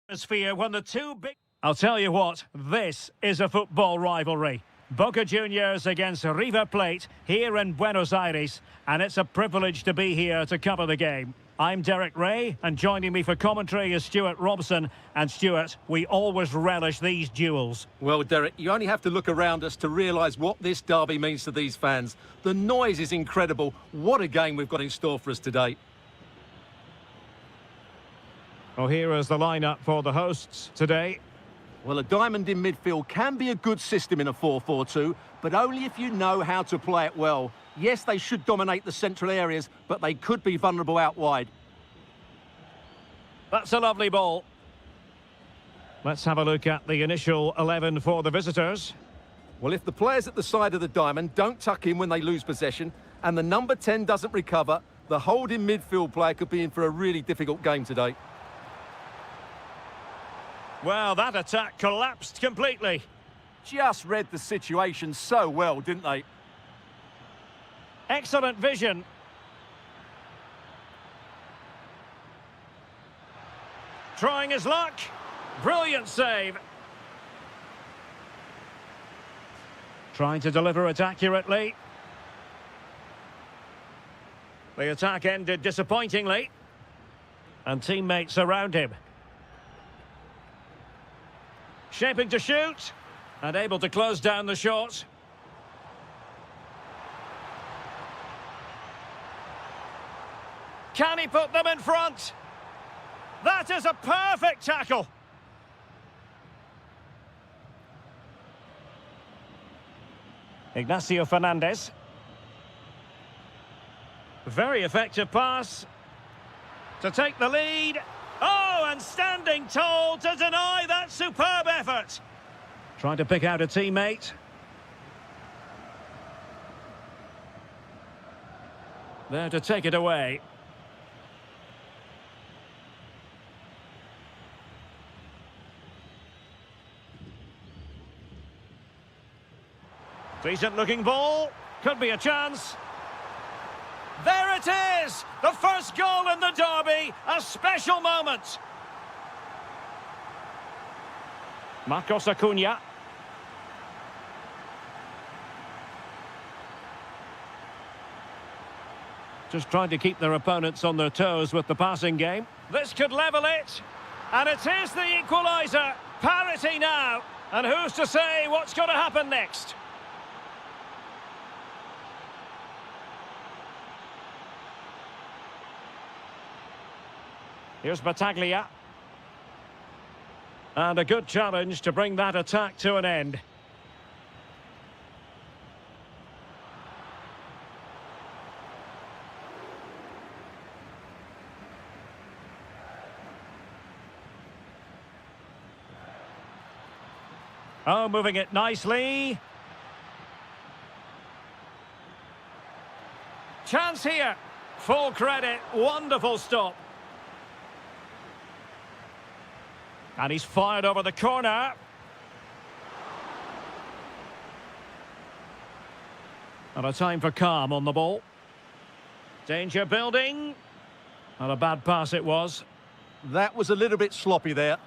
atmosphere when the two big... I'll tell you what, this is a football rivalry. Boca Juniors against River Plate here in Buenos Aires, and it's a privilege to be here to cover the game. I'm Derek Ray, and joining me for commentary is Stuart Robson. And Stuart, we always relish these duels. Well, Derek, you only have to look around us to realise what this derby means to these fans. The noise is incredible. What a game we've got in store for us today. Well, here is the lineup for the hosts today. Well, a diamond in midfield can be a good system in a 4-4-2, but only if you know how to play it well. Yes, they should dominate the central areas, but they could be vulnerable out wide. That's a lovely ball. Let's have a look at the initial 11 for the visitors. Well, if the players at the side of the diamond don't tuck in when they lose possession, and the number 10 doesn't recover, the holding midfield player could be in for a really difficult game today. Well, that attack collapsed completely. Just read the situation so well, didn't they? Excellent vision. Trying his luck. Brilliant save. Trying to deliver it accurately. The attack ended disappointingly. And teammates around him. Shaping to shoot. And able to close down the shot. Can he put them in front? That is a perfect tackle. Ignacio Fernandez. Very effective pass. To take the lead. Oh, and standing tall to deny that superb effort. Trying to pick out a teammate. There to take it away. Decent looking ball. Could be a chance. There it is! The first goal in the derby. A special moment. Marcos Acuna. Just trying to keep their opponents on their toes with the passing game. This could level it. And it is the equaliser. Parity now. And who's to say what's going to happen next? Here's Battaglia. And a good challenge to bring that attack to an end. Oh, moving it nicely. Chance here. Full credit. Wonderful stop. And he's fired over the corner. And a time for calm on the ball. Danger building. Not a bad pass it was. That was a little bit sloppy there.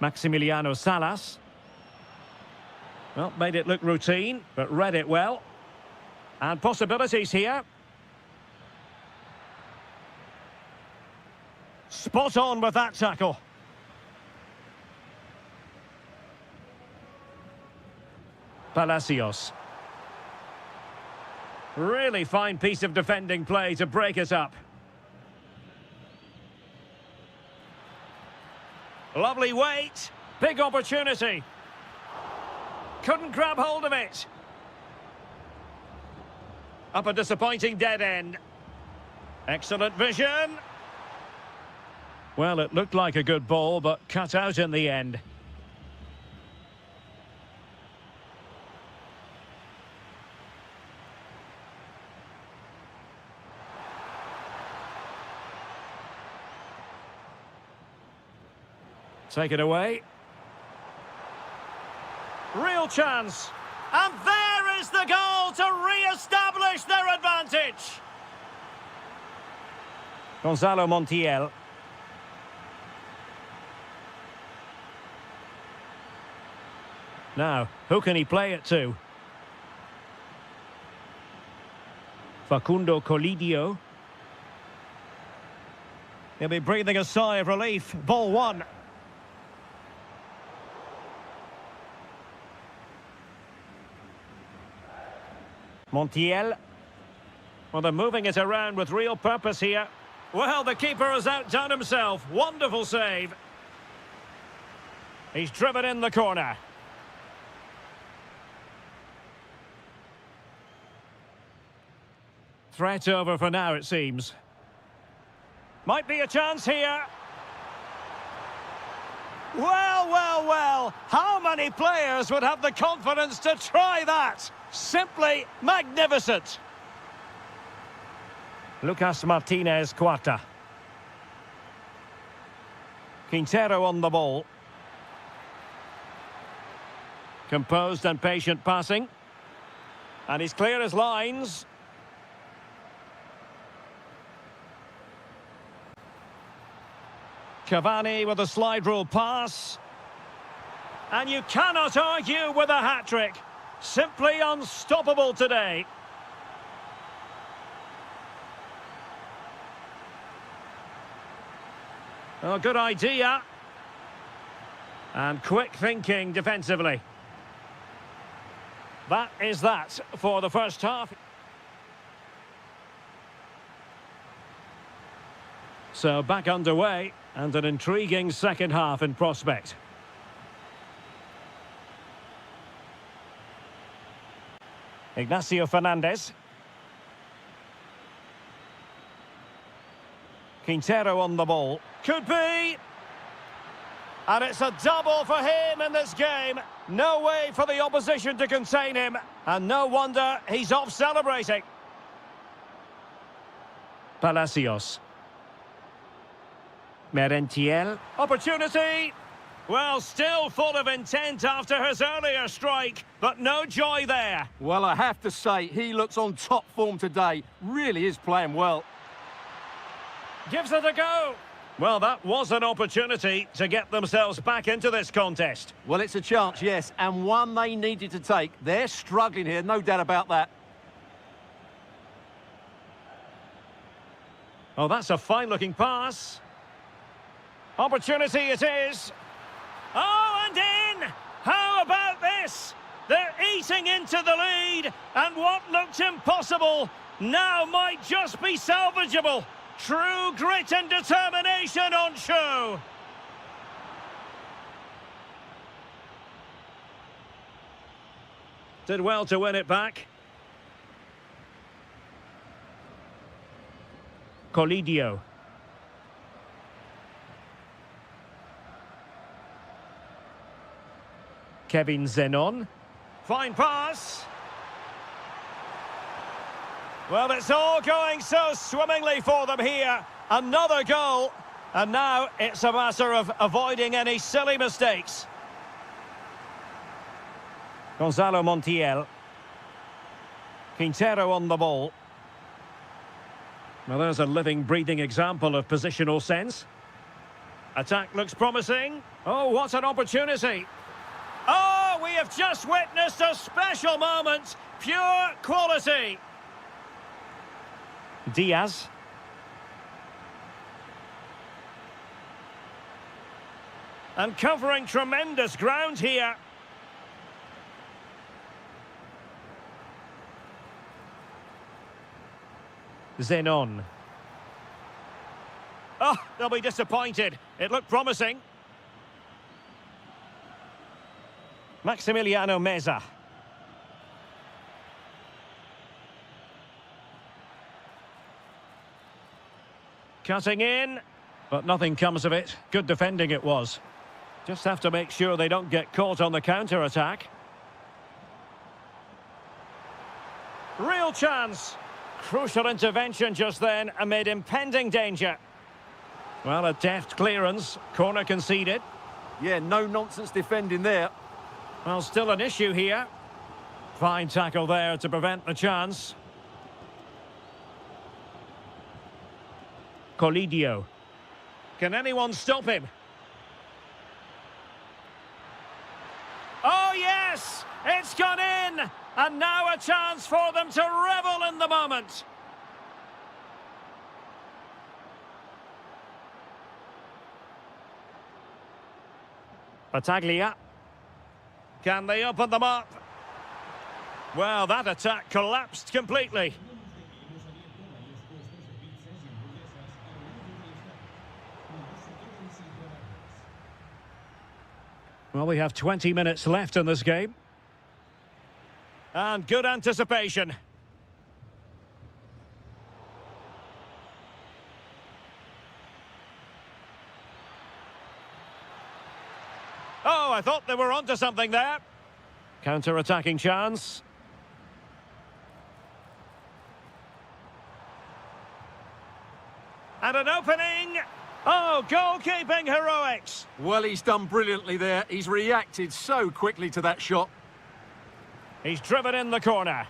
Maximiliano Salas. Well, made it look routine, but read it well. And possibilities here. Spot on with that tackle. Palacios. Really fine piece of defending play to break it up. Lovely weight. Big opportunity. Couldn't grab hold of it. Up a disappointing dead end. Excellent vision. Well, it looked like a good ball, but cut out in the end. Take it away. Real chance. And there is the goal to re-establish their advantage. Gonzalo Montiel. Now, who can he play it to? Facundo Colidio. He'll be breathing a sigh of relief. Ball one. Montiel. Well, they're moving it around with real purpose here. Well, the keeper has outdone himself. Wonderful save. He's driven in the corner. Threat over for now, it seems. Might be a chance here. Well, well, well. How many players would have the confidence to try that? Simply magnificent. Lucas Martinez Cuarta. Quintero on the ball. Composed and patient passing. And he's clear as lines. Cavani with a slide rule pass. And you cannot argue with a hat-trick. Simply unstoppable today. Oh, good idea. And quick thinking defensively. That is that for the first half. So back underway, and an intriguing second half in prospect. Ignacio Fernandez. Quintero on the ball. Could be! And it's a double for him in this game. No way for the opposition to contain him. And no wonder he's off celebrating. Palacios. Merentiel. Opportunity! Well, still full of intent after his earlier strike, but no joy there. Well, I have to say, he looks on top form today. Really is playing well. Gives it a go. Well, that was an opportunity to get themselves back into this contest. Well, it's a chance, yes, and one they needed to take. They're struggling here, no doubt about that. Oh, that's a fine-looking pass. Opportunity it is. Oh, and in! How about this? They're eating into the lead, and what looked impossible now might just be salvageable. True grit and determination on show. Did well to win it back. Colidio. Kevin Zenon. Fine pass. Well, it's all going so swimmingly for them here. Another goal. And now it's a matter of avoiding any silly mistakes. Gonzalo Montiel. Quintero on the ball. Well, there's a living, breathing example of positional sense. Attack looks promising. Oh, what an opportunity. Oh, we have just witnessed a special moment. Pure quality. Diaz. And covering tremendous ground here. Zenon. Oh, they'll be disappointed. It looked promising. Maximiliano Meza. Cutting in, but nothing comes of it. Good defending it was. Just have to make sure they don't get caught on the counter-attack. Real chance. Crucial intervention just then amid impending danger. Well, a deft clearance. Corner conceded. Yeah, no nonsense defending there. Well, still an issue here. Fine tackle there to prevent the chance. Colidio. Can anyone stop him? Oh, yes! It's gone in! And now a chance for them to revel in the moment. Battaglia. Can they open them up? Well, that attack collapsed completely. Well, we have 20 minutes left in this game. And good anticipation. Oh, I thought they were onto something there. Counter-attacking chance. And an opening. Oh, goalkeeping heroics. Well, he's done brilliantly there. He's reacted so quickly to that shot. He's driven in the corner.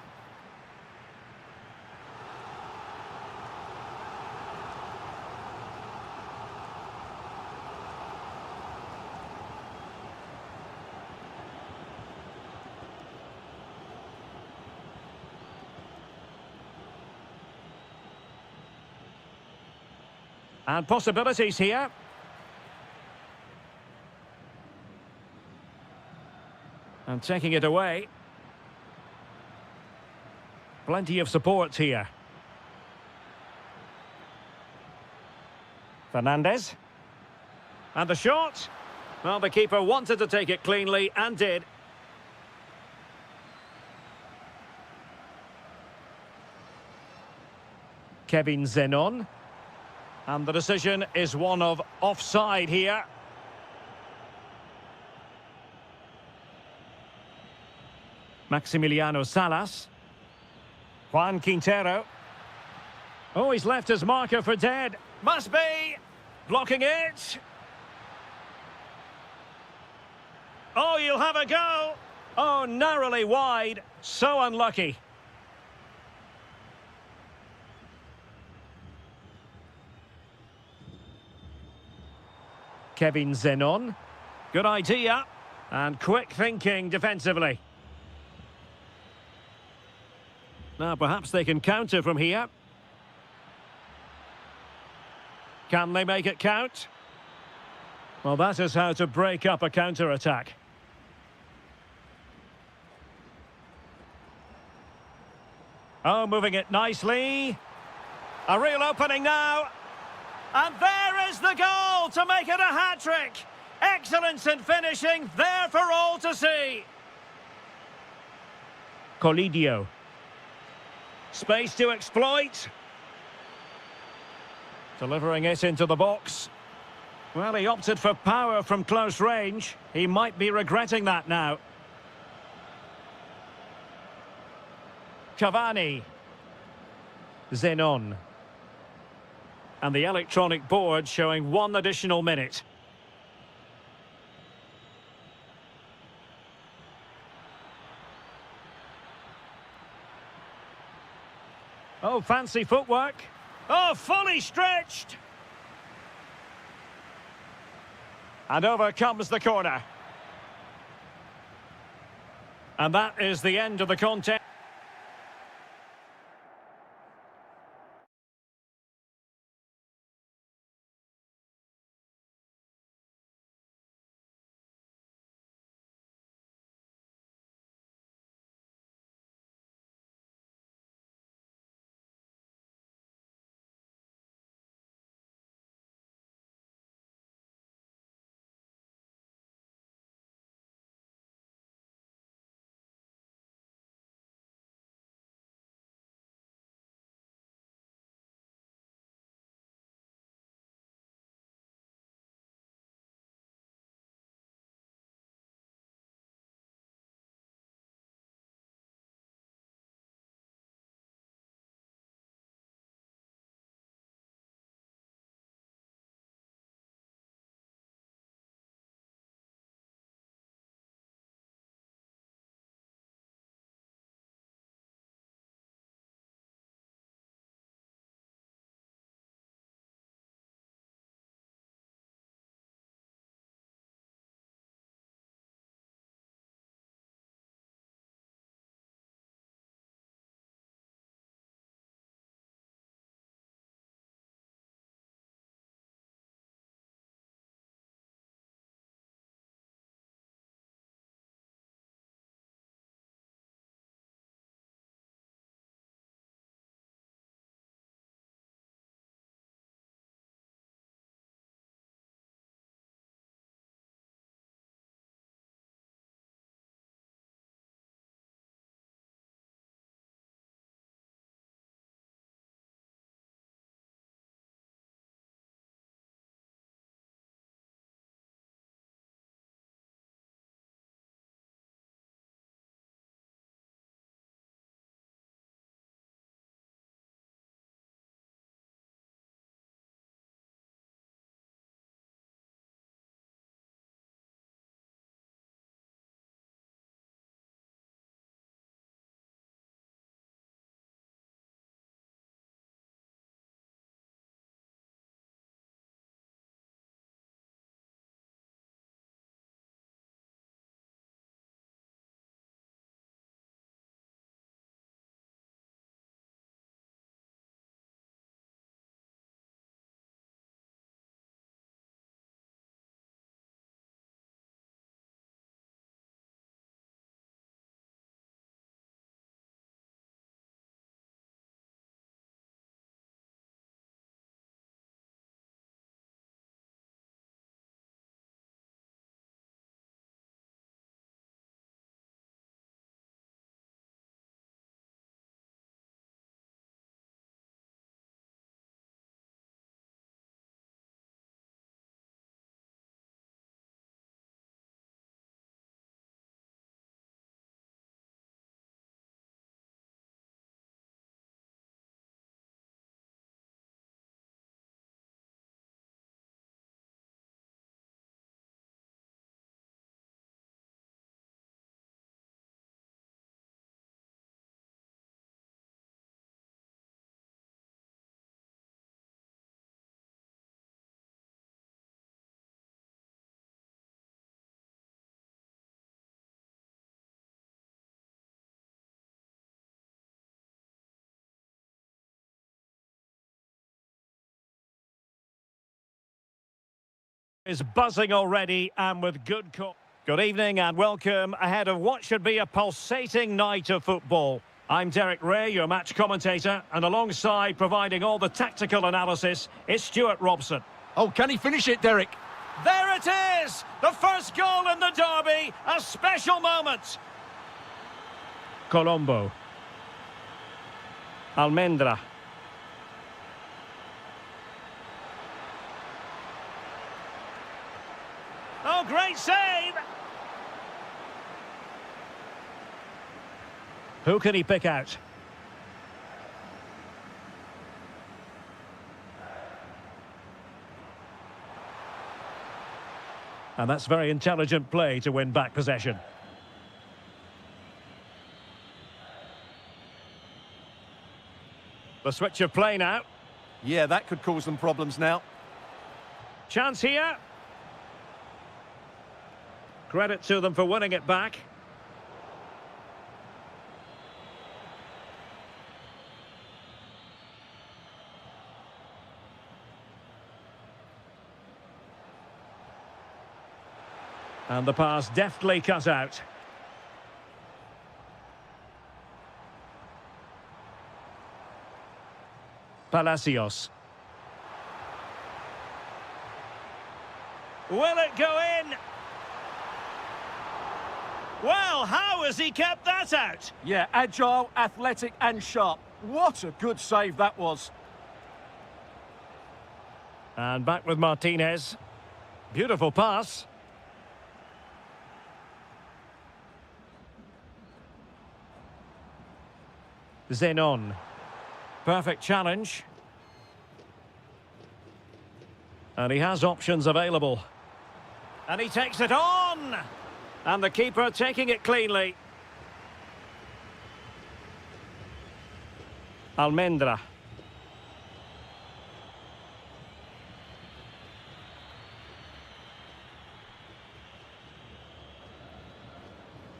And possibilities here. And taking it away. Plenty of support here. Fernandez. And the shot. Well, the keeper wanted to take it cleanly and did. Kevin Zenon. And the decision is one of offside here. Maximiliano Salas. Juan Quintero. Oh, he's left his marker for dead. Must be. Blocking it. Oh, you'll have a go. Oh, narrowly wide. So unlucky. Kevin Zenon. Good idea. And quick thinking defensively. Now, perhaps they can counter from here. Can they make it count? Well, that is how to break up a counter-attack. Oh, moving it nicely. A real opening now. And there is the goal to make it a hat-trick. Excellence in finishing, there for all to see. Colidio. Space to exploit. Delivering it into the box. Well, he opted for power from close range. He might be regretting that now. Cavani. Zenon. And the electronic board showing 1 additional minute. Oh, fancy footwork. Oh, fully stretched. And over comes the corner. And that is the end of the contest. Is buzzing already and with good evening and welcome ahead of what should be a pulsating night of football. I'm Derek Ray, your match commentator, and alongside providing all the tactical analysis is Stuart Robson. Oh, can he finish it, Derek? There it is! The first goal in the derby, a special moment. Colombo. Almendra. Oh, great save! Who can he pick out? And that's very intelligent play to win back possession. The switch of play now. Yeah, that could cause them problems now. Chance here. Credit to them for winning it back. And the pass deftly cut out. Palacios. Will it go in? Well, how has he kept that out? Yeah, agile, athletic and sharp. What a good save that was. And back with Martinez. Beautiful pass. Zenon. Perfect challenge. And he has options available. And he takes it on! And the keeper taking it cleanly. Almendra.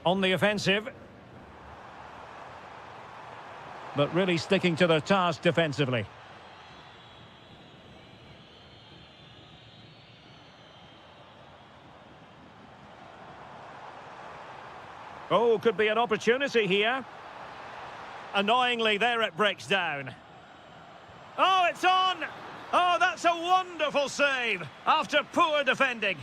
On the offensive. But really sticking to their task defensively. Oh, could be an opportunity here. Annoyingly, there it breaks down. Oh, it's on! Oh, that's a wonderful save after poor defending.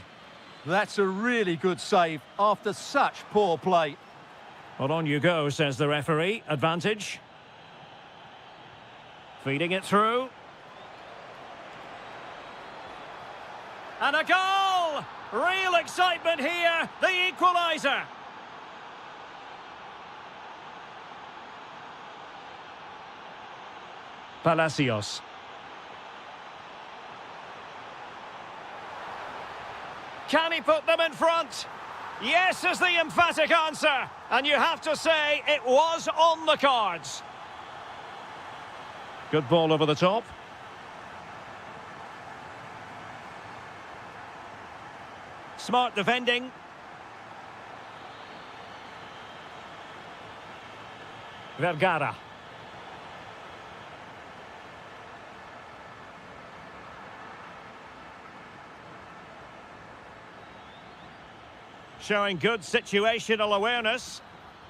That's a really good save after such poor play. Well, on you go, says the referee. Advantage. Feeding it through. And a goal! Real excitement here, the equaliser. Palacios. Can he put them in front? Yes is the emphatic answer. And you have to say it was on the cards. Good ball over the top. Smart defending. Vergara. Showing good situational awareness.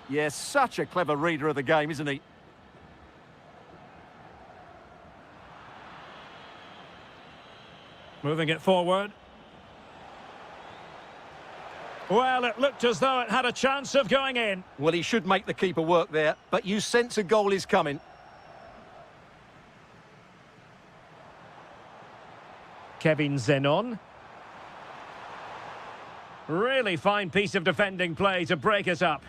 Yes, such a clever reader of the game, isn't he? Moving it forward. Well, it looked as though it had a chance of going in. Well, he should make the keeper work there, but you sense a goal is coming. Kevin Zenon. Really fine piece of defending play to break it up.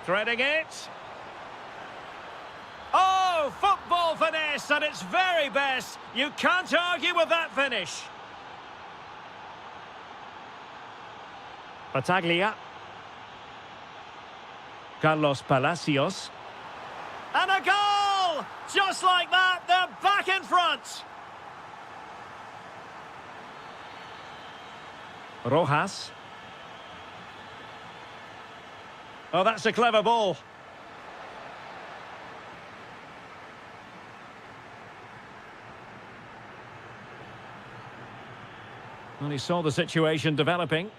Threading it. Oh, football finesse at its very best. You can't argue with that finish. Battaglia. Carlos Palacios. And a goal! Just like that, they're back in front. Rojas. Oh, that's a clever ball. Well, he saw the situation developing.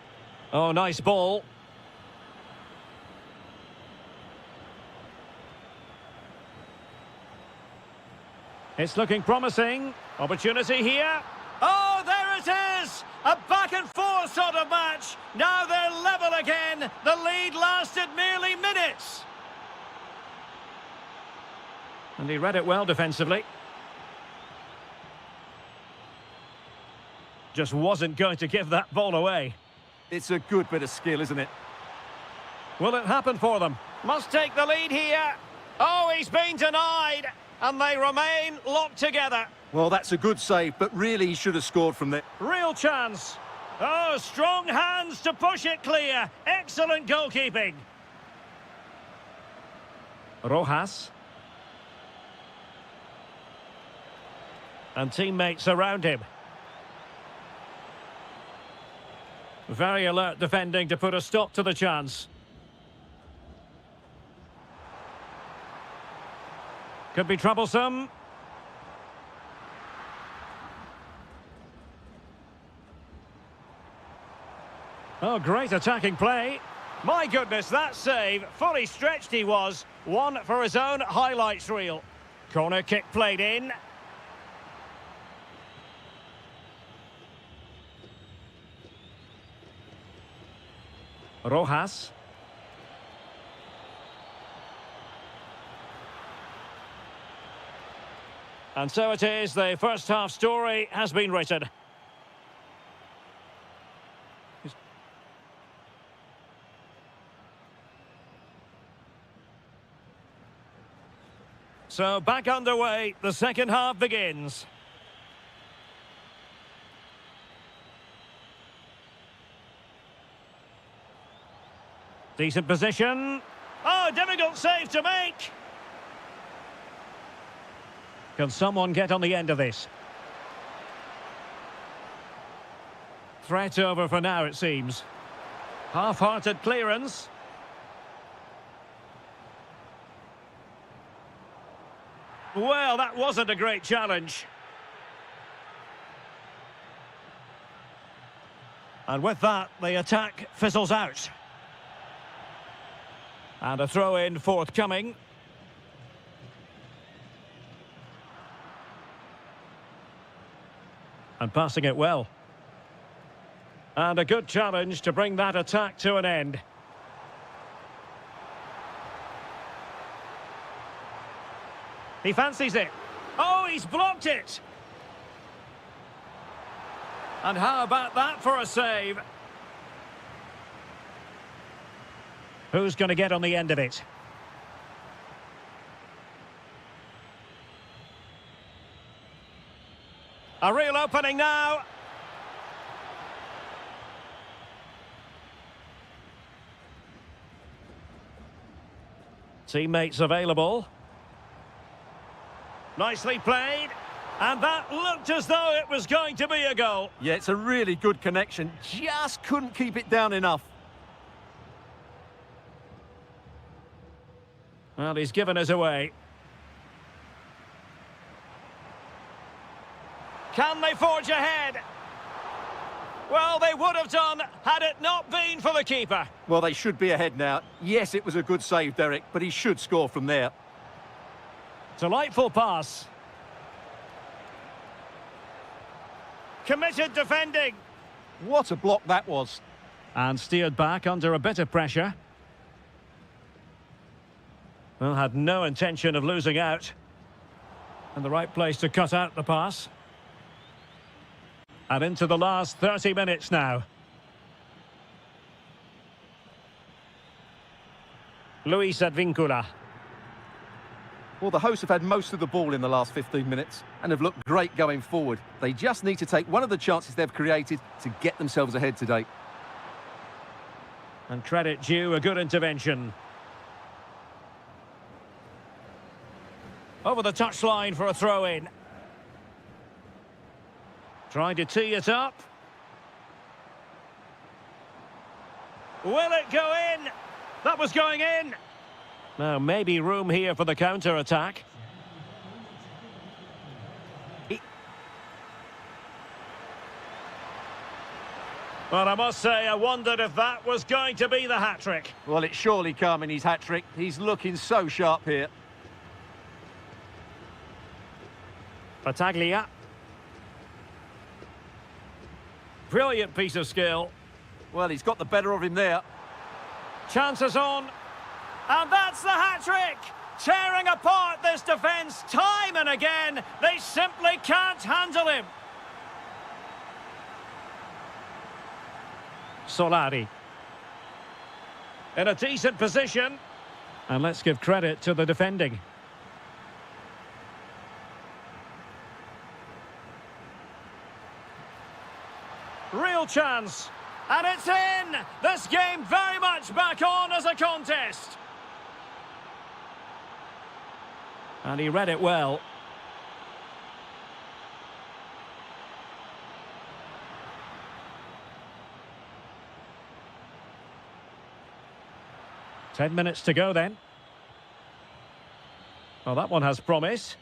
Oh, nice ball. It's looking promising. Opportunity here. Oh, there it is! A back-and-forth sort of match. Now they're level again. The lead lasted merely minutes. And he read it well defensively. Just wasn't going to give that ball away. It's a good bit of skill, isn't it? Will it happen for them? Must take the lead here. Oh, he's been denied. And they remain locked together. Well, that's a good save, but really he should have scored from there. Real chance. Oh, strong hands to push it clear. Excellent goalkeeping. Rojas. And teammates around him. Very alert defending to put a stop to the chance. Could be troublesome. Oh, great attacking play. My goodness, that save. Fully stretched he was. One for his own highlights reel. Corner kick played in. Rojas. And so it is, the first half story has been written. So back underway, the second half begins. Decent position. Oh, difficult save to make. Can someone get on the end of this? Threat over for now, it seems. Half-hearted clearance. Well, that wasn't a great challenge. And with that, the attack fizzles out. And a throw-in forthcoming. And passing it well. And a good challenge to bring that attack to an end. He fancies it. Oh, he's blocked it. And how about that for a save? Who's going to get on the end of it? A real opening now. Teammates available. Nicely played. And that looked as though it was going to be a goal. Yeah, it's a really good connection. Just couldn't keep it down enough. Well, he's given us away. Can they forge ahead? Well, they would have done had it not been for the keeper. Well, they should be ahead now. Yes, it was a good save, Derek, but he should score from there. Delightful pass. Committed defending. What a block that was. And steered back under a bit of pressure. Well, had no intention of losing out. And the right place to cut out the pass. And into the last 30 minutes now. Luis Advíncula. Well, the hosts have had most of the ball in the last 15 minutes and have looked great going forward. They just need to take one of the chances they've created to get themselves ahead today. And credit due, a good intervention. Over the touchline for a throw-in. Trying to tee it up. Will it go in? That was going in. Now, maybe room here for the counter-attack. Well, I must say, I wondered if that was going to be the hat-trick. Well, it's surely come in his hat-trick. He's looking so sharp here. Battaglia. Brilliant piece of skill. Well, he's got the better of him there. Chances on. And that's the hat-trick! Tearing apart this defence time and again. They simply can't handle him. Solari. In a decent position. And let's give credit to the defending. Real chance. And it's in! This game very much back on as a contest. And he read it well. Ten minutes to go then. Well, that one has promise.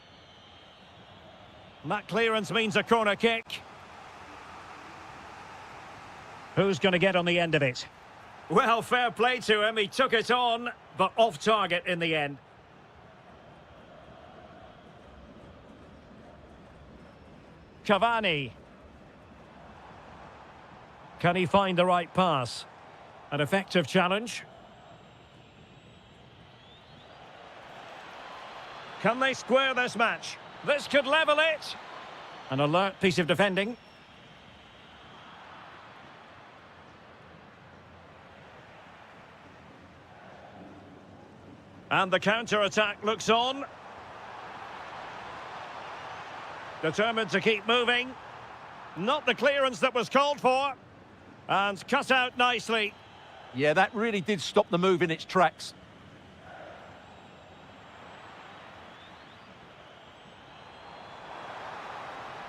And that clearance means a corner kick. Who's going to get on the end of it? Well, fair play to him. He took it on, but off target in the end. Cavani. Can he find the right pass? An effective challenge. Can they square this match? This could level it. An alert piece of defending. And the counter-attack looks on. Determined to keep moving. Not the clearance that was called for. And cut out nicely. Yeah, that really did stop the move in its tracks.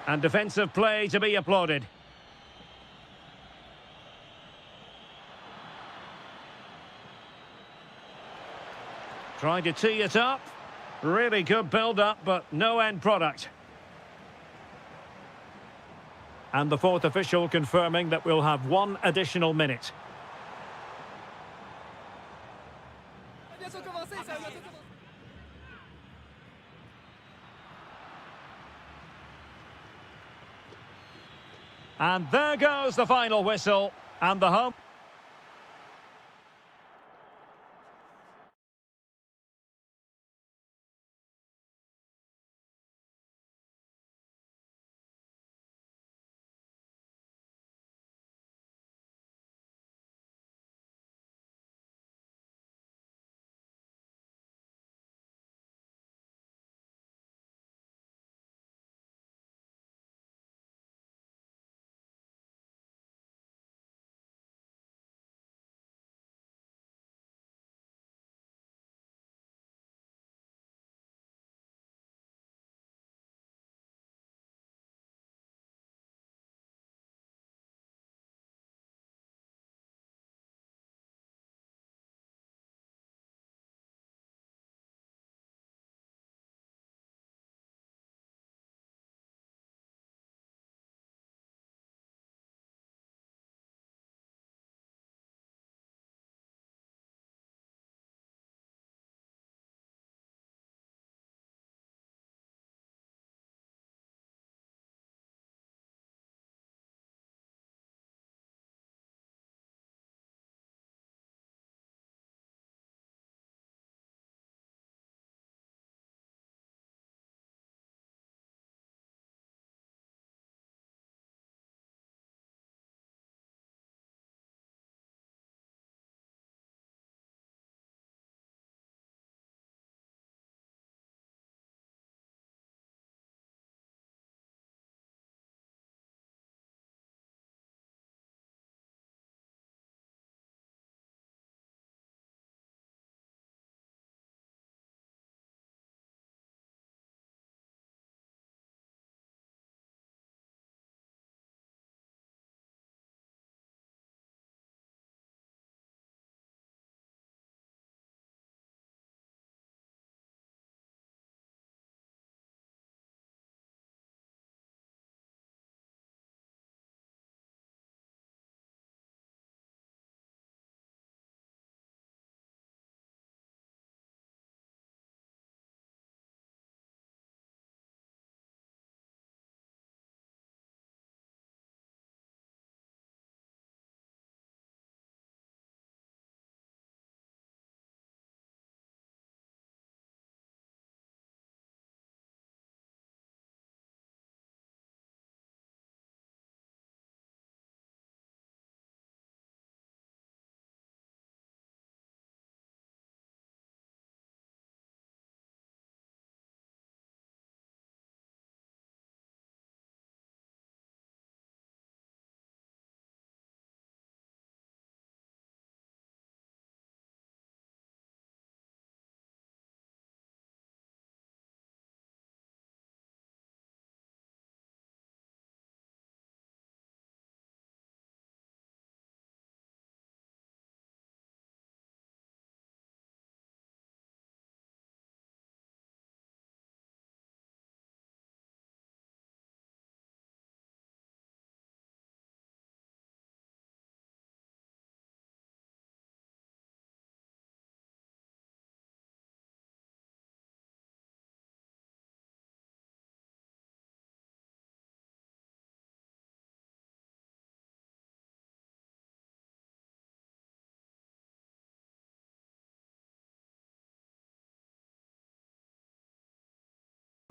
And defensive play to be applauded. Trying to tee it up. Really good build-up, but no end product. And the fourth official confirming that we'll have one additional minute. And there goes the final whistle. And the home...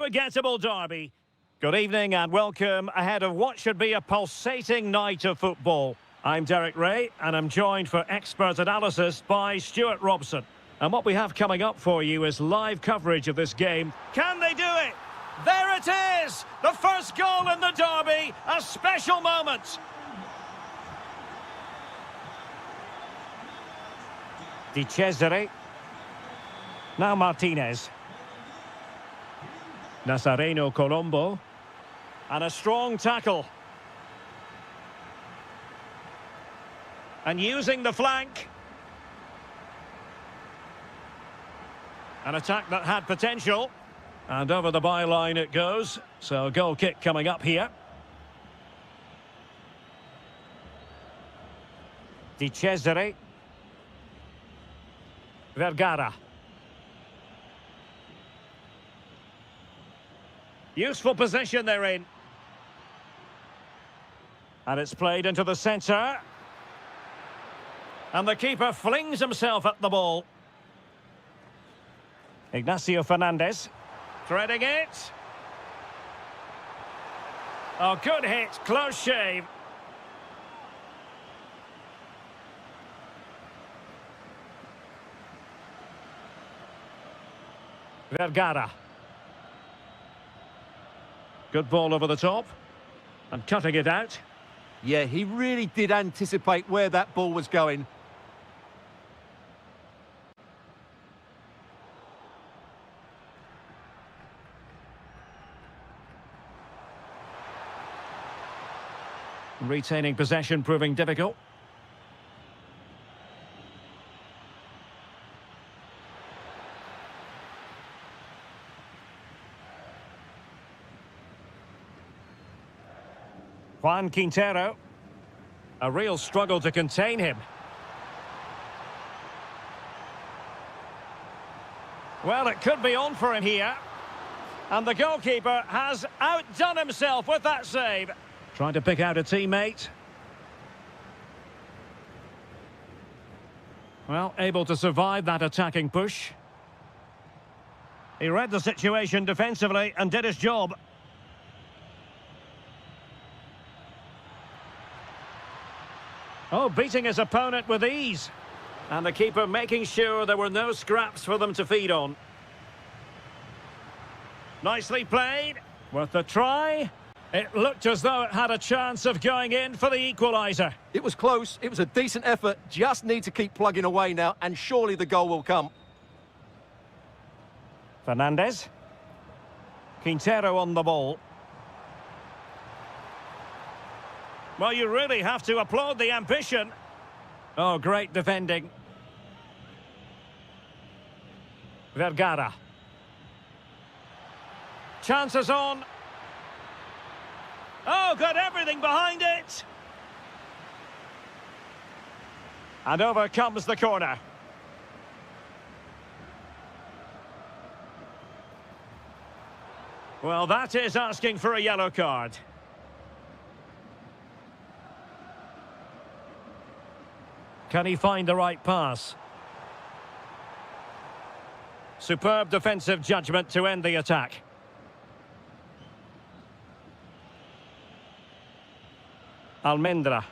Unforgettable derby. Good evening and welcome ahead of what should be a pulsating night of football. I'm Derek Ray and I'm joined for expert analysis by Stuart Robson. And what we have coming up for you is live coverage of this game. Can they do it? There it is! The first goal in the derby, a special moment. Di Cesare. Now Martinez. Nazareno Colombo. And a strong tackle. And using the flank. An attack that had potential. And over the byline it goes. So a goal kick coming up here. Di Cesare. Vergara. Useful position they're in. And it's played into the centre. And the keeper flings himself at the ball. Ignacio Fernandez. Threading it. Oh, good hit. Close shave. Vergara. Good ball over the top. And cutting it out. Yeah, he really did anticipate where that ball was going. Retaining possession proving difficult. Juan Quintero. A real struggle to contain him. Well, it could be on for him here. And the goalkeeper has outdone himself with that save. Trying to pick out a teammate. Well, able to survive that attacking push. He read the situation defensively and did his job. Oh, beating his opponent with ease. And the keeper making sure there were no scraps for them to feed on. Nicely played. Worth the try. It looked as though it had a chance of going in for the equaliser. It was close. It was a decent effort. Just need to keep plugging away now, and surely the goal will come. Fernandez. Quintero on the ball. Well, you really have to applaud the ambition. Oh, great defending. Vergara. Chances on. Oh, got everything behind it. And over comes the corner. Well, that is asking for a yellow card. Can he find the right pass? Superb defensive judgment to end the attack. Almendra.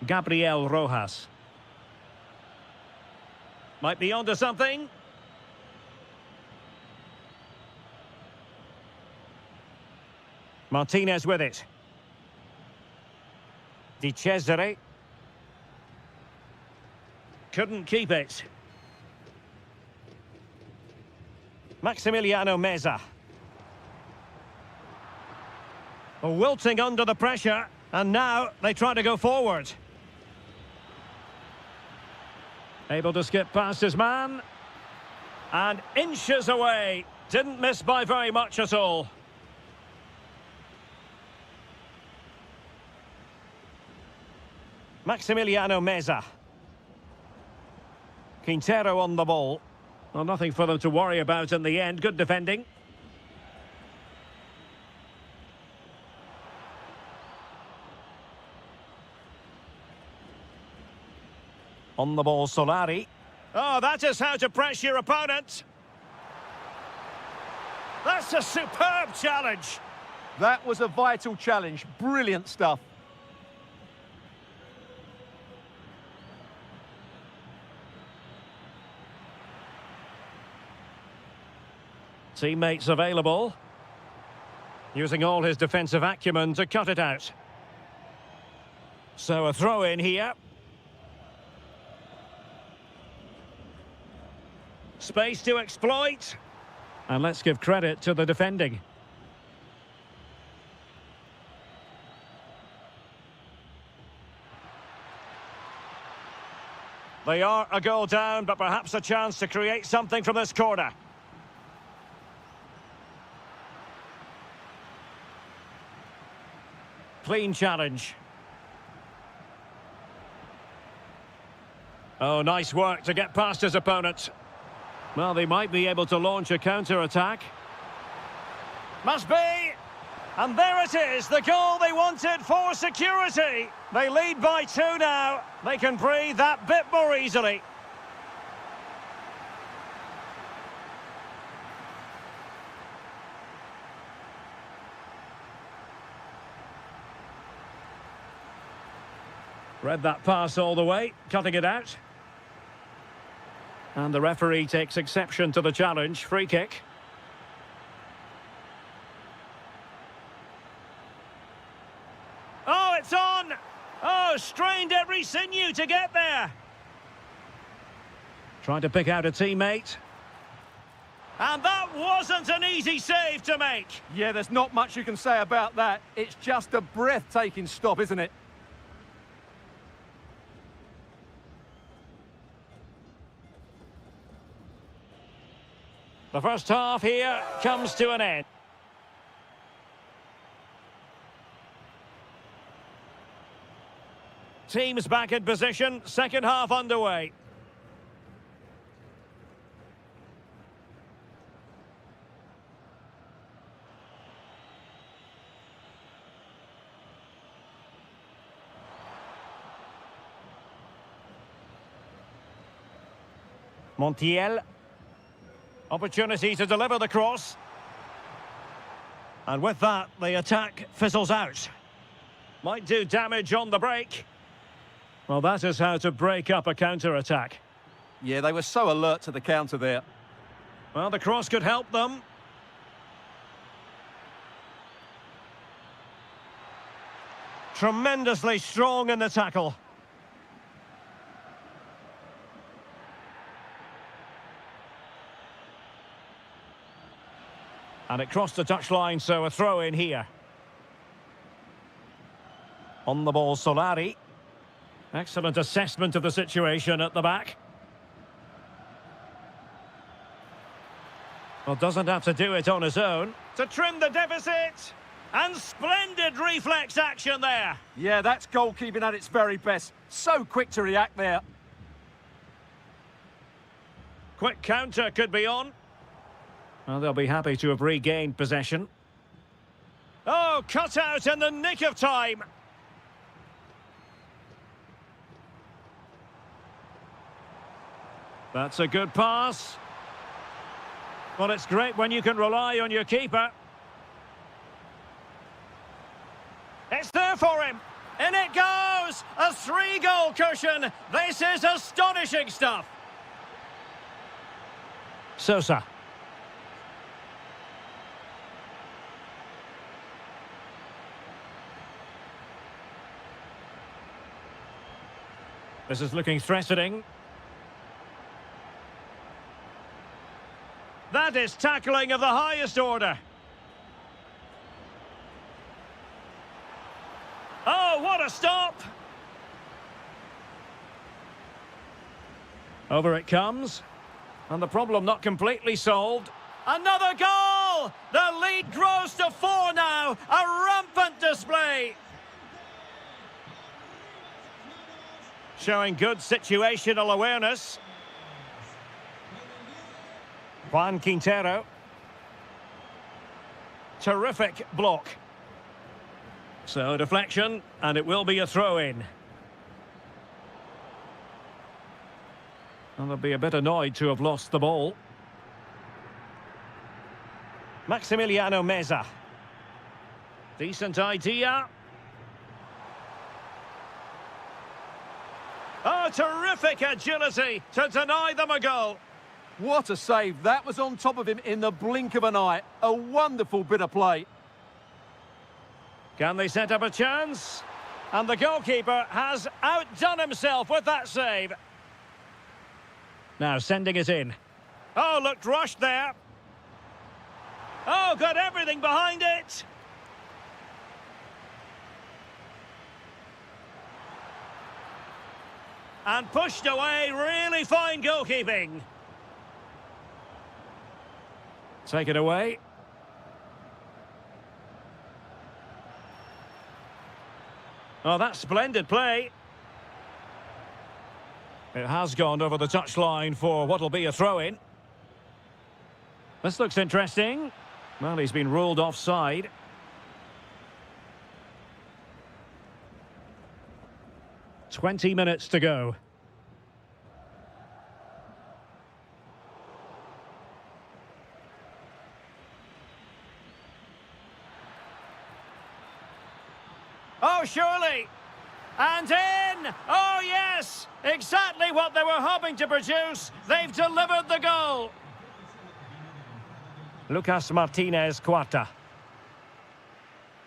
Gabriel Rojas. Might be onto something. Martinez with it. Di Cesare. Couldn't keep it. Maximiliano Meza. Wilting under the pressure, and now they try to go forward. Able to skip past his man. And inches away. Didn't miss by very much at all. Maximiliano Meza. Quintero on the ball. Well, nothing for them to worry about in the end. Good defending. On the ball, Solari. Oh, that is how to press your opponent. That's a superb challenge. That was a vital challenge. Brilliant stuff. Teammates available. Using all his defensive acumen to cut it out. So a throw in here. Space to exploit. And let's give credit to the defending. They are a goal down, but perhaps a chance to create something from this corner. Clean challenge. Oh, nice work to get past his opponent. Well, they might be able to launch a counter-attack. Must be! And there it is, the goal they wanted for security. They lead by 2 now. They can breathe that bit more easily. Read that pass all the way, cutting it out. And the referee takes exception to the challenge. Free kick. Oh, it's on! Oh, strained every sinew to get there. Trying to pick out a teammate. And that wasn't an easy save to make. Yeah, there's not much you can say about that. It's just a breathtaking stop, isn't it? The first half here comes to an end. Teams back in position, second half underway. Montiel. Opportunity to deliver the cross. And with that, the attack fizzles out. Might do damage on the break. Well, that is how to break up a counter-attack. Yeah, they were so alert to the counter there. Well, the cross could help them. Tremendously strong in the tackle. And it crossed the touchline, so a throw in here. On the ball, Solari. Excellent assessment of the situation at the back. Well, doesn't have to do it on his own. To trim the deficit. And splendid reflex action there. Yeah, that's goalkeeping at its very best. So quick to react there. Quick counter could be on. Well, they'll be happy to have regained possession. Oh, cut out in the nick of time. That's a good pass. Well, it's great when you can rely on your keeper. It's there for him. In it goes! A 3-goal cushion. This is astonishing stuff. Sosa. This is looking threatening. That is tackling of the highest order. Oh, what a stop! Over it comes. And the problem not completely solved. Another goal! The lead grows to 4 now. A rampant display. Showing good situational awareness. Juan Quintero. Terrific block. So deflection, and it will be a throw-in. And they'll be a bit annoyed to have lost the ball. Maximiliano Meza. Decent idea. Oh, terrific agility to deny them a goal. What a save. That was on top of him in the blink of an eye. A wonderful bit of play. Can they set up a chance? And the goalkeeper has outdone himself with that save. Now sending it in. Oh, looked rushed there. Oh, got everything behind it. And pushed away, really fine goalkeeping. Take it away. Oh, that's splendid play. It has gone over the touchline for what'll be a throw-in. This looks interesting. Well, he's been ruled offside. "20 minutes to go. Oh, surely! And in! Oh, yes! Exactly what they were hoping to produce. They've delivered the goal. Lucas Martinez Cuarta.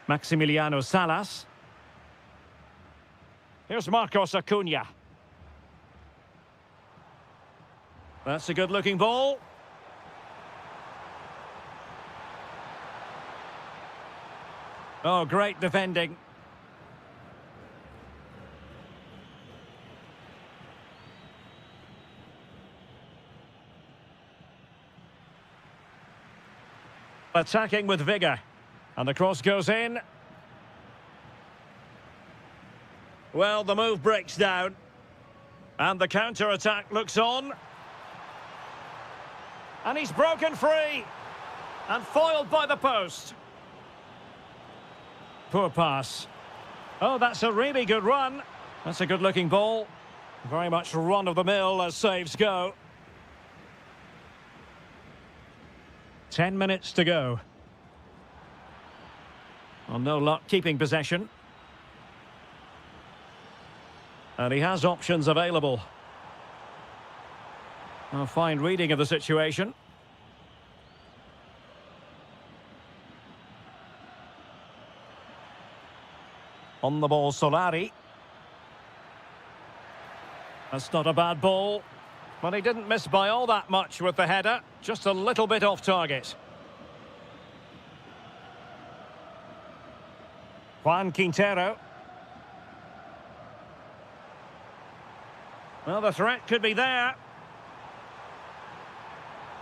Maximiliano Salas. Here's Marcos Acuna. That's a good-looking ball. Oh, great defending. Attacking with vigour. And the cross goes in. Well, the move breaks down. And the counter-attack looks on. And he's broken free. And foiled by the post. Poor pass. Oh, that's a really good run. That's a good-looking ball. Very much run-of-the-mill as saves go. 10 minutes to go. Well, no luck keeping possession. And he has options available. A fine reading of the situation. On the ball, Solari. That's not a bad ball. But he didn't miss by all that much with the header. Just a little bit off target. Juan Quintero. Well, the threat could be there.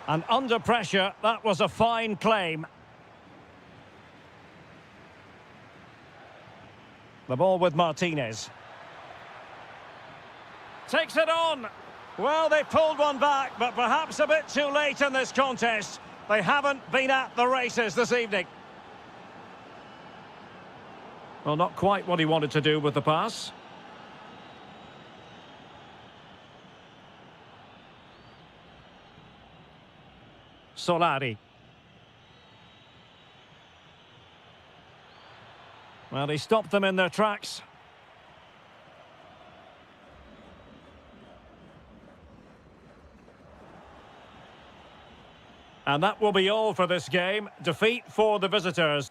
And under pressure, that was a fine claim. The ball with Martinez. Takes it on. Well, they pulled one back, but perhaps a bit too late in this contest. They haven't been at the races this evening. Well, not quite what he wanted to do with the pass. Solari. Well, he stopped them in their tracks. And that will be all for this game. Defeat for the visitors.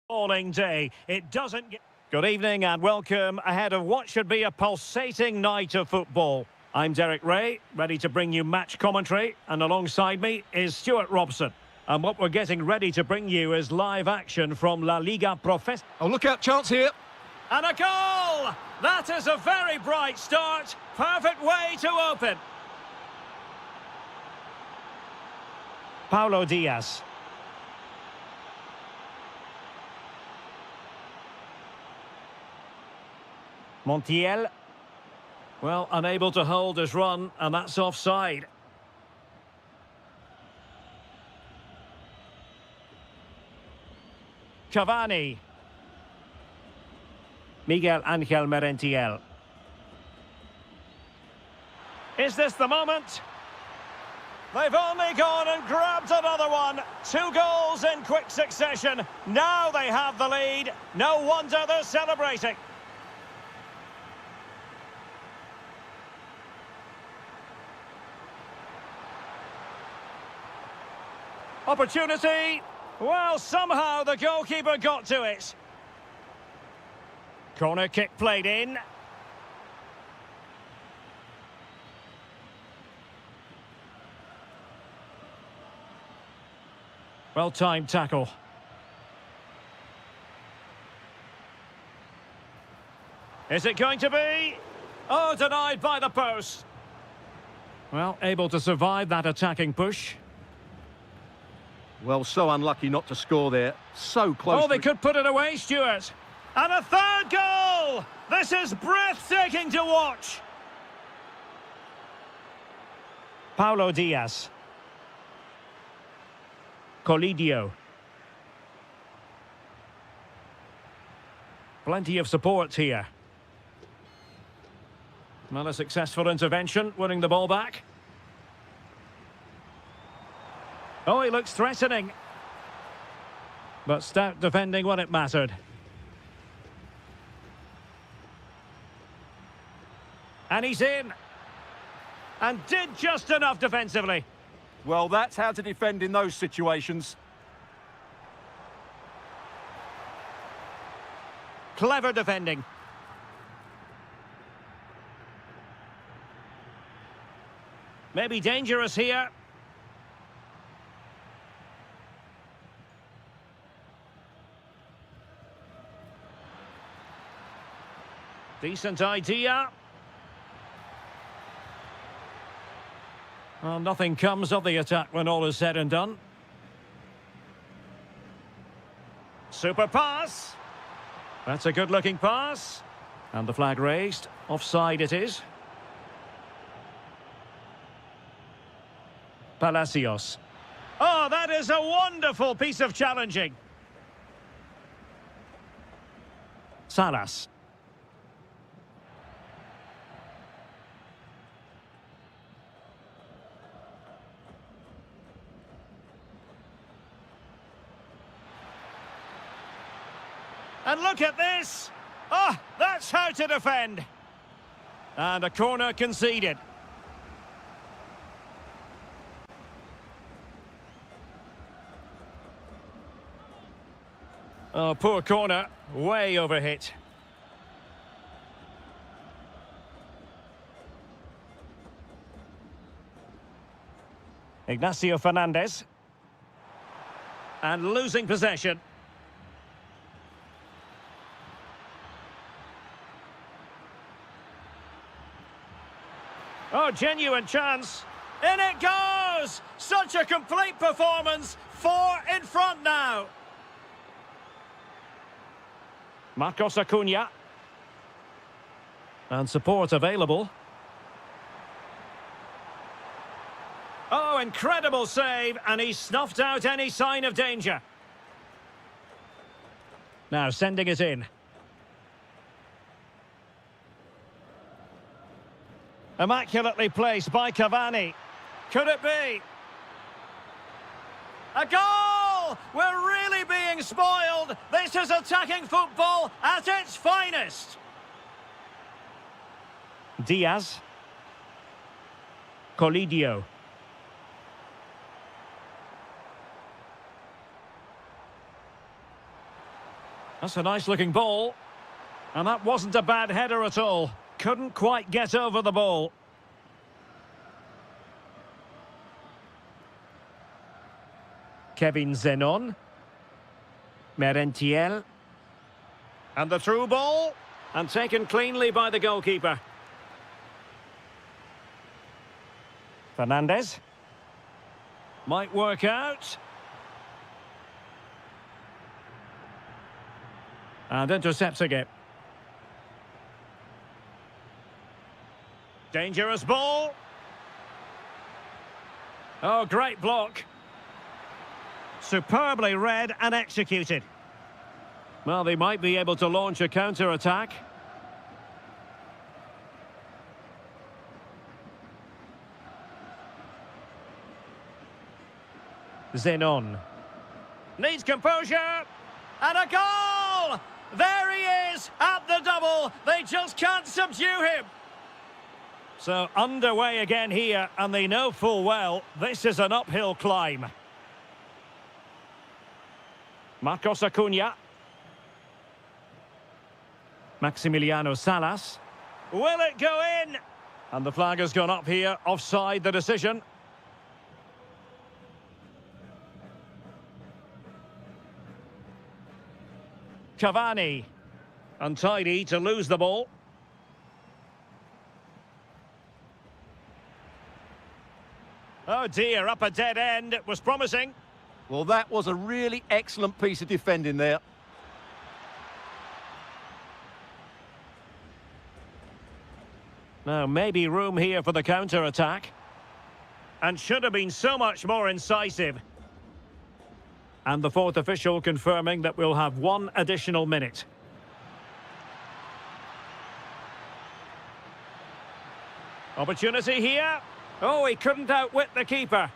Falling day. It doesn't get... Good evening and welcome ahead of what should be a pulsating night of football. I'm Derek Ray, ready to bring you match commentary, and alongside me is Stuart Robson. And what we're getting ready to bring you is live action from La Liga Profes... Oh, look out, chance here. And a goal! That is a very bright start. Perfect way to open. Paulo Diaz. Montiel. Well, unable to hold his run, and that's offside. Cavani. Miguel Angel Merentiel. Is this the moment? They've only gone and grabbed another one. 2 goals in quick succession. Now they have the lead. No wonder they're celebrating. Opportunity. Well, somehow the goalkeeper got to it. Corner kick played in. Well-timed tackle. Is it going to be? Oh, denied by the post. Well, able to survive that attacking push. Well, so unlucky not to score there. So close. Oh, they could put it away, Stuart. And a third goal! This is breathtaking to watch. Paulo Diaz. Colidio. Plenty of support here. Well, a successful intervention, winning the ball back. Oh, he looks threatening. But stout defending when it mattered. And he's in. And did just enough defensively. Well, that's how to defend in those situations. Clever defending. Maybe dangerous here. Decent idea. Well, nothing comes of the attack when all is said and done. Super pass. That's a good-looking pass. And the flag raised. Offside it is. Palacios. Oh, that is a wonderful piece of challenging. Salas. And look at this! Oh, that's how to defend! And a corner conceded. Oh, poor corner. Way overhit. Ignacio Fernandez. And losing possession. Oh, genuine chance. In it goes! Such a complete performance. 4 in front now. Marcos Acuna. And support available. Oh, incredible save, and he snuffed out any sign of danger. Now sending it in. Immaculately placed by Cavani. Could it be? A goal! We're really being spoiled. This is attacking football at its finest. Diaz. Colidio. That's a nice-looking ball. And that wasn't a bad header at all. Couldn't quite get over the ball. Kevin Zenon. Merentiel. And the through ball. And taken cleanly by the goalkeeper. Fernandez. Might work out. And intercepting it. Dangerous ball. Oh, great block. Superbly read and executed. Well, they might be able to launch a counter-attack. Zenon. Needs composure. And a goal! There he is at the double. They just can't subdue him. So underway again here, and they know full well this is an uphill climb. Marcos Acuna. Maximiliano Salas. Will it go in? And the flag has gone up here, offside the decision. Cavani. Untidy to lose the ball. Oh dear, up a dead end. It was promising. Well, that was a really excellent piece of defending there. Now, maybe room here for the counter-attack. And should have been so much more incisive. And the fourth official confirming that we'll have one additional minute. Opportunity here. Oh, he couldn't outwit the keeper.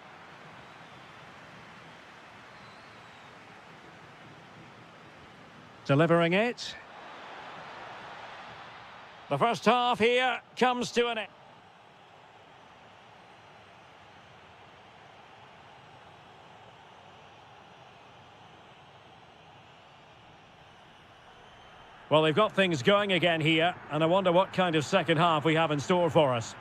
Delivering it. The first half here comes to an end. Well, they've got things going again here, and I wonder what kind of second half we have in store for us.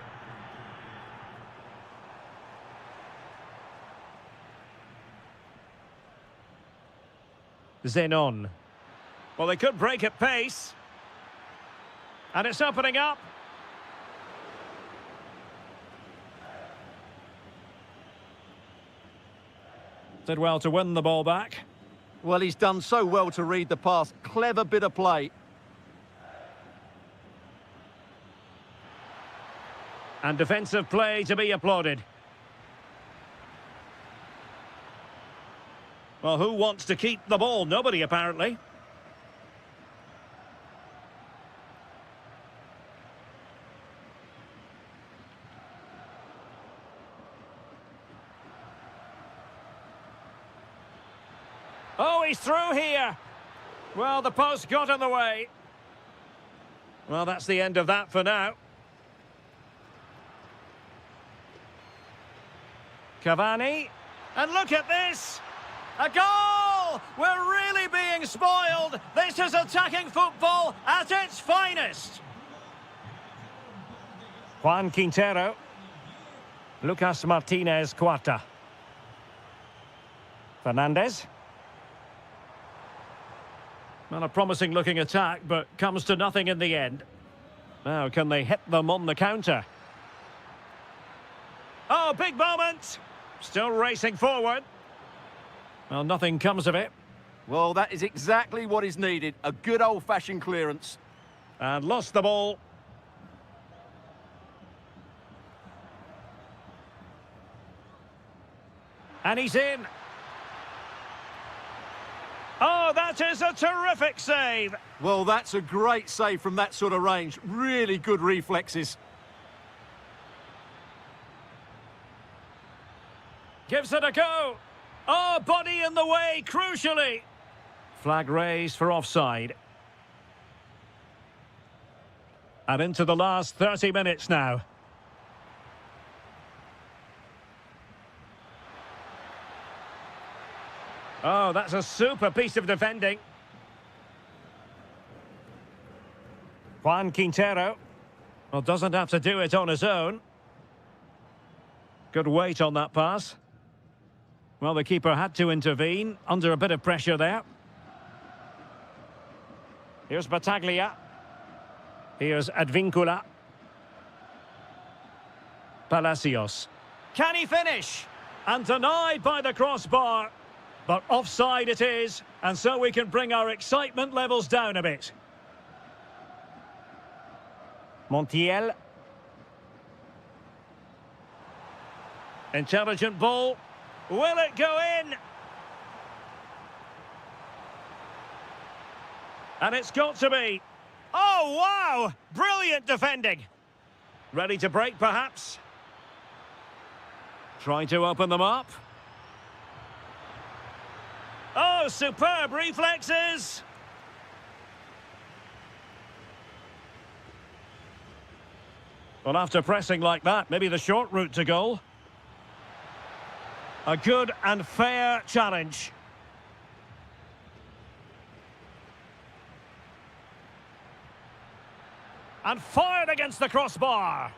Zenon. Well, they could break at pace. And it's opening up. Did well to win the ball back. Well, he's done so well to read the pass. Clever bit of play. And defensive play to be applauded. Well, who wants to keep the ball? Nobody, apparently. Oh, he's through here. Well, the post got in the way. Well, that's the end of that for now. Cavani. And look at this. A goal! We're really being spoiled. This is attacking football at its finest. Juan Quintero. Lucas Martinez Cuarta. Fernandez. Well, a promising looking attack, but comes to nothing in the end. Now, can they hit them on the counter? Oh, big moment! Still racing forward. Well, nothing comes of it. Well, that is exactly what is needed. A good old-fashioned clearance. And lost the ball. And he's in. Oh, that is a terrific save. Well, that's a great save from that sort of range. Really good reflexes. Gives it a go. Oh, body in the way, crucially. Flag raised for offside. And into the last 30 minutes now. Oh, that's a super piece of defending. Juan Quintero. Well, doesn't have to do it on his own. Good weight on that pass. Well, the keeper had to intervene, under a bit of pressure there. Here's Battaglia. Here's Advincula. Palacios. Can he finish? And denied by the crossbar. But offside it is, and so we can bring our excitement levels down a bit. Montiel. Intelligent ball. Will it go in? And it's got to be. Oh, wow! Brilliant defending. Ready to break, perhaps? Trying to open them up. Oh, superb reflexes! Well, after pressing like that, maybe the short route to goal. A good and fair challenge. And fired against the crossbar.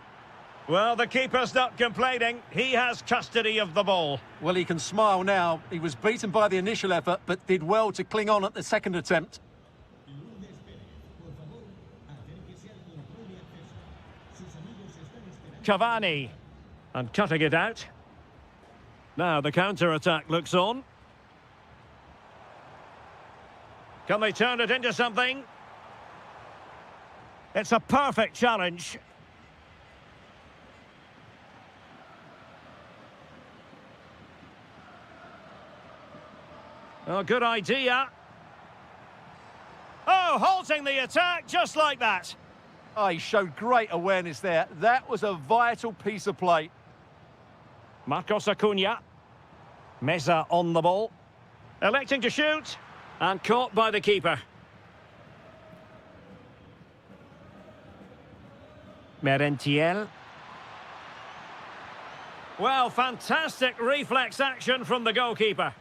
Well, the keeper's not complaining. He has custody of the ball. Well, he can smile now. He was beaten by the initial effort, but did well to cling on at the second attempt. Cavani. And cutting it out. Now the counter-attack looks on. Can they turn it into something? It's a perfect challenge. Oh, good idea. Oh, halting the attack just like that. Oh, he showed great awareness there. That was a vital piece of play. Marcos Acuna. Meza on the ball. Electing to shoot. And caught by the keeper. Merentiel. Well, fantastic reflex action from the goalkeeper.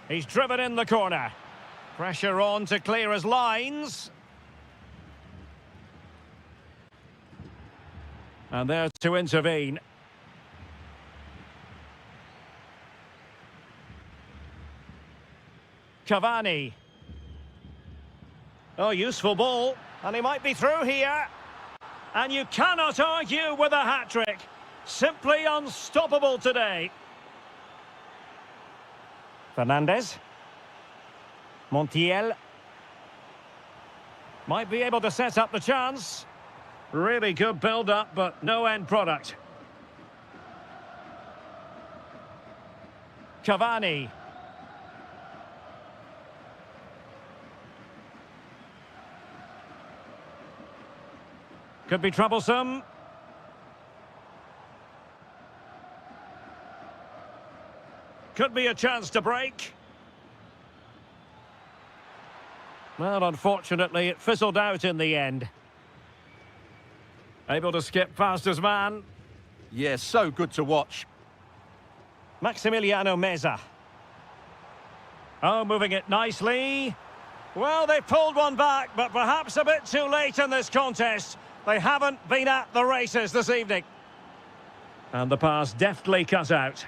He's driven in the corner. Pressure on to clear his lines. And there to intervene. Cavani. Oh, useful ball. And he might be through here. And you cannot argue with a hat-trick. Simply unstoppable today. Fernandez. Montiel. Might be able to set up the chance. Really good build-up, but no end product. Cavani. Could be troublesome. Could be a chance to break. Well, unfortunately, it fizzled out in the end. Able to skip past his man. Yeah, so good to watch. Maximiliano Meza. Oh, moving it nicely. Well, they pulled one back, but perhaps a bit too late in this contest. They haven't been at the races this evening. And the pass deftly cut out.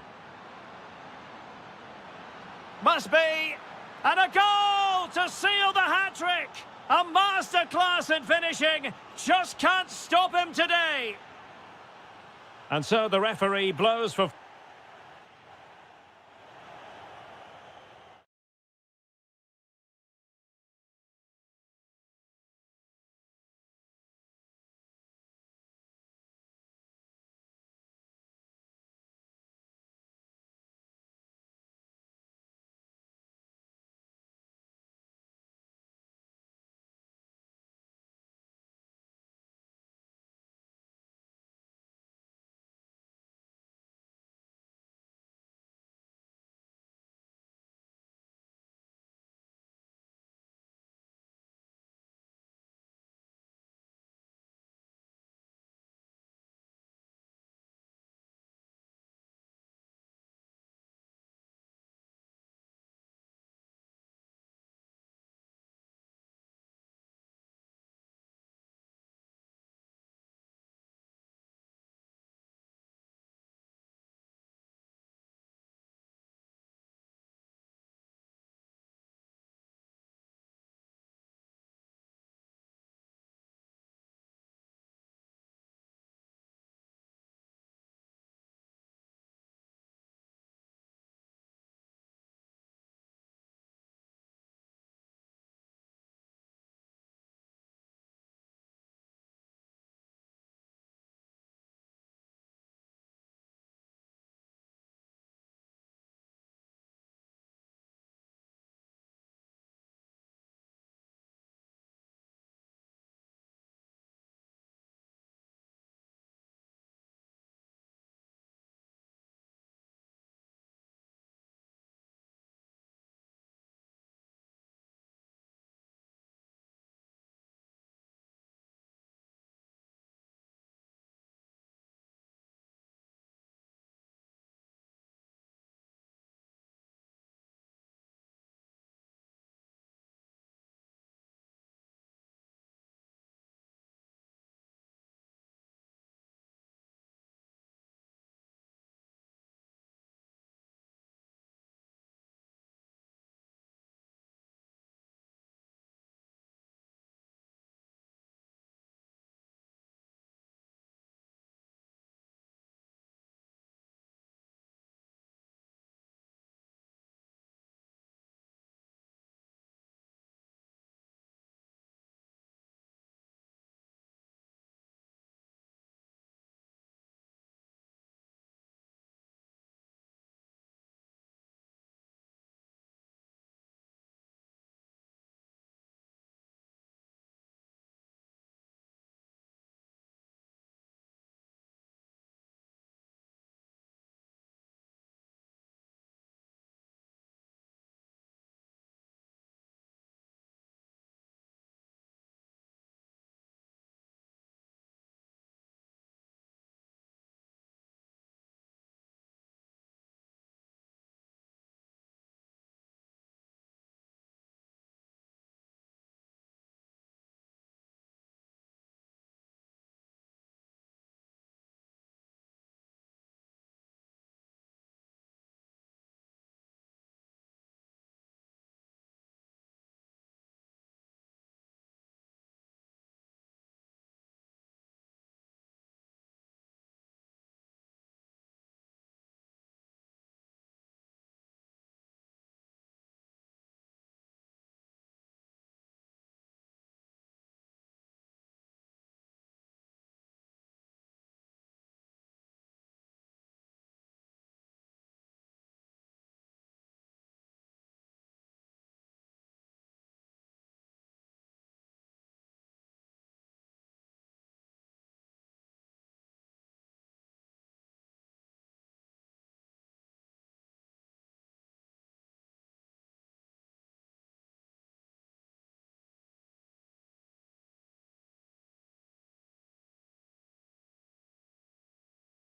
Must be. And a goal to seal the hat-trick. A masterclass in finishing. Just can't stop him today. And so the referee blows for...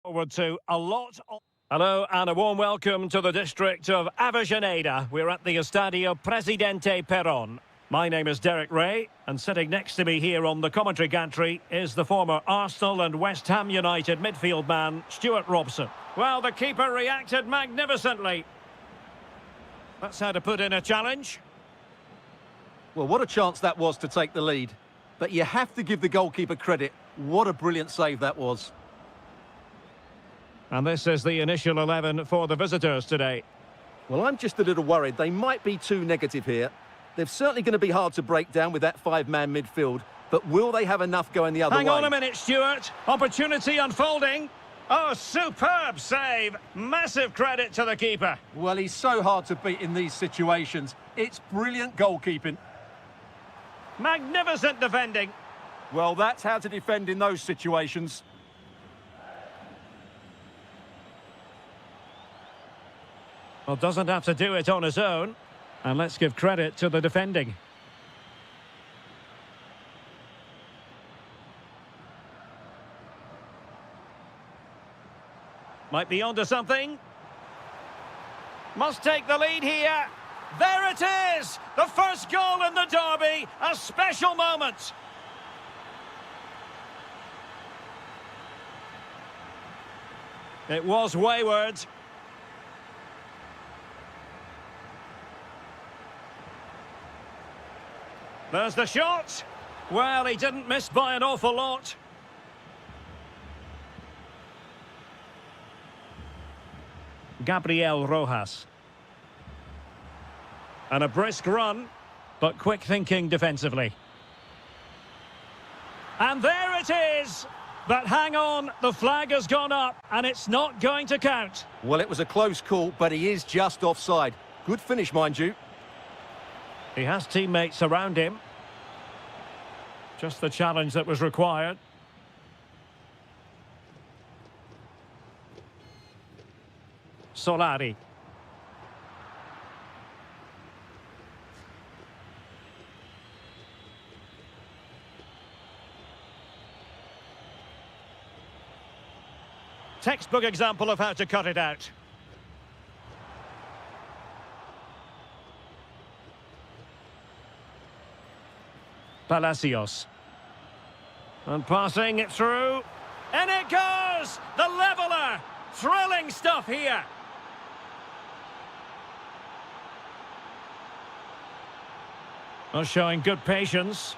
Forward to a lot of... Hello and a warm welcome to the district of Avellaneda. We're at the Estadio Presidente Perón. My name is Derek Ray, and sitting next to me here on the commentary gantry is the former Arsenal and West Ham United midfield man, Stuart Robson. Well, the keeper reacted magnificently. That's how to put in a challenge. Well, what a chance that was to take the lead. But you have to give the goalkeeper credit. What a brilliant save that was. And this is the initial 11 for the visitors today. Well, I'm just a little worried. They might be too negative here. They're certainly going to be hard to break down with that five-man midfield. But will they have enough going the other way? Hang on a minute, Stuart. Opportunity unfolding. Oh, superb save. Massive credit to the keeper. Well, he's so hard to beat in these situations. It's brilliant goalkeeping. Magnificent defending. Well, that's how to defend in those situations. Well, doesn't have to do it on his own. And let's give credit to the defending. Might be onto something. Must take the lead here. There it is! The first goal in the derby. A special moment. It was wayward. There's the shot. Well, he didn't miss by an awful lot. Gabriel Rojas. And a brisk run, but quick thinking defensively. And there it is! But hang on, the flag has gone up, and it's not going to count. Well, it was a close call, but he is just offside. Good finish, mind you. He has teammates around him. Just the challenge that was required. Solari. Textbook example of how to cut it out. Palacios. And passing it through. And it goes! The leveller! Thrilling stuff here. Well, showing good patience.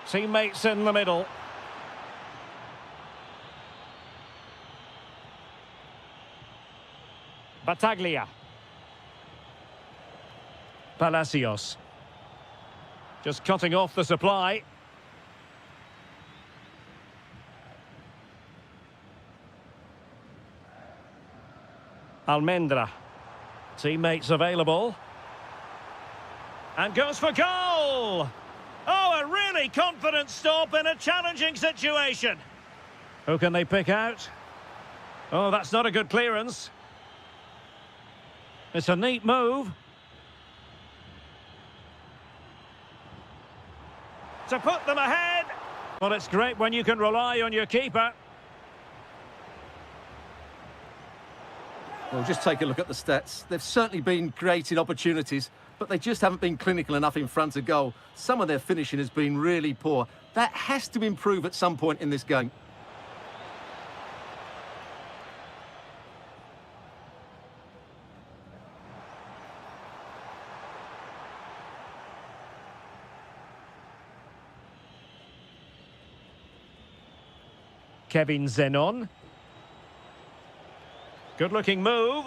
Teammates in the middle. Battaglia. Palacios. Just cutting off the supply. Almendra. Teammates available. And goes for goal! Oh, a really confident stop in a challenging situation. Who can they pick out? Oh, that's not a good clearance. It's a neat move. To put them ahead. Well, it's great when you can rely on your keeper. Well, just take a look at the stats. They've certainly been creating opportunities, but they just haven't been clinical enough in front of goal. Some of their finishing has been really poor. That has to improve at some point in this game. Kevin Zenon. Good-looking move.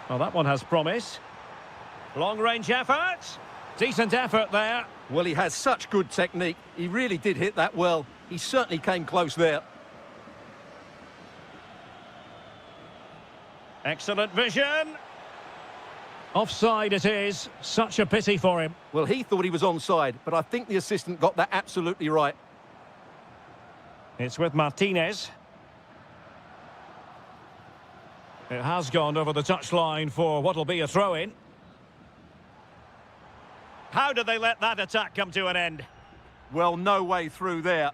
Well, that one has promise. Long-range effort. Decent effort there. Well, he has such good technique. He really did hit that well. He certainly came close there. Excellent vision. Offside it is. Such a pity for him. Well, he thought he was onside, but I think the assistant got that absolutely right. It's with Martinez. It has gone over the touchline for what will be a throw-in. How did they let that attack come to an end? Well, no way through there.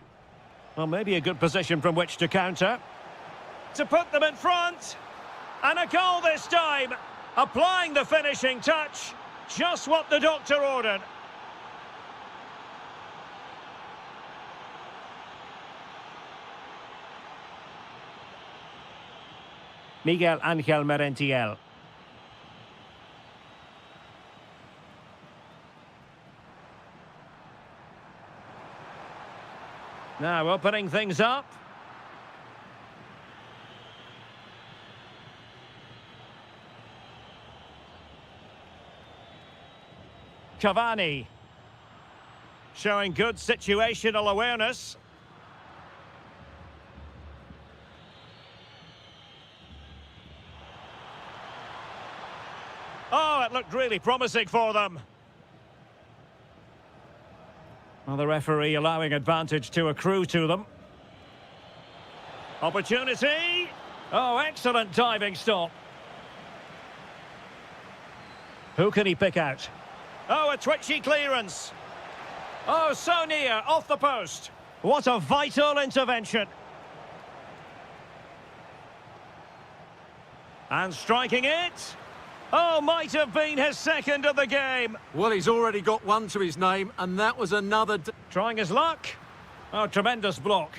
Well, maybe a good position from which to counter. To put them in front. And a goal this time. Applying the finishing touch. Just what the doctor ordered. Miguel Ángel Merentiel. Now opening things up. Cavani. Showing good situational awareness. Oh, it looked really promising for them. Well, the referee allowing advantage to accrue to them. Opportunity. Oh, excellent diving stop. Who can he pick out? Oh, a twitchy clearance. Oh, so near, off the post. What a vital intervention. And striking it. Oh, might have been his second of the game. Well, he's already got one to his name, and that was another... Trying his luck. Oh, tremendous block.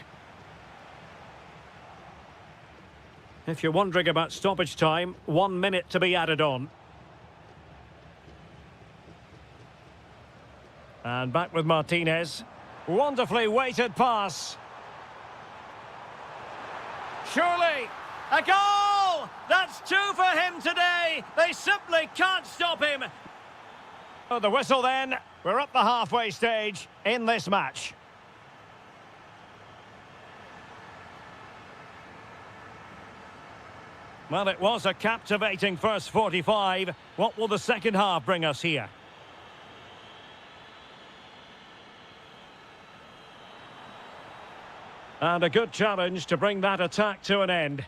If you're wondering about stoppage time, 1 minute to be added on. And back with Martinez. Wonderfully weighted pass. Surely, a goal! That's 2 for him today. They simply can't stop him. Oh, the whistle then. We're up the halfway stage in this match. Well, it was a captivating first 45. What will the second half bring us here? And a good challenge to bring that attack to an end.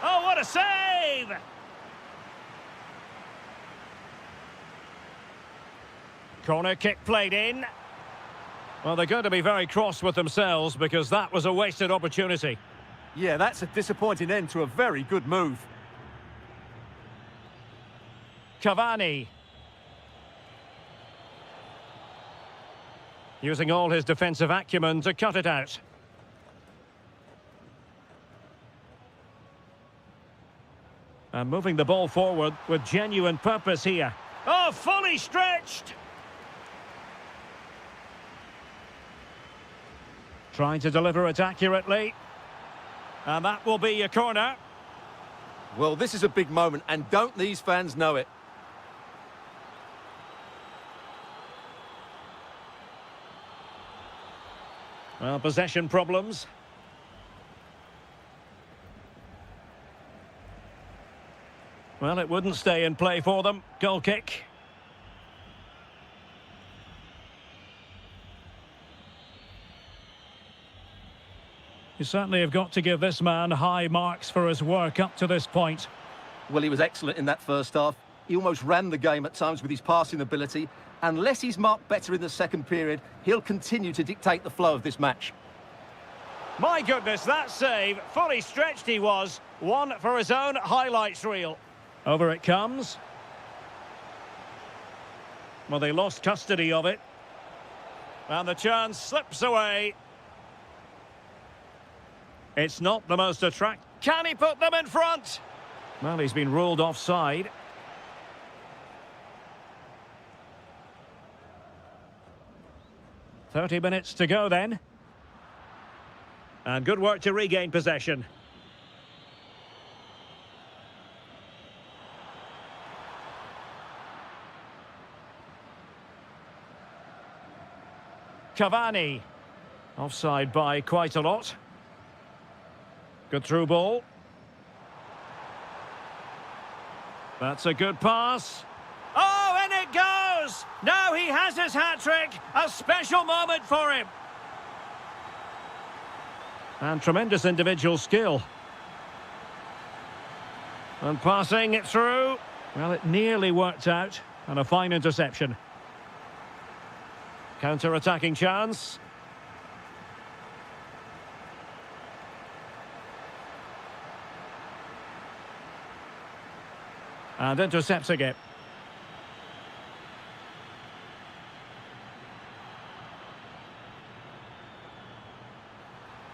Oh, what a save! Corner kick played in. Well, they're going to be very cross with themselves because that was a wasted opportunity. Yeah, that's a disappointing end to a very good move. Cavani. Using all his defensive acumen to cut it out. And moving the ball forward with genuine purpose here. Oh, fully stretched! Trying to deliver it accurately. And that will be a corner. Well, this is a big moment, and don't these fans know it? Well, possession problems. Well, it wouldn't stay in play for them. Goal kick. You certainly have got to give this man high marks for his work up to this point. Well, he was excellent in that first half. He almost ran the game at times with his passing ability. Unless he's marked better in the second period, he'll continue to dictate the flow of this match. My goodness, that save, fully stretched he was. One for his own highlights reel. Over it comes. Well, they lost custody of it. And the chance slips away. It's not the most attractive. Can he put them in front? Well, he's been ruled offside. "30 minutes to go then. And good work to regain possession. Cavani. Offside by quite a lot. Good through ball. That's a good pass. Oh, and it goes! Now he has his hat-trick. A special moment for him. And tremendous individual skill. And passing it through. Well, it nearly worked out. And a fine interception. Counter-attacking chance. And intercepting it.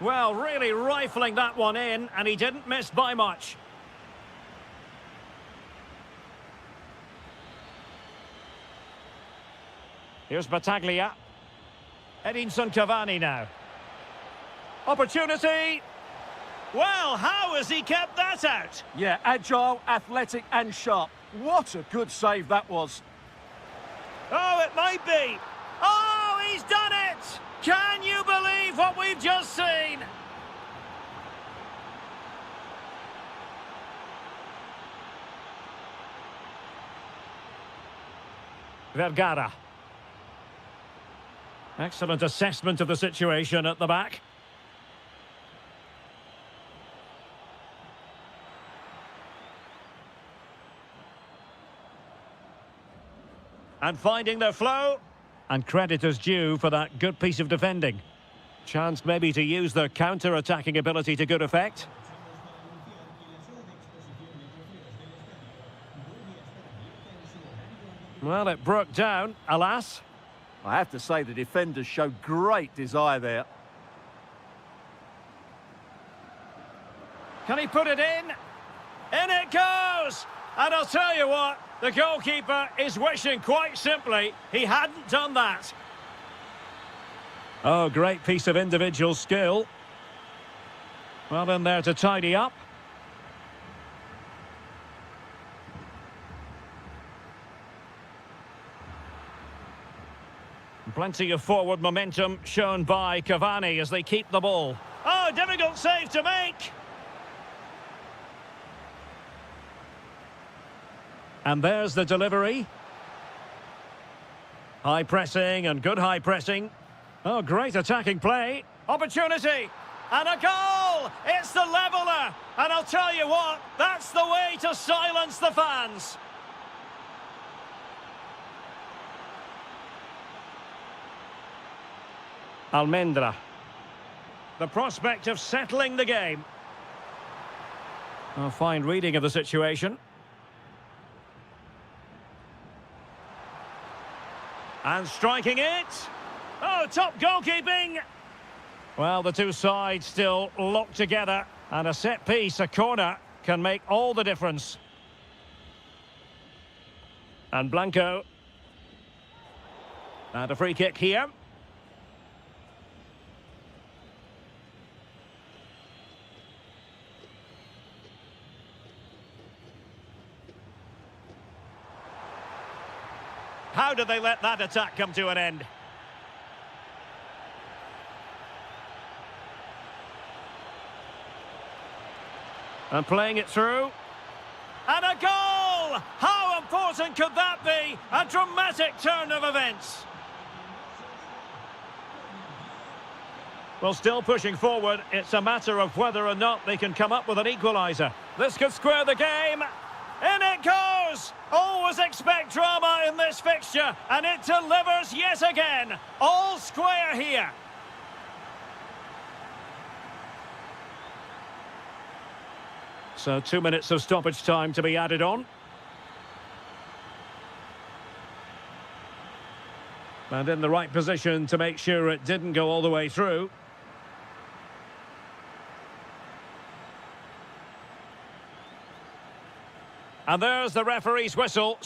Well, really rifling that one in, and he didn't miss by much. Here's Battaglia. Edinson Cavani now. Opportunity. Well, how has he kept that out? Yeah, agile, athletic and sharp. What a good save that was. Oh, it might be. Oh, he's done it! Can you believe what we've just seen? Vergara. Excellent assessment of the situation at the back. And finding their flow. And credit is due for that good piece of defending. Chance maybe to use their counter-attacking ability to good effect. Well, it broke down, alas. I have to say the defenders showed great desire there. Can he put it in? In it goes! And I'll tell you what, the goalkeeper is wishing quite simply he hadn't done that. Oh, great piece of individual skill. Well in there to tidy up. Plenty of forward momentum shown by Cavani as they keep the ball. Oh, difficult save to make. And there's the delivery. High pressing and good high pressing. Oh, great attacking play. Opportunity. And a goal! It's the leveller. And I'll tell you what, that's the way to silence the fans. Almendra. The prospect of settling the game. A fine reading of the situation. And striking it. Oh, top goalkeeping. Well, the two sides still locked together. And a set piece, a corner, can make all the difference. And Blanco. And a free kick here. How did they let that attack come to an end? And playing it through. And a goal! How important could that be? A dramatic turn of events. Well, still pushing forward. It's a matter of whether or not they can come up with an equaliser. This could square the game. In it goes! Always expect drama in this fixture, and it delivers yet again. All square here. So 2 minutes of stoppage time to be added on. And in the right position to make sure it didn't go all the way through. And there's the referee's whistle.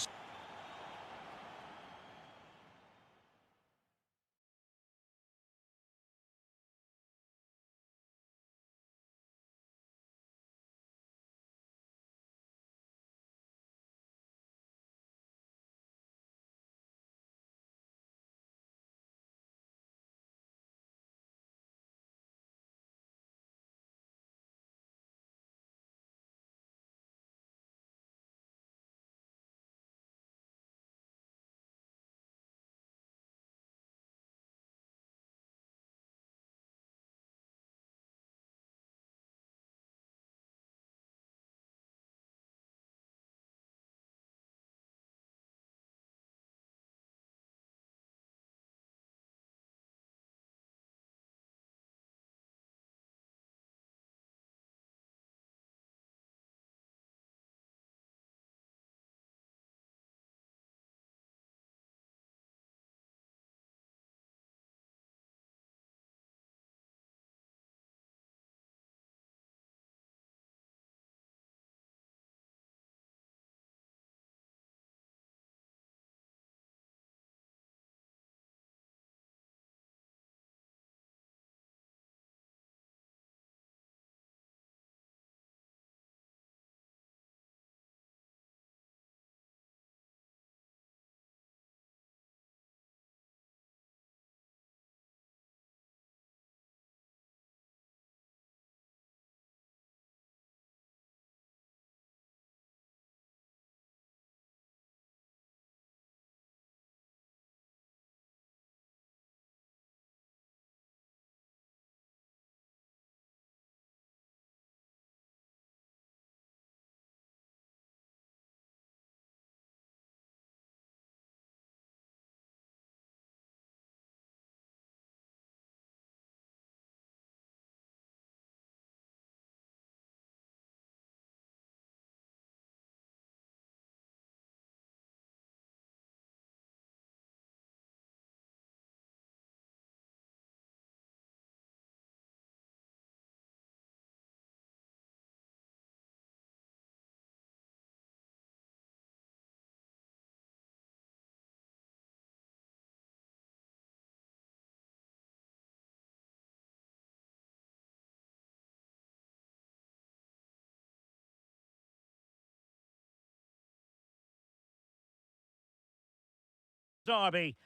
derby.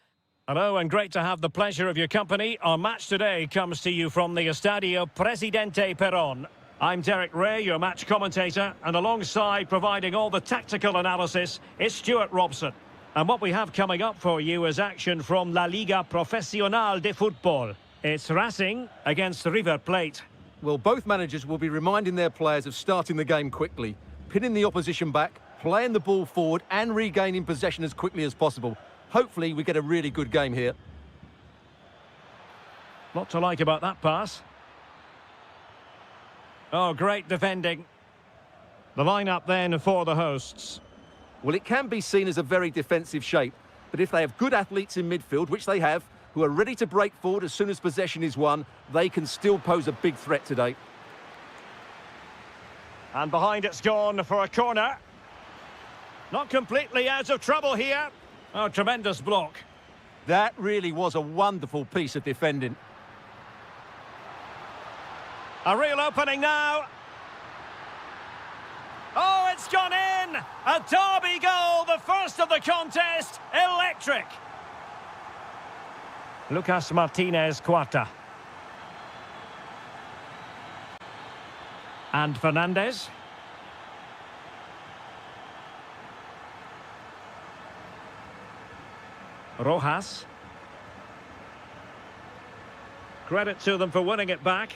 Hello and great to have the pleasure of your company. Our match today comes to you from the Estadio Presidente Perón. I'm Derek Ray, your match commentator, and alongside providing all the tactical analysis is Stuart Robson. And what we have coming up for you is action from La Liga Profesional de Fútbol. It's Racing against River Plate. Well, both managers will be reminding their players of starting the game quickly, pinning the opposition back, playing the ball forward and regaining possession as quickly as possible. Hopefully we get a really good game here. Lot to like about that pass. Oh, great defending. The lineup then for the hosts. Well, it can be seen as a very defensive shape, but if they have good athletes in midfield, which they have, who are ready to break forward as soon as possession is won, they can still pose a big threat today. And behind it's gone for a corner. Not completely out of trouble here. Oh, tremendous block. That really was a wonderful piece of defending. A real opening now. Oh, it's gone in! A derby goal, the first of the contest. Electric. Lucas Martinez Cuarta. And Fernandez. Rojas. Credit to them for winning it back.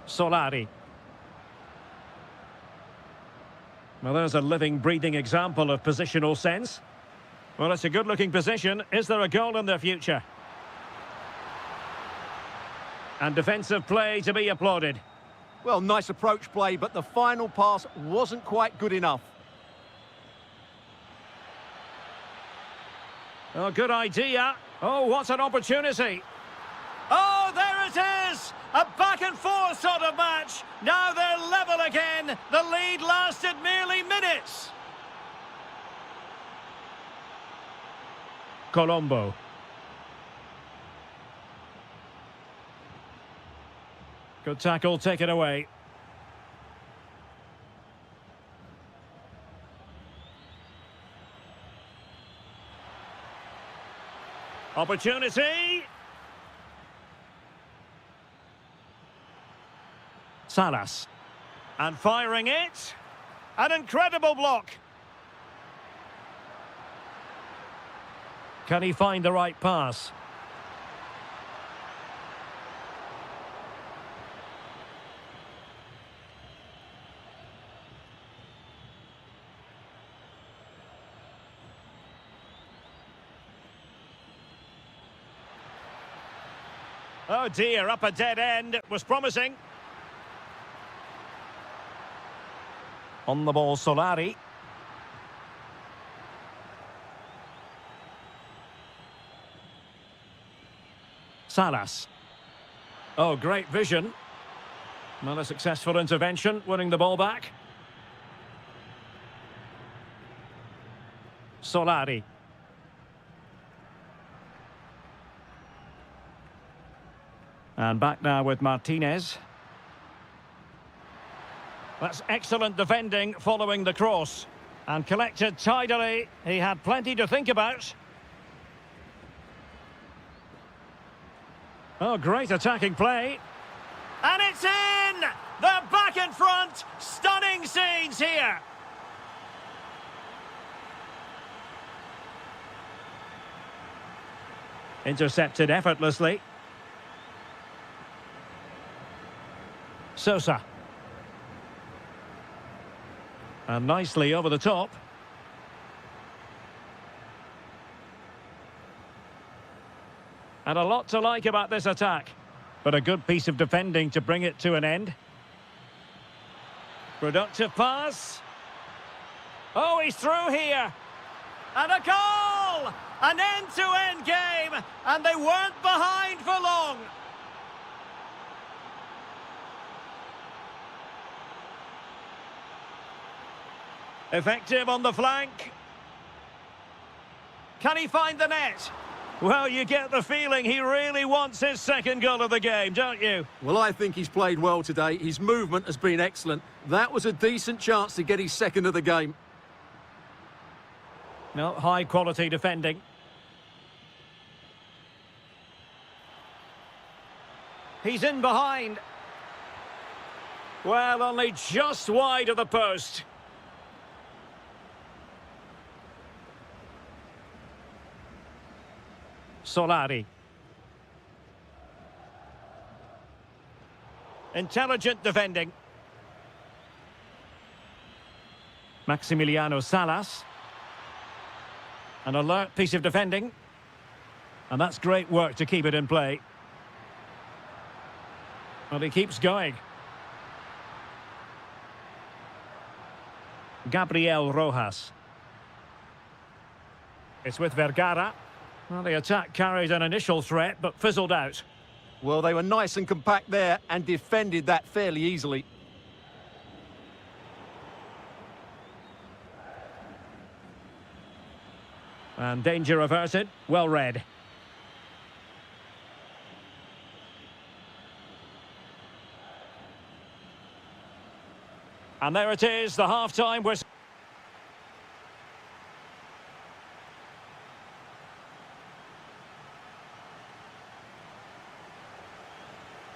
Solari. Well, there's a living, breathing example of positional sense. Well, it's a good-looking position. Is there a goal in the future? And defensive play to be applauded. Well, nice approach play, but the final pass wasn't quite good enough. Oh, good idea. Oh, what an opportunity. Oh, there it is! A back-and-forth sort of match. Now they're level again. The lead lasted merely minutes. Colombo. Good tackle, taken away. Opportunity. Salas. And firing it. An incredible block. Can he find the right pass? Oh dear, up a dead end. It was promising. On the ball, Solari. Salas. Oh, great vision. Well, a successful intervention, winning the ball back. Solari. And back now with Martinez. That's excellent defending following the cross. And collected tidily. He had plenty to think about. Oh, great attacking play. And it's in! They're back in front. Stunning scenes here. Intercepted effortlessly. Sosa. And nicely over the top. And a lot to like about this attack. But a good piece of defending to bring it to an end. Productive pass. Oh, he's through here. And a goal! An end-to-end game. And they weren't behind for long. Effective on the flank. Can he find the net? Well, you get the feeling he really wants his second goal of the game, don't you? Well, I think he's played well today. His movement has been excellent. That was a decent chance to get his second of the game. No, high-quality defending. He's in behind. Well, only just wide of the post. Solari. Intelligent defending. Maximiliano Salas. An alert piece of defending. And that's great work to keep it in play. Well, he keeps going. Gabriel Rojas. It's with Vergara. Well, the attack carried an initial threat, but fizzled out. Well, they were nice and compact there and defended that fairly easily. And danger averted. Well read. And there it is, the half-time whistle.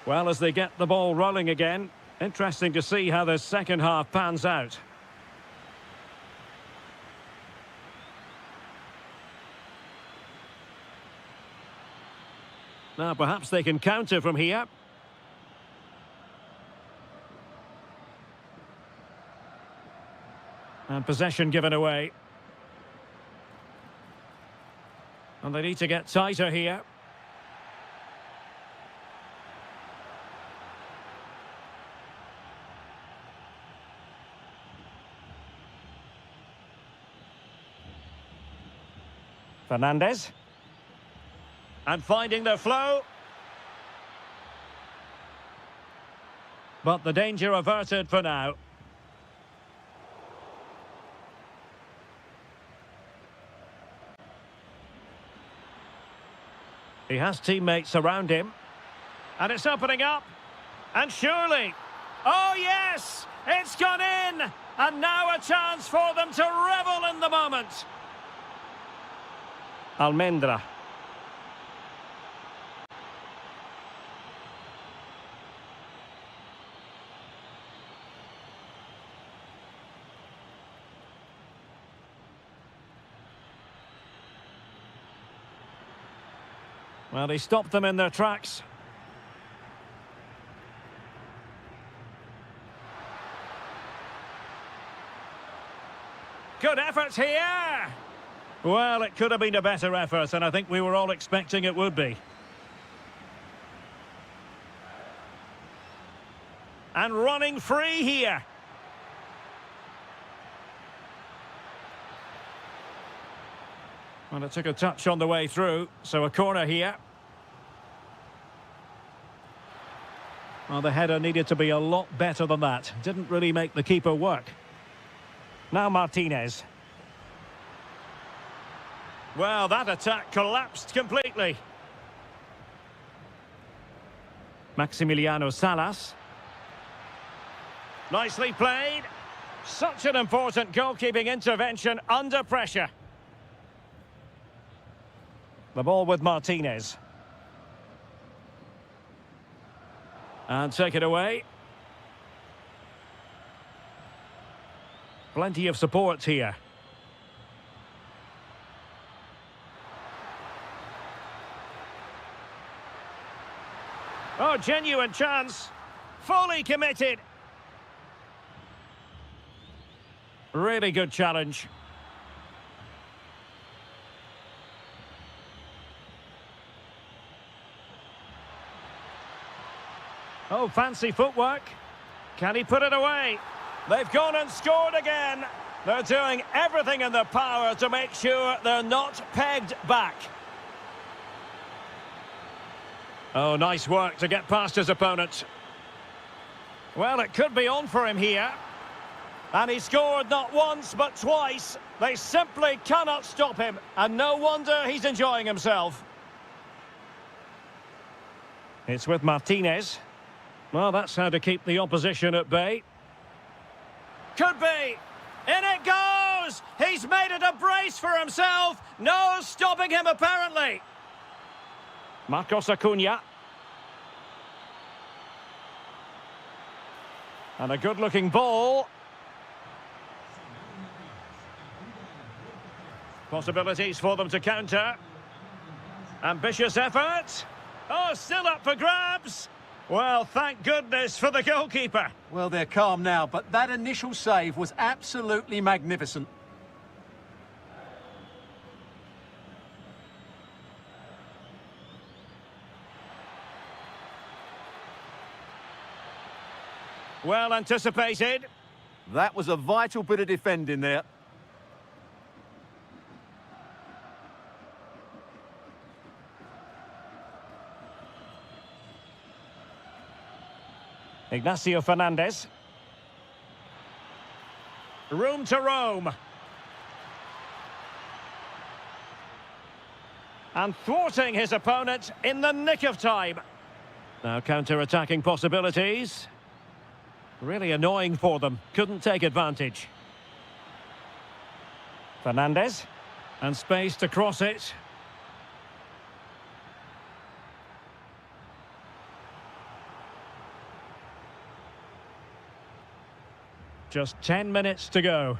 Well, as they get the ball rolling again, interesting to see how the second half pans out. Now, perhaps they can counter from here. And possession given away. And they need to get tighter here. Fernandez. And finding the flow. But the danger averted for now. He has teammates around him. And it's opening up. And surely. Oh, yes! It's gone in! And now a chance for them to revel in the moment. Almendra. Well, he stopped them in their tracks. Good effort here! Well, it could have been a better effort, and I think we were all expecting it would be. And running free here. Well, it took a touch on the way through, so a corner here. Well, the header needed to be a lot better than that. Didn't really make the keeper work. Now Martinez. Well, that attack collapsed completely. Maximiliano Salas. Nicely played. Such an important goalkeeping intervention under pressure. The ball with Martinez. And take it away. Plenty of support here. Oh, genuine chance. Fully committed. Really good challenge. Oh, fancy footwork. Can he put it away? They've gone and scored again. They're doing everything in their power to make sure they're not pegged back. Oh, nice work to get past his opponent. Well, it could be on for him here. And he scored not once, but twice. They simply cannot stop him. And no wonder he's enjoying himself. It's with Martinez. Well, that's how to keep the opposition at bay. Could be. In it goes! He's made it a brace for himself. No stopping him, apparently. Marcos Acuna. And a good-looking ball. Possibilities for them to counter. Ambitious effort. Oh, still up for grabs. Well, thank goodness for the goalkeeper. Well, they're calm now, but that initial save was absolutely magnificent. Well anticipated. That was a vital bit of defending there. Ignacio Fernandez. Room to roam. And thwarting his opponent in the nick of time. Now counter-attacking possibilities. Really annoying for them. Couldn't take advantage. Fernandez. And space to cross it. Just 10 minutes to go.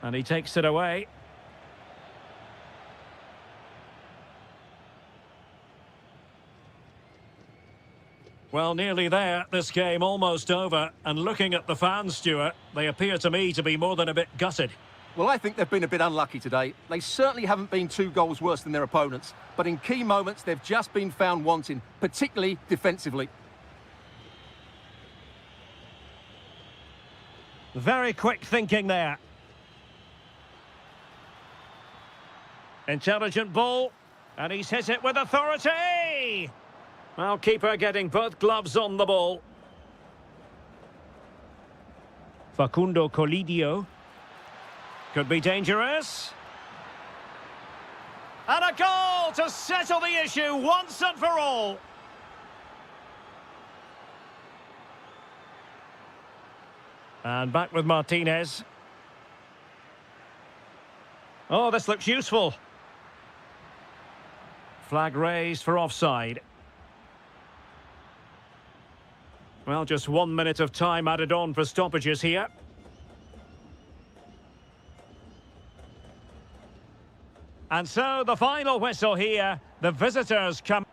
And he takes it away. Well, nearly there. This game almost over. And looking at the fans, Stuart, they appear to me to be more than a bit gutted. Well, I think they've been a bit unlucky today. They certainly haven't been 2 goals worse than their opponents, but in key moments they've just been found wanting, particularly defensively. Very quick thinking there. Intelligent ball, and he's hit it with authority! Well, keeper getting both gloves on the ball. Facundo Colidio. Could be dangerous. And a goal to settle the issue once and for all. And back with Martinez. Oh, this looks useful. Flag raised for offside. Well, just 1 minute of time added on for stoppages here. And so the final whistle here. The visitors come.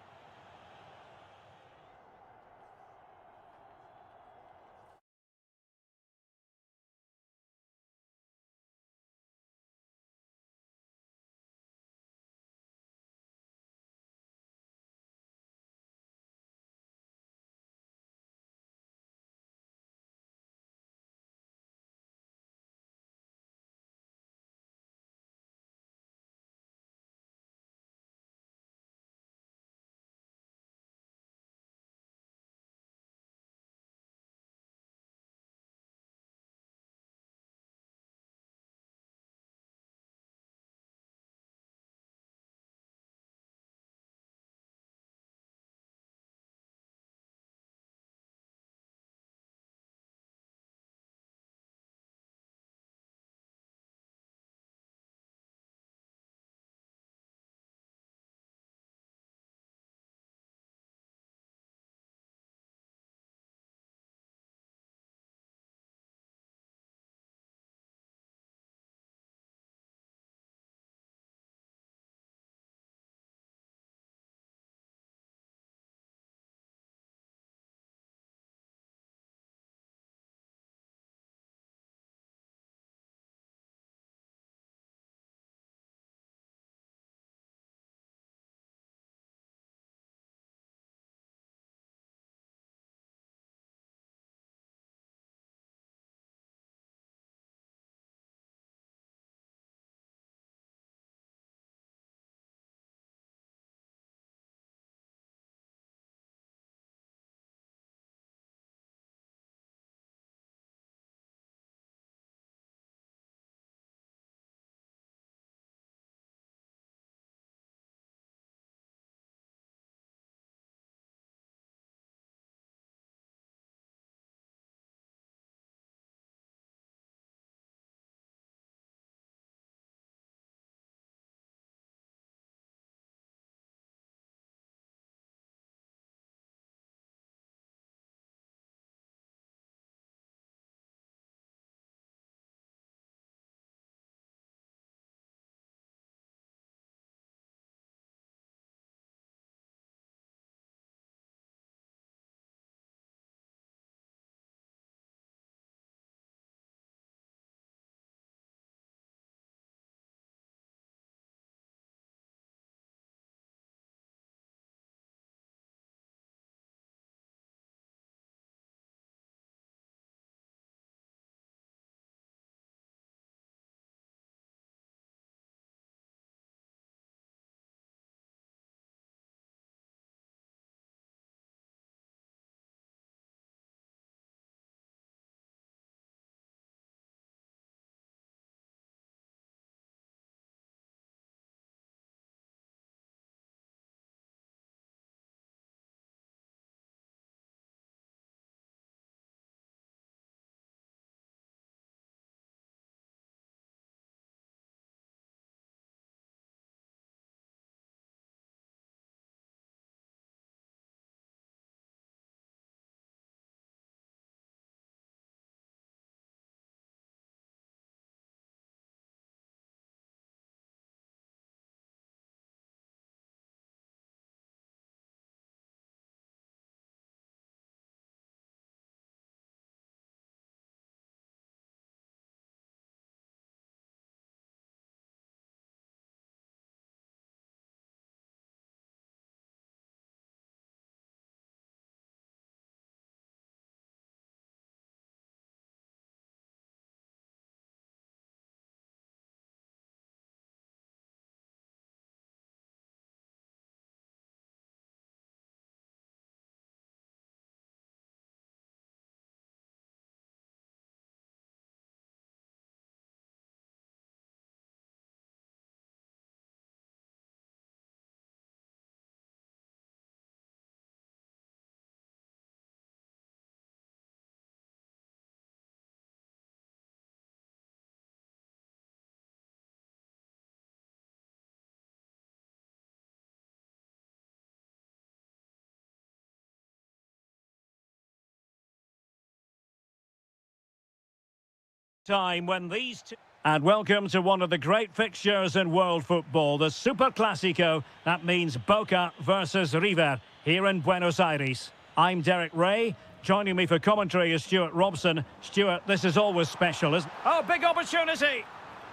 Time when these two... And welcome to one of the great fixtures in world football, the Super Clásico. That means Boca versus River here in Buenos Aires. I'm Derek Ray. Joining me for commentary is Stuart Robson. Stuart, this is always special, isn't it? Oh, big opportunity!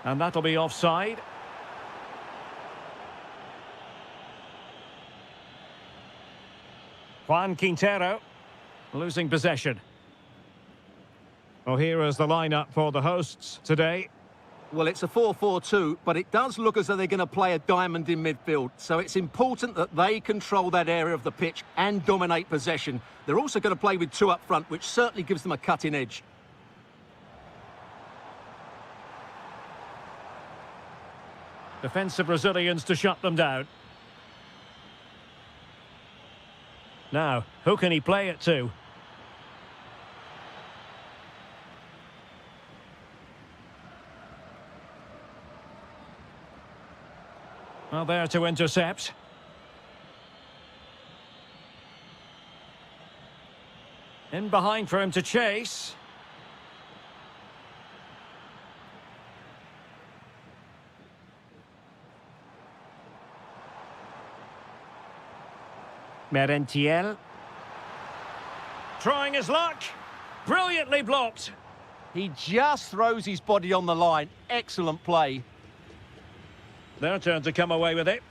And that'll be offside. Juan Quintero losing possession. Well, here is the lineup for the hosts today. Well, it's a 4-4-2, but it does look as though they're going to play a diamond in midfield. So it's important that they control that area of the pitch and dominate possession. They're also going to play with two up front, which certainly gives them a cutting edge. Defensive Brazilians to shut them down. Now, who can he play it to? Well, there to intercept. In behind for him to chase. Merentiel. Trying his luck. Brilliantly blocked. He just throws his body on the line. Excellent play. Their turn to come away with it.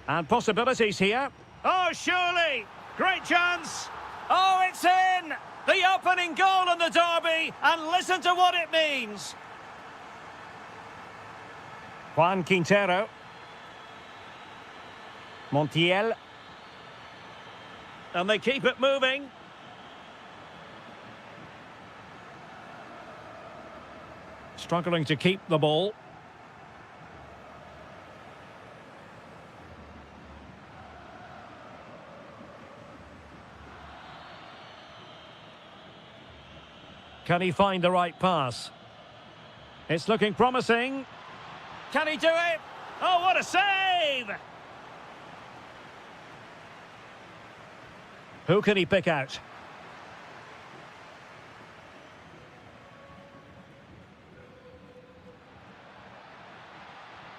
And possibilities here. Oh, surely! Great chance! Oh, it's in! The opening goal in the derby, and listen to what it means! Juan Quintero. Montiel. And they keep it moving. Struggling to keep the ball. Can he find the right pass? It's looking promising. Can he do it? Oh, what a save! Who can he pick out?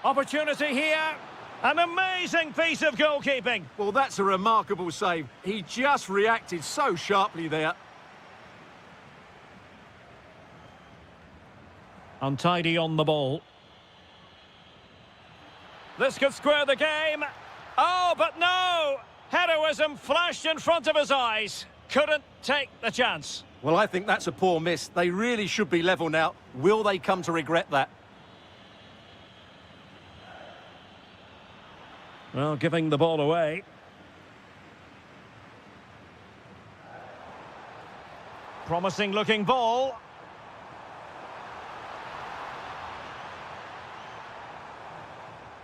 Opportunity here. An amazing piece of goalkeeping. Well, that's a remarkable save. He just reacted so sharply there. Untidy on the ball. This could square the game. Oh, but no! Heroism flashed in front of his eyes. Couldn't take the chance. Well, I think that's a poor miss. They really should be level now. Will they come to regret that? Well, giving the ball away. Promising looking ball.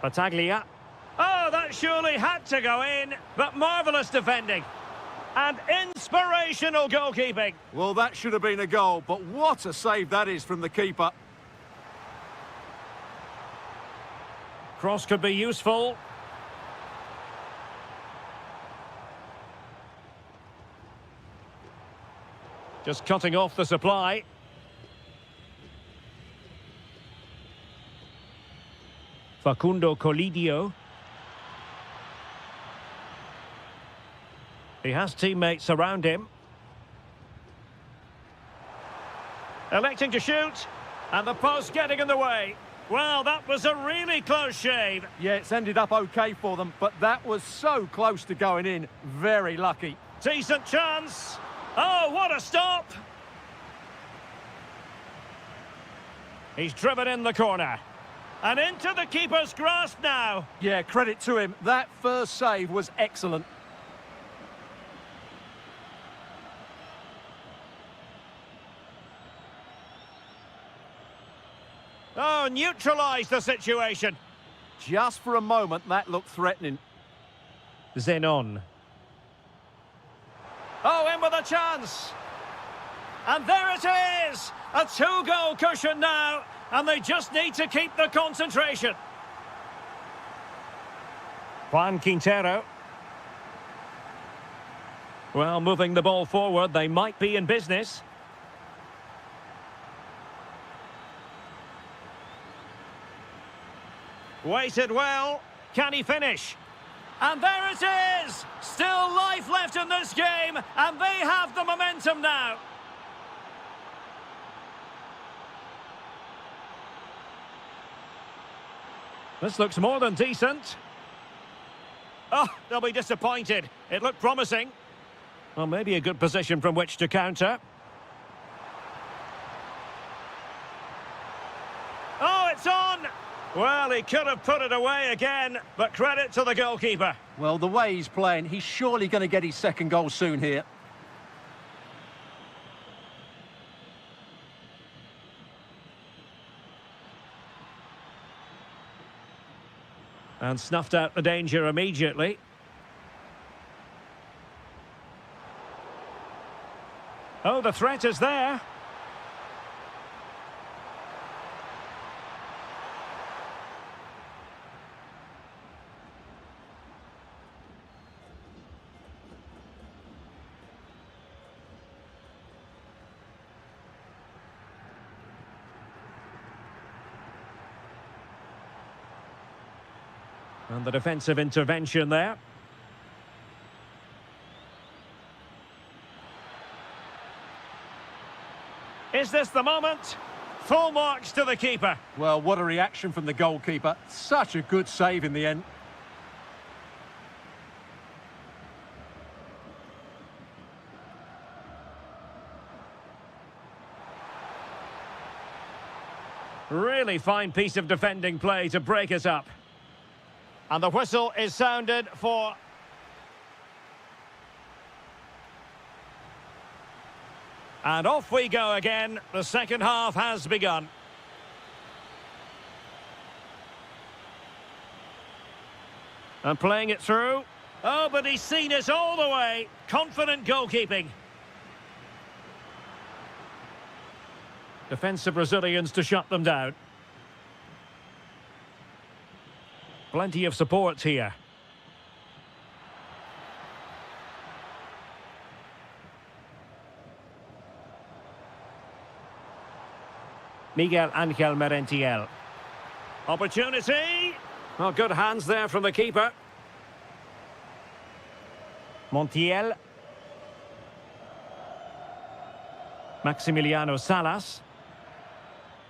Battaglia. Oh, that surely had to go in, but marvellous defending. And inspirational goalkeeping. Well, that should have been a goal, but what a save that is from the keeper. Cross could be useful. Just cutting off the supply. Facundo Colidio. He has teammates around him. Electing to shoot. And the post getting in the way. Well, that was a really close shave. Yeah, it's ended up okay for them, but that was so close to going in. Very lucky. Decent chance. Oh, what a stop! He's driven in the corner. And into the keeper's grasp now. Yeah, credit to him. That first save was excellent. Oh, neutralised the situation. Just for a moment, that looked threatening. Zenon. Oh, in with a chance. And there it is! A two-goal cushion now, and they just need to keep the concentration. Juan Quintero. Well, moving the ball forward, they might be in business. Waited well. Can he finish? And there it is! Still life left in this game, and they have the momentum now. This looks more than decent. Oh, they'll be disappointed. It looked promising. Well, maybe a good position from which to counter. Oh, it's on! Well, he could have put it away again, but credit to the goalkeeper. Well, the way he's playing, he's surely going to get his second goal soon here. And snuffed out the danger immediately. Oh, the threat is there. And the defensive intervention there. Is this the moment? Full marks to the keeper. Well, what a reaction from the goalkeeper. Such a good save in the end. Really fine piece of defending play to break us up. And the whistle is sounded for... And off we go again. The second half has begun. And playing it through. Oh, but he's seen it all the way. Confident goalkeeping. Defensive Brazilians to shut them down. Plenty of support here. Miguel Angel Merentiel. Opportunity. Oh, good hands there from the keeper. Montiel. Maximiliano Salas.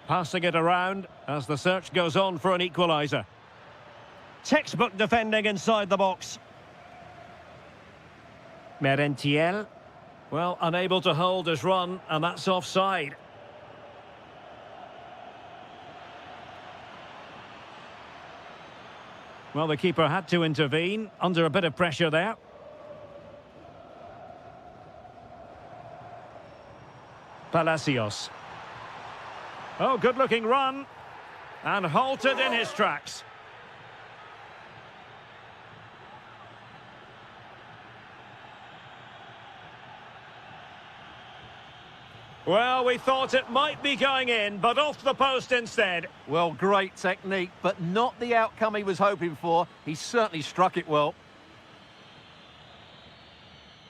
Passing it around as the search goes on for an equaliser. Textbook defending inside the box. Merentiel. Well, unable to hold his run, and that's offside. Well, the keeper had to intervene, under a bit of pressure there. Palacios. Oh, good-looking run. And halted in his tracks. Well, we thought it might be going in, but off the post instead. Well, great technique, but not the outcome he was hoping for. He certainly struck it well.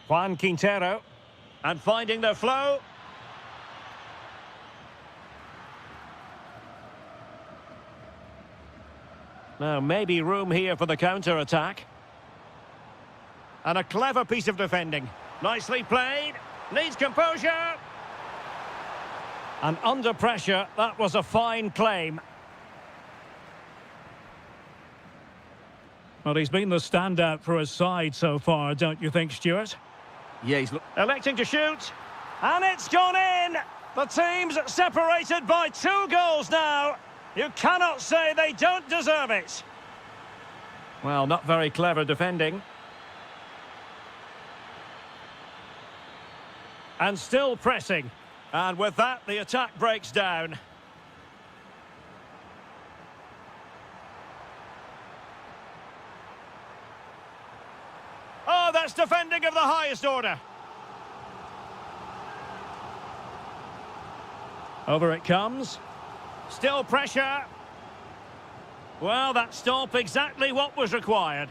Juan Quintero. And finding their flow. Now, maybe room here for the counter-attack. And a clever piece of defending. Nicely played. Needs composure. And under pressure, that was a fine claim. Well, he's been the standout for his side so far, don't you think, Stuart? Yeah, he's electing to shoot. And it's gone in! The team's separated by 2 goals now. You cannot say they don't deserve it. Well, not very clever defending. And still pressing. And with that, the attack breaks down. Oh, that's defending of the highest order. Over it comes. Still pressure. Well, that stop exactly what was required.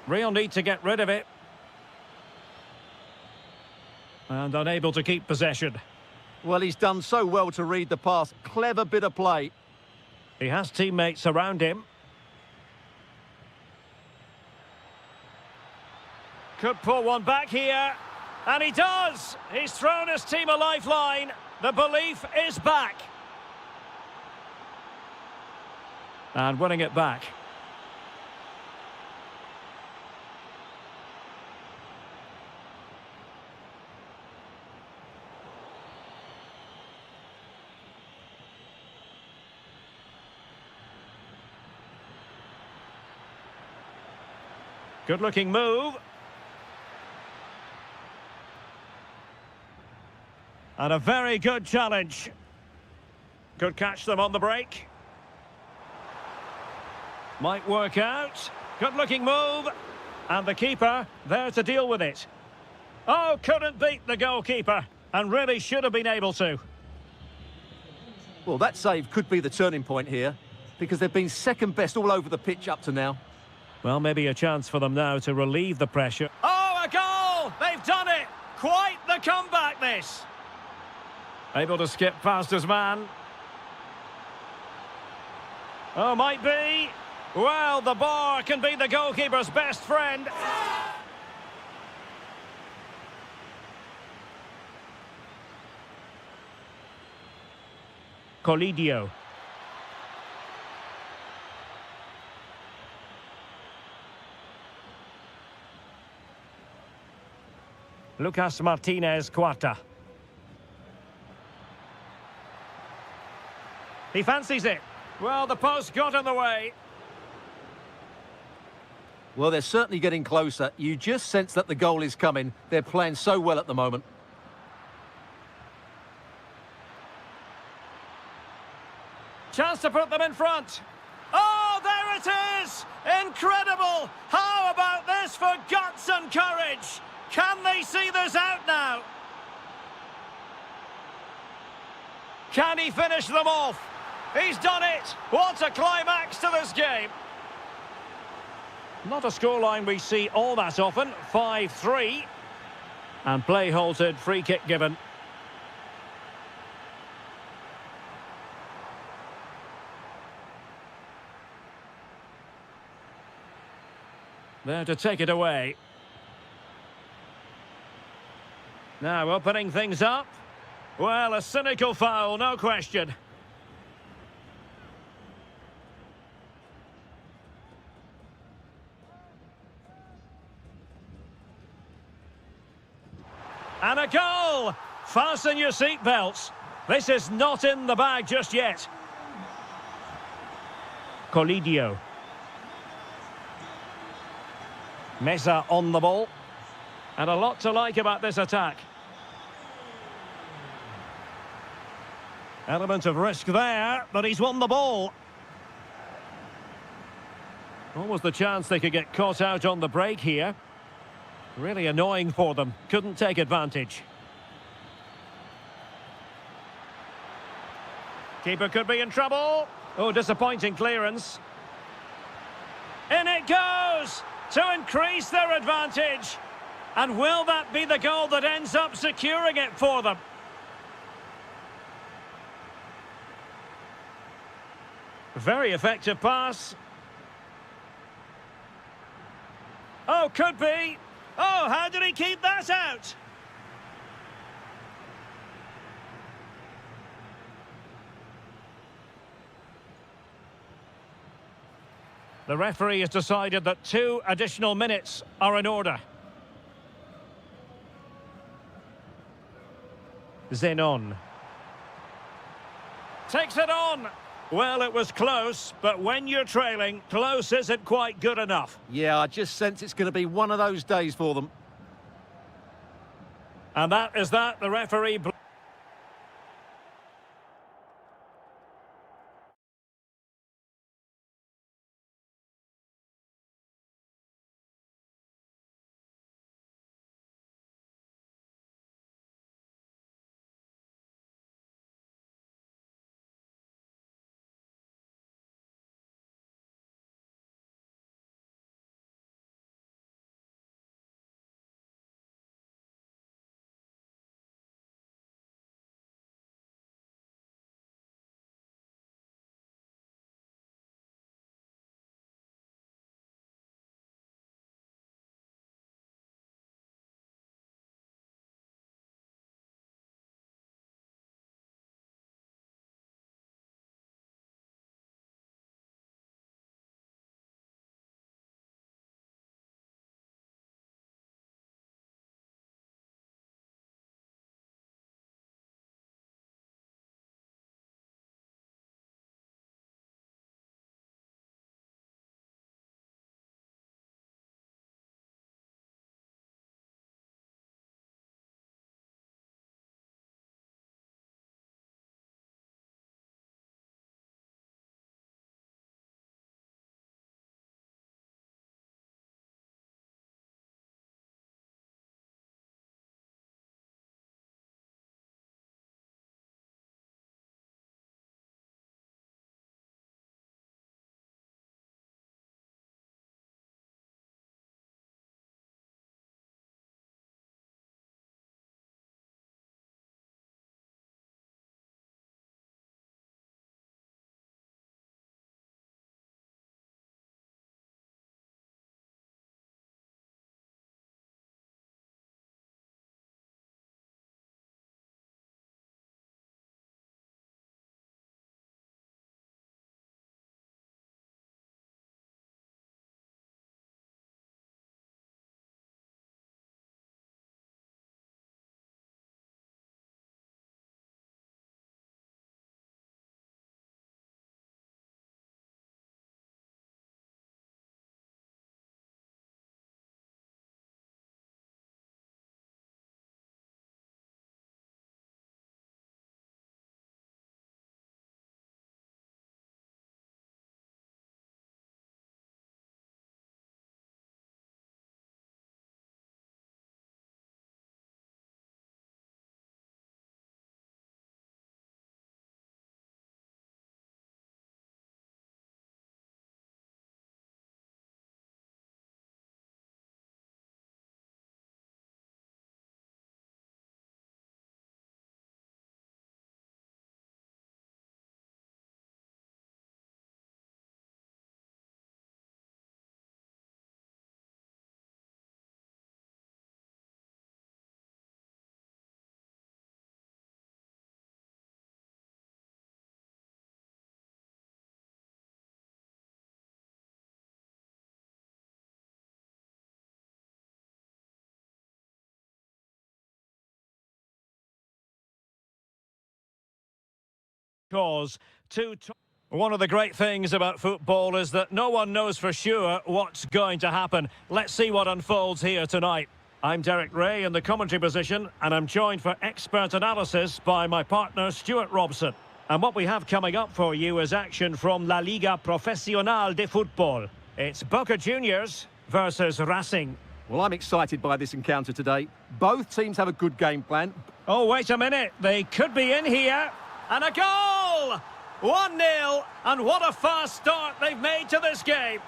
Real need to get rid of it. And unable to keep possession. Well, he's done so well to read the pass. Clever bit of play. He has teammates around him. Could pull one back here. And he does! He's thrown his team a lifeline. The belief is back. And winning it back. Good-looking move. And a very good challenge. Could catch them on the break. Might work out. Good-looking move. And the keeper there to deal with it. Oh, couldn't beat the goalkeeper. And really should have been able to. Well, that save could be the turning point here, because they've been second best all over the pitch up to now. Well, maybe a chance for them now to relieve the pressure. Oh, a goal! They've done it! Quite the comeback, this! Able to skip past his man. Oh, might be. Well, the bar can be the goalkeeper's best friend. Colidio. Lucas Martinez Quarta. He fancies it. Well, the post got in the way. Well, they're certainly getting closer. You just sense that the goal is coming. They're playing so well at the moment. Chance to put them in front. Oh, there it is! Incredible! How about this for guts and courage? Can they see this out now? Can he finish them off? He's done it! What a climax to this game! Not a scoreline we see all that often. 5-3. And play halted, free kick given. There to take it away. Now opening things up. Well, a cynical foul, no question. And a goal! Fasten your seatbelts. This is not in the bag just yet. Colidio. Mesa on the ball. And a lot to like about this attack. Element of risk there, but he's won the ball. Almost the chance they could get caught out on the break here. Really annoying for them. Couldn't take advantage. Keeper could be in trouble. Oh, disappointing clearance. In it goes to increase their advantage. And will that be the goal that ends up securing it for them? Very effective pass. Oh, could be. Oh, how did he keep that out? The referee has decided that 2 additional minutes are in order. Zenon. Takes it on. Well, it was close, but when you're trailing, close isn't quite good enough. Yeah, I just sense it's going to be one of those days for them. And that is that. The referee... Cause one of the great things about football is that no one knows for sure what's going to happen. Let's see what unfolds here tonight. I'm Derek Ray in the commentary position, and I'm joined for expert analysis by my partner Stuart Robson. And what we have coming up for you is action from La Liga Profesional de Fútbol. It's Boca Juniors versus Racing. Well, I'm excited by this encounter today. Both teams have a good game plan. Oh, wait a minute. They could be in here. And a goal! 1-0. And what a fast start they've made to this game.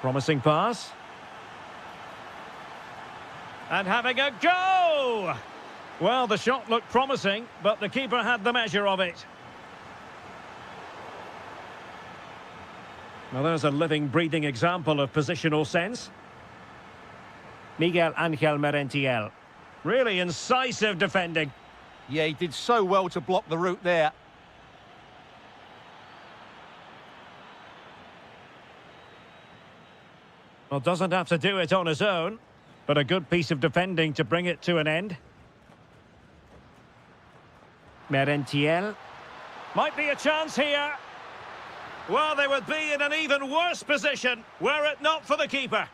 Promising pass. And having a go! Well, the shot looked promising, but the keeper had the measure of it. Well, there's a living, breathing example of positional sense. Miguel Ángel Merentiel. Really incisive defending. Yeah, he did so well to block the route there. Well, doesn't have to do it on his own, but a good piece of defending to bring it to an end. Merentiel. Might be a chance here. Well, they would be in an even worse position were it not for the keeper.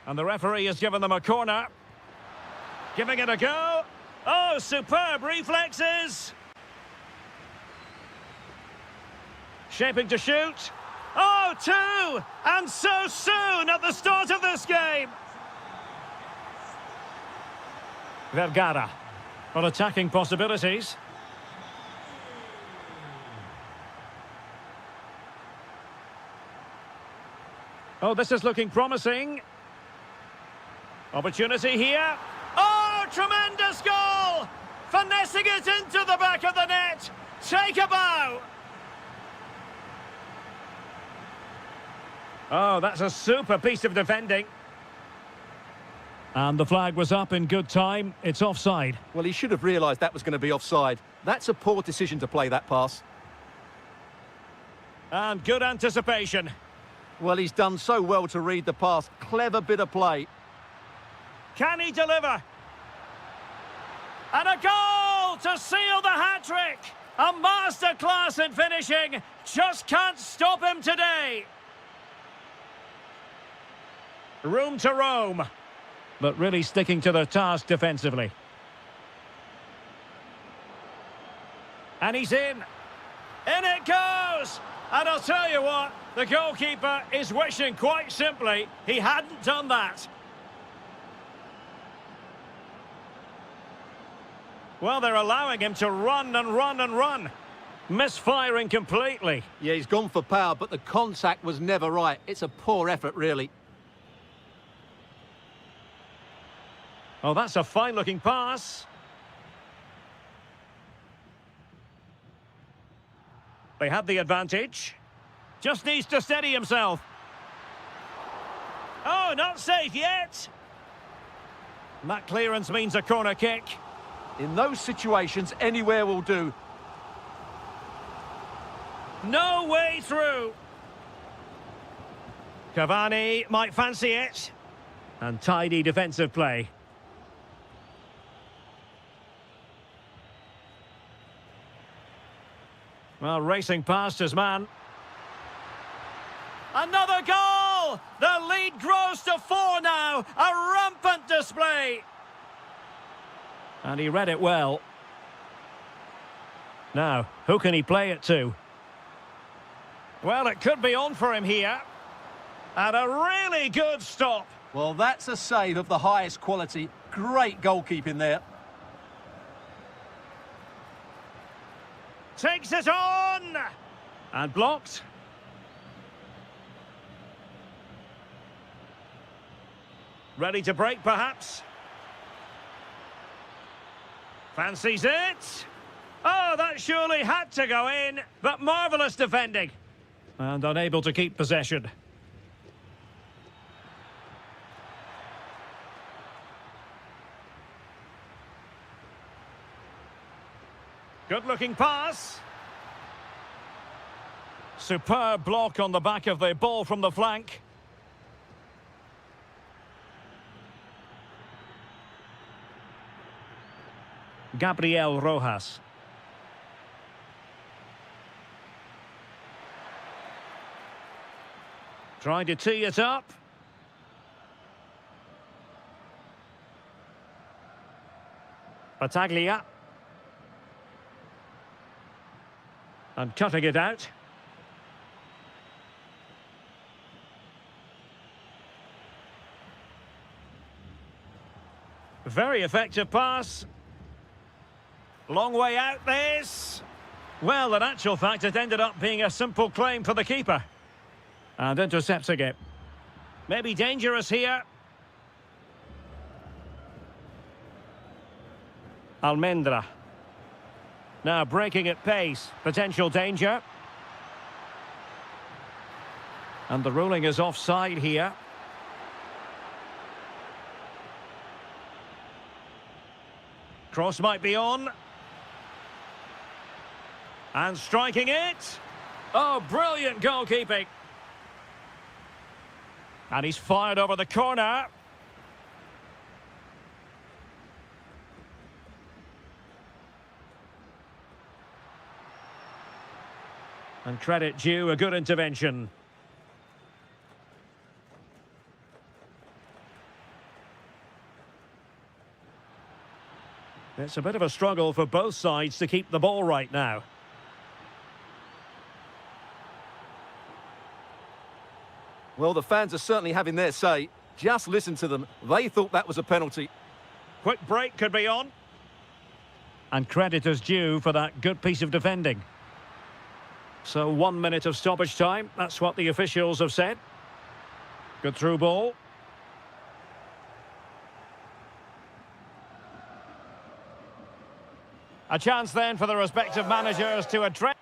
And the referee has given them a corner. Giving it a go. Oh, superb reflexes. Shaping to shoot. Oh, two! And so soon at the start of this game. Vergara. Well, attacking possibilities. Oh, this is looking promising. Opportunity here. Oh, tremendous goal! Finessing it into the back of the net. Take a bow. Oh, that's a super piece of defending. And the flag was up in good time. It's offside. Well, he should have realised that was going to be offside. That's a poor decision to play that pass. And good anticipation. Well, he's done so well to read the pass. Clever bit of play. Can he deliver? And a goal to seal the hat-trick. A masterclass in finishing. Just can't stop him today. Room to roam. But really sticking to their task defensively. And he's in. In it goes! And I'll tell you what, the goalkeeper is wishing quite simply he hadn't done that. Well, they're allowing him to run and run and run. Misfiring completely. Yeah, he's gone for power, but the contact was never right. It's a poor effort, really. Oh, that's a fine-looking pass. They had the advantage. Just needs to steady himself. Oh, not safe yet. And that clearance means a corner kick. In those situations, anywhere will do. No way through. Cavani might fancy it. And tidy defensive play. Well, racing past his man. Another goal! The lead grows to 4 now. A rampant display. And he read it well. Now, who can he play it to? Well, it could be on for him here. And a really good stop. Well, that's a save of the highest quality. Great goalkeeping there. Takes it on! And blocked. Ready to break, perhaps? Fancies it. Oh, that surely had to go in, but marvellous defending. And unable to keep possession. Good-looking pass. Superb block on the back of the ball from the flank. Gabriel Rojas. Trying to tee it up. Battaglia. And cutting it out. Very effective pass. Long way out this. Well, in actual fact, it ended up being a simple claim for the keeper. And intercepting it. Maybe dangerous here. Almendra. Now breaking at pace. Potential danger. And the ruling is offside here. Cross might be on. And striking it. Oh, brilliant goalkeeping. And he's fired over the corner. And credit due, a good intervention. It's a bit of a struggle for both sides to keep the ball right now. Well, the fans are certainly having their say. Just listen to them. They thought that was a penalty. Quick break could be on. And credit is due for that good piece of defending. So 1 minute of stoppage time. That's what the officials have said. Good through ball. A chance then for the respective managers to address.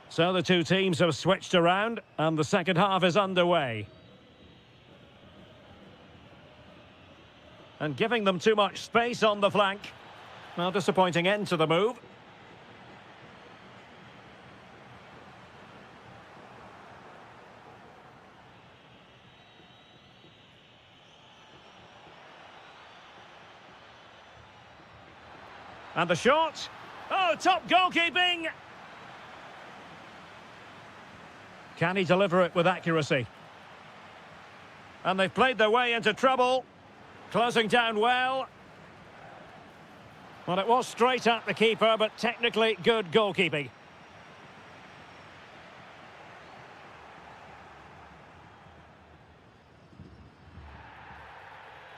So the two teams have switched around and the second half is underway. And giving them too much space on the flank. Well, disappointing end to the move. And the shot. Oh, top goalkeeping! Can he deliver it with accuracy? And they've played their way into trouble. Closing down well. Well, it was straight at the keeper, but technically good goalkeeping.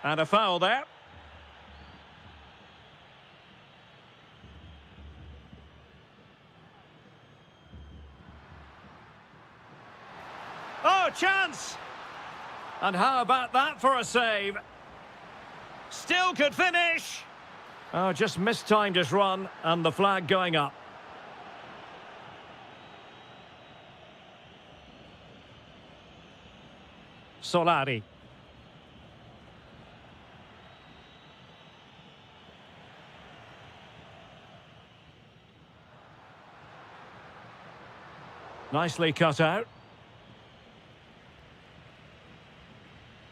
And a foul there. Oh, chance! And how about that for a save? Still could finish. Oh, just mistimed his run, and the flag going up. Solari. Nicely cut out.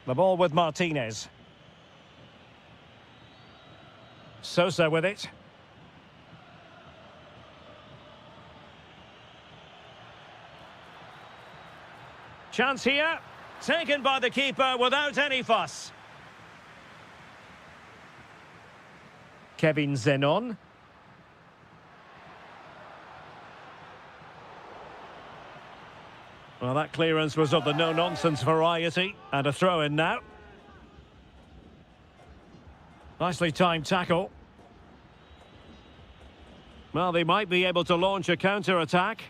The ball with Martinez. Sosa with it. Chance here. Taken by the keeper without any fuss. Kevin Zenon. Well, that clearance was of the no-nonsense variety. And a throw-in now. Nicely timed tackle. Well, they might be able to launch a counter-attack.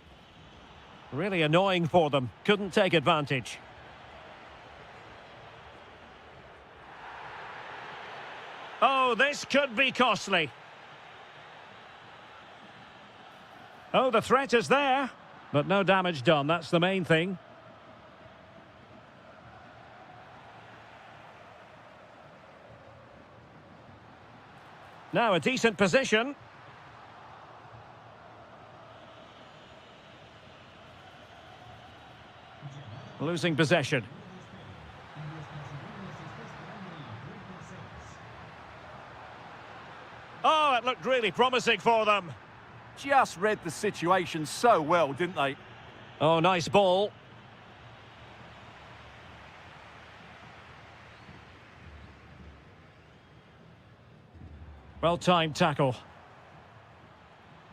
Really annoying for them. Couldn't take advantage. Oh, this could be costly. Oh, the threat is there. But no damage done, that's the main thing. Now a decent position. Losing possession. Oh, it looked really promising for them. just read the situation so well, didn't they? Oh, nice ball. Well-timed tackle.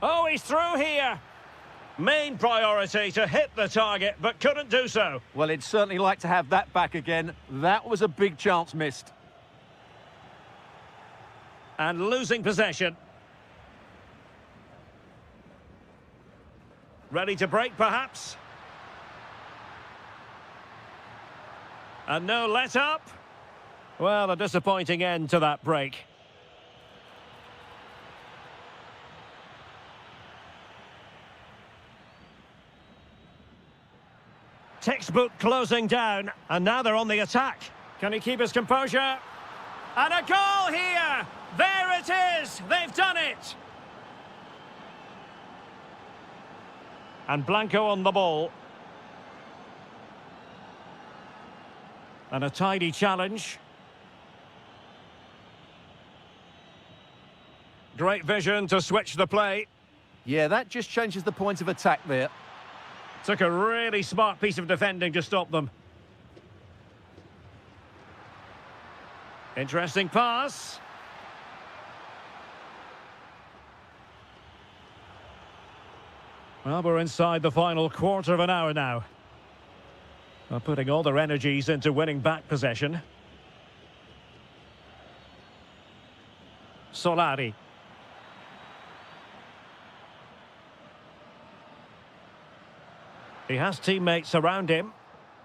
Oh, he's through here. Main priority to hit the target, but couldn't do so. Well, he'd certainly like to have that back again. That was a big chance missed. And losing possession. Ready to break, perhaps? And no let-up. Well, a disappointing end to that break. Textbook closing down, and now they're on the attack. Can he keep his composure? And a goal here! There it is! They've done it! And Blanco on the ball. And a tidy challenge. Great vision to switch the play. Yeah, that just changes the point of attack there. Took a really smart piece of defending to stop them. Interesting pass. Well, we're inside the final quarter of an hour now. They're putting all their energies into winning back possession. Solari. He has teammates around him.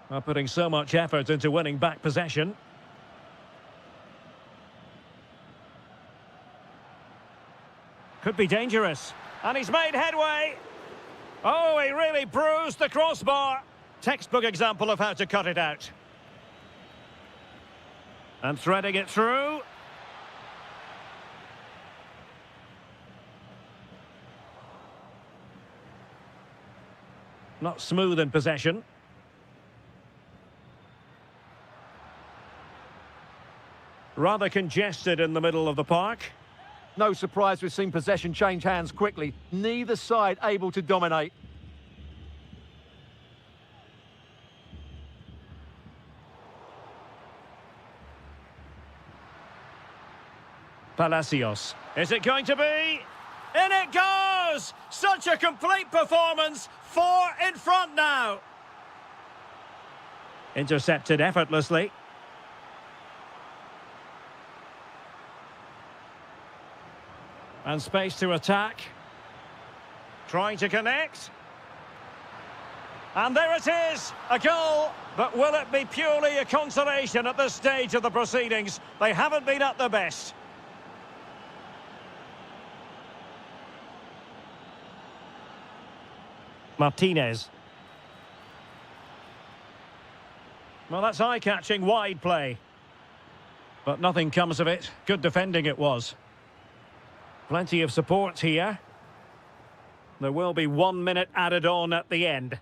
They're putting so much effort into winning back possession. Could be dangerous. And he's made headway. Oh, he really bruised the crossbar. Textbook example of how to cut it out. And threading it through. Not smooth in possession. Rather congested in the middle of the park. No surprise we've seen possession change hands quickly. Neither side able to dominate. Palacios. Is it going to be? In it goes! Such a complete performance. 4 in front now. Intercepted effortlessly. And space to attack. Trying to connect. And there it is, a goal. But will it be purely a consolation at this stage of the proceedings? They haven't been at their best. Martinez. Well, that's eye-catching wide play. But nothing comes of it. Good defending it was. Plenty of support here. There will be 1 minute added on at the end.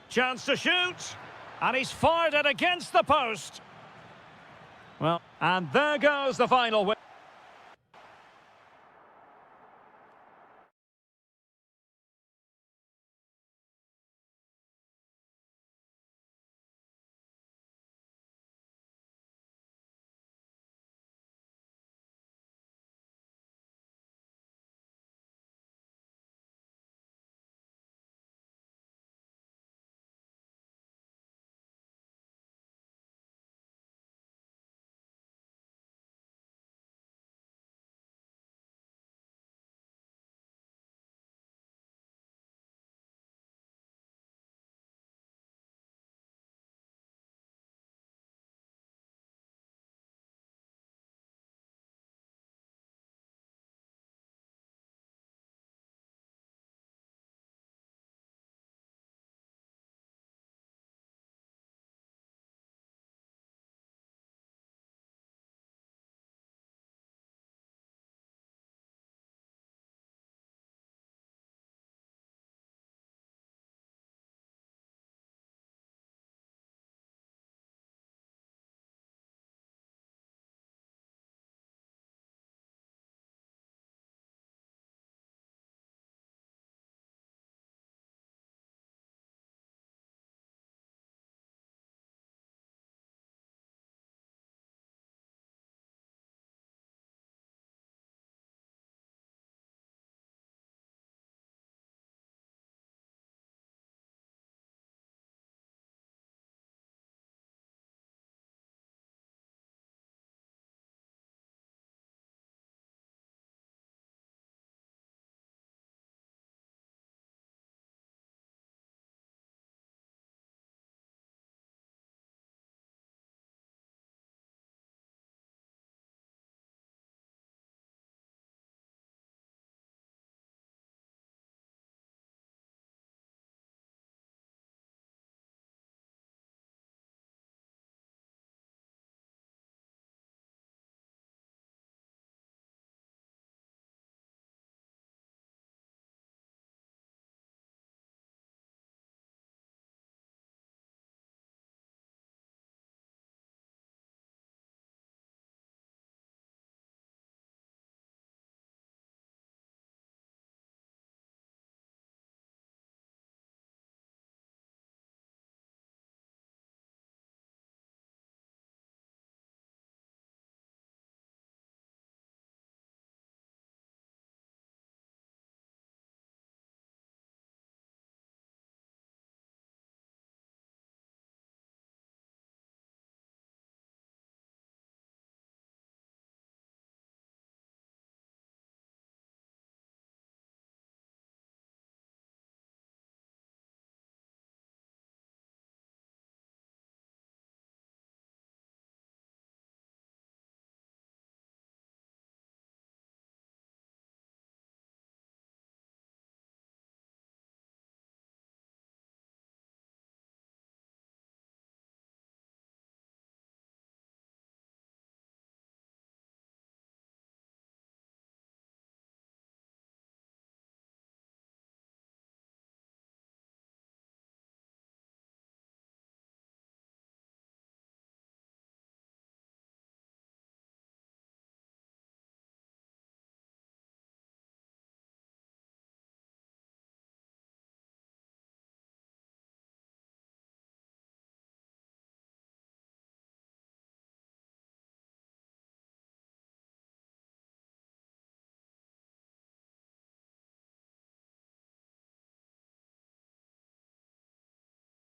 Chance to shoot. And he's fired it against the post. Well, and there goes the final win.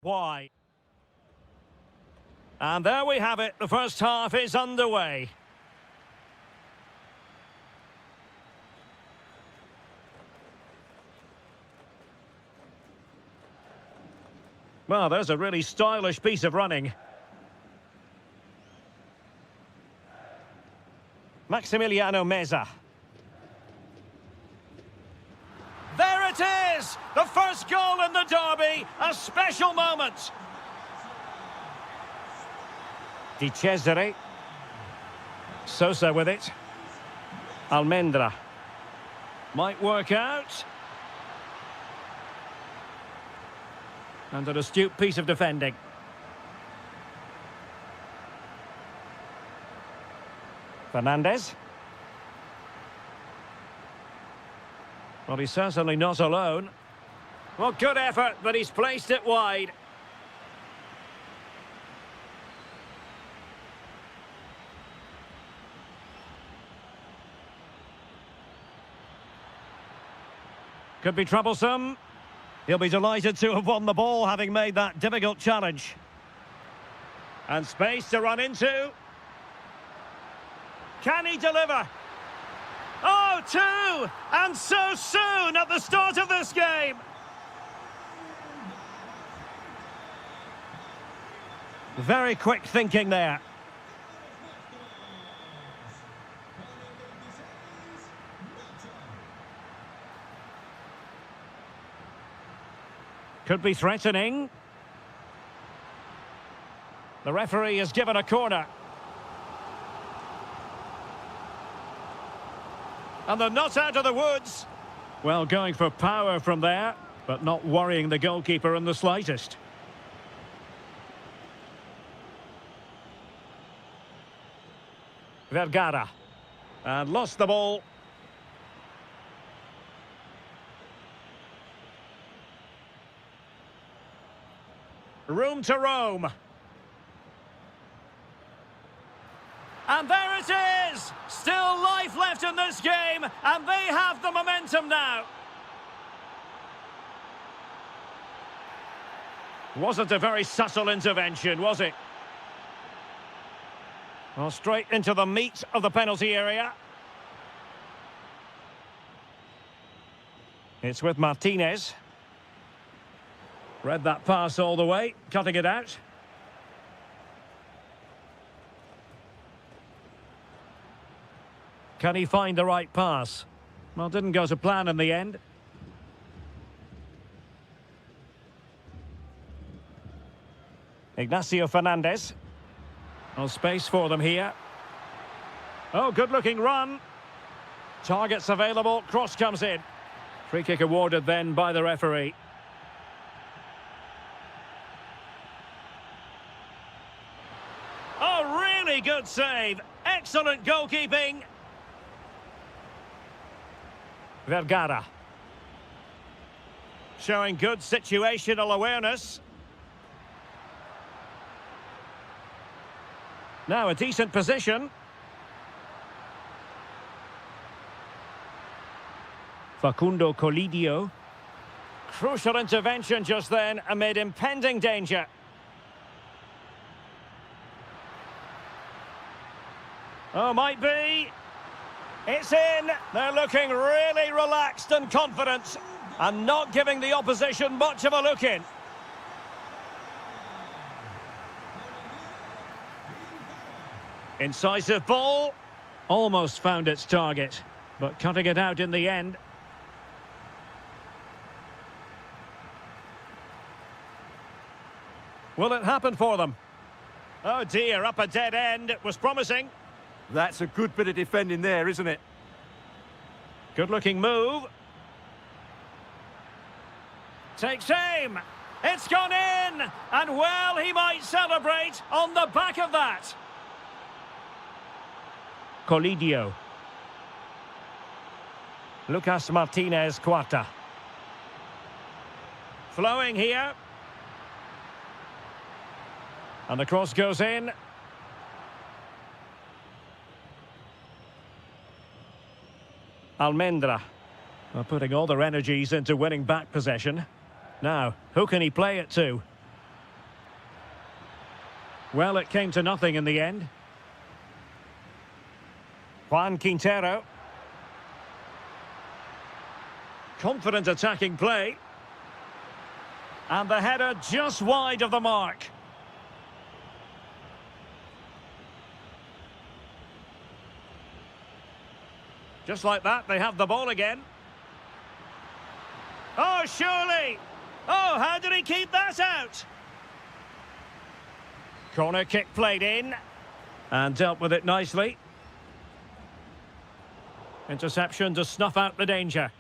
Why? And there we have it. The first half is underway. Well, there's a really stylish piece of running. Maximiliano Meza. There it is! The first goal in the derby. A special moment. Di Cesare. Sosa with it. Almendra. Might work out. And an astute piece of defending. Fernandez. Well, he's certainly not alone. Well, good effort, but he's placed it wide. Could be troublesome. He'll be delighted to have won the ball, having made that difficult challenge. And space to run into. Can he deliver? Oh, two! And so soon at the start of this game! Very quick thinking there. Could be threatening. The referee has given a corner. And they're not out of the woods. Well, going for power from there, but not worrying the goalkeeper in the slightest. Vergara. And lost the ball. Room to roam. And there it is! Still life left in this game, and they have the momentum now. Wasn't a very subtle intervention, was it? Well, straight into the meat of the penalty area. It's with Martinez. Read that pass all the way, cutting it out. Can he find the right pass? Well, didn't go to plan in the end. Ignacio Fernandez. No space for them here. Oh, good-looking run. Targets available, cross comes in. Free kick awarded then by the referee. Oh, really good save. Excellent goalkeeping. Vergara. Showing good situational awareness. Now a decent position. Facundo Colidio. Crucial intervention just then amid impending danger. Oh, might be. It's in. They're looking really relaxed and confident and not giving the opposition much of a look in. Incisive ball. Almost found its target, but cutting it out in the end. Will it happen for them? Oh dear, up a dead end. It was promising. That's a good bit of defending there, isn't it? Good-looking move. Takes aim. It's gone in. And well, he might celebrate on the back of that. Colidio. Lucas Martinez Cuarta. Flowing here. And the cross goes in. Almendra. Well, putting all their energies into winning back possession. Now, who can he play it to? Well, it came to nothing in the end. Juan Quintero. Confident attacking play. And the header just wide of the mark. Just like that, they have the ball again. Oh, surely! Oh, how did he keep that out? Corner kick played in. And dealt with it nicely. Interception to snuff out the danger.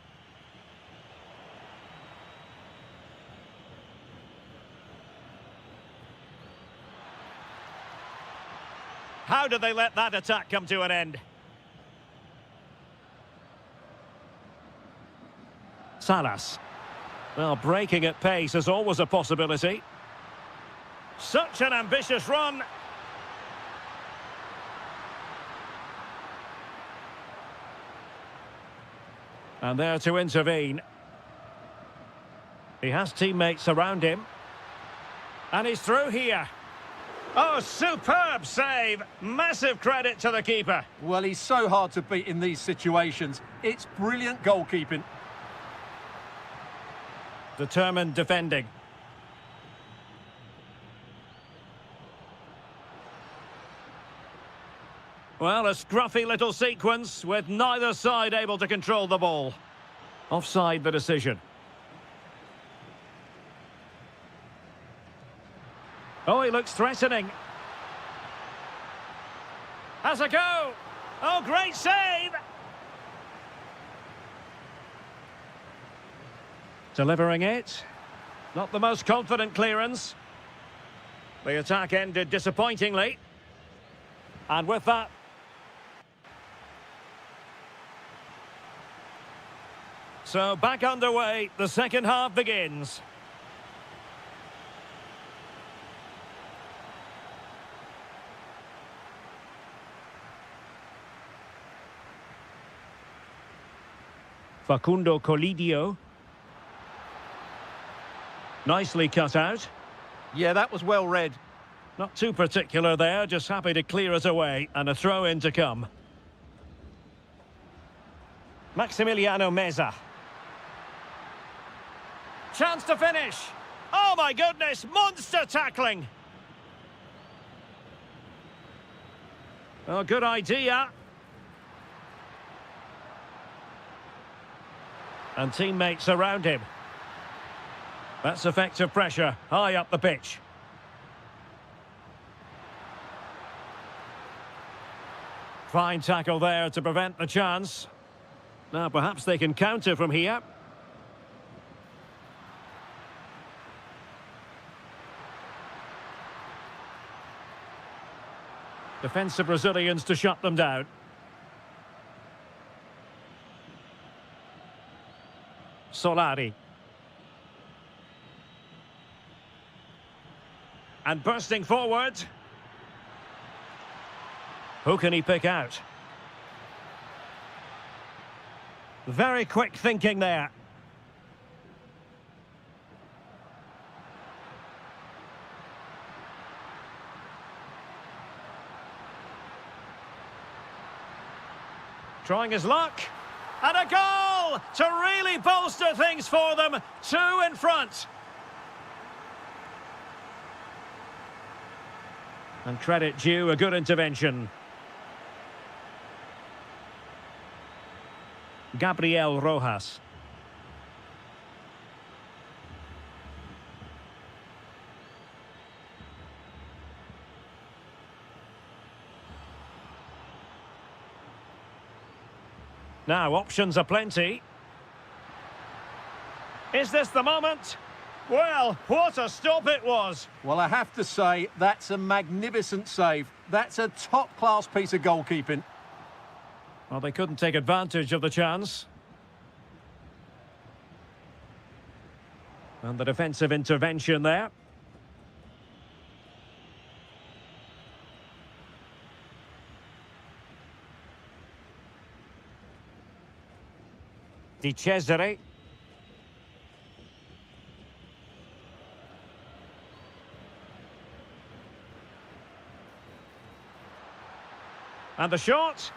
How did they let that attack come to an end? Salas. Well, breaking at pace is always a possibility. Such an ambitious run. And there to intervene. He has teammates around him. And he's through here. Oh, superb save. Massive credit to the keeper. Well, he's so hard to beat in these situations. It's brilliant goalkeeping. Determined defending. Well, a scruffy little sequence with neither side able to control the ball. Offside the decision. Oh, he looks threatening. Has a go. Oh, great save. Delivering it. Not the most confident clearance. The attack ended disappointingly. And with that... So back underway, the second half begins. Facundo Colidio. Nicely cut out. Yeah, that was well read. Not too particular there, just happy to clear it away, and a throw-in to come. Maximiliano Meza. Chance to finish. Oh my goodness, monster tackling. Oh, good idea. And teammates around him. That's effective pressure, high up the pitch. Fine tackle there to prevent the chance. Now perhaps they can counter from here. Defensive Brazilians to shut them down. Solari. And bursting forward. Who can he pick out? Very quick thinking there. Trying his luck. And a goal to really bolster things for them. 2 in front. And credit due, a good intervention. Gabriel Rojas. Now, options are plenty. Is this the moment? Well, what a stop it was. Well, I have to say, that's a magnificent save. That's a top-class piece of goalkeeping. Well, they couldn't take advantage of the chance. And the defensive intervention there. Di Cesare. And the shot?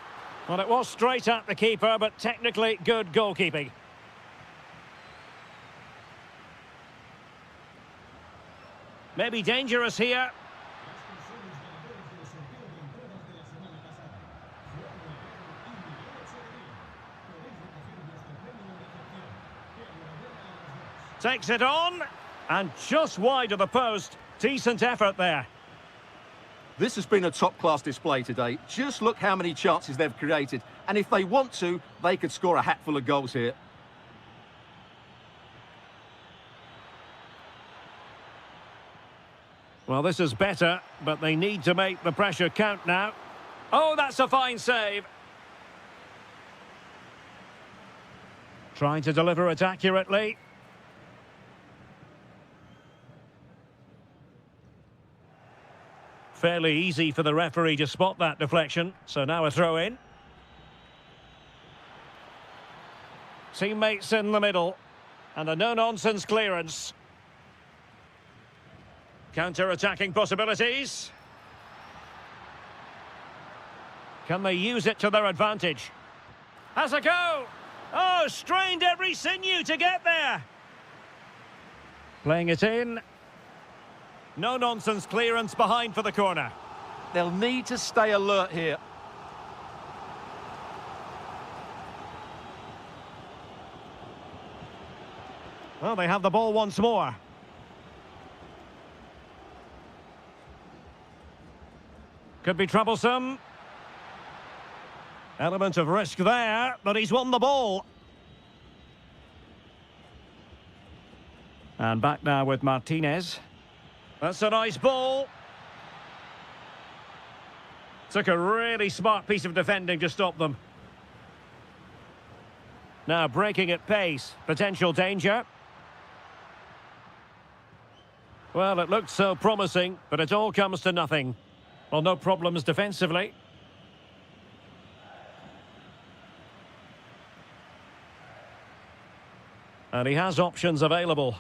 Well, it was straight at the keeper, but technically good goalkeeping. Maybe dangerous here. Takes it on, and just wide of the post. Decent effort there. This has been a top-class display today. Just look how many chances they've created. And if they want to, they could score a hatful of goals here. Well, this is better, but they need to make the pressure count now. Oh, that's a fine save. Trying to deliver it accurately. Fairly easy for the referee to spot that deflection, so now a throw-in. Teammates in the middle, and a no-nonsense clearance. Counter-attacking possibilities. Can they use it to their advantage? Has a go! Oh, strained every sinew to get there! Playing it in. No-nonsense clearance behind for the corner. They'll need to stay alert here. Well, they have the ball once more. Could be troublesome. Element of risk there, but he's won the ball. And back now with Martinez. That's a nice ball. Took a really smart piece of defending to stop them. Now breaking at pace. Potential danger. Well, it looked so promising, but it all comes to nothing. Well, no problems defensively. And he has options available.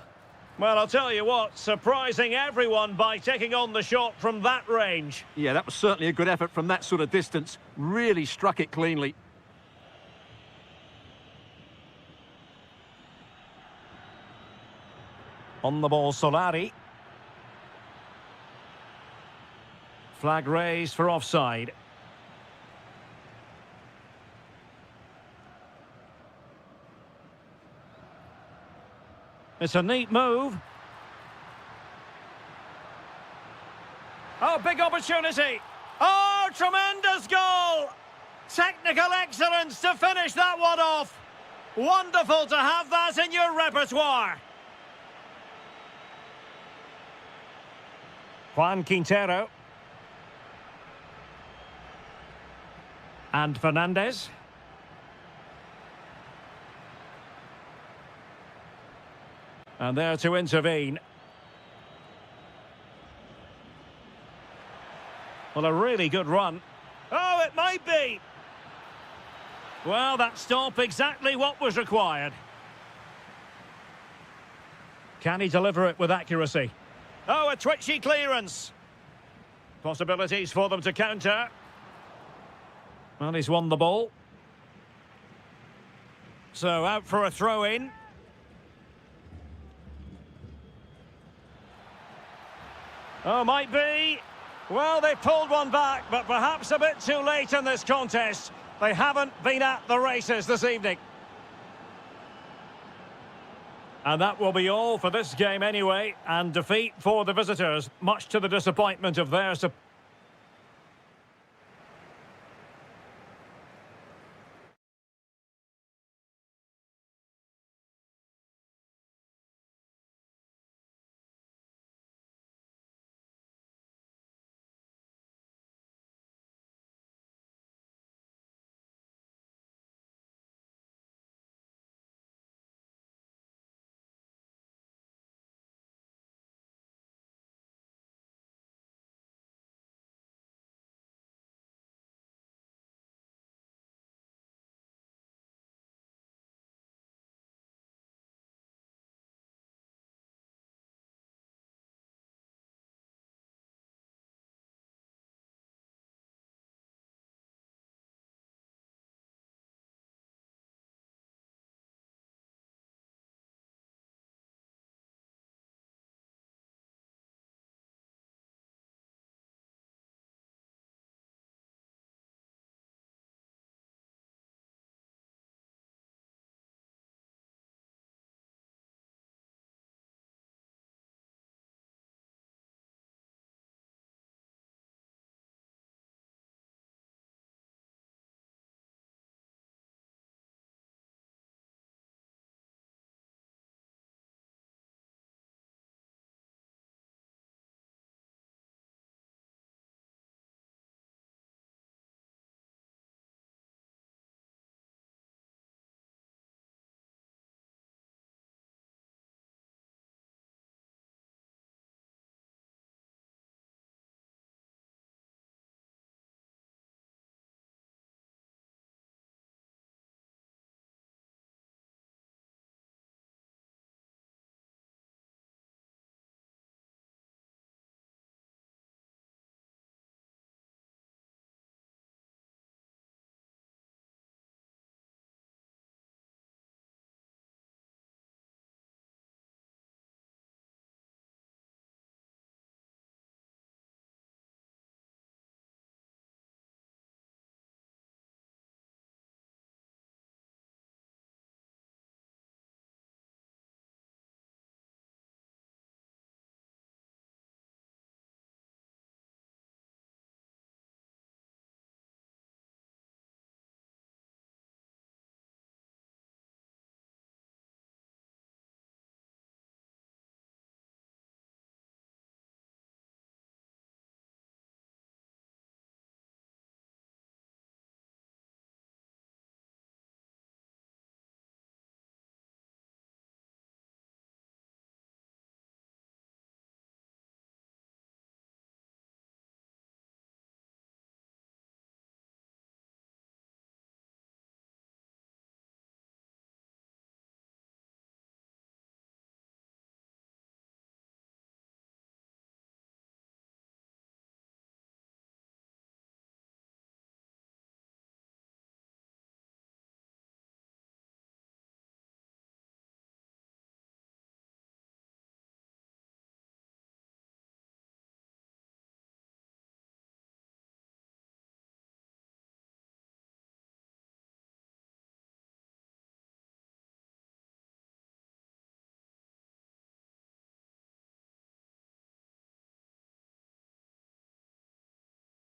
Well, I'll tell you what, surprising everyone by taking on the shot from that range. Yeah, that was certainly a good effort from that sort of distance. Really struck it cleanly. On the ball, Solari. Flag raised for offside. It's a neat move. Oh, big opportunity. Oh, tremendous goal. Technical excellence to finish that one off. Wonderful to have that in your repertoire. Juan Quintero. And Fernandez. And there to intervene. Well, a really good run. Oh, it might be. Well, that stop exactly what was required. Can he deliver it with accuracy? Oh, a twitchy clearance. Possibilities for them to counter. Well, he's won the ball. So out for a throw-in. Oh, might be. Well, they pulled one back, but perhaps a bit too late in this contest. They haven't been at the races this evening. And that will be all for this game anyway. And defeat for the visitors, much to the disappointment of their supporters.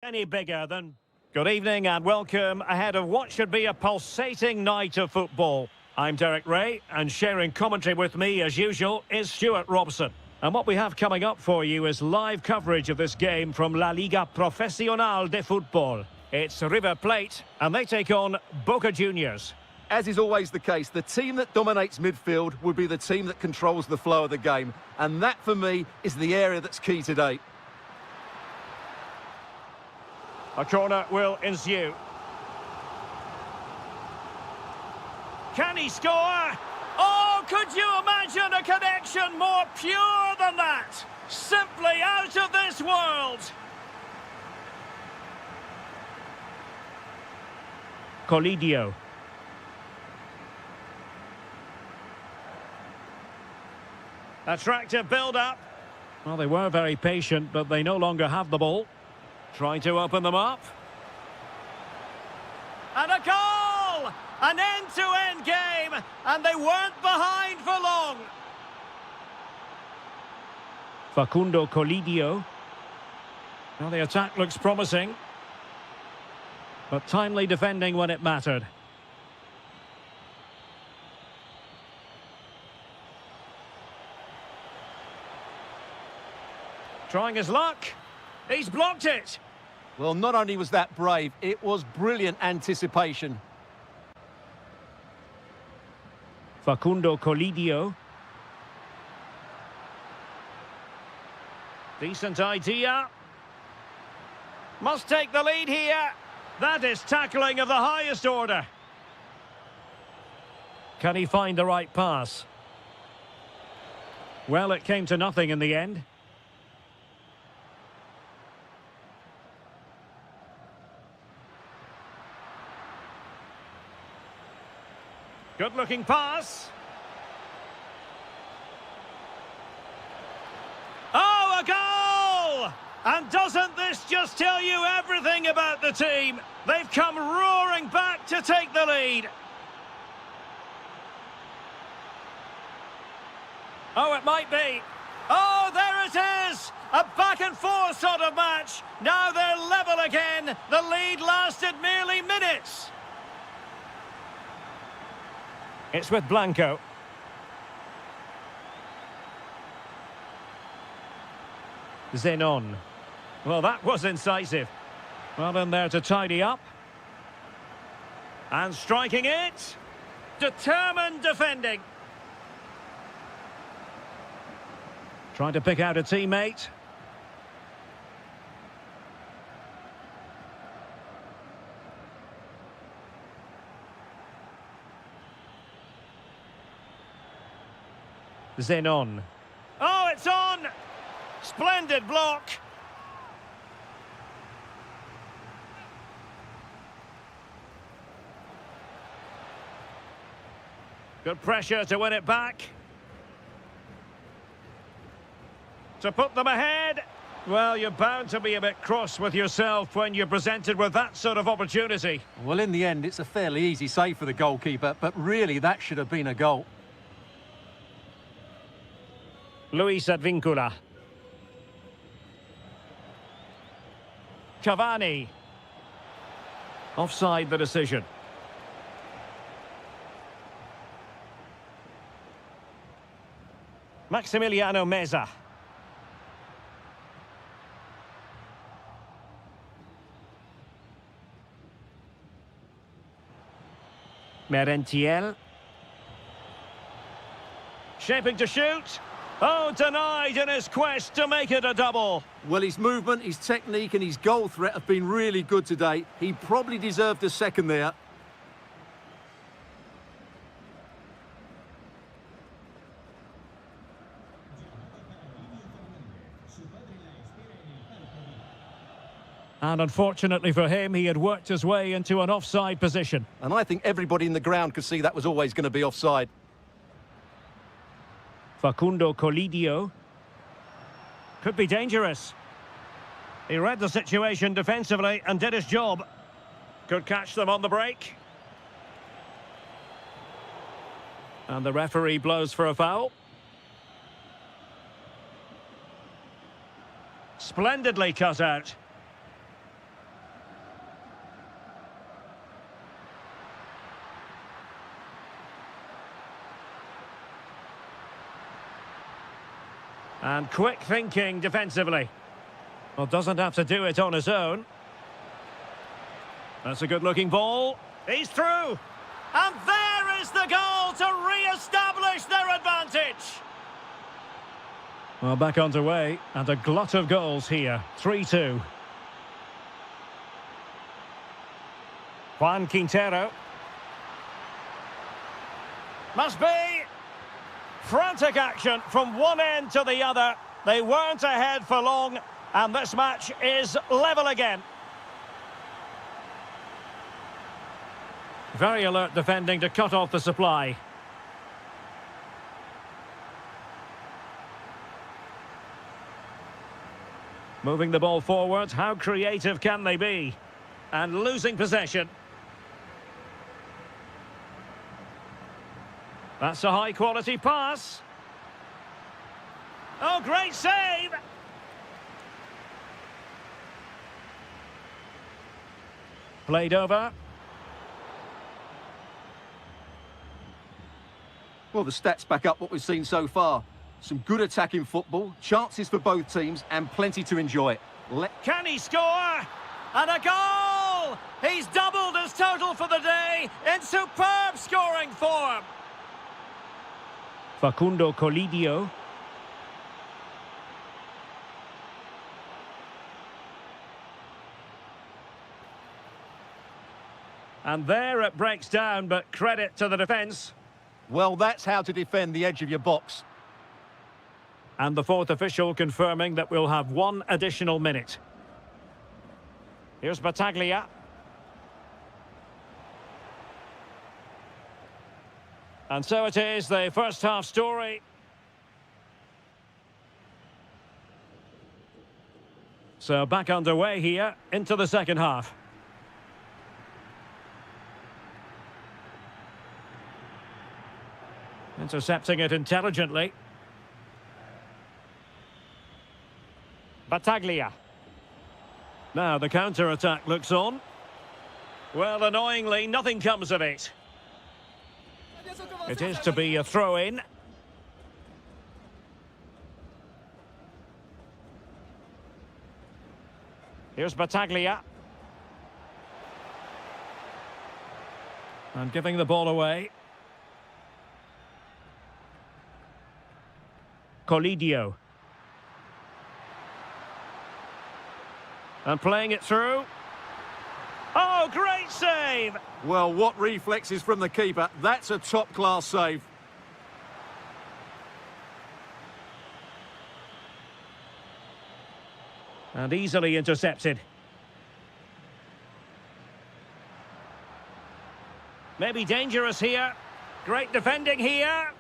any bigger than... Good evening and welcome ahead of what should be a pulsating night of football. I'm Derek Ray, and sharing commentary with me, as usual, is Stuart Robson. And what we have coming up for you is live coverage of this game from La Liga Profesional de Fútbol. It's River Plate, and they take on Boca Juniors. As is always the case, the team that dominates midfield will be the team that controls the flow of the game. And that, for me, is the area that's key today. A corner will ensue. Can he score? Oh, could you imagine a connection more pure than that? Simply out of this world. Colidio. Attractive build-up. Well, they were very patient, but they no longer have the ball. Trying to open them up. And a goal! An end-to-end game, and they weren't behind for long. Facundo Colidio. Well, the attack looks promising, but timely defending when it mattered. Trying his luck. He's blocked it. Well, not only was that brave, it was brilliant anticipation. Facundo Colidio. Decent idea. Must take the lead here. That is tackling of the highest order. Can he find the right pass? Well, it came to nothing in the end. Good-looking pass. Oh, a goal! And doesn't this just tell you everything about the team? They've come roaring back to take the lead. Oh, it might be. Oh, there it is! A back-and-forth sort of match. Now they're level again. The lead lasted merely minutes. It's with Blanco. Zenon. Well, that was incisive. Well, in there to tidy up. And striking it. Determined defending. Trying to pick out a teammate. Zenon. Oh, it's on! Splendid block. Good pressure to win it back. To put them ahead. Well, you're bound to be a bit cross with yourself when you're presented with that sort of opportunity. Well, in the end, it's a fairly easy save for the goalkeeper, but really that should have been a goal. Luis Advíncula. Cavani. Offside the decision. Maximiliano Meza. Merentiel. Shaping to shoot. Oh, denied in his quest to make it a double. Well, his movement, his technique and his goal threat have been really good today. He probably deserved a second there. And unfortunately for him, he had worked his way into an offside position. And I think everybody in the ground could see that was always going to be offside. Facundo Colidio. Could be dangerous. He read the situation defensively and did his job. Could catch them on the break. And the referee blows for a foul. Splendidly cut out. And quick thinking defensively. Well, doesn't have to do it on his own. That's a good-looking ball. He's through. And there is the goal to re-establish their advantage. Well, back underway, and a glut of goals here. 3-2. Juan Quintero. Must be. Frantic action from one end to the other. They weren't ahead for long, and this match is level again. Very alert defending to cut off the supply. Moving the ball forward, how creative can they be? And losing possession. That's a high-quality pass. Oh, great save! Played over. Well, the stats back up what we've seen so far. Some good attacking football, chances for both teams, and plenty to enjoy. Can he score? And a goal! He's doubled his total for the day in superb scoring form. Facundo Colidio. And there it breaks down, but credit to the defence. Well, that's how to defend the edge of your box. And the fourth official confirming that we'll have one additional minute. Here's Battaglia. And so it is, the first half story. So back underway here, into the second half. Intercepting it intelligently. Battaglia. Now the counter-attack looks on. Well, annoyingly, nothing comes of it. It is to be a throw-in. Here's Battaglia. And giving the ball away. Colidio. And playing it through. Oh, great save! Well, what reflexes from the keeper. That's a top-class save. And easily intercepted. Maybe dangerous here. Great defending here.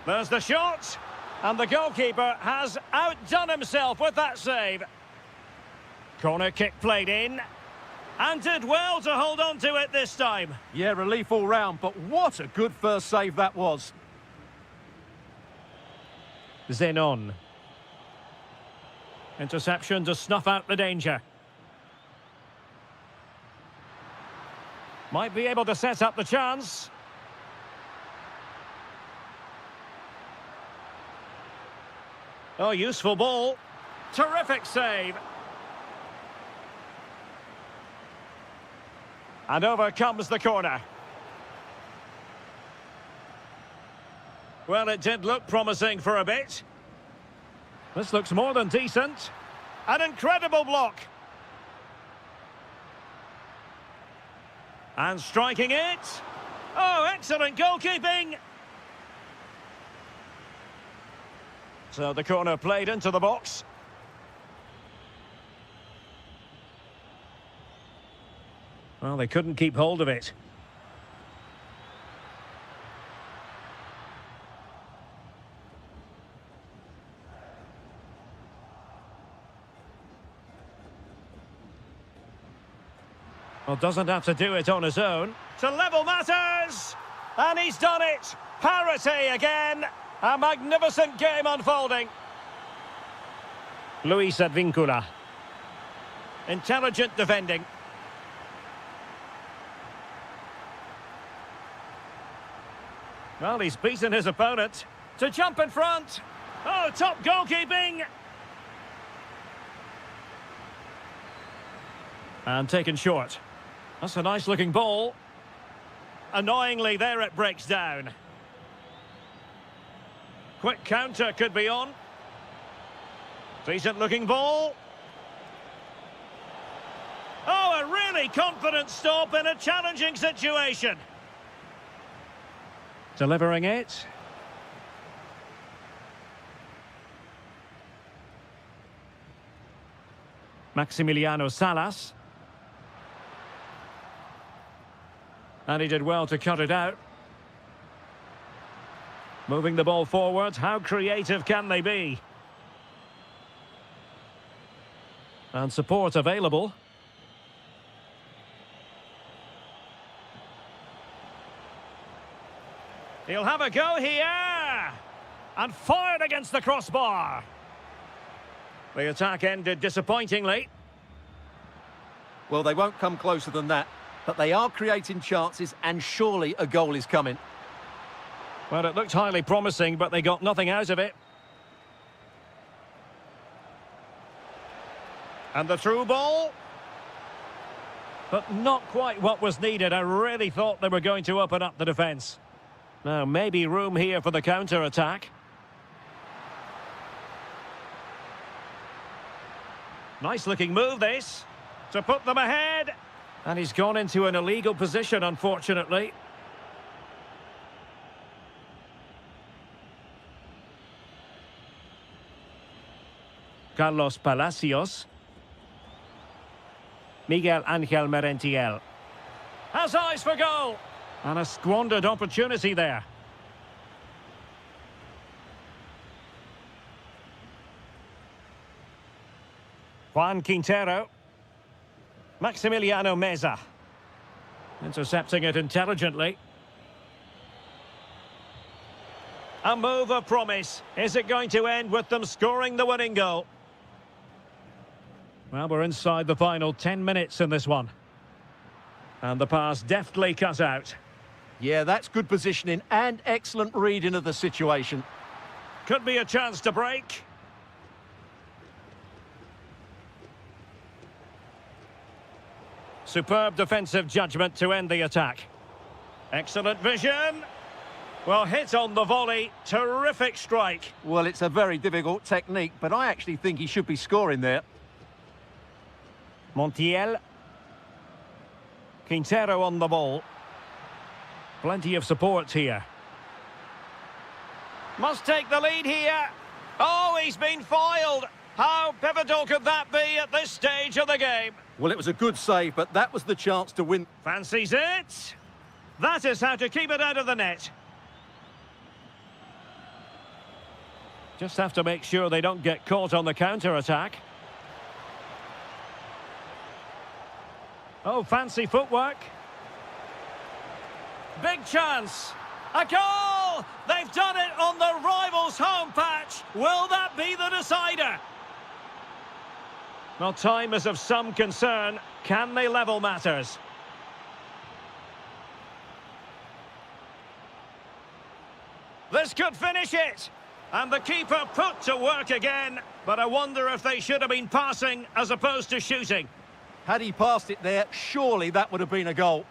There's the shot. And the goalkeeper has outdone himself with that save. Corner kick played in. And did well to hold on to it this time. Yeah, relief all round, but what a good first save that was. Zenon. Interception to snuff out the danger. Might be able to set up the chance. Oh, useful ball. Terrific save. And over comes the corner. Well, it did look promising for a bit. This looks more than decent. An incredible block. And striking it. Oh, excellent goalkeeping. So the corner played into the box. Well, they couldn't keep hold of it. Well, doesn't have to do it on his own. To level matters! And he's done it! Parity again! A magnificent game unfolding. Luis Advíncula. Intelligent defending. Well, he's beaten his opponent to jump in front. Oh, top goalkeeping. And taken short. That's a nice-looking ball. Annoyingly, there it breaks down. Quick counter could be on. Decent-looking ball. Oh, a really confident stop in a challenging situation. Delivering it. Maximiliano Salas. And he did well to cut it out. Moving the ball forward, how creative can they be? And support available. He'll have a go here! And fired against the crossbar. The attack ended disappointingly. Well, they won't come closer than that, but they are creating chances, and surely a goal is coming. Well, it looked highly promising, but they got nothing out of it. And the through ball. But not quite what was needed. I really thought they were going to open up the defence. Now, maybe room here for the counter-attack. Nice-looking move, this, to put them ahead. And he's gone into an illegal position, unfortunately. Carlos Palacios. Miguel Angel Merentiel. Has eyes for goal. And a squandered opportunity there. Juan Quintero. Maximiliano Meza. Intercepting it intelligently. A move of promise. Is it going to end with them scoring the winning goal? Well, we're inside the final 10 minutes in this one. And the pass deftly cut out. Yeah, that's good positioning and excellent reading of the situation. Could be a chance to break. Superb defensive judgment to end the attack. Excellent vision. Well, hit on the volley. Terrific strike. Well, it's a very difficult technique, but I actually think he should be scoring there. Montiel. Quintero on the ball. Plenty of support here. Must take the lead here. Oh, he's been foiled. How pivotal could that be at this stage of the game? Well, it was a good save, but that was the chance to win. Fancies it. That is how to keep it out of the net. Just have to make sure they don't get caught on the counter-attack. Oh, fancy footwork. Big chance. A goal! They've done it on the rivals' home patch. Will that be the decider? Well, time is of some concern. Can they level matters? This could finish it. And the keeper put to work again. But I wonder if they should have been passing as opposed to shooting. Had he passed it there, surely that would have been a goal.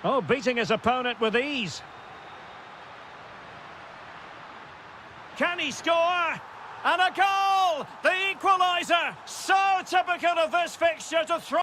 Oh, beating his opponent with ease. Can he score? And a goal! The equaliser! So typical of this fixture to throw...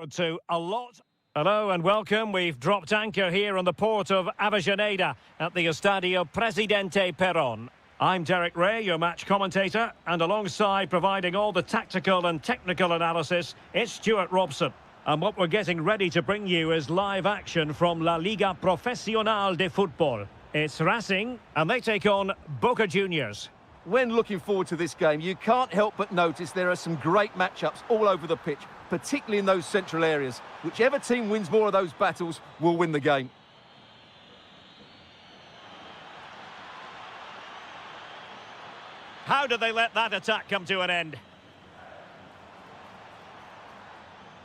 To a lot. Hello and welcome. We've dropped anchor here on the port of Avellaneda at the Estadio Presidente Perón. I'm Derek Ray, your match commentator, and alongside providing all the tactical and technical analysis, it's Stuart Robson. And what we're getting ready to bring you is live action from La Liga Profesional de Fútbol. It's Racing, and they take on Boca Juniors. When looking forward to this game, you can't help but notice there are some great matchups all over the pitch, particularly in those central areas. Whichever team wins more of those battles will win the game. How did they let that attack come to an end?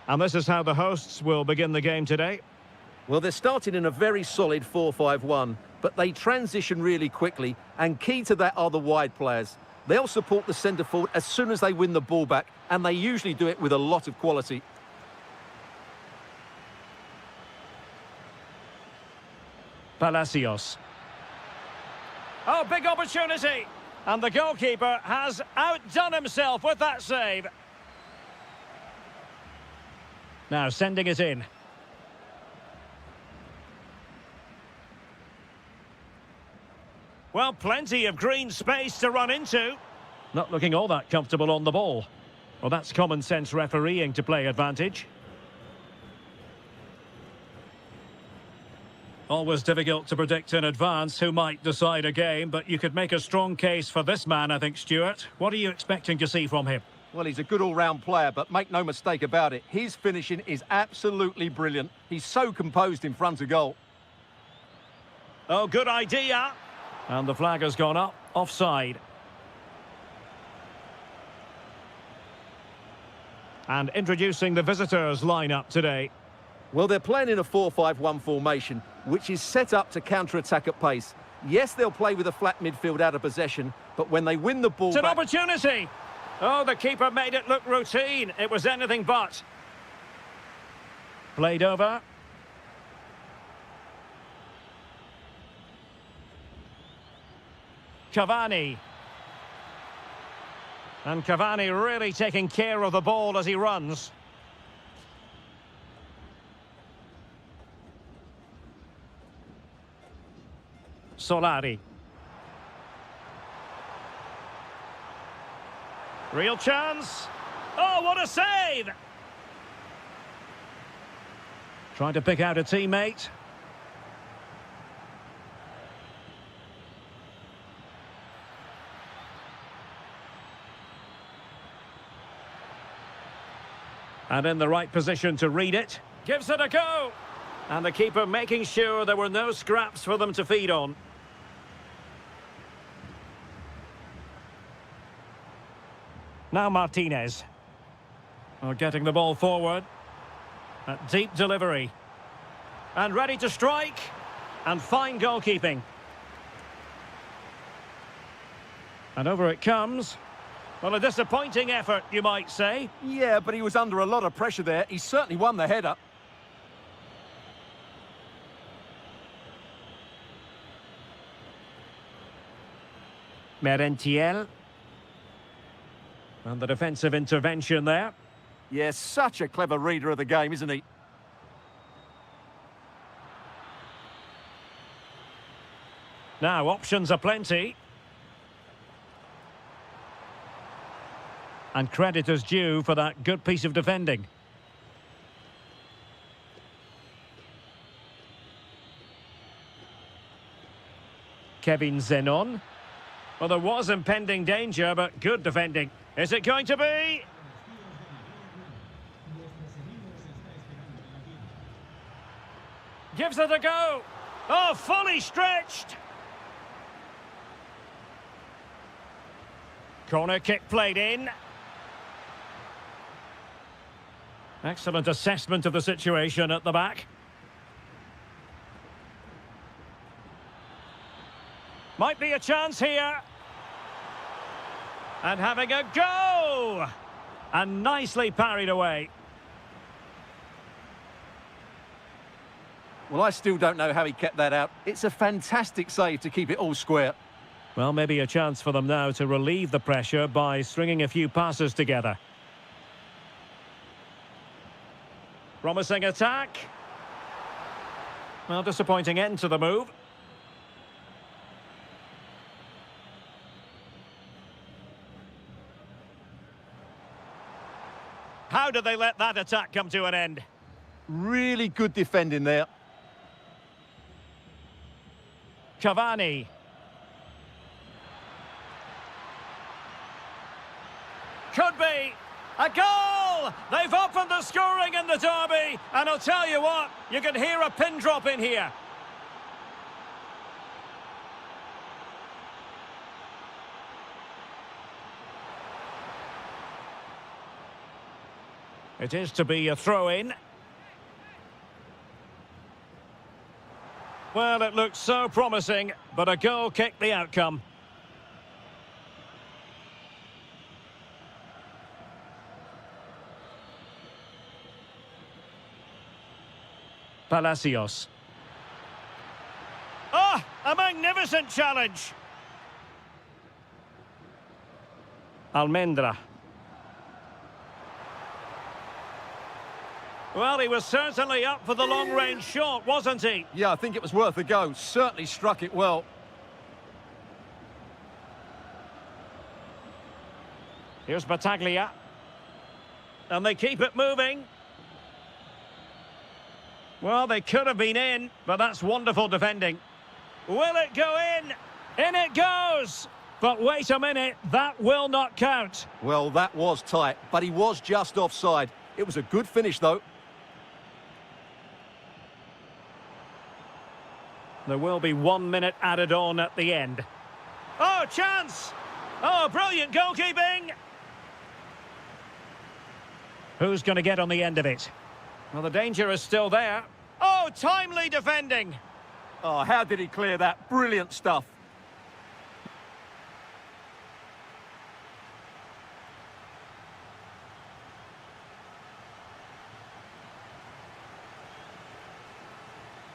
And this is how the hosts will begin the game today. Well, they're starting in a very solid 4-5-1, but they transition really quickly, and key to that are the wide players. They'll support the centre forward as soon as they win the ball back, and they usually do it with a lot of quality. Palacios. Oh, big opportunity! And the goalkeeper has outdone himself with that save. Now sending it in. Well, plenty of green space to run into. Not looking all that comfortable on the ball. Well, that's common sense refereeing to play advantage. Always difficult to predict in advance who might decide a game, but you could make a strong case for this man, I think, Stuart. What are you expecting to see from him? Well, he's a good all-round player, but make no mistake about it, his finishing is absolutely brilliant. He's so composed in front of goal. Oh, good idea. And the flag has gone up, offside. And introducing the visitors' lineup today. Well, they're playing in a 4-5-1 formation, which is set up to counter-attack at pace. Yes, they'll play with a flat midfield out of possession, but when they win the ball It's an back... opportunity! Oh, the keeper made it look routine. It was anything but. Played over. Cavani. And Cavani really taking care of the ball as he runs. Solari. Real chance. Oh, what a save! Trying to pick out a teammate. And in the right position to read it. Gives it a go! And the keeper making sure there were no scraps for them to feed on. Now Martinez. Getting the ball forward. A deep delivery. And ready to strike. And fine goalkeeping. And over it comes. Well, a disappointing effort, you might say. Yeah, but he was under a lot of pressure there. He certainly won the header. Merentiel. And the defensive intervention there. Yes, such a clever reader of the game, isn't he? Now, options are plenty. And credit is due for that good piece of defending. Kevin Zenon. Well, there was impending danger, but good defending. Is it going to be? Gives it a go. Oh, fully stretched. Corner kick played in. Excellent assessment of the situation at the back. Might be a chance here. And having a go! And nicely parried away. Well, I still don't know how he kept that out. It's a fantastic save to keep it all square. Well, maybe a chance for them now to relieve the pressure by stringing a few passes together. Promising attack. Well, disappointing end to the move. How did they let that attack come to an end? Really good defending there. Cavani. Could be a goal! They've opened the scoring in the derby, and I'll tell you what, you can hear a pin drop in here. It is to be a throw-in. Well, it looked so promising, but a goal kicked the outcome. Palacios. Oh, a magnificent challenge. Almendra. Well, he was certainly up for the long-range shot, wasn't he? Yeah, I think it was worth a go. Certainly struck it well. Here's Battaglia. And they keep it moving. Well, they could have been in, but that's wonderful defending. Will it go in? In it goes! But wait a minute, that will not count. Well, that was tight, but he was just offside. It was a good finish, though. There will be 1 minute added on at the end. Oh, chance! Oh, brilliant goalkeeping! Who's going to get on the end of it? Well, the danger is still there. Oh, timely defending! Oh, how did he clear that? Brilliant stuff.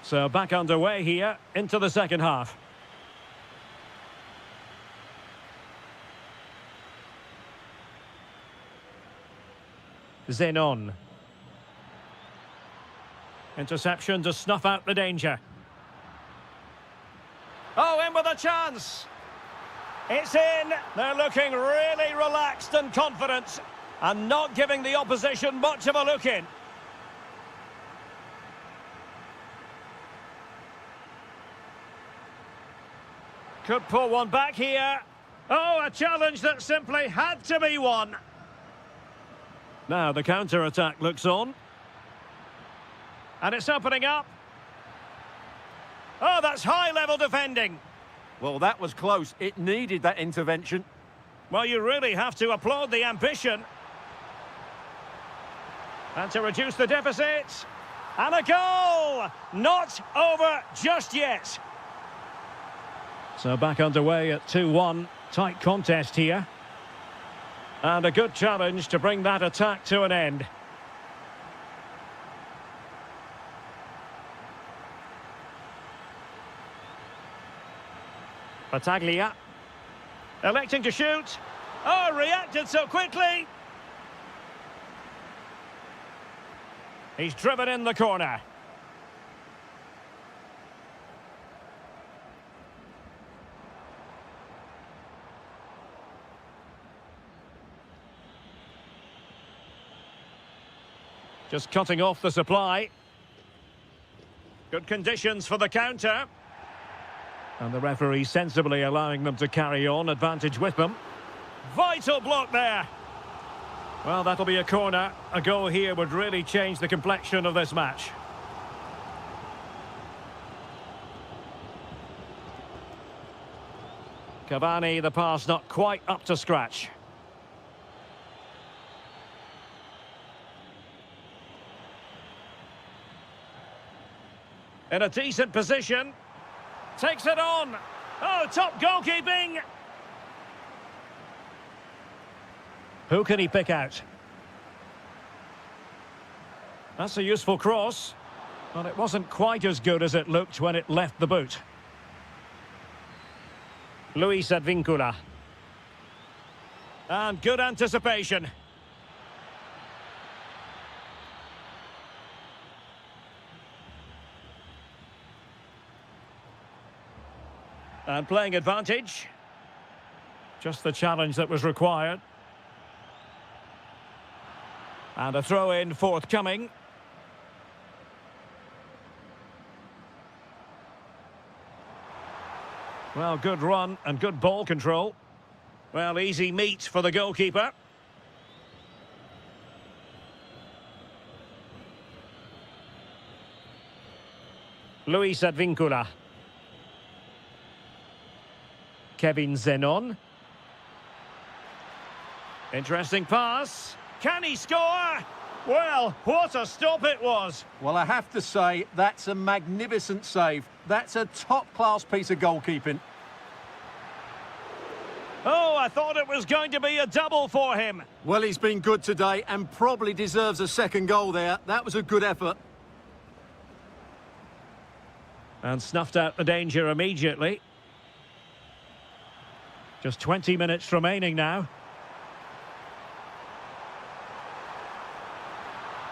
So back underway here into the second half. Zenon. Interception to snuff out the danger. Oh, in with a chance. It's in. They're looking really relaxed and confident and not giving the opposition much of a look in. Could pull one back here. Oh, a challenge that simply had to be won. Now the counter-attack looks on. And it's opening up. Oh, that's high-level defending. Well, that was close. It needed that intervention. Well, you really have to applaud the ambition. And to reduce the deficit. And a goal! Not over just yet. So back underway at 2-1. Tight contest here. And a good challenge to bring that attack to an end. Battaglia. Electing to shoot. Oh, reacted so quickly. He's driven in the corner. Just cutting off the supply. Good conditions for the counter. And the referee sensibly allowing them to carry on, advantage with them. Vital block there. Well, that'll be a corner. A goal here would really change the complexion of this match. Cavani, the pass not quite up to scratch. In a decent position. Takes it on. Oh, top goalkeeping. Who can he pick out? That's a useful cross. Well, it wasn't quite as good as it looked when it left the boot. Luis Advíncula. And good anticipation. And playing advantage. Just the challenge that was required. And a throw-in forthcoming. Well, good run and good ball control. Well, easy meat for the goalkeeper. Luis Advíncula. Kevin Zenon. Interesting pass. Can he score? Well, what a stop it was. Well, I have to say, that's a magnificent save. That's a top-class piece of goalkeeping. Oh, I thought it was going to be a double for him. Well, he's been good today and probably deserves a second goal there. That was a good effort. And snuffed out the danger immediately. Just 20 minutes remaining now.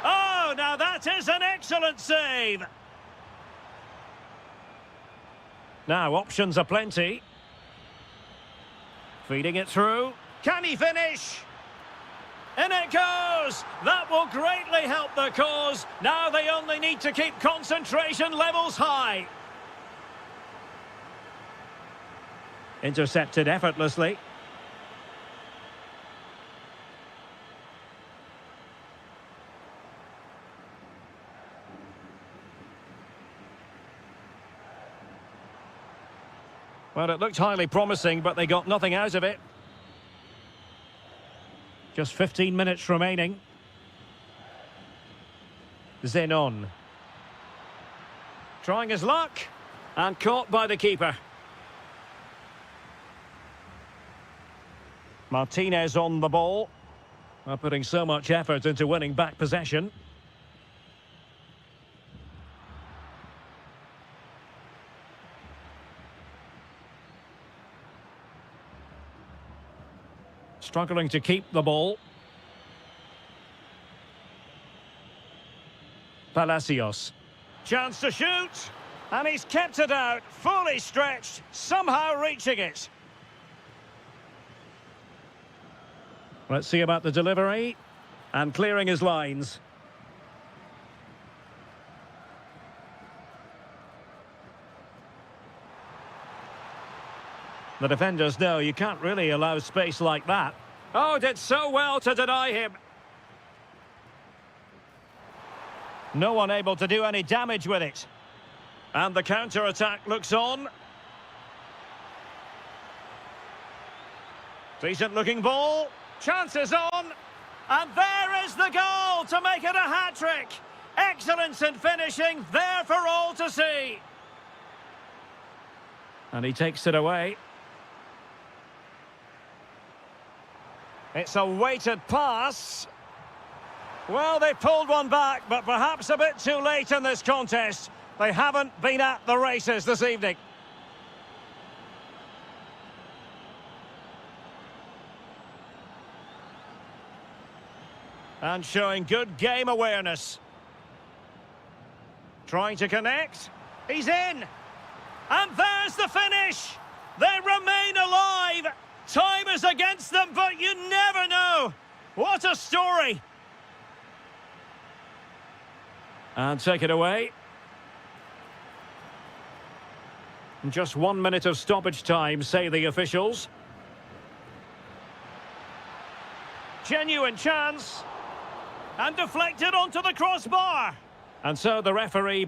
Oh, now that is an excellent save. Now, options are plenty. Feeding it through. Can he finish? In it goes! That will greatly help the cause. Now they only need to keep concentration levels high. Intercepted effortlessly. Well, it looked highly promising, but they got nothing out of it. Just 15 minutes remaining. Zenon. Trying his luck. And caught by the keeper. Martinez on the ball. Well, putting so much effort into winning back possession. Struggling to keep the ball. Palacios. Chance to shoot. And he's kept it out, fully stretched, somehow reaching it. Let's see about the delivery. And clearing his lines. The defenders know you can't really allow space like that. Oh, did so well to deny him. No one able to do any damage with it. And the counter-attack looks on. Decent-looking ball. Chances on. And there is the goal to make it a hat-trick. Excellence in finishing, there for all to see. And he takes it away. It's a weighted pass. Well, they pulled one back, but perhaps a bit too late in this contest. They haven't been at the races this evening. And showing good game awareness. Trying to connect. He's in. And there's the finish. They remain alive. Time is against them, but you never know. What a story. And take it away. Just 1 minute of stoppage time, say the officials. Genuine chance. And deflected onto the crossbar. And so the referee...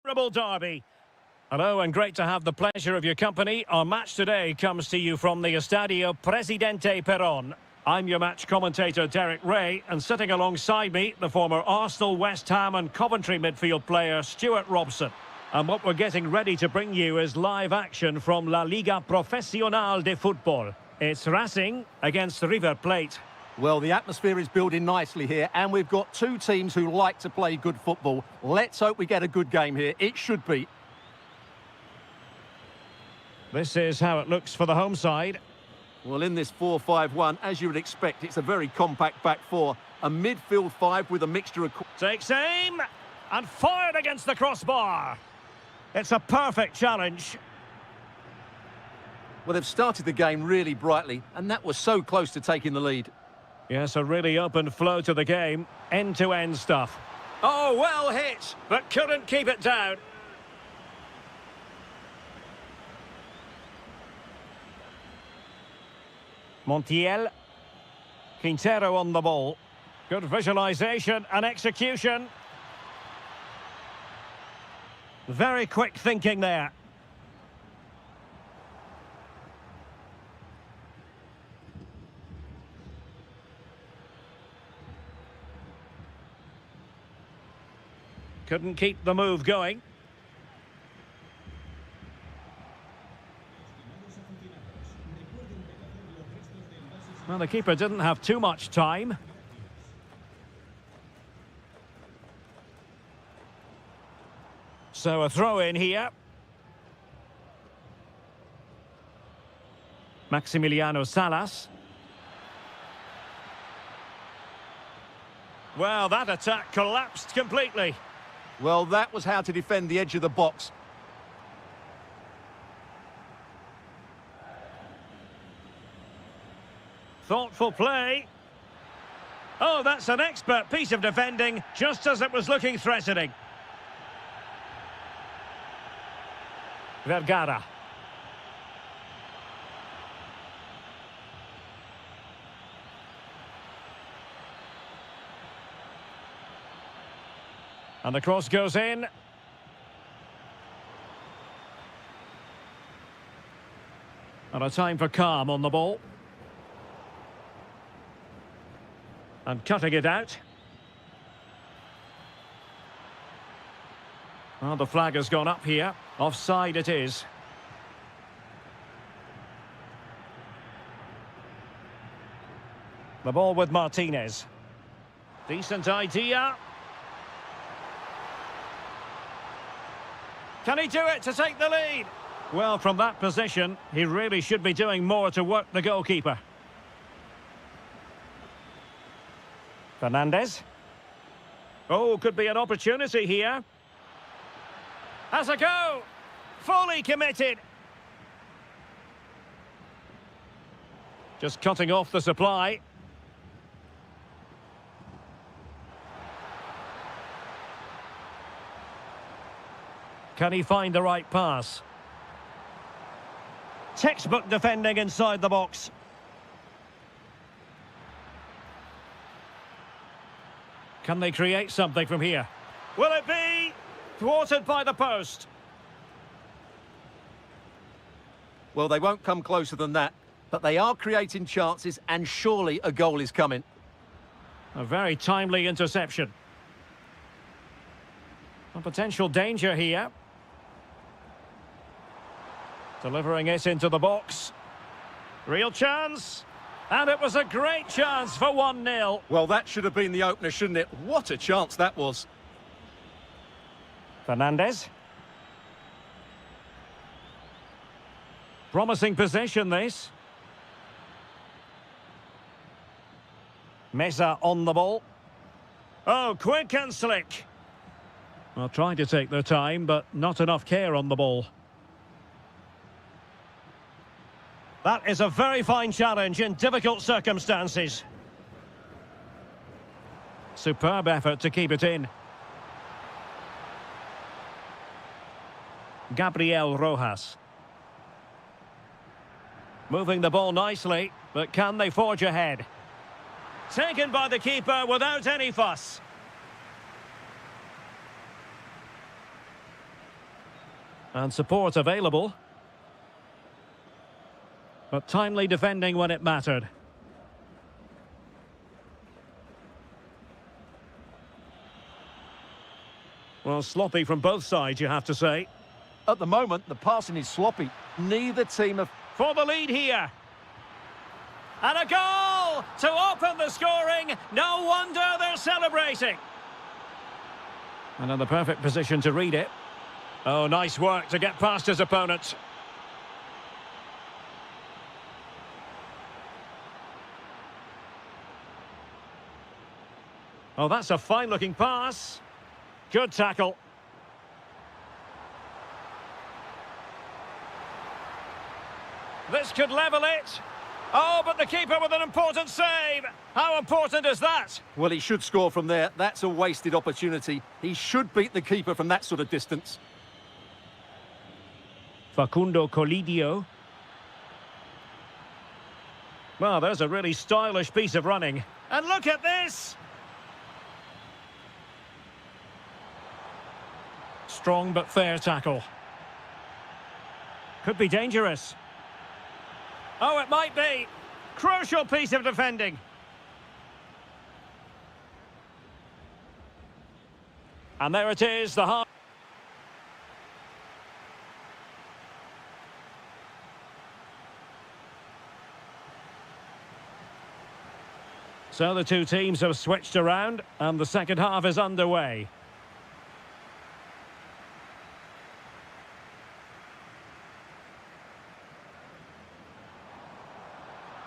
Terrible derby. Hello and great to have the pleasure of your company. Our match today comes to you from the Estadio Presidente Perón. I'm your match commentator Derek Ray, and sitting alongside me, the former Arsenal, West Ham and Coventry midfield player Stuart Robson. And what we're getting ready to bring you is live action from La Liga Profesional de Fútbol. It's Racing against River Plate. Well, the atmosphere is building nicely here, and we've got two teams who like to play good football. Let's hope we get a good game here. It should be. This is how it looks for the home side. Well, in this 4-5-1, as you would expect, it's a very compact back four. A midfield five with a mixture of... Takes aim and fired against the crossbar. It's a perfect challenge. Well, they've started the game really brightly, and that was so close to taking the lead. Yes, a really open flow to the game. End-to-end stuff. Oh, well hit, but couldn't keep it down. Montiel. Quintero on the ball. Good visualisation and execution. Very quick thinking there. Couldn't keep the move going. Well, the keeper didn't have too much time. So a throw in here. Maximiliano Salas. Well, that attack collapsed completely. Well, that was how to defend the edge of the box. Thoughtful play. Oh, that's an expert piece of defending, just as it was looking threatening. Vergara. And the cross goes in. And a time for calm on the ball. And cutting it out. Well, the flag has gone up here. Offside it is. The ball with Martinez. Decent idea. Can he do it to take the lead? Well, from that position, he really should be doing more to work the goalkeeper. Fernandez. Oh, could be an opportunity here. Has a go. Fully committed. Just cutting off the supply. Can he find the right pass? Textbook defending inside the box. Can they create something from here? Will it be? Thwarted by the post. Well, they won't come closer than that, but they are creating chances, and surely a goal is coming. A very timely interception. A potential danger here. Delivering it into the box. Real chance. And it was a great chance for 1-0. Well, that should have been the opener, shouldn't it? What a chance that was. Fernandez. Promising possession, this. Meza on the ball. Oh, quick and slick. Well, trying to take their time, but not enough care on the ball. That is a very fine challenge in difficult circumstances. Superb effort to keep it in. Gabriel Rojas. Moving the ball nicely, but can they forge ahead? Taken by the keeper without any fuss. And support available. But timely defending when it mattered. Well, sloppy from both sides, you have to say. At the moment, the passing is sloppy. Neither team have... For the lead here. And a goal to open the scoring. No wonder they're celebrating. And in the perfect position to read it. Oh, nice work to get past his opponent. Oh, that's a fine-looking pass. Good tackle. This could level it. Oh, but the keeper with an important save. How important is that? Well, he should score from there. That's a wasted opportunity. He should beat the keeper from that sort of distance. Facundo Colidio. Well, there's a really stylish piece of running. And look at this! Strong but fair tackle. Could be dangerous. Oh, it might be. Crucial piece of defending. And there it is, the half. So the two teams have switched around, and the second half is underway.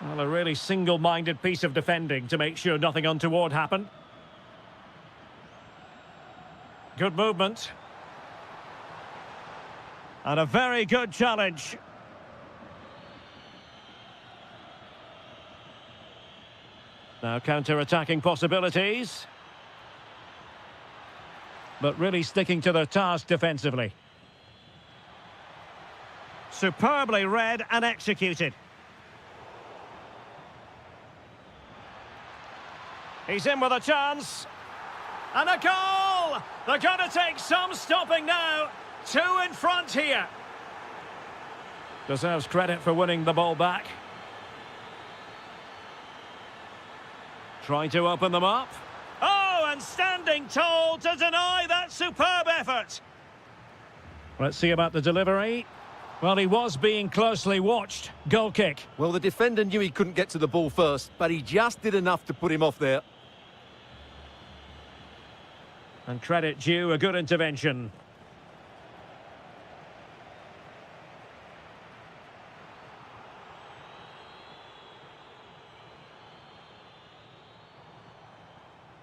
Well, a really single-minded piece of defending to make sure nothing untoward happened. Good movement. And a very good challenge. Now counter-attacking possibilities. But really sticking to their task defensively. Superbly read and executed. He's in with a chance. And a goal! They're going to take some stopping now. Two in front here. Deserves credit for winning the ball back. Trying to open them up. Oh, and standing tall to deny that superb effort. Let's see about the delivery. Well, he was being closely watched. Goal kick. Well, the defender knew he couldn't get to the ball first, but he just did enough to put him off there. And credit due, a good intervention.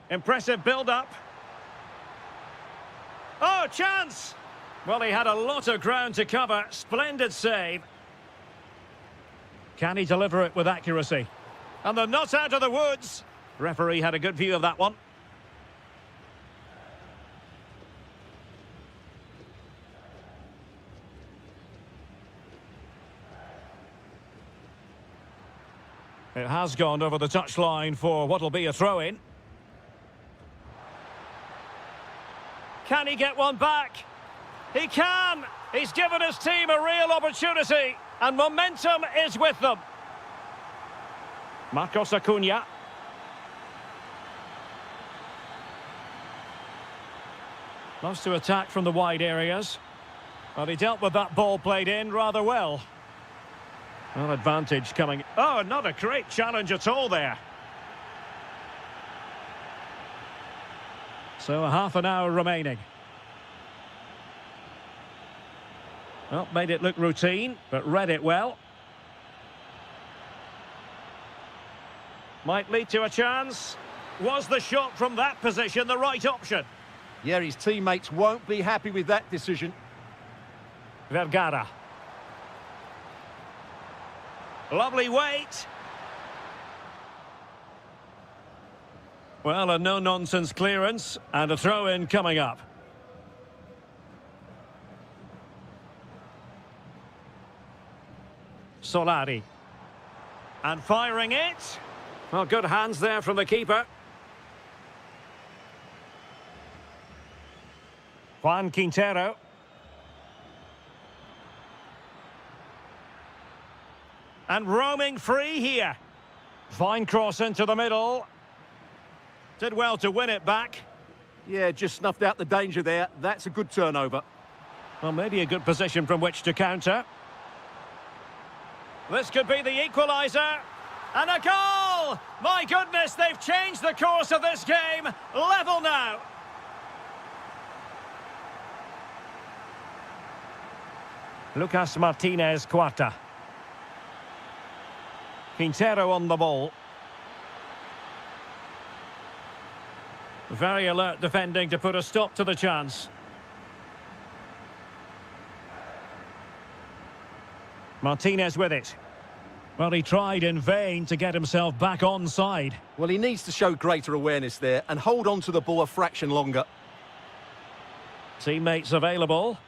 Impressive build-up. Oh, chance! Well, he had a lot of ground to cover. Splendid save. Can he deliver it with accuracy? And they're not out of the woods. Referee had a good view of that one. It has gone over the touchline for what will be a throw-in. Can he get one back? He can! He's given his team a real opportunity, and momentum is with them. Marcos Acuna. Loves to attack from the wide areas. Well, he dealt with that ball played in rather well. Well, advantage coming. Oh, not a great challenge at all there. So a half an hour remaining. Well, made it look routine, but read it well. Might lead to a chance. Was the shot from that position the right option? Yeah, his teammates won't be happy with that decision. Vergara. Lovely weight. Well, a no-nonsense clearance and a throw-in coming up. Solari. And firing it. Well, good hands there from the keeper. Juan Quintero. And roaming free here. Fine cross into the middle. Did well to win it back. Yeah, just snuffed out the danger there. That's a good turnover. Well, maybe a good position from which to counter. This could be the equaliser. And a goal! My goodness, they've changed the course of this game. Level now. Lucas Martinez Cuarta. Quintero on the ball. Very alert defending to put a stop to the chance. Martinez with it. Well, he tried in vain to get himself back onside. Well, he needs to show greater awareness there and hold on to the ball a fraction longer. Teammates available.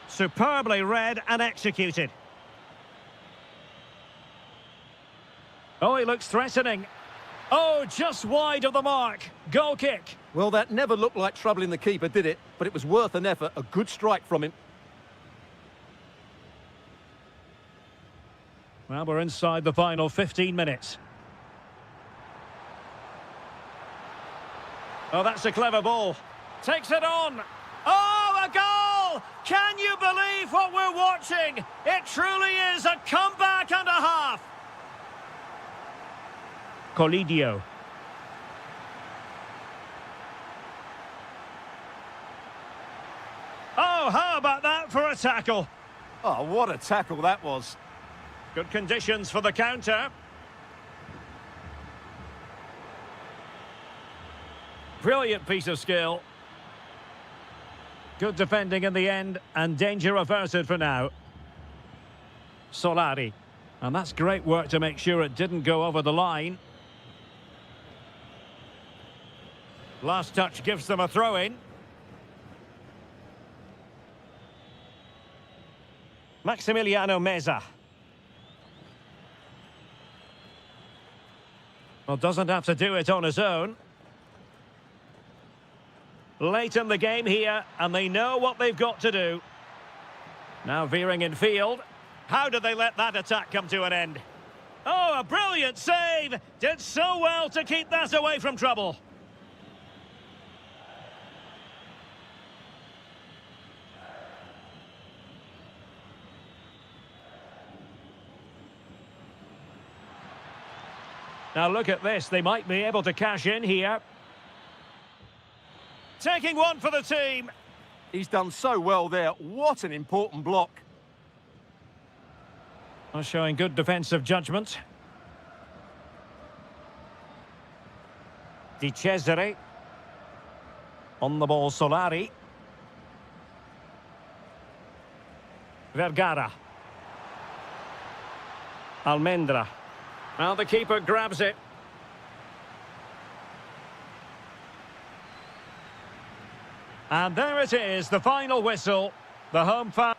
Superbly read and executed. Oh, he looks threatening. Oh, just wide of the mark. Goal kick. Well, that never looked like troubling the keeper, did it? But it was worth an effort. A good strike from him. Well, we're inside the final 15 minutes. Oh, that's a clever ball. Takes it on. Oh, a goal! Can you believe what we're watching? It truly is a comeback and a half. Colidio. Oh, how about that for a tackle? Oh, what a tackle that was. Good conditions for the counter. Brilliant piece of skill. Good defending in the end, and danger averted for now. Solari. And that's great work to make sure it didn't go over the line. Last touch gives them a throw-in. Maximiliano Meza. Well, doesn't have to do it on his own. Late in the game here, and they know what they've got to do. Now veering in field. How did they let that attack come to an end? Oh, a brilliant save! Did so well to keep that away from trouble. Now look at this, they might be able to cash in here. Taking one for the team. He's done so well there. What an important block. Well, showing good defensive judgment. Di Cesare. On the ball, Solari. Vergara. Almendra. Well, the keeper grabs it. And there it is, the final whistle. The home fan.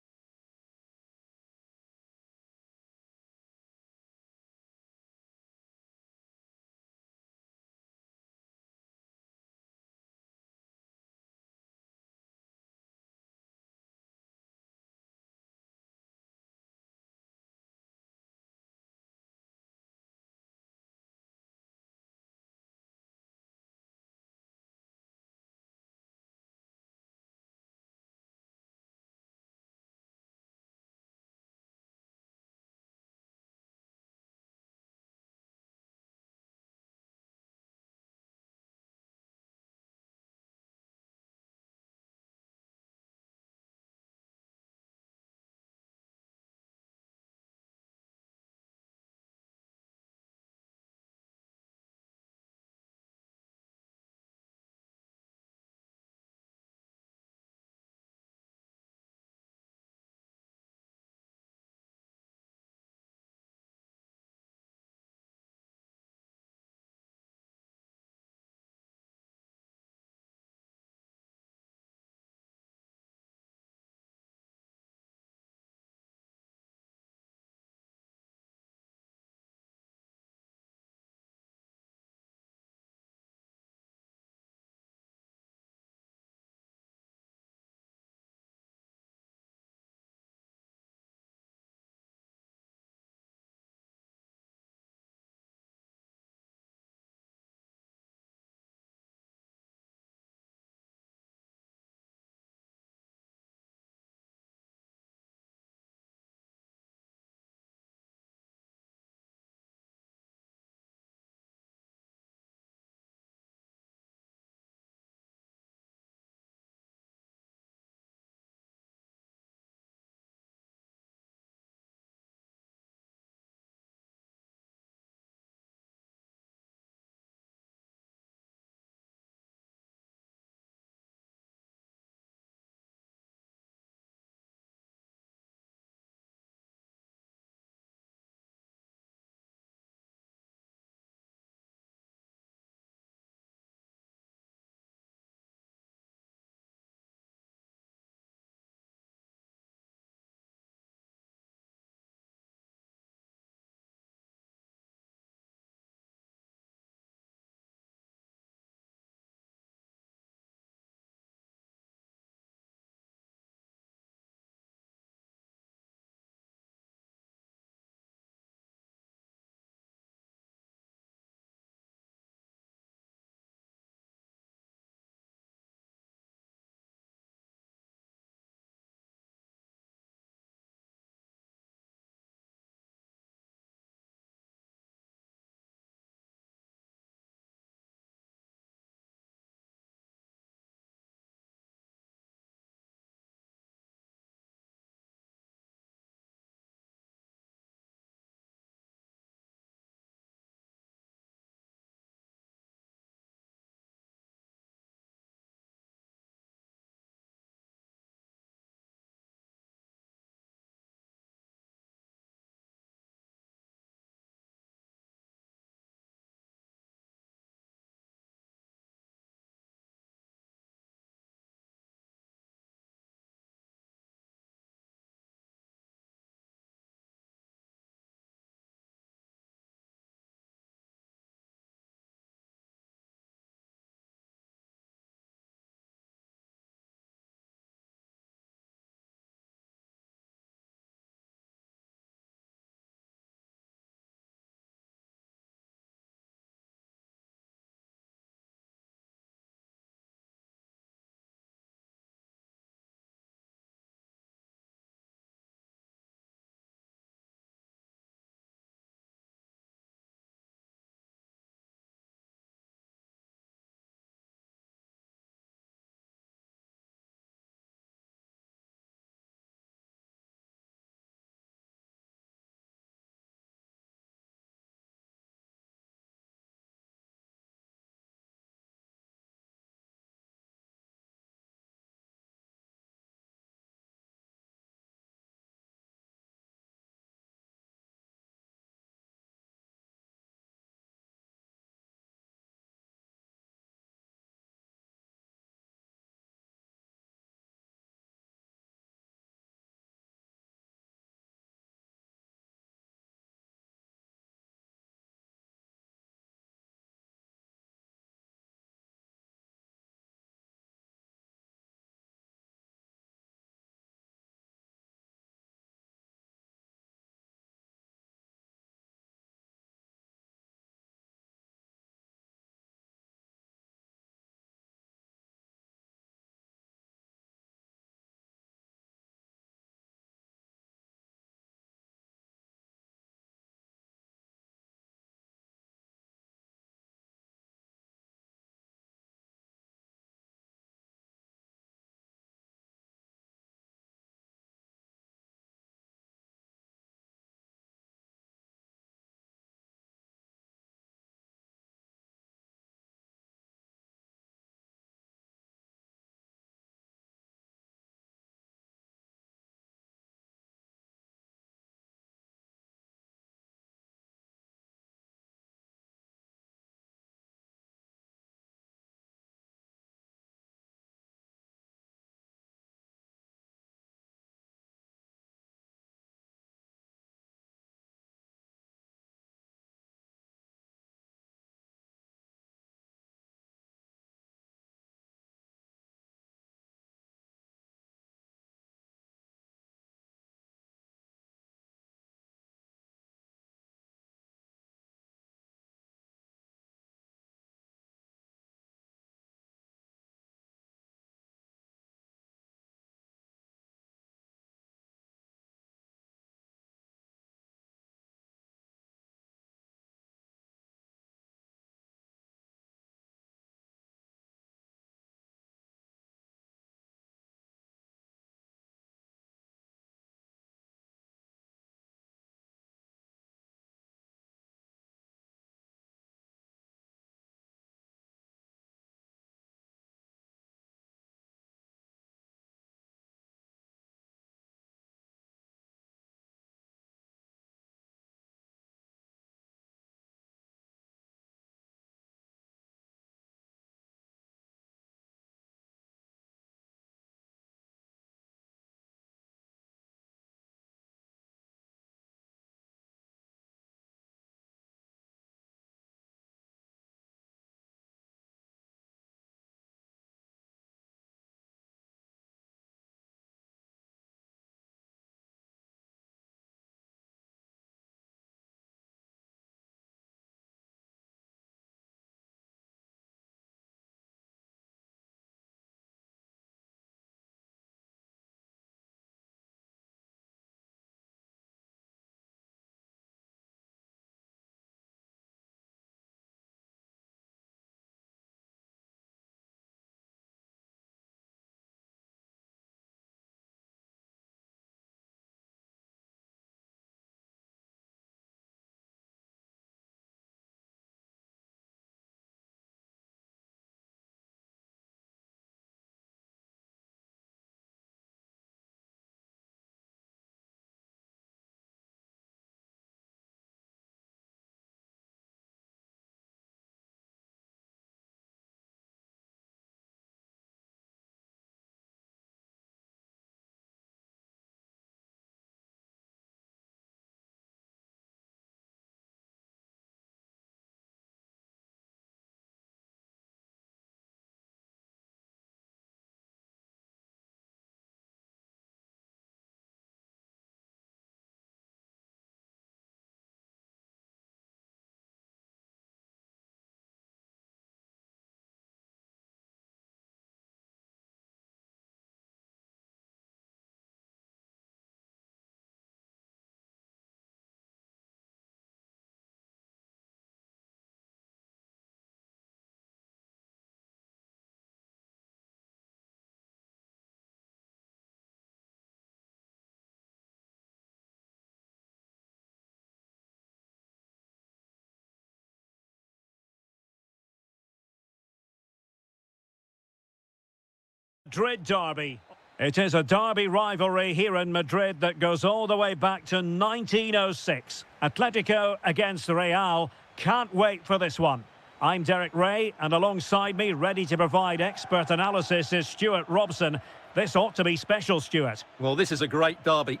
Madrid derby. It is a derby rivalry here in Madrid that goes all the way back to 1906. Atletico against Real. Can't wait for this one. I'm Derek Ray, and alongside me, ready to provide expert analysis, is Stuart Robson. This ought to be special, Stuart. Well, this is a great derby,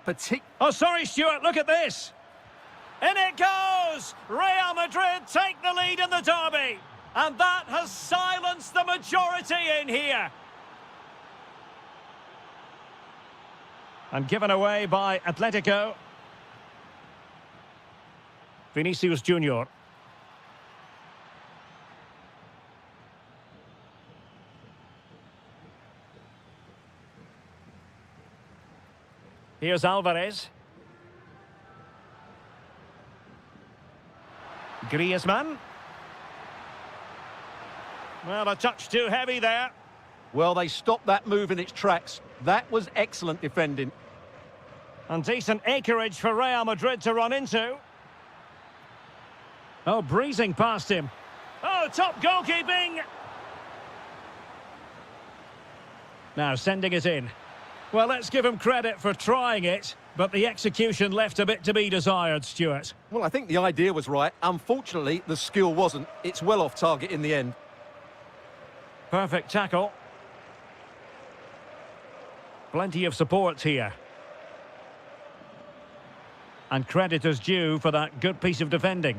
Oh, sorry, Stuart, look at this. In it goes! Real Madrid take the lead in the derby. And that has silenced the majority in here. And given away by Atletico. Vinicius Junior. Here's Alvarez. Griezmann. Well, a touch too heavy there. Well, they stopped that move in its tracks. That was excellent defending. And decent acreage for Real Madrid to run into. Oh, breezing past him. Oh, top goalkeeping. Now sending it in. Well, let's give him credit for trying it, but the execution left a bit to be desired, Stuart. Well, I think the idea was right. Unfortunately, the skill wasn't. It's well off target in the end. Perfect tackle. Plenty of support here. And credit is due for that good piece of defending.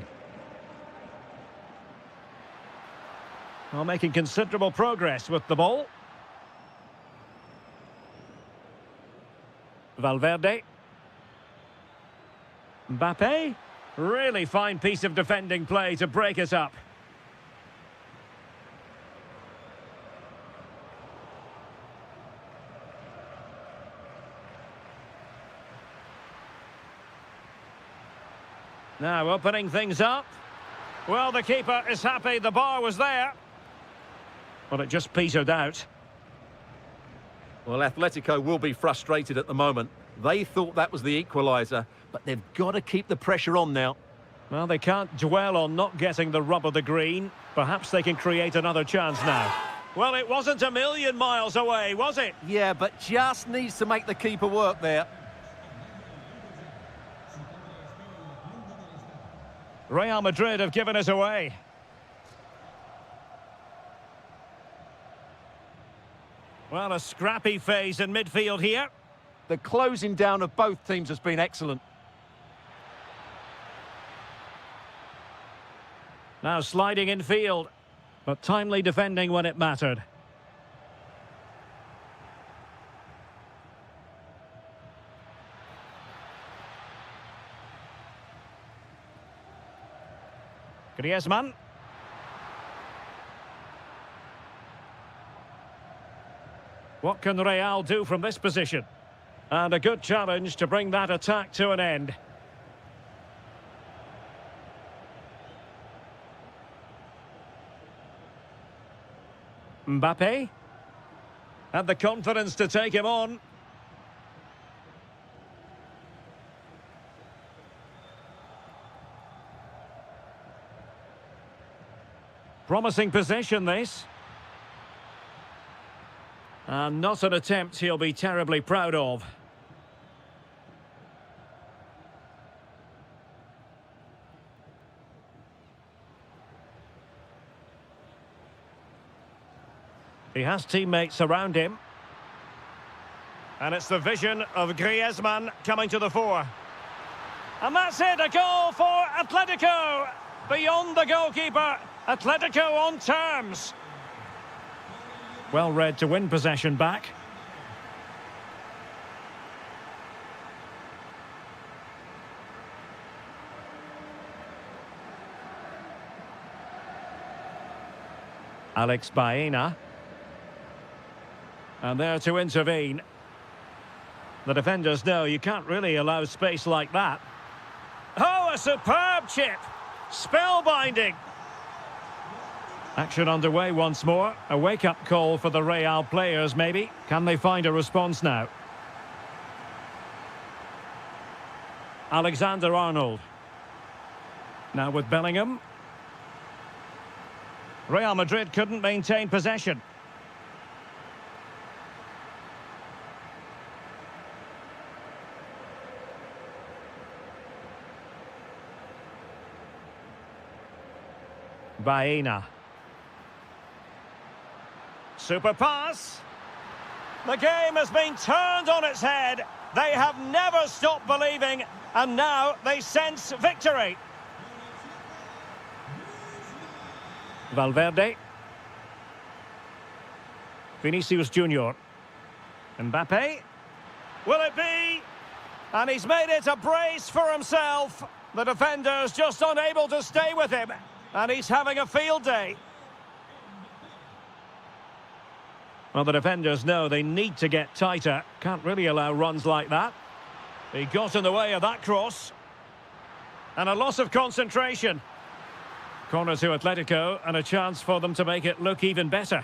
Well, making considerable progress with the ball. Valverde. Mbappe. Really fine piece of defending play to break it up. Now opening things up. Well, the keeper is happy the bar was there. Well, it just petered out. Well, Atletico will be frustrated at the moment. They thought that was the equaliser, but they've got to keep the pressure on now. Well, they can't dwell on not getting the rub of the green. Perhaps they can create another chance now. Well, it wasn't a million miles away, was it? Yeah, but just needs to make the keeper work there. Real Madrid have given us away. Well, a scrappy phase in midfield here. The closing down of both teams has been excellent. Now sliding in field, but timely defending when it mattered. Griezmann. What can Real do from this position? And a good challenge to bring that attack to an end. Mbappe. Had the confidence to take him on. Promising possession, this. And not an attempt he'll be terribly proud of. He has teammates around him. And it's the vision of Griezmann coming to the fore. And that's it, a goal for Atletico. Beyond the goalkeeper, Atletico on terms. Well read to win possession back. Alex Baena. And there to intervene. The defenders know you can't really allow space like that. Oh, a superb chip. Spellbinding. Action underway once more. A wake-up call for the Real players, maybe. Can they find a response now? Alexander-Arnold. Now with Bellingham. Real Madrid couldn't maintain possession. Baena. Super pass. The game has been turned on its head. They have never stopped believing, and now they sense victory. Valverde. Vinicius Junior. Mbappe. Will it be? And he's made it a brace for himself. The defender's just unable to stay with him, and he's having a field day. Well, the defenders know they need to get tighter. Can't really allow runs like that. He got in the way of that cross. And a loss of concentration. Corner to Atletico, and a chance for them to make it look even better.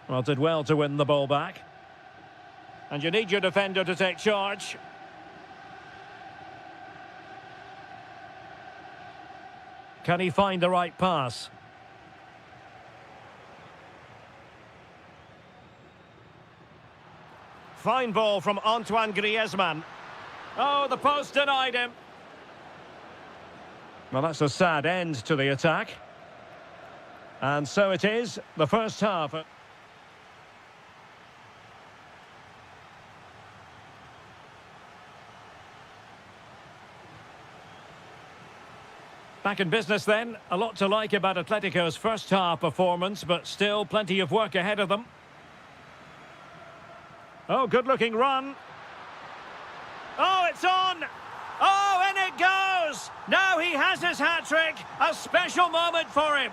Well, did well to win the ball back. And you need your defender to take charge. Can he find the right pass? Fine ball from Antoine Griezmann. Oh, the post denied him. Well, that's a sad end to the attack. And so it is, the first half. Back in business then. A lot to like about Atletico's first half performance, but still plenty of work ahead of them. Oh, good-looking run. Oh, it's on! Oh, and it goes! Now he has his hat-trick. A special moment for him.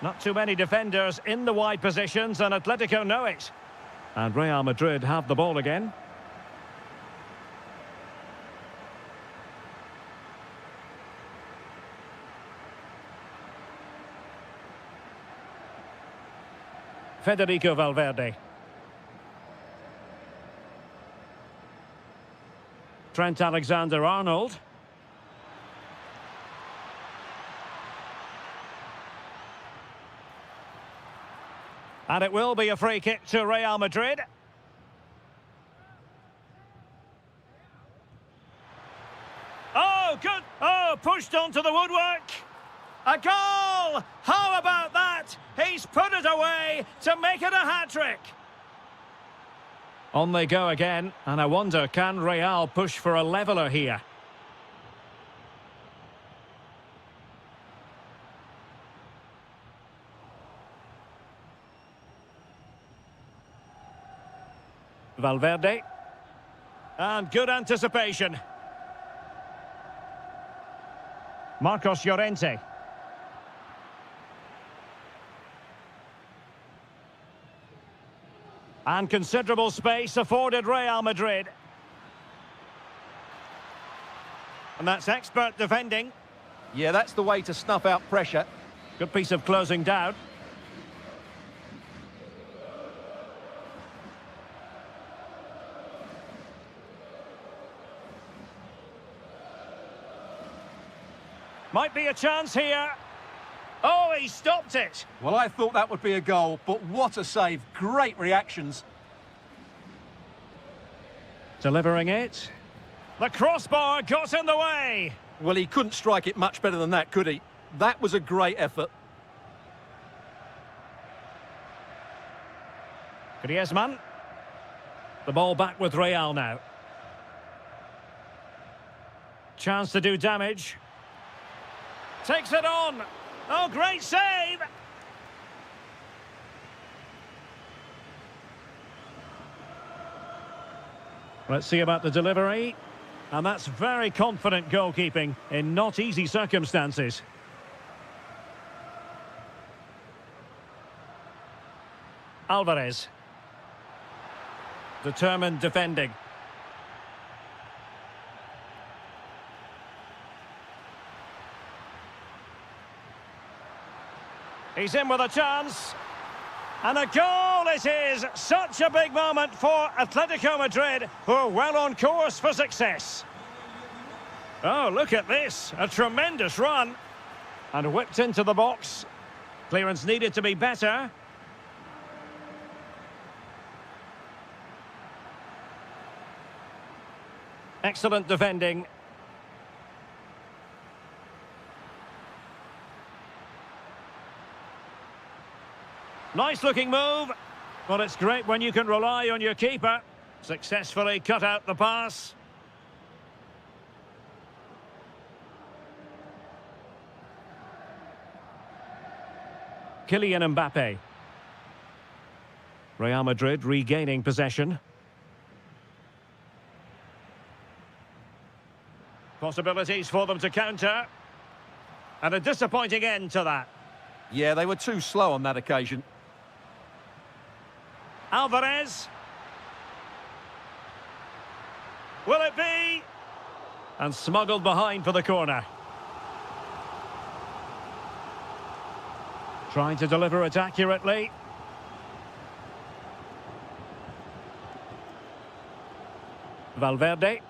Not too many defenders in the wide positions, and Atletico know it. And Real Madrid have the ball again. Federico Valverde. Trent Alexander-Arnold. And it will be a free kick to Real Madrid. Oh, good. Oh, pushed onto the woodwork. A goal! How about that? He's put it away to make it a hat-trick. On they go again, and I wonder, can Real push for a leveller here? Valverde. And good anticipation. Marcos Llorente. And considerable space afforded Real Madrid. And that's expert defending. Yeah, that's the way to snuff out pressure. Good piece of closing down. Might be a chance here. Oh, he stopped it. Well, I thought that would be a goal, but what a save. Great reactions. Delivering it. The crossbar got in the way. Well, he couldn't strike it much better than that, could he? That was a great effort. Griezmann. The ball back with Real now. Chance to do damage. Takes it on. Oh, great save! Let's see about the delivery. And that's very confident goalkeeping in not easy circumstances. Alvarez. Determined defending. He's in with a chance. And a goal it is! Such a big moment for Atletico Madrid, who are well on course for success. Oh, look at this. A tremendous run. And whipped into the box. Clearance needed to be better. Excellent defending. Nice looking move. Well, it's great when you can rely on your keeper. Successfully cut out the pass. Kylian Mbappe. Real Madrid regaining possession. Possibilities for them to counter. And a disappointing end to that. Yeah, they were too slow on that occasion. Alvarez. Will it be? And smuggled behind for the corner. Trying to deliver it accurately. Valverde.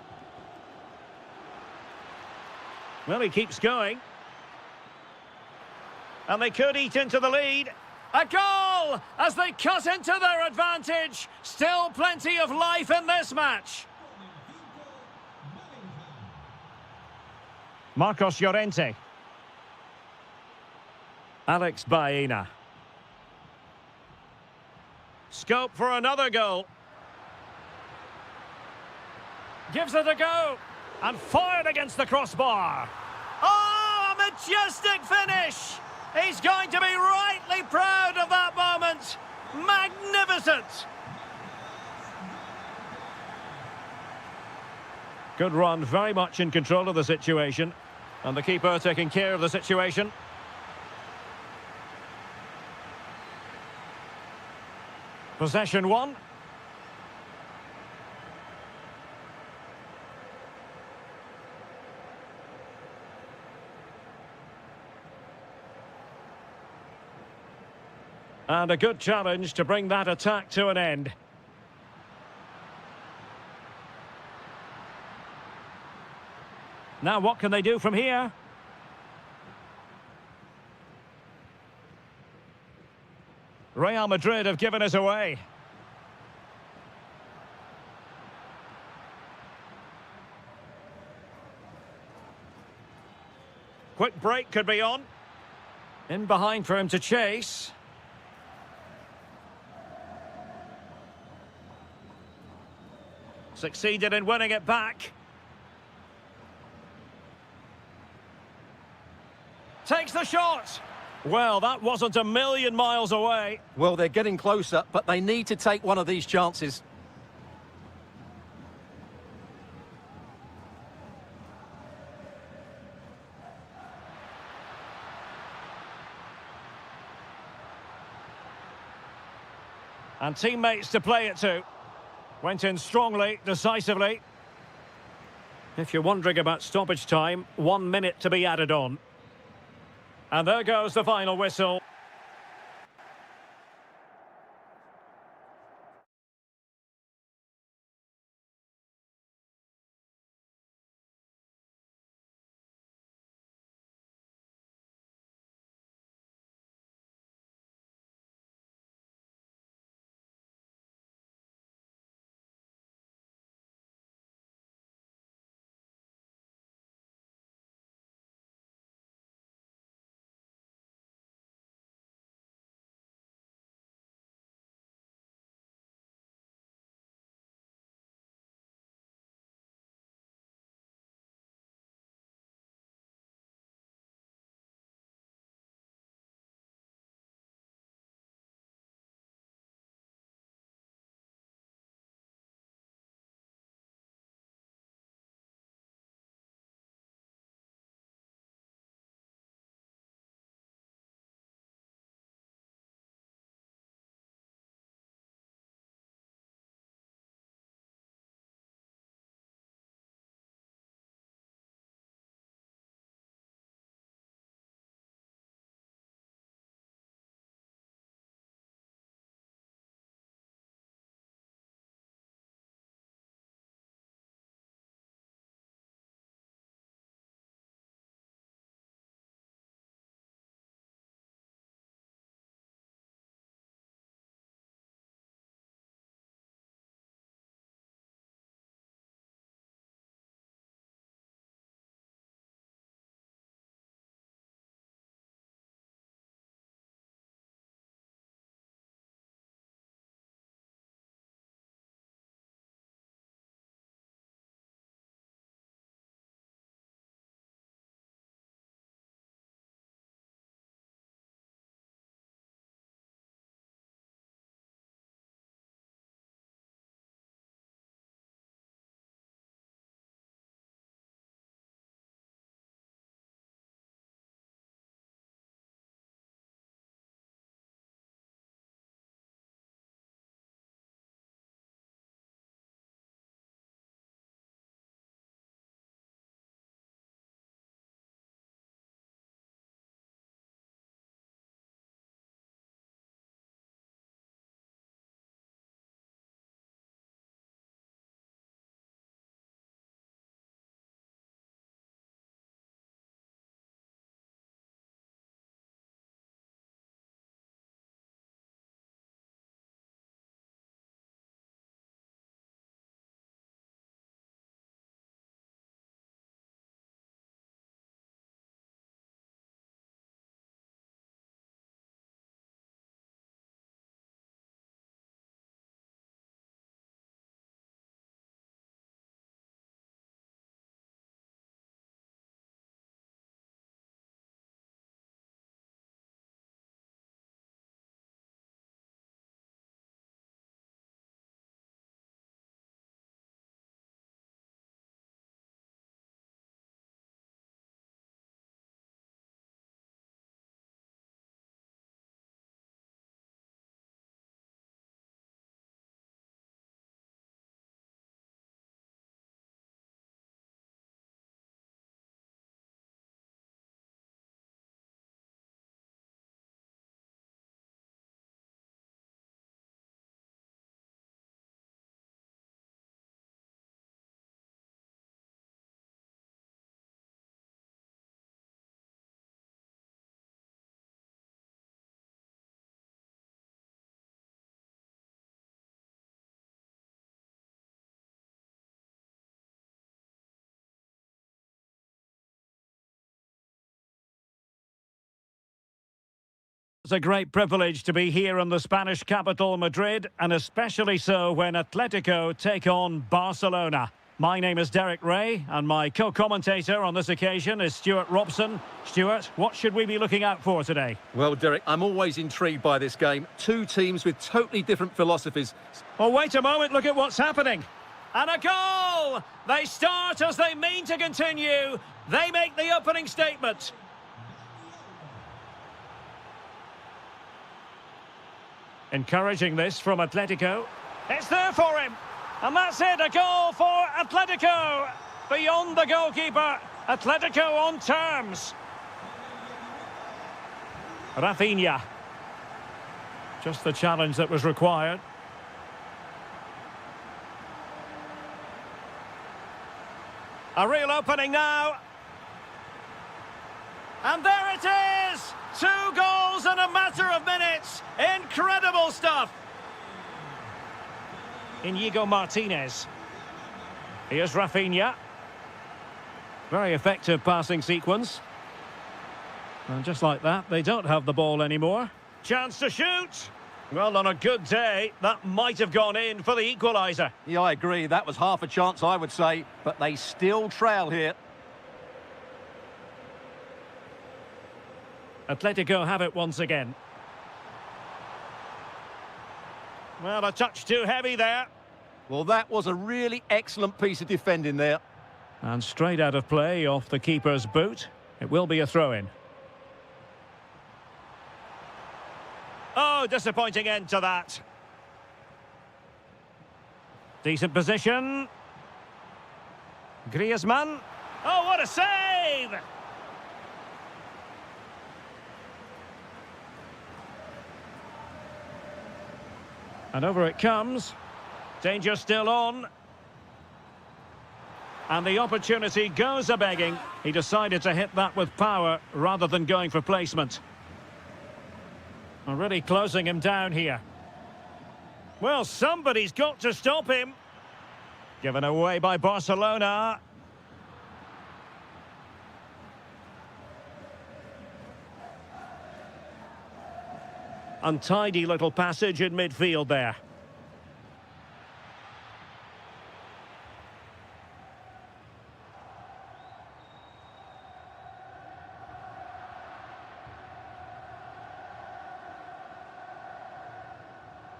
Well, he keeps going. And they could eat into the lead. A goal as they cut into their advantage. Still plenty of life in this match. Marcos Llorente. Alex Baena. Scope for another goal. Gives it a go. And fired against the crossbar. Oh, a majestic finish. He's going to be rightly proud of that moment. Magnificent. Good run, very much in control of the situation. And the keeper taking care of the situation. Possession one. And a good challenge to bring that attack to an end. Now what can they do from here? Real Madrid have given us away. Quick break could be on. In behind for him to chase. Succeeded in winning it back. Takes the shot. Well, that wasn't a million miles away. Well, they're getting closer, but they need to take one of these chances. And teammates to play it to. Went in strongly, decisively. If you're wondering about stoppage time, 1 minute to be added on. And there goes the final whistle. It's a great privilege to be here in the Spanish capital, Madrid, and especially so when Atletico take on Barcelona. My name is Derek Ray, and my co-commentator on this occasion is Stuart Robson. Stuart, what should we be looking out for today? Well, Derek, I'm always intrigued by this game. Two teams with totally different philosophies. Oh, wait a moment, look at what's happening. And a goal! They start as they mean to continue. They make the opening statement. Encouraging this from Atletico. It's there for him. And that's it, a goal for Atletico. Beyond the goalkeeper, Atletico on terms. Rafinha. Just the challenge that was required. A real opening now. And there it is! 2 goals in a matter of minutes. Incredible stuff. Inigo Martinez. Here's Rafinha. Very effective passing sequence. And just like that, they don't have the ball anymore. Chance to shoot. Well, on a good day, that might have gone in for the equaliser. Yeah, I agree. That was half a chance, I would say. But they still trail here. Atletico have it once again. Well, a touch too heavy there. Well, that was a really excellent piece of defending there. And straight out of play off the keeper's boot. It will be a throw-in. Oh, disappointing end to that. Decent position. Griezmann. Oh, what a save! And over it comes. Danger still on. And the opportunity goes a-begging. He decided to hit that with power rather than going for placement. Already closing him down here. Well, somebody's got to stop him. Given away by Barcelona. Untidy little passage in midfield there.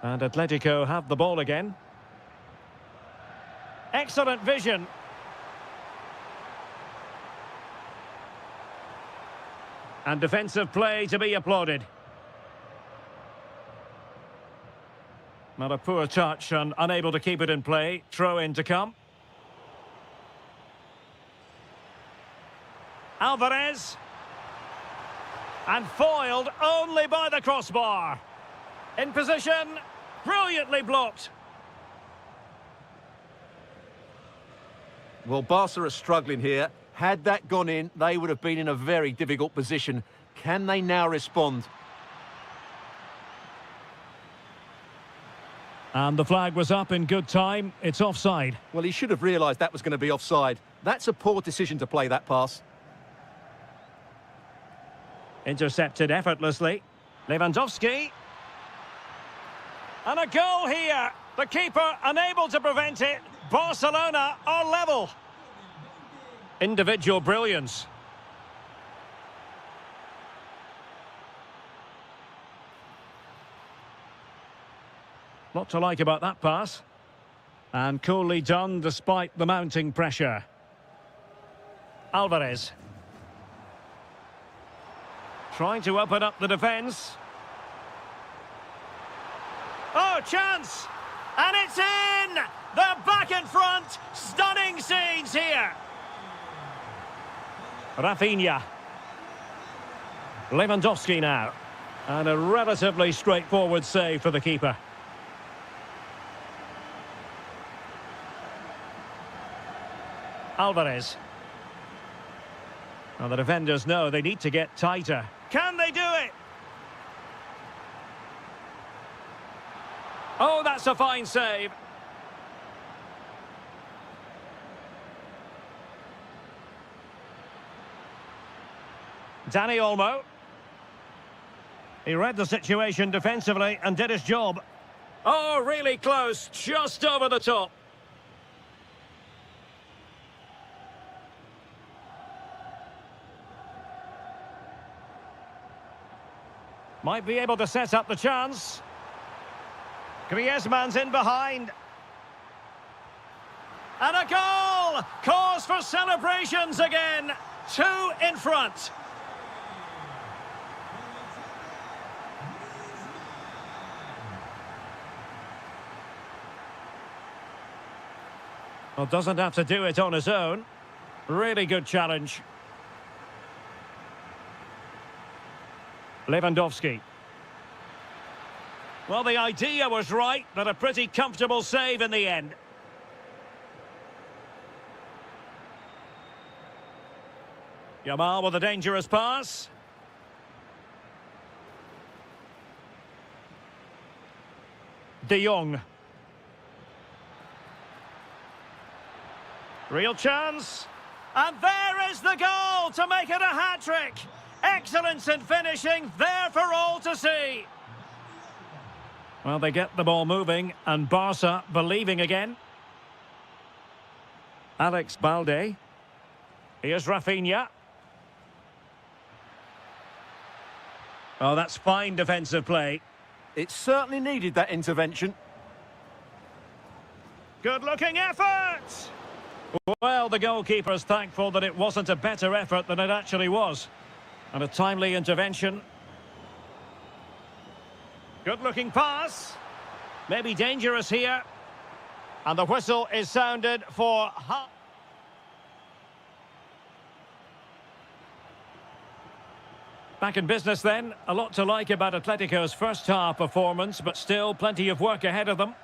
And Atletico have the ball again. Excellent vision. And defensive play to be applauded. Not a poor touch and unable to keep it in play. Throw in to come. Alvarez. And foiled only by the crossbar. In position. Brilliantly blocked. Well, Barca are struggling here. Had that gone in, they would have been in a very difficult position. Can they now respond? And the flag was up in good time. It's offside. Well, he should have realised that was going to be offside. That's a poor decision to play that pass. Intercepted effortlessly. Lewandowski. And a goal here. The keeper unable to prevent it. Barcelona are level. Individual brilliance. Lot to like about that pass. And coolly done despite the mounting pressure. Alvarez. Trying to open up the defence. Oh, chance! And it's in! They're back in front! Stunning scenes here! Rafinha. Lewandowski now. And a relatively straightforward save for the keeper. Alvarez. Well, the defenders know they need to get tighter. Can they do it? Oh, that's a fine save. Dani Olmo. He read the situation defensively and did his job. Oh, really close, just over the top. Might be able to set up the chance. Griezmann's in behind. And a goal! Cause for celebrations again. 2 in front. Well, doesn't have to do it on his own. Really good challenge. Lewandowski. Well, the idea was right, but a pretty comfortable save in the end. Yamal with a dangerous pass. De Jong. Real chance. And there is the goal to make it a hat-trick. Excellence in finishing, there for all to see. Well, they get the ball moving, and Barca believing again. Alex Balde. Here's Rafinha. Oh, that's fine defensive play. It certainly needed that intervention. Good-looking effort! Well, the goalkeeper's thankful that it wasn't a better effort than it actually was. And a timely intervention. Good-looking pass. Maybe dangerous here. And the whistle is sounded for half. Back in business then. A lot to like about Atletico's first half performance, but still plenty of work ahead of them.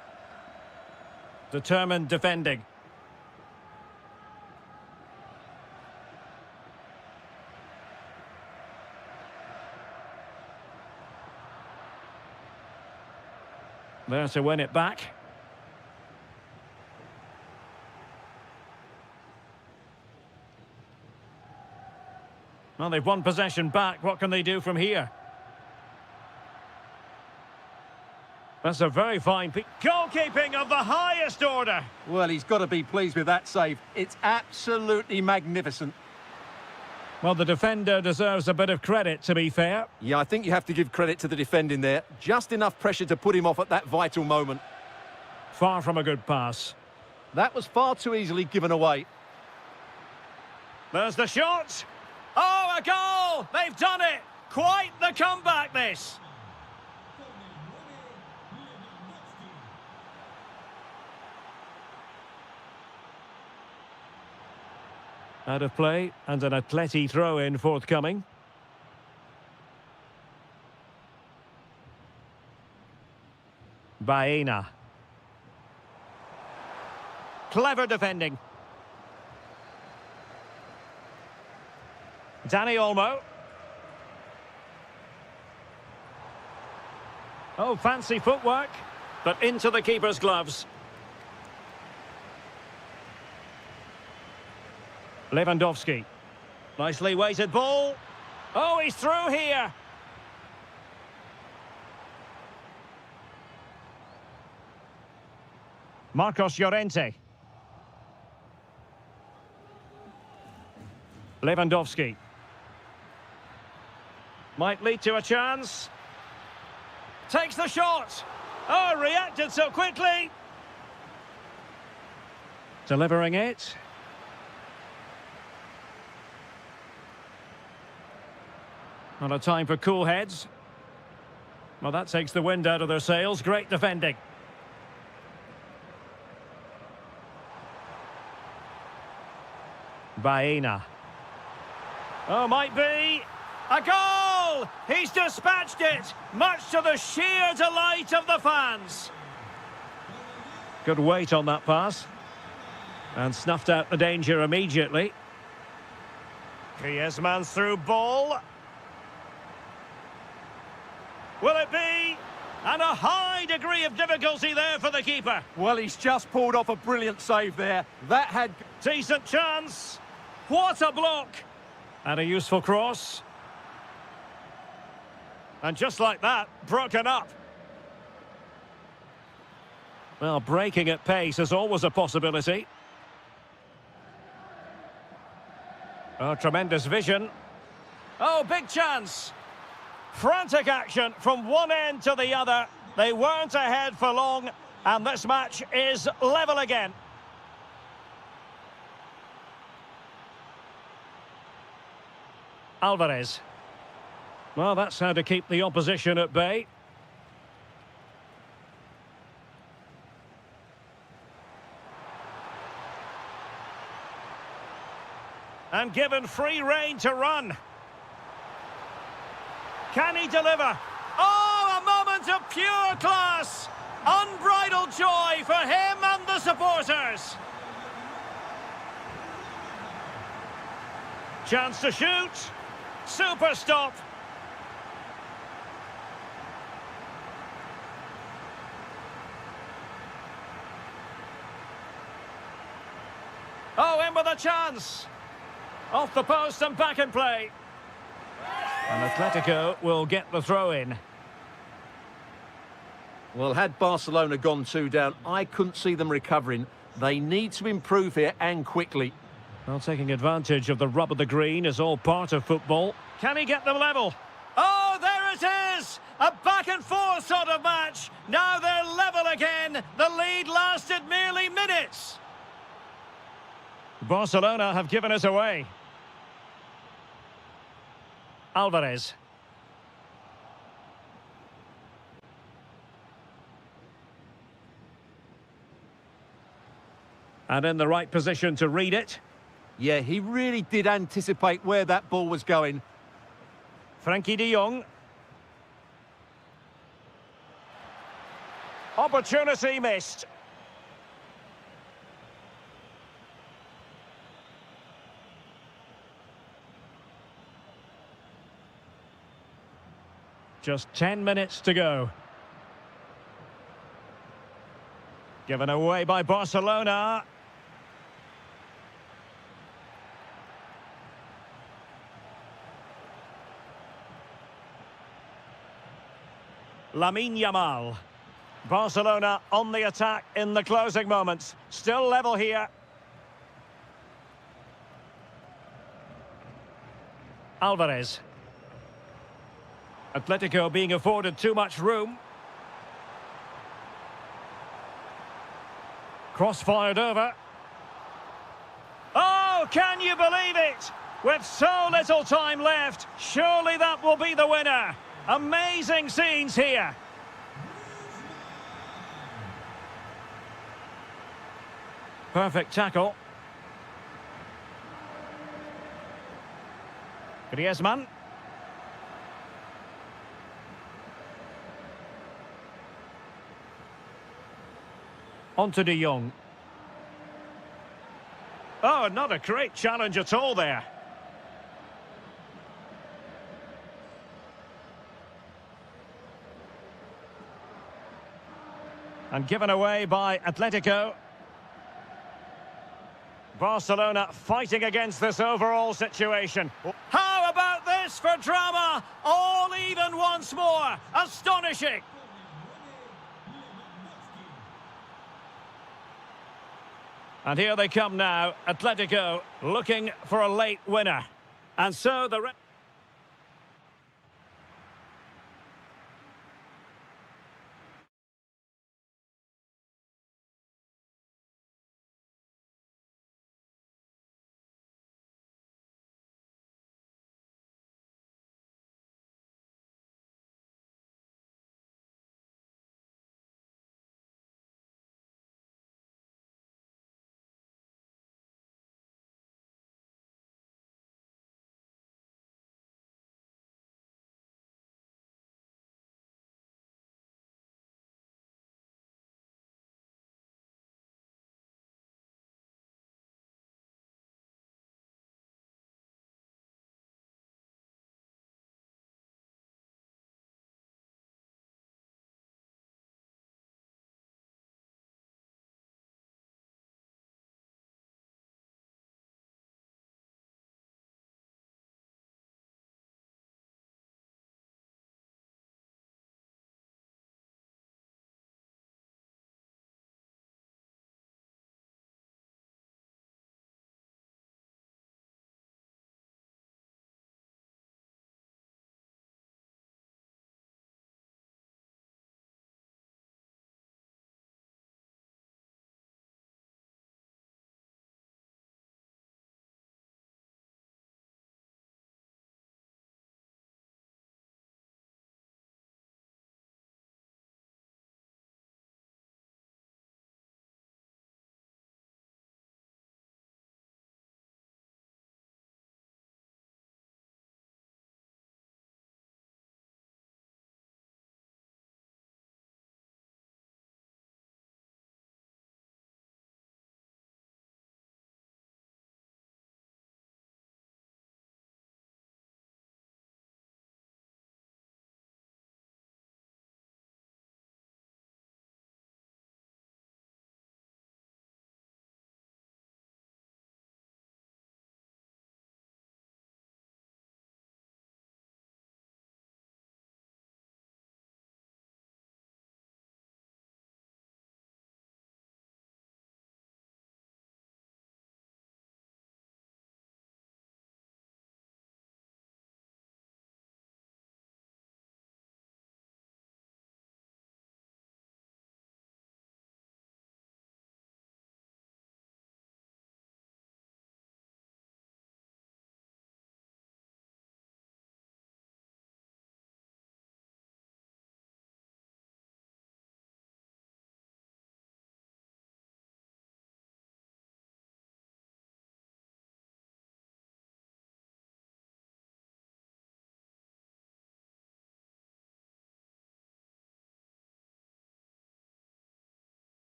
Determined defending. There to win it back. Well, they've won possession back. What can they do from here? That's a very fine goalkeeping of the highest order. Well, he's got to be pleased with that save. It's absolutely magnificent. Well, the defender deserves a bit of credit, to be fair. Yeah, I think you have to give credit to the defending there. Just enough pressure to put him off at that vital moment. Far from a good pass. That was far too easily given away. There's the shot. Oh, a goal! They've done it! Quite the comeback, this. Out of play, and an Atleti throw-in forthcoming. Baena. Clever defending. Dani Olmo. Oh, fancy footwork, but into the keeper's gloves. Lewandowski. Nicely weighted ball. Oh, he's through here. Marcos Llorente. Lewandowski. Might lead to a chance. Takes the shot. Oh, reacted so quickly. Delivering it. Not a time for cool heads. Well, that takes the wind out of their sails. Great defending. Baena. Oh, might be. A goal! He's dispatched it, much to the sheer delight of the fans. Good weight on that pass. And snuffed out the danger immediately. Griezmann's through ball. Will it be? And a high degree of difficulty there for the keeper. Well, he's just pulled off a brilliant save there. That had... Decent chance. What a block. And a useful cross. And just like that, broken up. Well, breaking at pace is always a possibility. Oh, tremendous vision. Oh, big chance. Frantic action from one end to the other. They weren't ahead for long, and this match is level again. Alvarez. Well, that's how to keep the opposition at bay. And given free rein to run. Can he deliver? Oh, a moment of pure class! Unbridled joy for him and the supporters. Chance to shoot. Super stop. Oh, in with a chance. Off the post and back in play. And Atletico will get the throw in. Well, had Barcelona gone 2 down, I couldn't see them recovering. They need to improve here and quickly. Well, taking advantage of the rub of the green is all part of football. Can he get them level? Oh, there it is! A back and forth sort of match. Now they're level again. The lead lasted merely minutes. Barcelona have given us away. Alvarez. And in the right position to read it. Yeah, he really did anticipate where that ball was going. Frankie de Jong. Opportunity missed. Just 10 minutes to go. Given away by Barcelona. Lamine Yamal. Barcelona on the attack in the closing moments. Still level here. Alvarez. Atletico being afforded too much room. Cross-fired over. Oh, can you believe it? With so little time left, surely that will be the winner. Amazing scenes here. Perfect tackle. Griezmann. On to de Jong. Oh, not a great challenge at all there. And given away by Atletico. Barcelona fighting against this overall situation. How about this for drama? All even once more. Astonishing. And here they come now, Atletico looking for a late winner. And so the...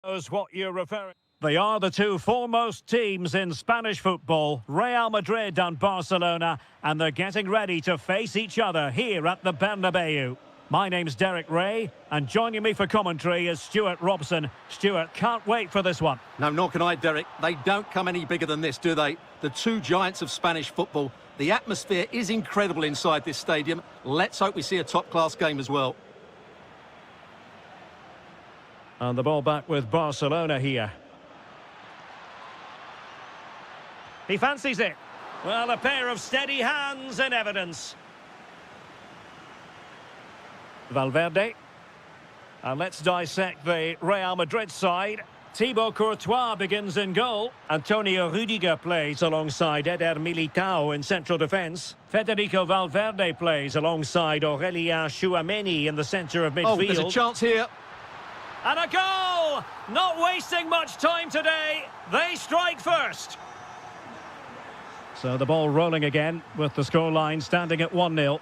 Knows what you're referring. They are the two foremost teams in Spanish football, Real Madrid and Barcelona, and they're getting ready to face each other here at the Bernabeu. My name's Derek Ray, and joining me for commentary is Stuart Robson. Stuart, can't wait for this one. No, nor can I, Derek. They don't come any bigger than this, do they? The two giants of Spanish football. The atmosphere is incredible inside this stadium. Let's hope we see a top-class game as well. And the ball back with Barcelona here. He fancies it. Well, a pair of steady hands in evidence. Valverde. And let's dissect the Real Madrid side. Thibaut Courtois begins in goal. Antonio Rudiger plays alongside Eder Militao in central defence. Federico Valverde plays alongside Aurelien Tchouameni in the centre of midfield. Oh, there's a chance here. And a goal! Not wasting much time today. They strike first. So the ball rolling again with the scoreline standing at 1-0.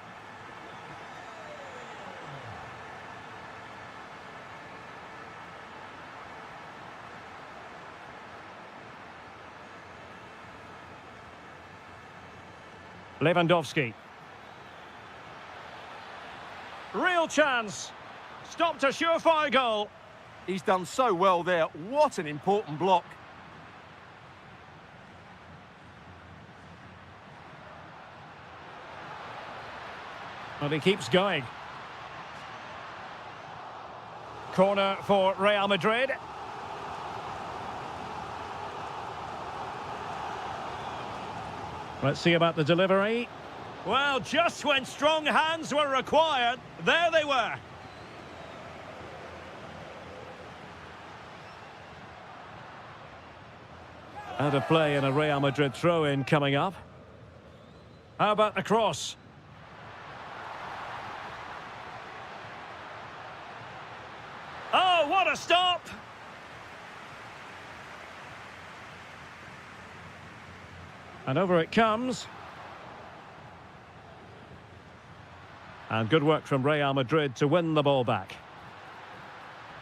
Lewandowski. Real chance. Stopped a surefire goal. He's done so well there. What an important block. And he keeps going. Corner for Real Madrid. Let's see about the delivery. Well, just when strong hands were required, there they were. Out of play and a Real Madrid throw-in coming up. How about the cross? Oh, what a stop! And over it comes. And good work from Real Madrid to win the ball back.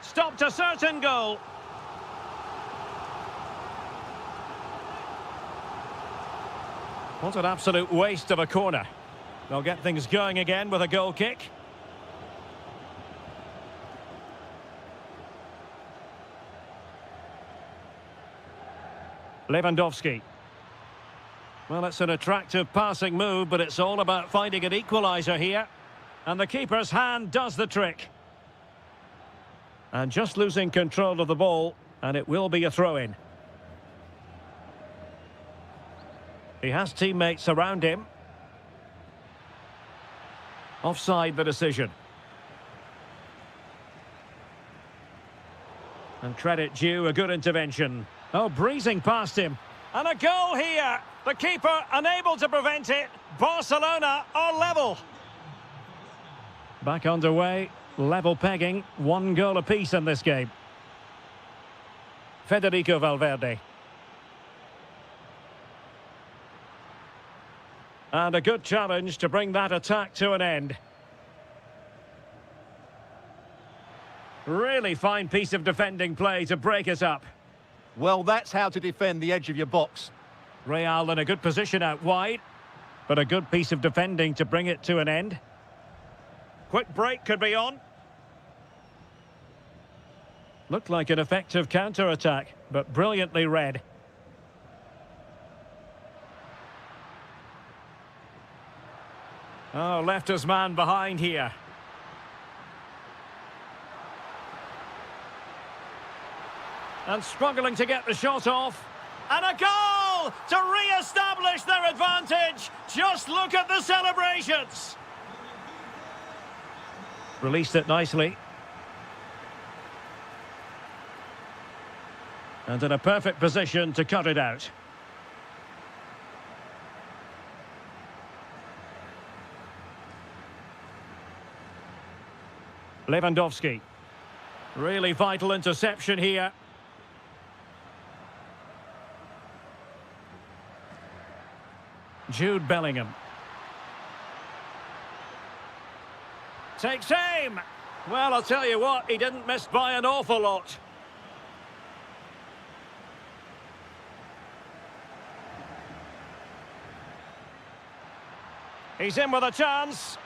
Stopped a certain goal. What an absolute waste of a corner. They'll get things going again with a goal kick. Lewandowski. Well, it's an attractive passing move, but it's all about finding an equaliser here. And the keeper's hand does the trick. And just losing control of the ball, and it will be a throw-in. He has teammates around him. Offside the decision. And credit due, a good intervention. Oh, breezing past him. And a goal here. The keeper unable to prevent it. Barcelona are level. Back underway. Level pegging. 1 goal apiece in this game. Federico Valverde. And a good challenge to bring that attack to an end. Really fine piece of defending play to break it up. Well, that's how to defend the edge of your box. Real in a good position out wide, but a good piece of defending to bring it to an end. Quick break could be on. Looked like an effective counter-attack, but brilliantly read. Oh, left his man behind here. And struggling to get the shot off. And a goal to re-establish their advantage. Just look at the celebrations. Released it nicely. And in a perfect position to cut it out. Lewandowski. Really vital interception here. Jude Bellingham. Takes aim. Well, I'll tell you what, he didn't miss by an awful lot. He's in with a chance.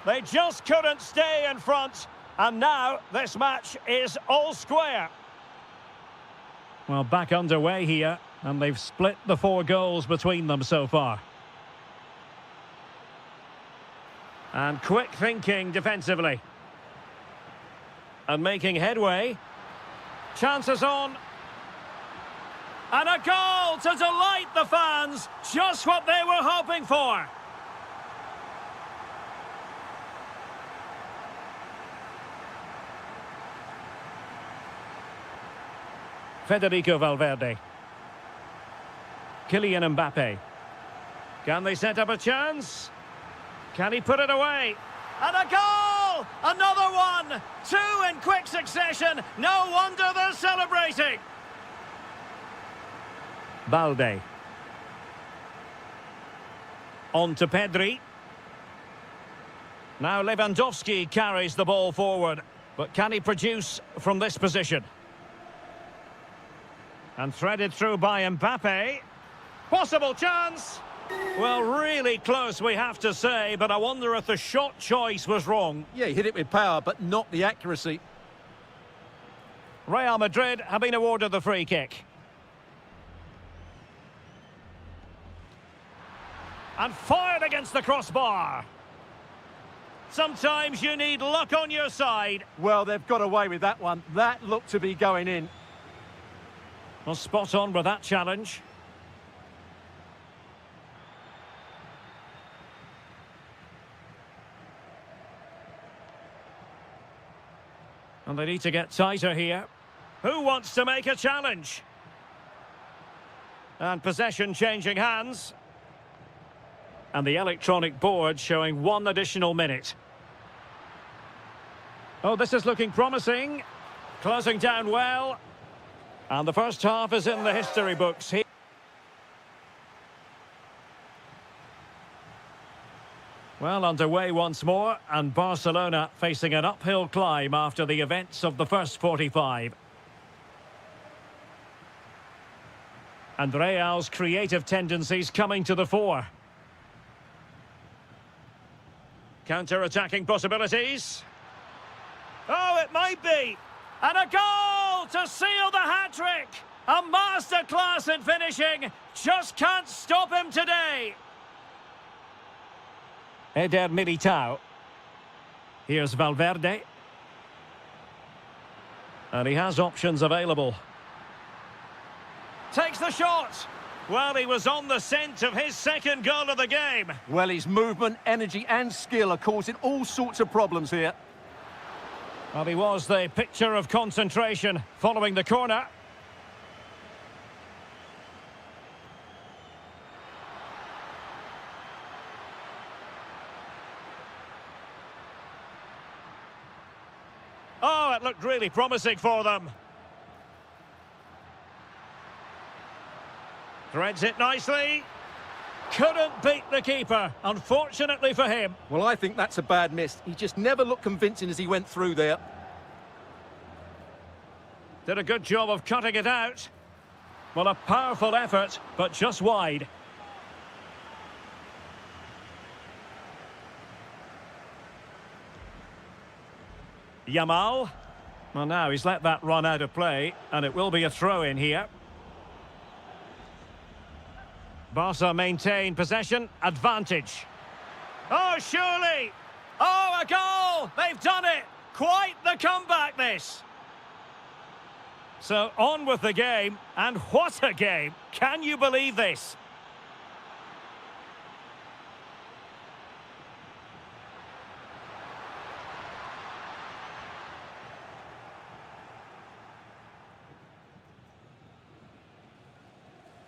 They just couldn't stay in front. And now this match is all square. Well, back underway here. And they've split the 4 goals between them so far. And quick thinking defensively. And making headway. Chances on. And a goal to delight the fans. Just what they were hoping for. Federico Valverde. Kylian Mbappe. Can they set up a chance? Can he put it away? And a goal! Another one! 2 in quick succession. No wonder they're celebrating. Balde. On to Pedri. Now Lewandowski carries the ball forward. But can he produce from this position? And threaded through by Mbappe. Possible chance. Well, really close, we have to say, but I wonder if the shot choice was wrong. Yeah, he hit it with power, but not the accuracy. Real Madrid have been awarded the free kick. And fired against the crossbar. Sometimes you need luck on your side. Well, they've got away with that one. That looked to be going in. Well, spot on with that challenge. And they need to get tighter here. Who wants to make a challenge? And possession changing hands. And the electronic board showing 1 additional minute. Oh, this is looking promising. Closing down well. And the first half is in the history books here. Well, underway once more, and Barcelona facing an uphill climb after the events of the first 45. And Real's creative tendencies coming to the fore. Counter-attacking possibilities. Oh, it might be. And a goal to seal the hat-trick. A masterclass in finishing. Just can't stop him today. Eder Militao. Here's Valverde. And he has options available. Takes the shot. Well, he was on the scent of his second goal of the game. Well, his movement, energy and skill are causing all sorts of problems here. Well, he was the picture of concentration following the corner. Oh, it looked really promising for them. Threads it nicely. Couldn't beat the keeper, unfortunately for him. Well, I think that's a bad miss. He just never looked convincing as he went through there. Did a good job of cutting it out. Well, a powerful effort, but just wide. Yamal. Well, now he's let that run out of play, and it will be a throw-in here. Barca maintain possession, advantage. Oh, surely! Oh, a goal! They've done it! Quite the comeback, this! So, on with the game, and what a game! Can you believe this?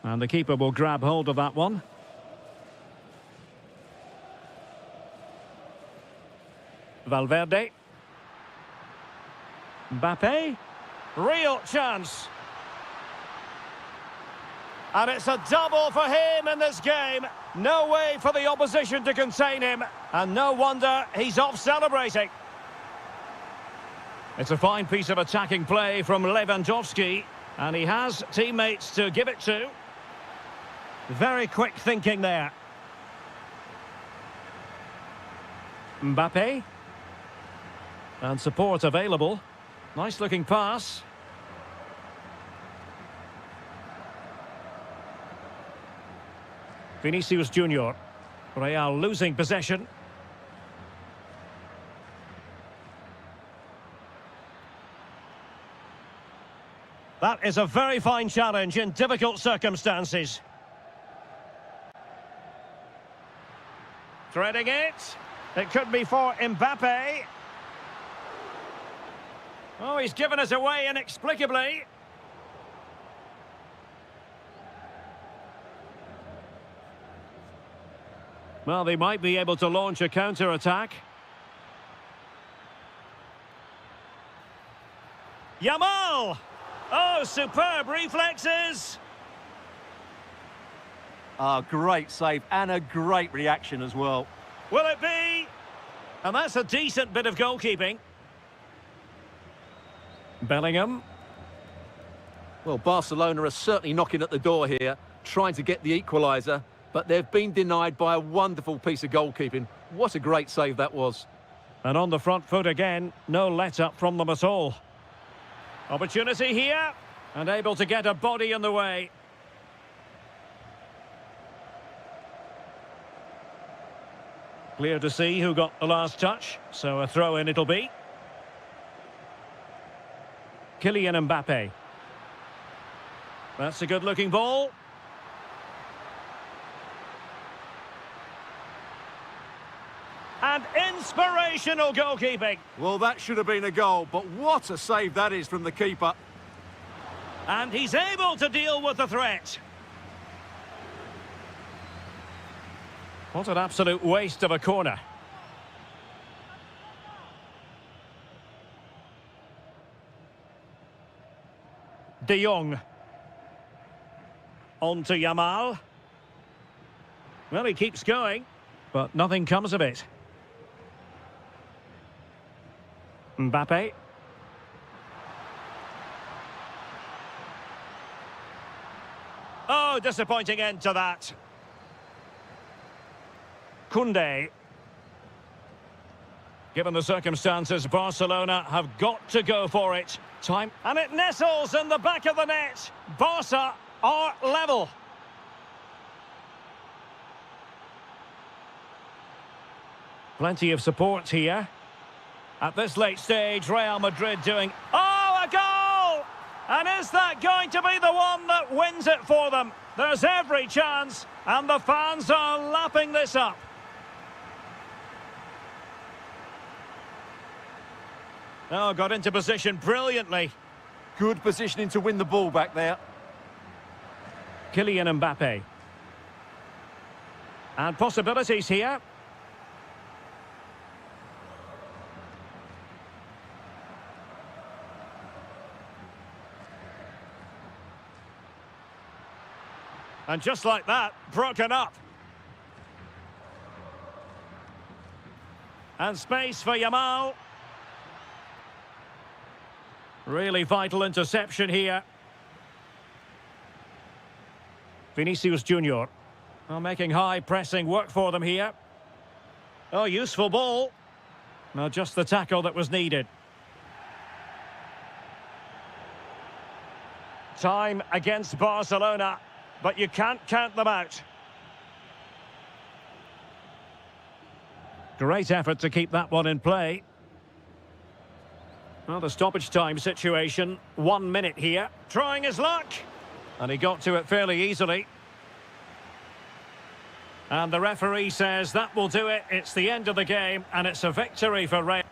And the keeper will grab hold of that one. Valverde. Mbappe. Real chance. And it's a double for him in this game. No way for the opposition to contain him. And no wonder he's off celebrating. It's a fine piece of attacking play from Lewandowski. And he has teammates to give it to. Very quick thinking there. Mbappe. And support available. Nice looking pass. Vinicius Junior. Real losing possession. That is a very fine challenge in difficult circumstances. Threading it. It could be for Mbappe. Oh, he's given us away inexplicably. Well, they might be able to launch a counter-attack. Yamal! Oh, superb reflexes! Great save and a great reaction as well. Will it be? And that's a decent bit of goalkeeping. Bellingham. Well, Barcelona are certainly knocking at the door here, trying to get the equaliser, but they've been denied by a wonderful piece of goalkeeping. What a great save that was. And on the front foot again, no let-up from them at all. Opportunity here, and able to get a body in the way. Clear to see who got the last touch, so a throw-in it'll be. Kylian Mbappe. That's a good-looking ball. And inspirational goalkeeping. Well, that should have been a goal, but what a save that is from the keeper. And he's able to deal with the threat. What an absolute waste of a corner. De Jong. On to Yamal. Well, he keeps going, but nothing comes of it. Mbappe. Oh, disappointing end to that. Koundé. Given the circumstances, Barcelona have got to go for it. Time. And it nestles in the back of the net. Barca are level. Plenty of support here. At this late stage, Real Madrid doing... Oh, a goal! And is that going to be the one that wins it for them? There's every chance, and the fans are lapping this up. Oh, got into position brilliantly. Good positioning to win the ball back there. Kylian Mbappe. And possibilities here. And just like that, broken up. And space for Yamal. Really vital interception here. Vinicius Junior. Oh, making high pressing work for them here. Oh, useful ball. No, just the tackle that was needed. Time against Barcelona, but you can't count them out. Great effort to keep that one in play. Well, the stoppage time situation, 1 minute here. Trying his luck. And he got to it fairly easily. And the referee says that will do it. It's the end of the game, and it's a victory for Real.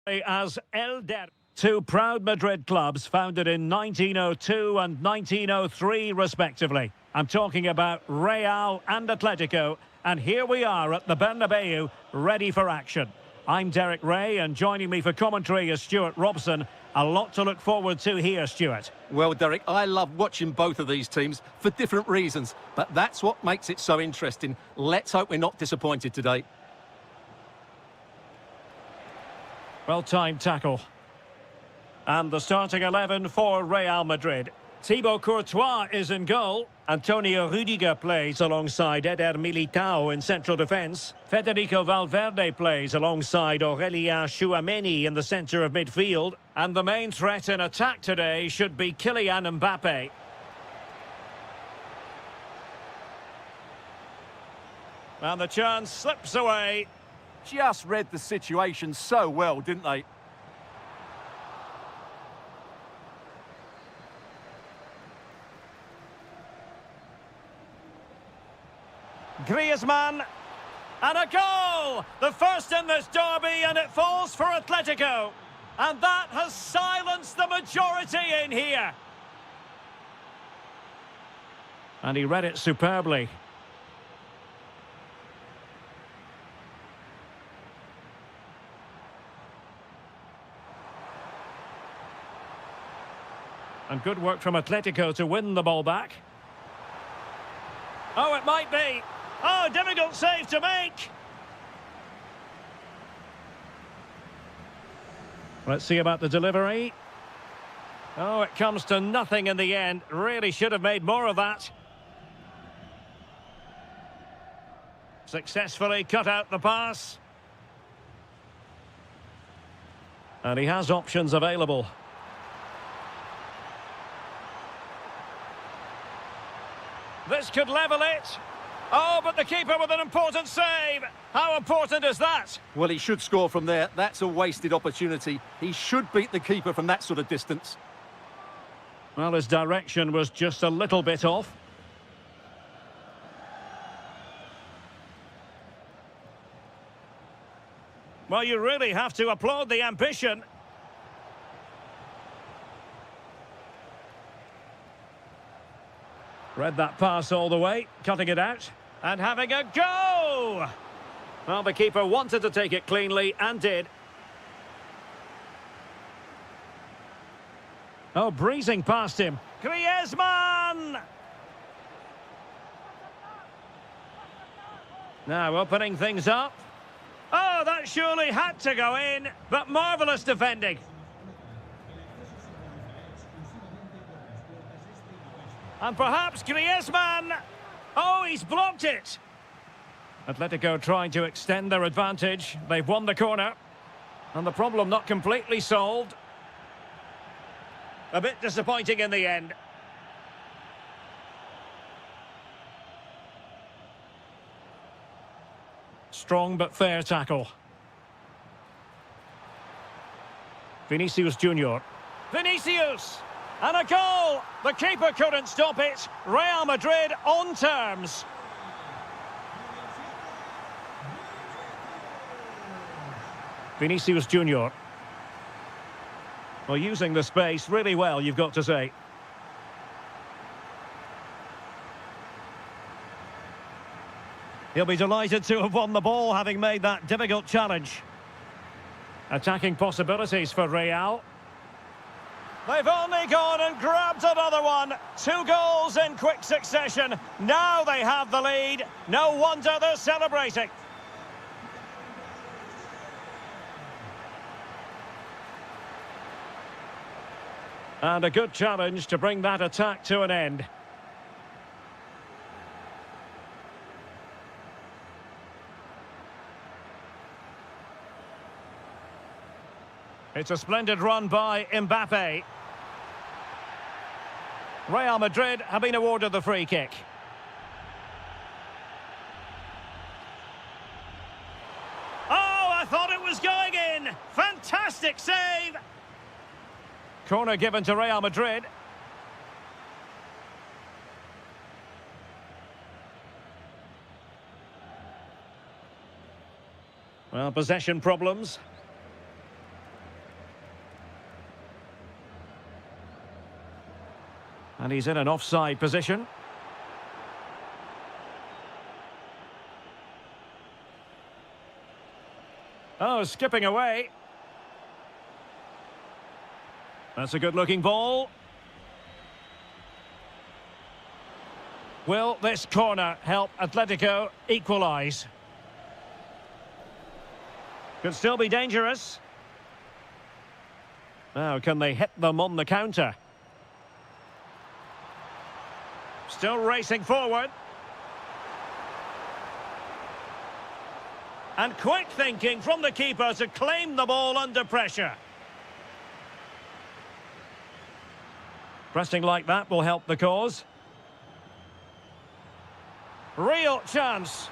As El Der. Two proud Madrid clubs founded in 1902 and 1903 respectively. I'm talking about Real and Atletico, and here we are at the Bernabeu, ready for action. I'm Derek Ray, and joining me for commentary is Stuart Robson. A lot to look forward to here, Stuart. Well, Derek, I love watching both of these teams for different reasons, but that's what makes it so interesting. Let's hope we're not disappointed today. Well-timed tackle. And the starting 11 for Real Madrid. Thibaut Courtois is in goal. Antonio Rudiger plays alongside Eder Militao in central defence. Federico Valverde plays alongside Aurelien Tchouameni in the centre of midfield. And the main threat in attack today should be Kylian Mbappe. And the chance slips away. Just read the situation so well, didn't they? Griezmann, and a goal! The first in this derby, and it falls for Atletico. And that has silenced the majority in here. And he read it superbly. And good work from Atletico to win the ball back. Oh, it might be. Oh, difficult save to make. Let's see about the delivery. Oh, it comes to nothing in the end. Really should have made more of that. Successfully cut out the pass. And he has options available. This could level it. Oh, but the keeper with an important save. How important is that? Well, he should score from there. That's a wasted opportunity. He should beat the keeper from that sort of distance. Well, his direction was just a little bit off. Well, you really have to applaud the ambition. Read that pass all the way, cutting it out, and having a go! Well, the keeper wanted to take it cleanly, and did. Oh, breezing past him. Griezmann! Now opening things up. Oh, that surely had to go in, but marvellous defending. And perhaps Griezmann. Oh, he's blocked it. Atletico trying to extend their advantage. They've won the corner. And the problem not completely solved. A bit disappointing in the end. Strong but fair tackle. Vinicius Junior. Vinicius! And a goal! The keeper couldn't stop it. Real Madrid on terms. Vinicius Junior. Well, using the space really well, you've got to say. He'll be delighted to have won the ball, having made that difficult challenge. Attacking possibilities for Real. They've only gone and grabbed another one. 2 goals in quick succession. Now they have the lead. No wonder they're celebrating. And a good challenge to bring that attack to an end. It's a splendid run by Mbappe. Real Madrid have been awarded the free kick. Oh, I thought it was going in. Fantastic save. Corner given to Real Madrid. Well, possession problems. And he's in an offside position. Oh, skipping away. That's a good-looking ball. Will this corner help Atletico equalise? Could still be dangerous. Now, can they hit them on the counter? Still racing forward. And quick thinking from the keeper to claim the ball under pressure. Pressing like that will help the cause. Real chance.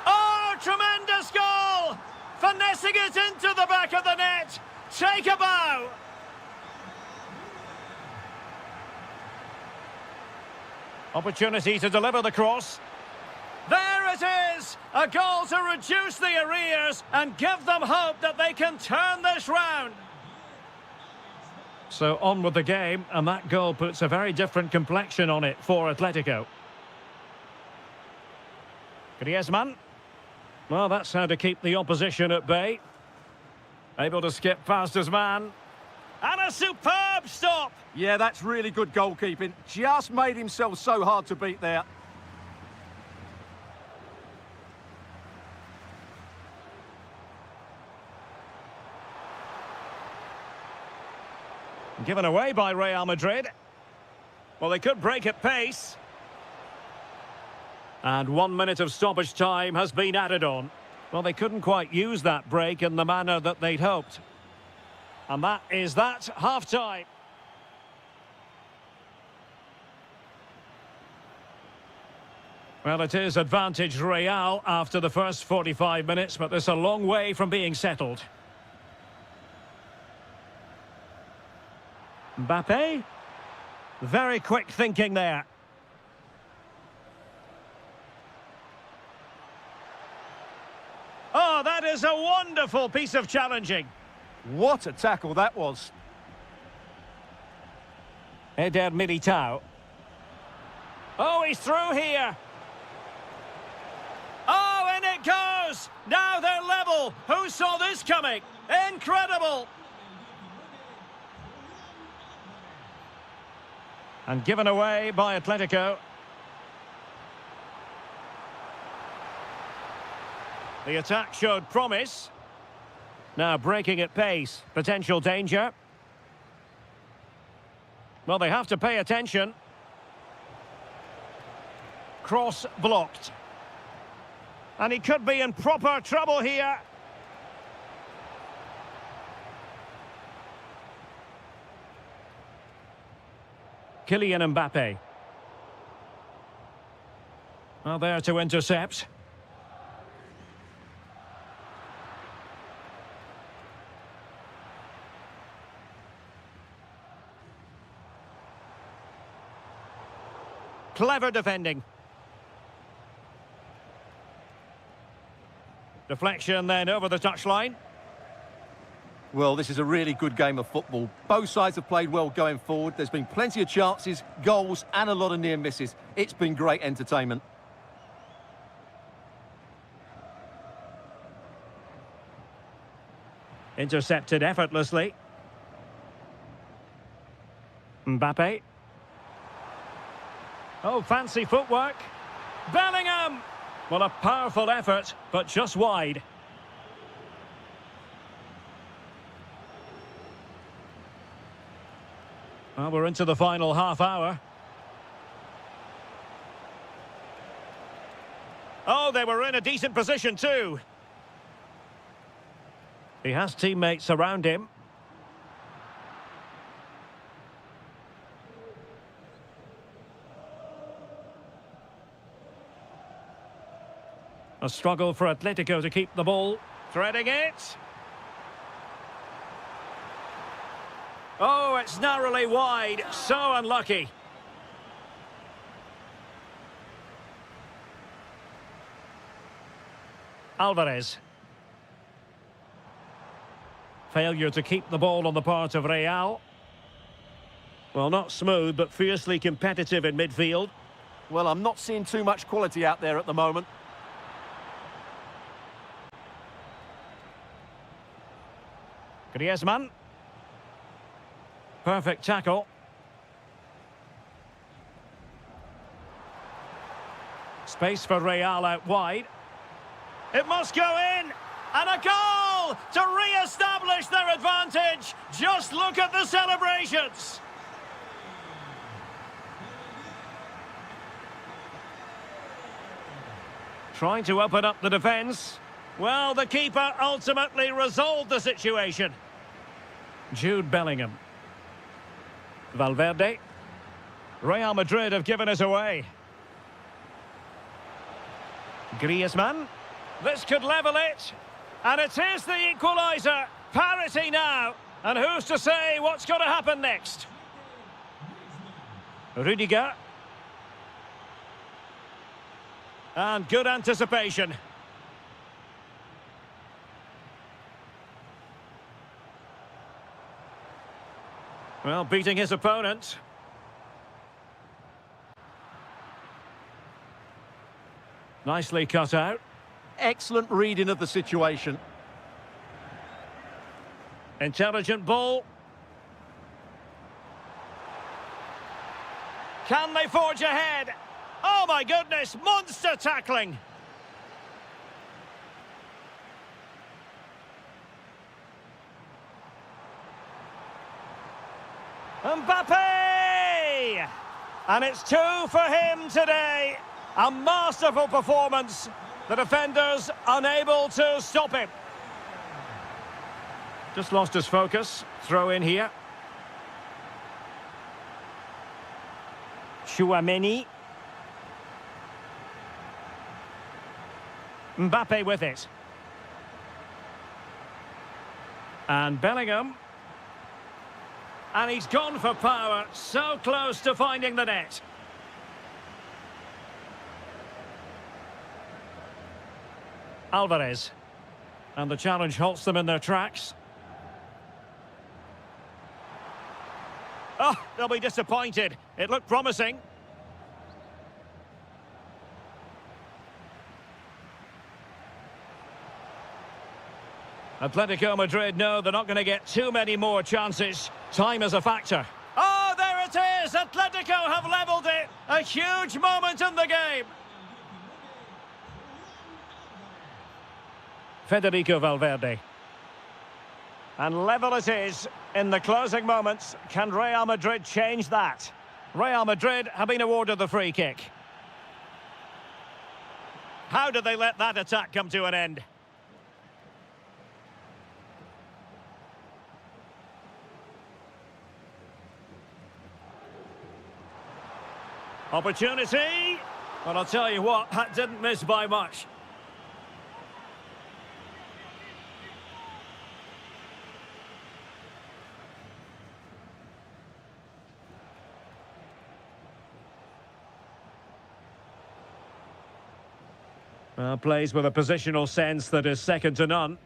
Oh, tremendous goal! Finessing it into the back of the net. Take a bow. Opportunity to deliver the cross. There it is! A goal to reduce the arrears and give them hope that they can turn this round. So on with the game, and that goal puts a very different complexion on it for Atletico. Griezmann. Well, that's how to keep the opposition at bay. Able to skip past his man. And a superb stop! Yeah, that's really good goalkeeping. Just made himself so hard to beat there. Given away by Real Madrid. Well, they could break at pace. And 1 minute of stoppage time has been added on. Well, they couldn't quite use that break in the manner that they'd hoped. And that is that, half-time. Well, it is advantage Real after the first 45 minutes, but there's a long way from being settled. Mbappe. Very quick thinking there. Oh, that is a wonderful piece of challenging. What a tackle that was. Eder Militao. Oh, he's through here. Oh, and it goes. Now they're level. Who saw this coming? Incredible. And given away by Atletico. The attack showed promise. Now breaking at pace. Potential danger. Well, they have to pay attention. Cross blocked. And he could be in proper trouble here. Kylian Mbappe. Well, there to intercept. Clever defending. Deflection then over the touchline. Well, this is a really good game of football. Both sides have played well going forward. There's been plenty of chances, goals, and a lot of near misses. It's been great entertainment. Intercepted effortlessly. Mbappe. Oh, fancy footwork. Bellingham! Well, a powerful effort, but just wide. Well, we're into the final half hour. Oh, they were in a decent position too. He has teammates around him. A struggle for Atletico to keep the ball. Threading it. Oh, it's narrowly wide. So unlucky. Alvarez. Failure to keep the ball on the part of Real. Well, not smooth, but fiercely competitive in midfield. Well, I'm not seeing too much quality out there at the moment. Griezmann. Perfect tackle. Space for Real out wide. It must go in! And a goal to re-establish their advantage! Just look at the celebrations! Trying to open up the defence. Well, the keeper ultimately resolved the situation. Jude Bellingham. Valverde. Real Madrid have given us away. Griezmann. This could level it. And it is the equaliser. Parity now. And who's to say what's going to happen next? Rudiger. And good anticipation. Well, beating his opponent. Nicely cut out. Excellent reading of the situation. Intelligent ball. Can they forge ahead? Oh my goodness, monster tackling. Mbappe! And it's 2 for him today. A masterful performance. The defenders unable to stop him. Just lost his focus. Throw in here. Chouameni. Mbappe with it. And Bellingham. And he's gone for power. So close to finding the net. Alvarez. And the challenge halts them in their tracks. Oh, they'll be disappointed. It looked promising. Atletico Madrid know they're not going to get too many more chances. Time is a factor. Oh, there it is! Atletico have levelled it! A huge moment in the game! Federico Valverde. And level it is in the closing moments. Can Real Madrid change that? Real Madrid have been awarded the free kick. How did they let that attack come to an end? Opportunity. Well, I'll tell you what, that didn't miss by much. Plays with a positional sense that is second to none.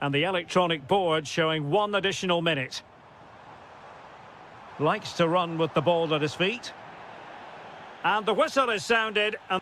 And the electronic board showing 1 additional minute. Likes to run with the ball at his feet. And the whistle is sounded. And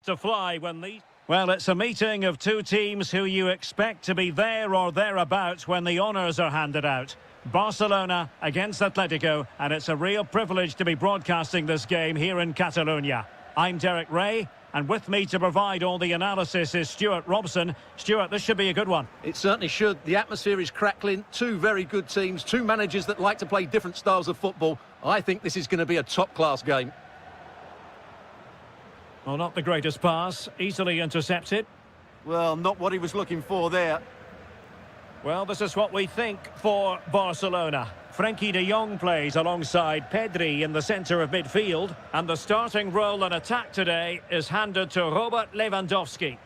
To fly when these... Well, it's a meeting of two teams who you expect to be there or thereabouts when the honours are handed out. Barcelona against Atletico, and it's a real privilege to be broadcasting this game here in Catalonia. I'm Derek Ray, and with me to provide all the analysis is Stuart Robson. Stuart, this should be a good one. It certainly should. The atmosphere is crackling. Two very good teams, two managers that like to play different styles of football. I think this is going to be a top-class game. Well, not the greatest pass, easily intercepted. Well, not what he was looking for there. Well, this is what we think for Barcelona. Frenkie de Jong plays alongside Pedri in the centre of midfield, and the starting role in attack today is handed to Robert Lewandowski.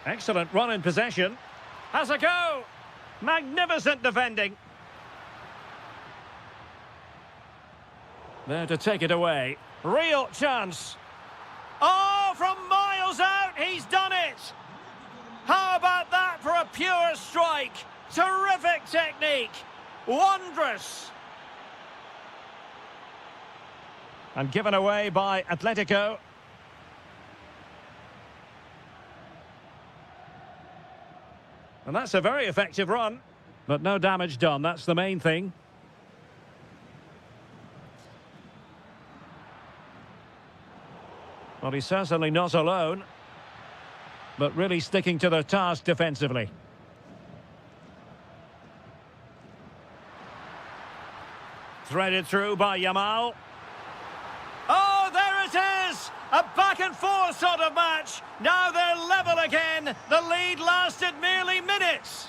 Excellent run in possession. Has a go! Magnificent defending. There to take it away. Real chance. Oh, from miles out, he's done it! How about that for a pure strike? Terrific technique. Wondrous. And given away by Atletico. And that's a very effective run. But no damage done, that's the main thing. Well, he's certainly not alone, but really sticking to their task defensively. Threaded through by Yamal. Oh, there it is! A back-and-forth sort of match. Now they're level again. The lead lasted merely minutes.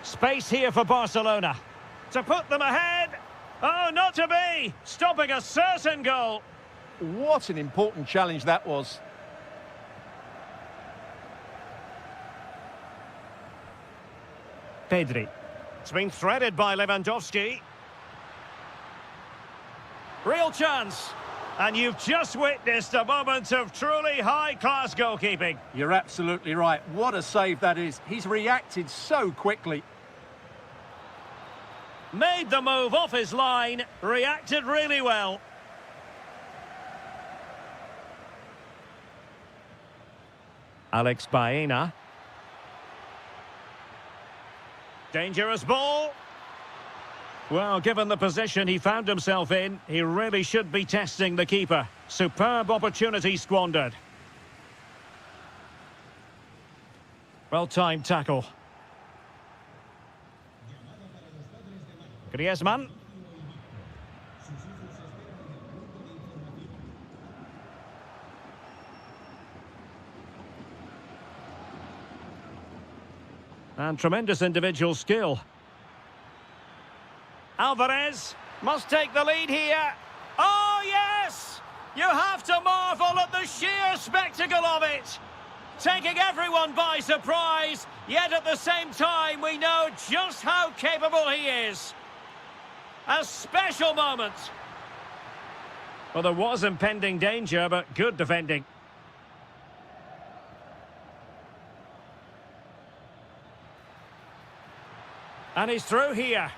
Space here for Barcelona to put them ahead. Oh, not to be! Stopping a certain goal. What an important challenge that was. Pedri. It's been threaded by Lewandowski. Real chance. And you've just witnessed a moment of truly high-class goalkeeping. You're absolutely right. What a save that is. He's reacted so quickly. Made the move off his line, reacted really well. Alex Baena. Dangerous ball. Well, given the position he found himself in, he really should be testing the keeper. Superb opportunity squandered. Well-timed tackle. Griezmann. And tremendous individual skill. Alvarez must take the lead here. Oh, yes! You have to marvel at the sheer spectacle of it. Taking everyone by surprise, yet at the same time we know just how capable he is. A special moment. Well, there was impending danger, but good defending. And he's through here.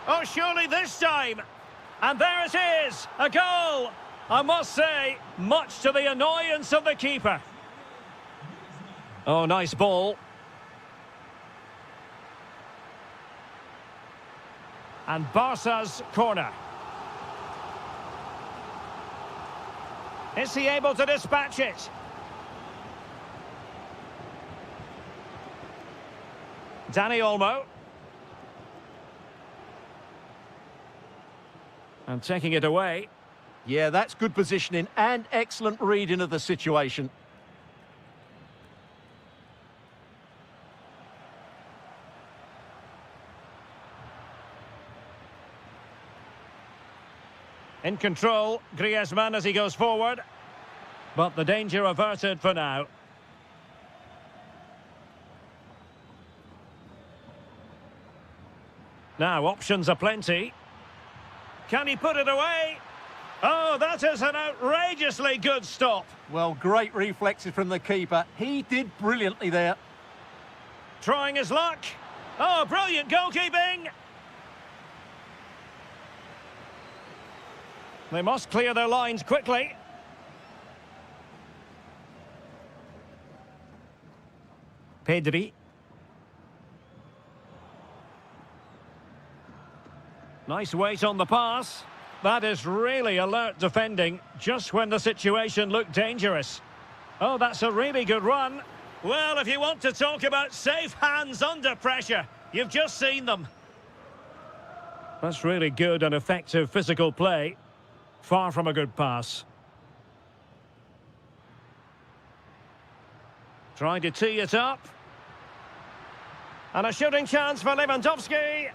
Oh, surely this time. And there it is, a goal. I must say, much to the annoyance of the keeper. Oh, nice ball. And Barca's corner. Is he able to dispatch it? Dani Olmo. And taking it away. Yeah, that's good positioning and excellent reading of the situation. In control, Griezmann as he goes forward. But the danger averted for now. Now, options are plenty. Can he put it away? Oh, that is an outrageously good stop. Well, great reflexes from the keeper. He did brilliantly there. Trying his luck. Oh, brilliant goalkeeping. They must clear their lines quickly. Pedri. Nice weight on the pass. That is really alert defending, just when the situation looked dangerous. Oh, that's a really good run. Well, if you want to talk about safe hands under pressure, you've just seen them. That's really good and effective physical play. Far from a good pass. Trying to tee it up. And a shooting chance for Lewandowski.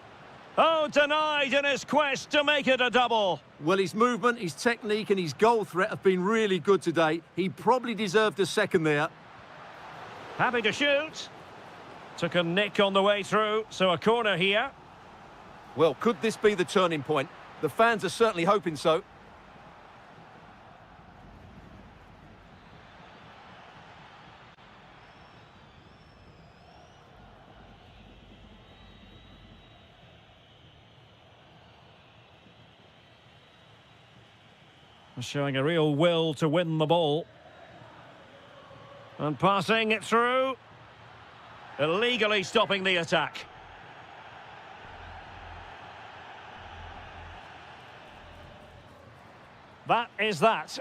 Oh, denied in his quest to make it a double. Well, his movement, his technique and his goal threat have been really good today. He probably deserved a second there. Happy to shoot. Took a nick on the way through, so a corner here. Well, could this be the turning point? The fans are certainly hoping so. Showing a real will to win the ball. And passing it through. Illegally stopping the attack. That is that.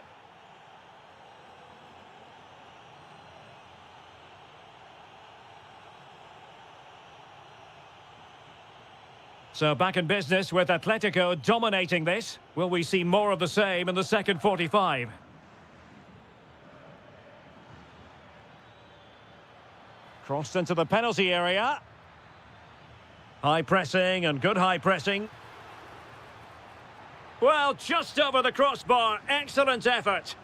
So back in business with Atletico dominating this. Will we see more of the same in the second 45? Crossed into the penalty area. High pressing and good high pressing. Well, just over the crossbar. Excellent effort.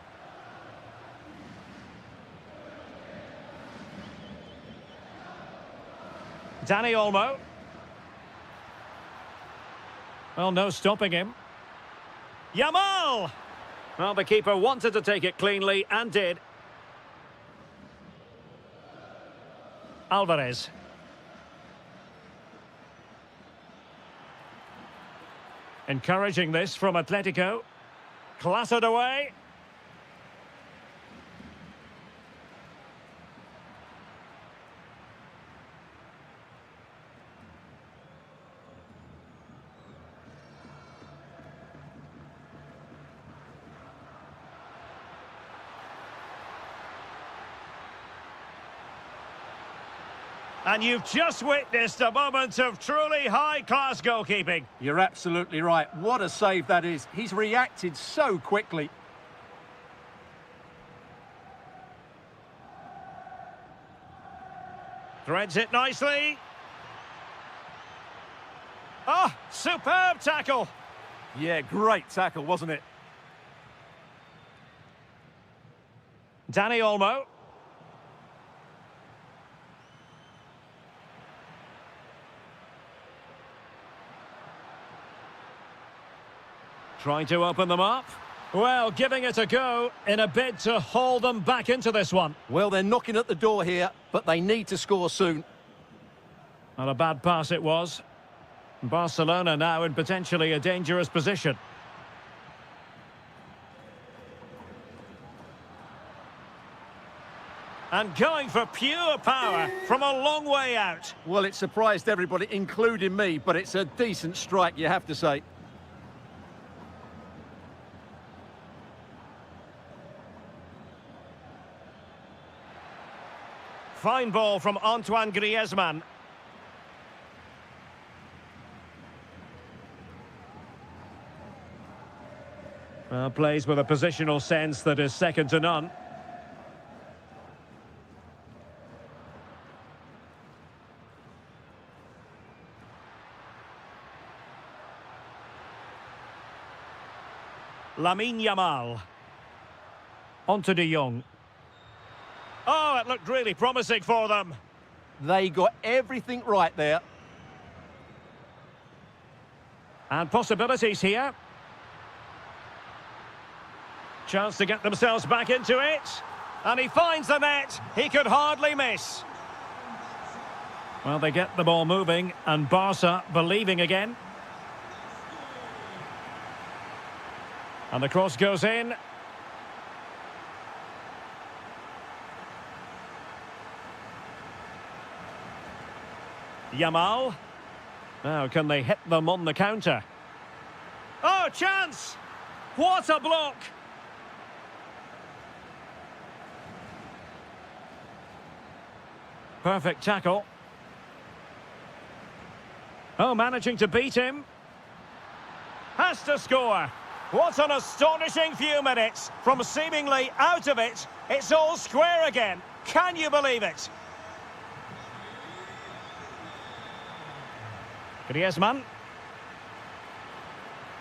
Dani Olmo. Well, no stopping him. Yamal! Well, the keeper wanted to take it cleanly and did. Alvarez. Encouraging this from Atletico. Clattered away. And you've just witnessed a moment of truly high-class goalkeeping. You're absolutely right. What a save that is. He's reacted so quickly. Threads it nicely. Oh, superb tackle. Yeah, great tackle, wasn't it? Dani Olmo. Trying to open them up. Well, giving it a go in a bid to haul them back into this one. Well, they're knocking at the door here, but they need to score soon. Not a bad pass it was. Barcelona now in potentially a dangerous position. And going for pure power from a long way out. Well, it surprised everybody, including me, but it's a decent strike, you have to say. Fine ball from Antoine Griezmann. Plays with a positional sense that is second to none. Lamine Yamal. On to De Jong. Oh, it looked really promising for them. They got everything right there. And possibilities here. Chance to get themselves back into it. And he finds the net. He could hardly miss. Well, they get the ball moving, and Barca believing again. And the cross goes in. Yamal. Now, can they hit them on the counter? Oh, chance! What a block! Perfect tackle. Oh, managing to beat him. Has to score. What an astonishing few minutes. From seemingly out of it, it's all square again. Can you believe it? Griezmann.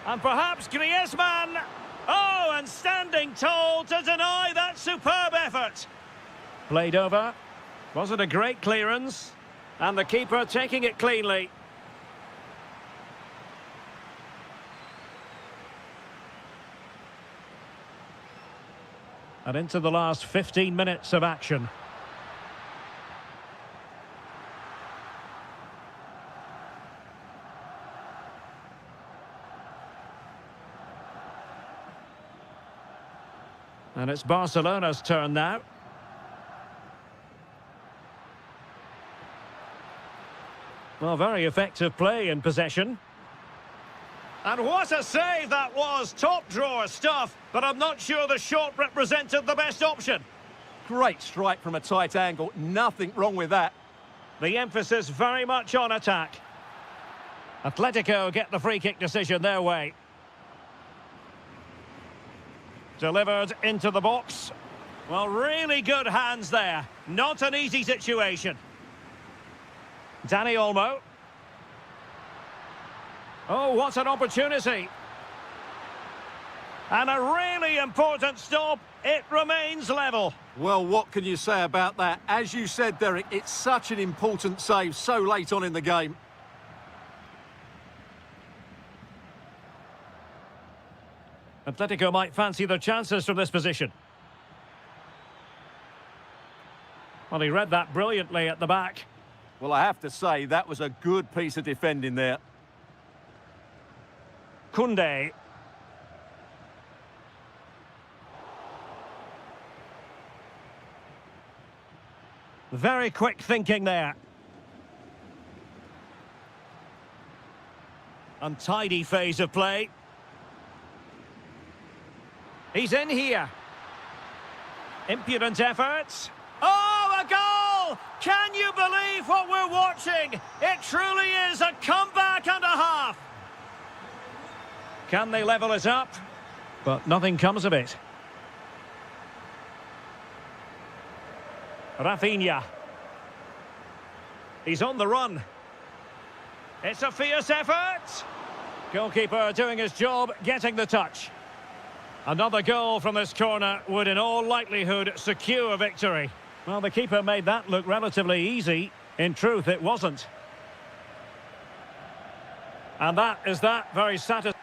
And perhaps Griezmann. Oh, and standing tall to deny that superb effort. Played over. Was it a great clearance? And the keeper taking it cleanly. And into the last 15 minutes of action. And it's Barcelona's turn now. Well, very effective play in possession. And what a save that was! Top drawer stuff, but I'm not sure the shot represented the best option. Great strike from a tight angle. Nothing wrong with that. The emphasis very much on attack. Atletico get the free kick decision their way. Delivered into the box. Well, really good hands there. Not an easy situation. Dani Olmo. Oh, what an opportunity. And a really important stop. It remains level. Well, what can you say about that? As you said, Derek, it's such an important save so late on in the game. Atletico might fancy their chances from this position. Well, he read that brilliantly at the back. Well, I have to say, that was a good piece of defending there. Koundé. Very quick thinking there. Untidy phase of play. He's in here. Impudent efforts. Oh, a goal! Can you believe what we're watching? It truly is a comeback and a half. Can they level it up? But nothing comes of it. Rafinha. He's on the run. It's a fierce effort. Goalkeeper doing his job, getting the touch. Another goal from this corner would in all likelihood secure victory. Well, the keeper made that look relatively easy. In truth, it wasn't. And that is that. Very satisfying.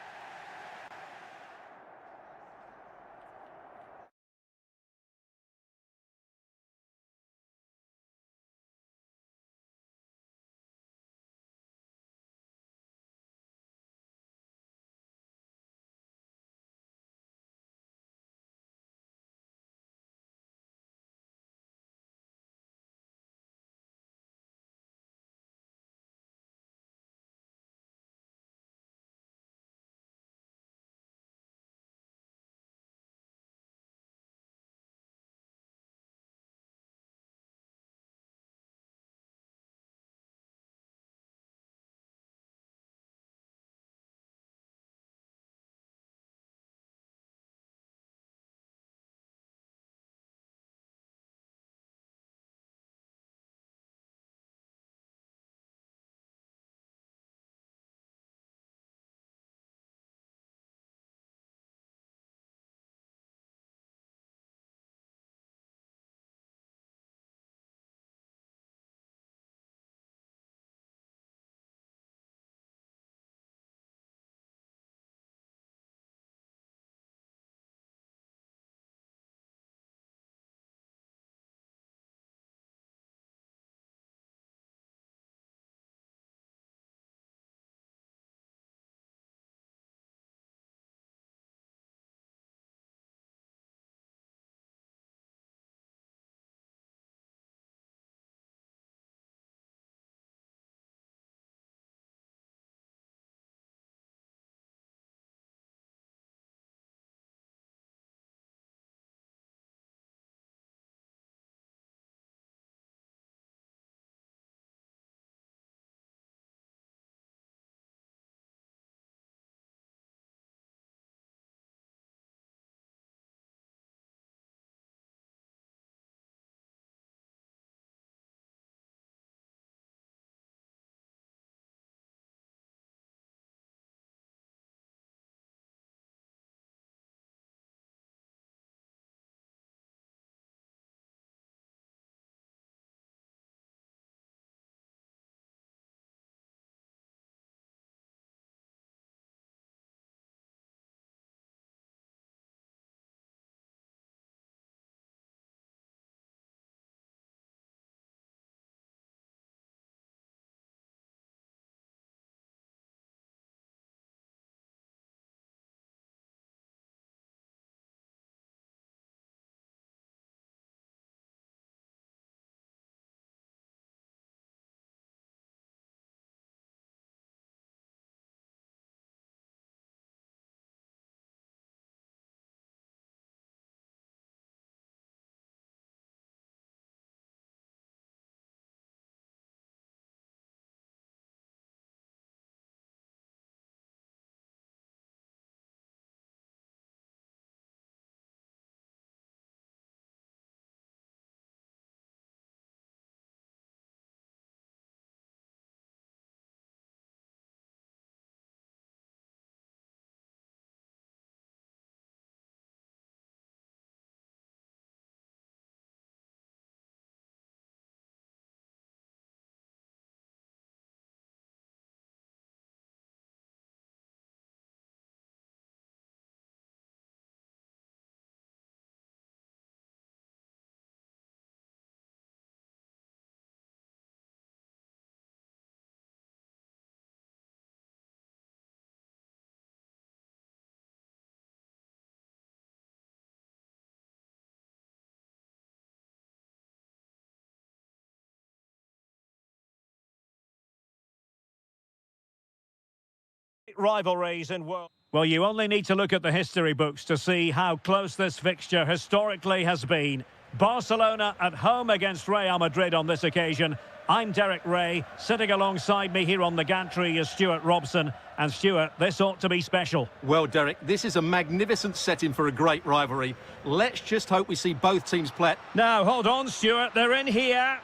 rivalries in world. Well, you only need to look at the history books to see how close this fixture historically has been. Barcelona at home against Real Madrid on this occasion. I'm Derek Ray. Sitting alongside me here on the gantry is Stuart Robson. And Stuart, this ought to be special. Well, Derek, this is a magnificent setting for a great rivalry. Let's just hope we see both teams play. Now, hold on, Stuart. They're in here.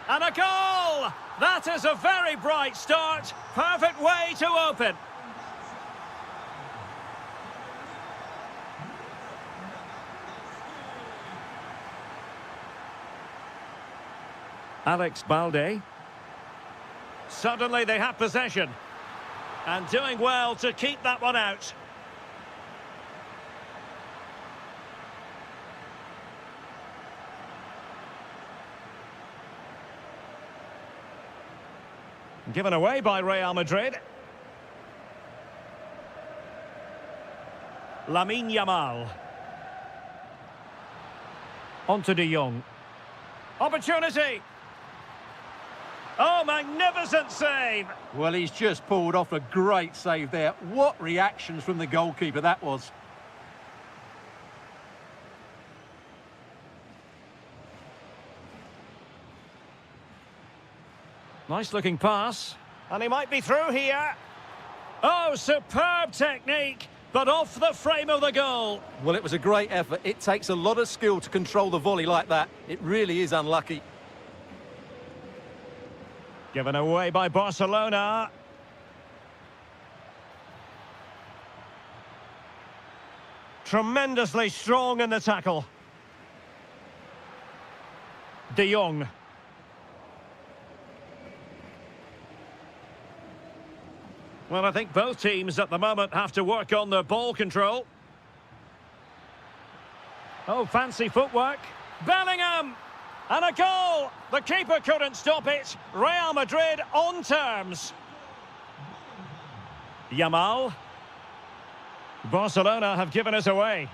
And a goal! That is a very bright start. Perfect way to open. Alex Balde. Suddenly they have possession. And doing well to keep that one out. Given away by Real Madrid. Lamine Yamal. On to De Jong. Opportunity. Oh, magnificent save! Well, he's just pulled off a great save there. What reactions from the goalkeeper that was. Nice-looking pass. And he might be through here. Oh, superb technique, but off the frame of the goal. Well, it was a great effort. It takes a lot of skill to control the volley like that. It really is unlucky. Given away by Barcelona. Tremendously strong in the tackle. De Jong. Well, I think both teams at the moment have to work on their ball control. Oh, fancy footwork. Bellingham! And a goal! The keeper couldn't stop it. Real Madrid on terms. Yamal. Barcelona have given us away.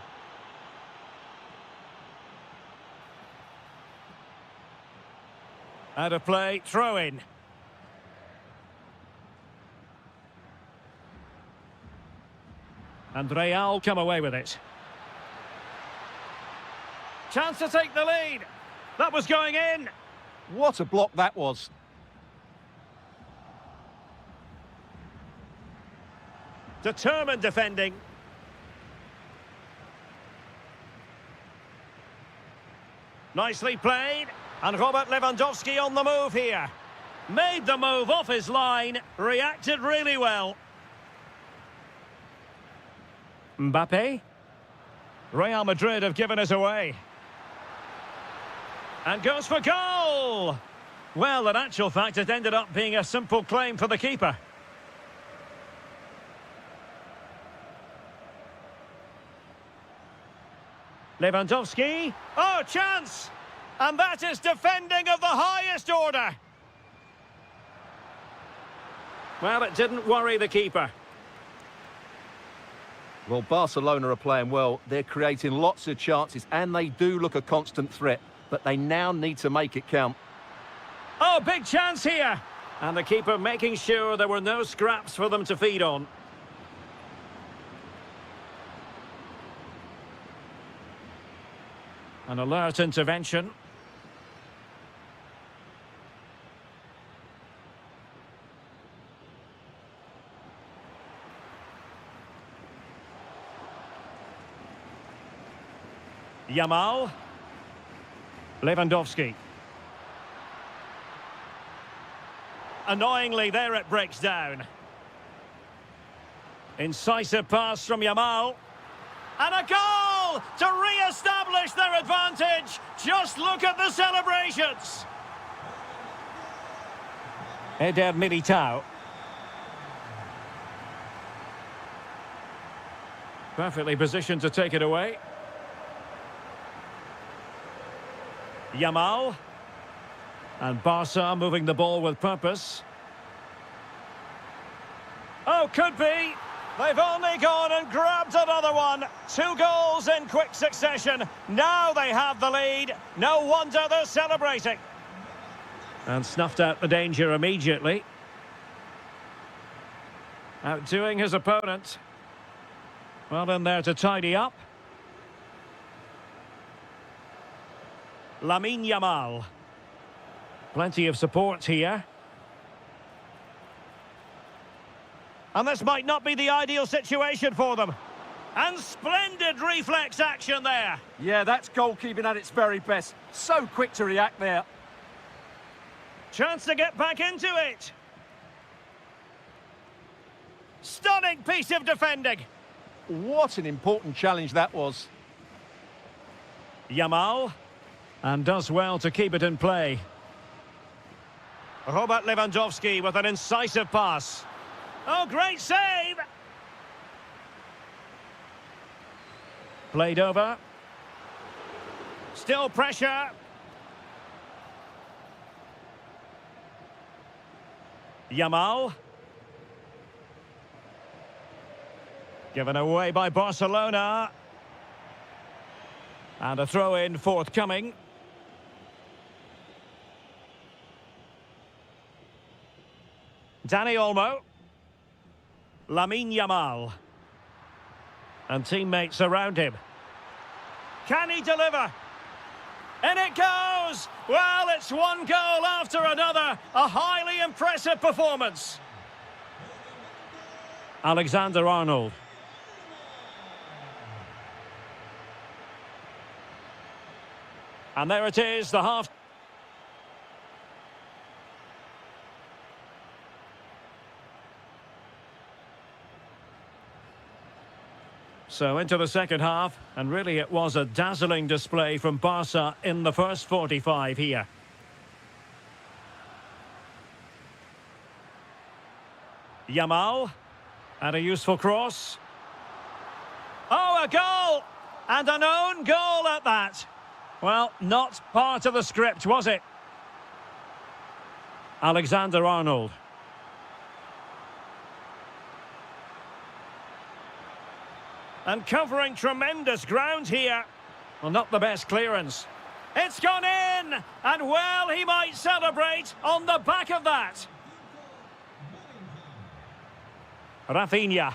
Out of play, throw in. And Real come away with it. Chance to take the lead. That was going in. What a block that was. Determined defending. Nicely played. And Robert Lewandowski on the move here. Made the move off his line. Reacted really well. Mbappe. Real Madrid have given us away. And goes for goal! Well, in actual fact, it ended up being a simple claim for the keeper. Lewandowski. Oh, chance! And that is defending of the highest order. Well, it didn't worry the keeper. Well, Barcelona are playing well. They're creating lots of chances, and they do look a constant threat. But they now need to make it count. Oh, big chance here. And the keeper making sure there were no scraps for them to feed on. An alert intervention. Yamal. Lewandowski. Annoyingly, there it breaks down. Incisive pass from Yamal. And a goal to re-establish their advantage. Just look at the celebrations. Eder Militao. Perfectly positioned to take it away. Yamal. And Barca moving the ball with purpose. Oh, could be. They've only gone and grabbed another one. 2 goals in quick succession. Now they have the lead. No wonder they're celebrating. And snuffed out the danger immediately. Outdoing his opponent. Well in there to tidy up. Lamine Yamal. Plenty of support here. And this might not be the ideal situation for them. And splendid reflex action there. Yeah, that's goalkeeping at its very best. So quick to react there. Chance to get back into it. Stunning piece of defending. What an important challenge that was. Yamal. And does well to keep it in play. Robert Lewandowski with an incisive pass. Oh, great save! Played over. Still pressure. Yamal. Given away by Barcelona. And a throw-in forthcoming. Dani Olmo. Lamine Yamal. And teammates around him. Can he deliver? And it goes! Well, it's one goal after another. A highly impressive performance. Alexander-Arnold. And there it is, the half. So into the second half, and really it was a dazzling display from Barca in the first 45 here. Yamal, and a useful cross. Oh, a goal! And an own goal at that. Well, not part of the script, was it? Alexander-Arnold. And covering tremendous ground here. Well, not the best clearance. It's gone in! And well, he might celebrate on the back of that. Rafinha.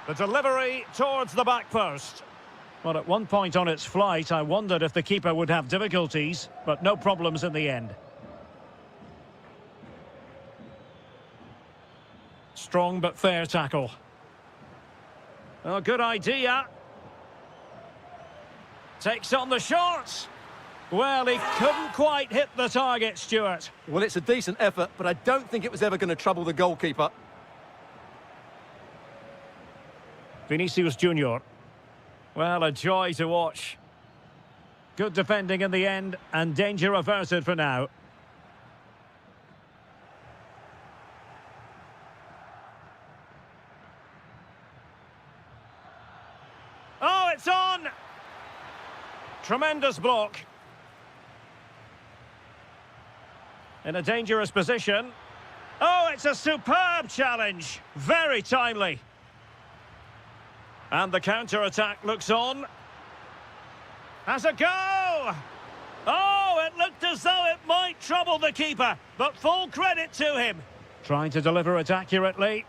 The delivery towards the back post. Well, at one point on its flight, I wondered if the keeper would have difficulties, but no problems in the end. Strong but fair tackle. Oh, good idea. Takes on the shot. Well, he couldn't quite hit the target, Stuart. Well, it's a decent effort, but I don't think it was ever going to trouble the goalkeeper. Vinicius Junior. Well, a joy to watch. Good defending in the end, and danger averted for now. Oh, it's on! Tremendous block. In a dangerous position. Oh, it's a superb challenge. Very timely. And the counter-attack looks on. Has a go! Oh, it looked as though it might trouble the keeper, but full credit to him. Trying to deliver it accurately.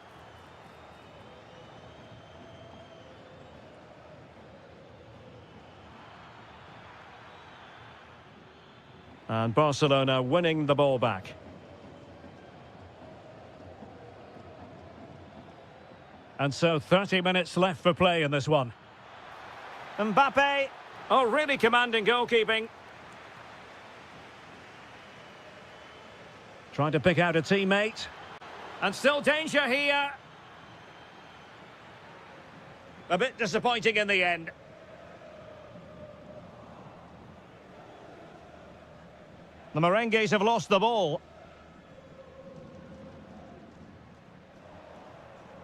And Barcelona winning the ball back. And so 30 minutes left for play in this one. Mbappe, oh, really commanding goalkeeping. Trying to pick out a teammate. And still danger here. A bit disappointing in the end. The Merengues have lost the ball.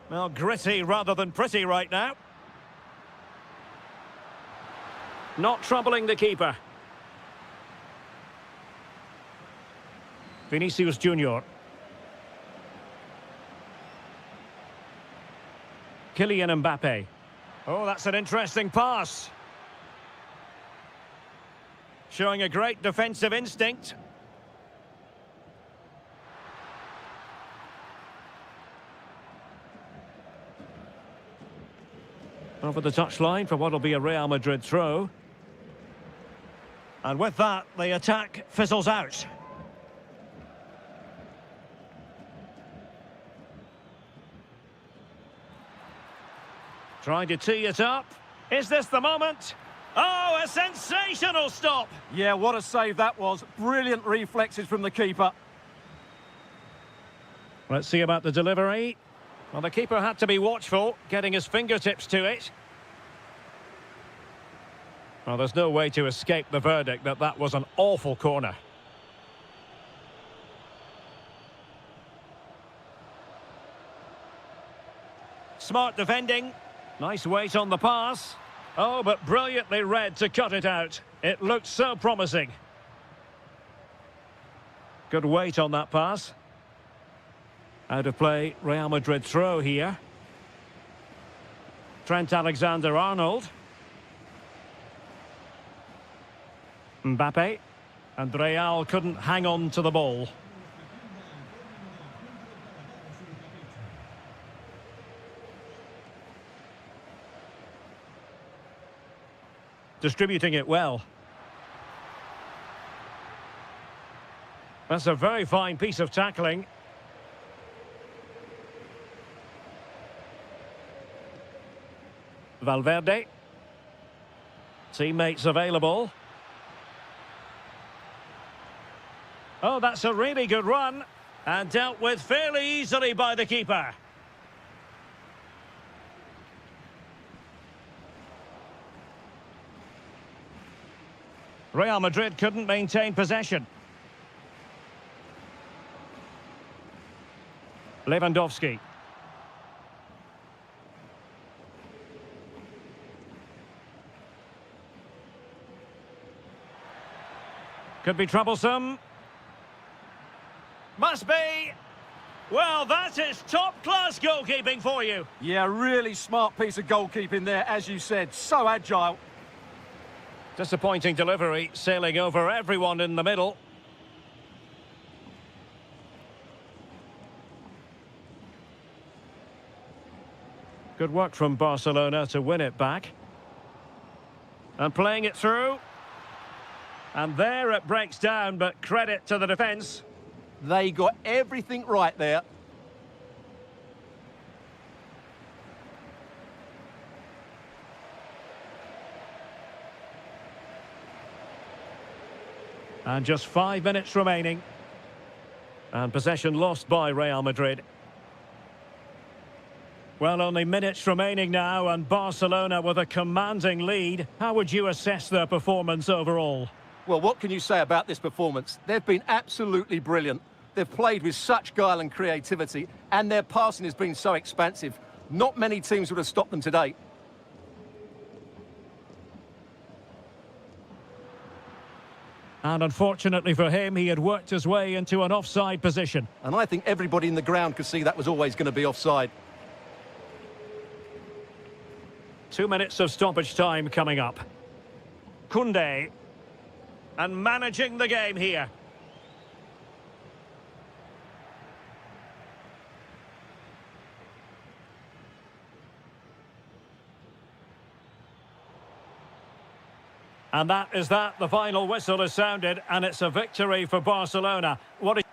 Well, gritty rather than pretty right now. Not troubling the keeper. Vinicius Junior. Kylian Mbappe. Oh, that's an interesting pass. Showing a great defensive instinct. Over the touchline for what will be a Real Madrid throw. And with that, the attack fizzles out. Trying to tee it up. Is this the moment? Oh, a sensational stop! Yeah, what a save that was. Brilliant reflexes from the keeper. Let's see about the delivery. Well, the keeper had to be watchful, getting his fingertips to it. Well, there's no way to escape the verdict that that was an awful corner. Smart defending. Nice weight on the pass. Oh, but brilliantly read to cut it out. It looked so promising. Good weight on that pass. Out of play, Real Madrid throw here. Trent Alexander-Arnold. Mbappe. And Real couldn't hang on to the ball. Distributing it well. That's a very fine piece of tackling. Valverde. Teammates available. Oh, that's a really good run. And dealt with fairly easily by the keeper. Real Madrid couldn't maintain possession. Lewandowski. Could be troublesome. Must be. Well, that is top-class goalkeeping for you. Yeah, really smart piece of goalkeeping there, as you said. So agile. Disappointing delivery, sailing over everyone in the middle. Good work from Barcelona to win it back. And playing it through. And there it breaks down, but credit to the defence. They got everything right there. And just 5 minutes remaining. And possession lost by Real Madrid. Well, only minutes remaining now, and Barcelona with a commanding lead. How would you assess their performance overall? Well, what can you say about this performance? They've been absolutely brilliant. They've played with such guile and creativity, and their passing has been so expansive. Not many teams would have stopped them today. And unfortunately for him, he had worked his way into an offside position. And I think everybody in the ground could see that was always going to be offside. 2 minutes of stoppage time coming up. Koundé. And managing the game here. And that is that. The final whistle is sounded, and it's a victory for Barcelona. What a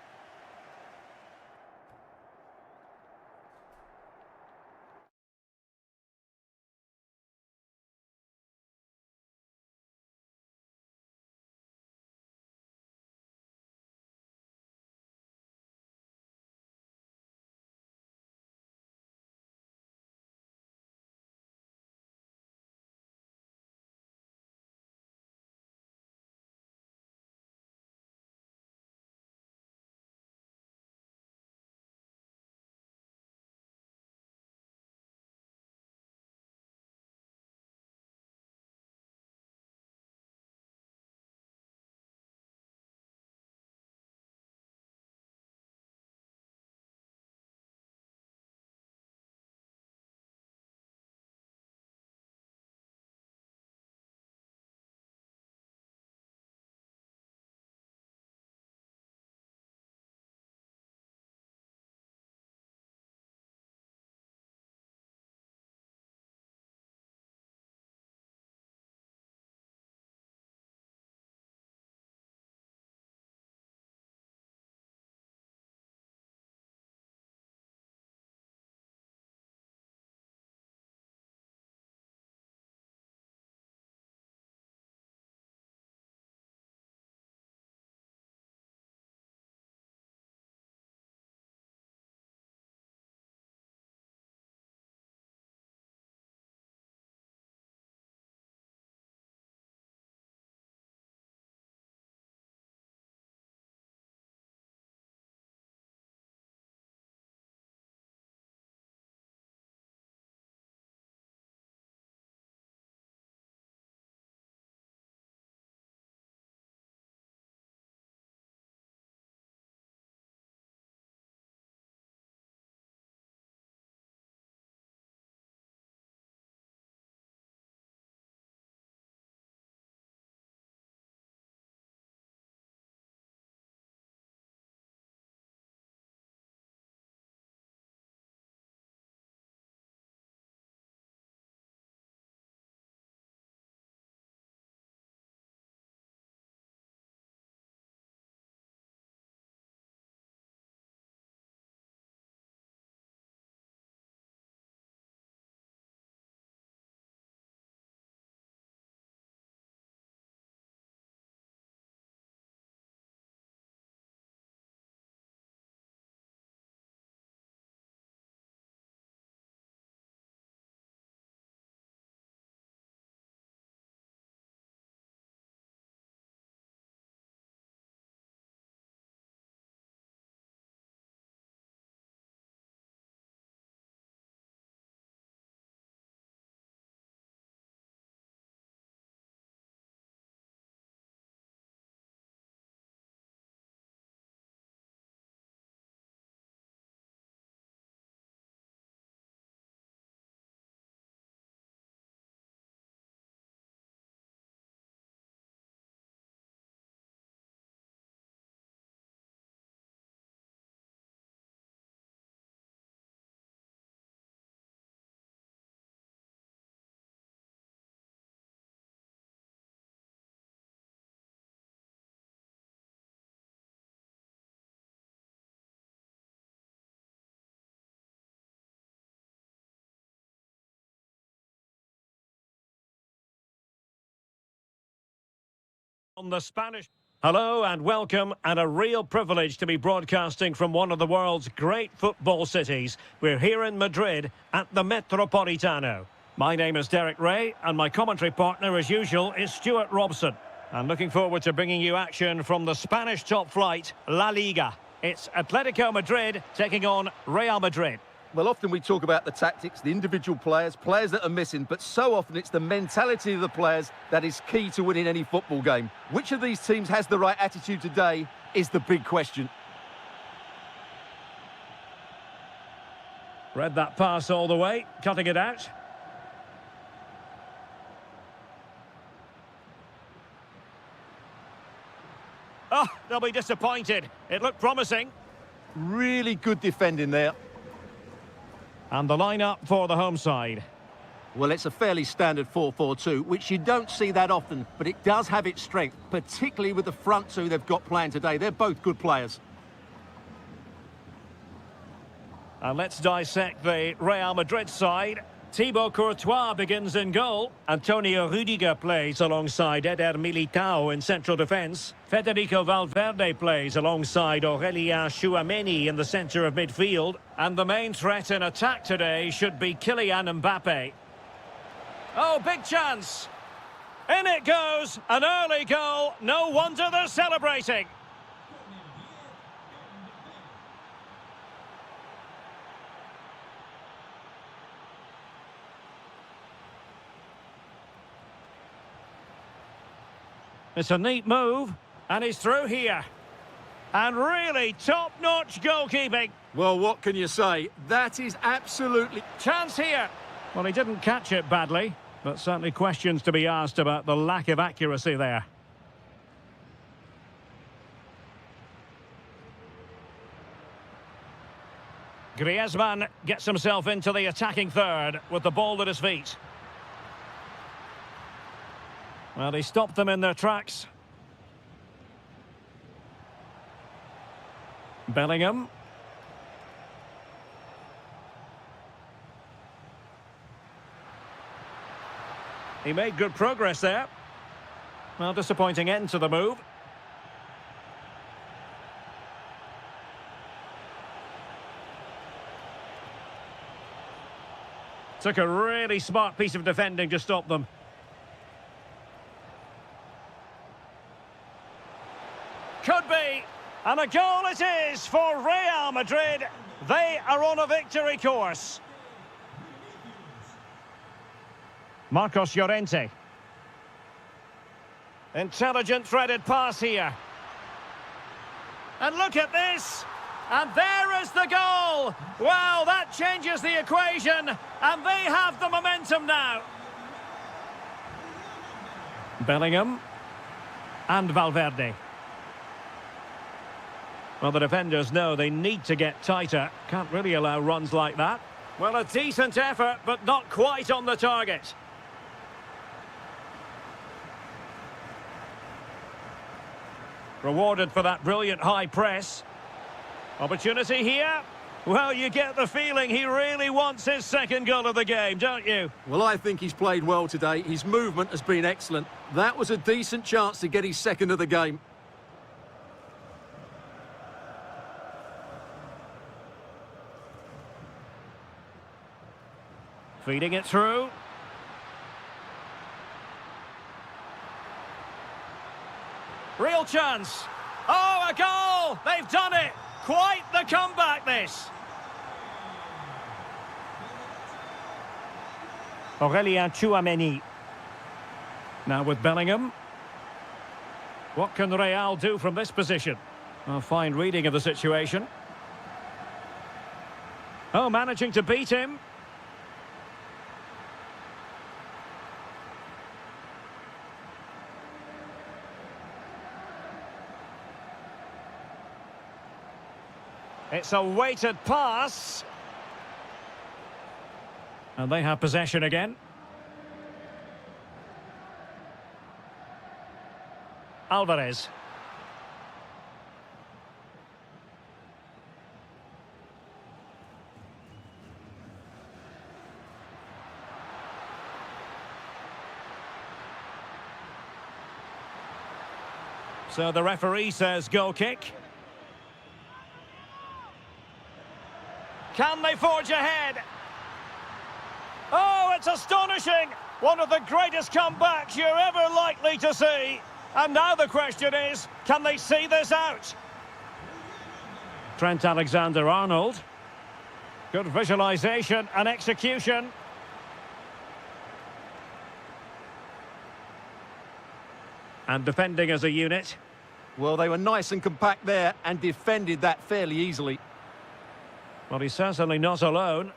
On the Spanish. Hello and welcome, and a real privilege to be broadcasting from one of the world's great football cities. We're here in Madrid at the Metropolitano. My name is Derek Ray, and my commentary partner, as usual, is Stuart Robson. I'm looking forward to bringing you action from the Spanish top flight, La Liga. It's Atletico Madrid taking on Real Madrid. Well, often we talk about the tactics, the individual players that are missing, but so often it's the mentality of the players that is key to winning any football game. Which of these teams has the right attitude today is the big question. Read that pass all the way, cutting it out. Oh, they'll be disappointed. It looked promising. Really good defending there. And the lineup for the home side. Well, it's a fairly standard 4-4-2, which you don't see that often, but it does have its strength, particularly with the front two they've got playing today. They're both good players. And let's dissect the Real Madrid side. Thibaut Courtois begins in goal. Antonio Rudiger plays alongside Eder Militao in central defence. Federico Valverde plays alongside Aurélien Tchouameni in the centre of midfield. And the main threat in attack today should be Kylian Mbappe. Oh, big chance! In it goes! An early goal! No wonder they're celebrating! It's a neat move, and he's through here. And really top-notch goalkeeping. Well, what can you say? That is absolutely... Chance here. Well, he didn't catch it badly, but certainly questions to be asked about the lack of accuracy there. Griezmann gets himself into the attacking third with the ball at his feet. Well, he stopped them in their tracks. Bellingham. He made good progress there. Well, disappointing end to the move. Took a really smart piece of defending to stop them. Could be, and a goal it is for Real Madrid. They are on a victory course. Marcos Llorente. Intelligent threaded pass here. And look at this. And there is the goal. Well, that changes the equation, and they have the momentum now. Bellingham and Valverde. Well, the defenders know they need to get tighter. Can't really allow runs like that. Well, a decent effort, but not quite on the target. Rewarded for that brilliant high press. Opportunity here. Well, you get the feeling he really wants his second goal of the game, don't you? Well, I think he's played well today. His movement has been excellent. That was a decent chance to get his second of the game. Feeding it through. Real chance. Oh, a goal! They've done it! Quite the comeback, this. Aurélien Tchouameni. Now with Bellingham. What can Real do from this position? A fine reading of the situation. Oh, managing to beat him. It's a weighted pass. And they have possession again. Alvarez. So the referee says goal kick. Can they forge ahead? Oh, it's astonishing! One of the greatest comebacks you're ever likely to see. And now the question is, can they see this out? Trent Alexander-Arnold. Good visualisation and execution. And defending as a unit. Well, they were nice and compact there and defended that fairly easily. Well, he's certainly not alone.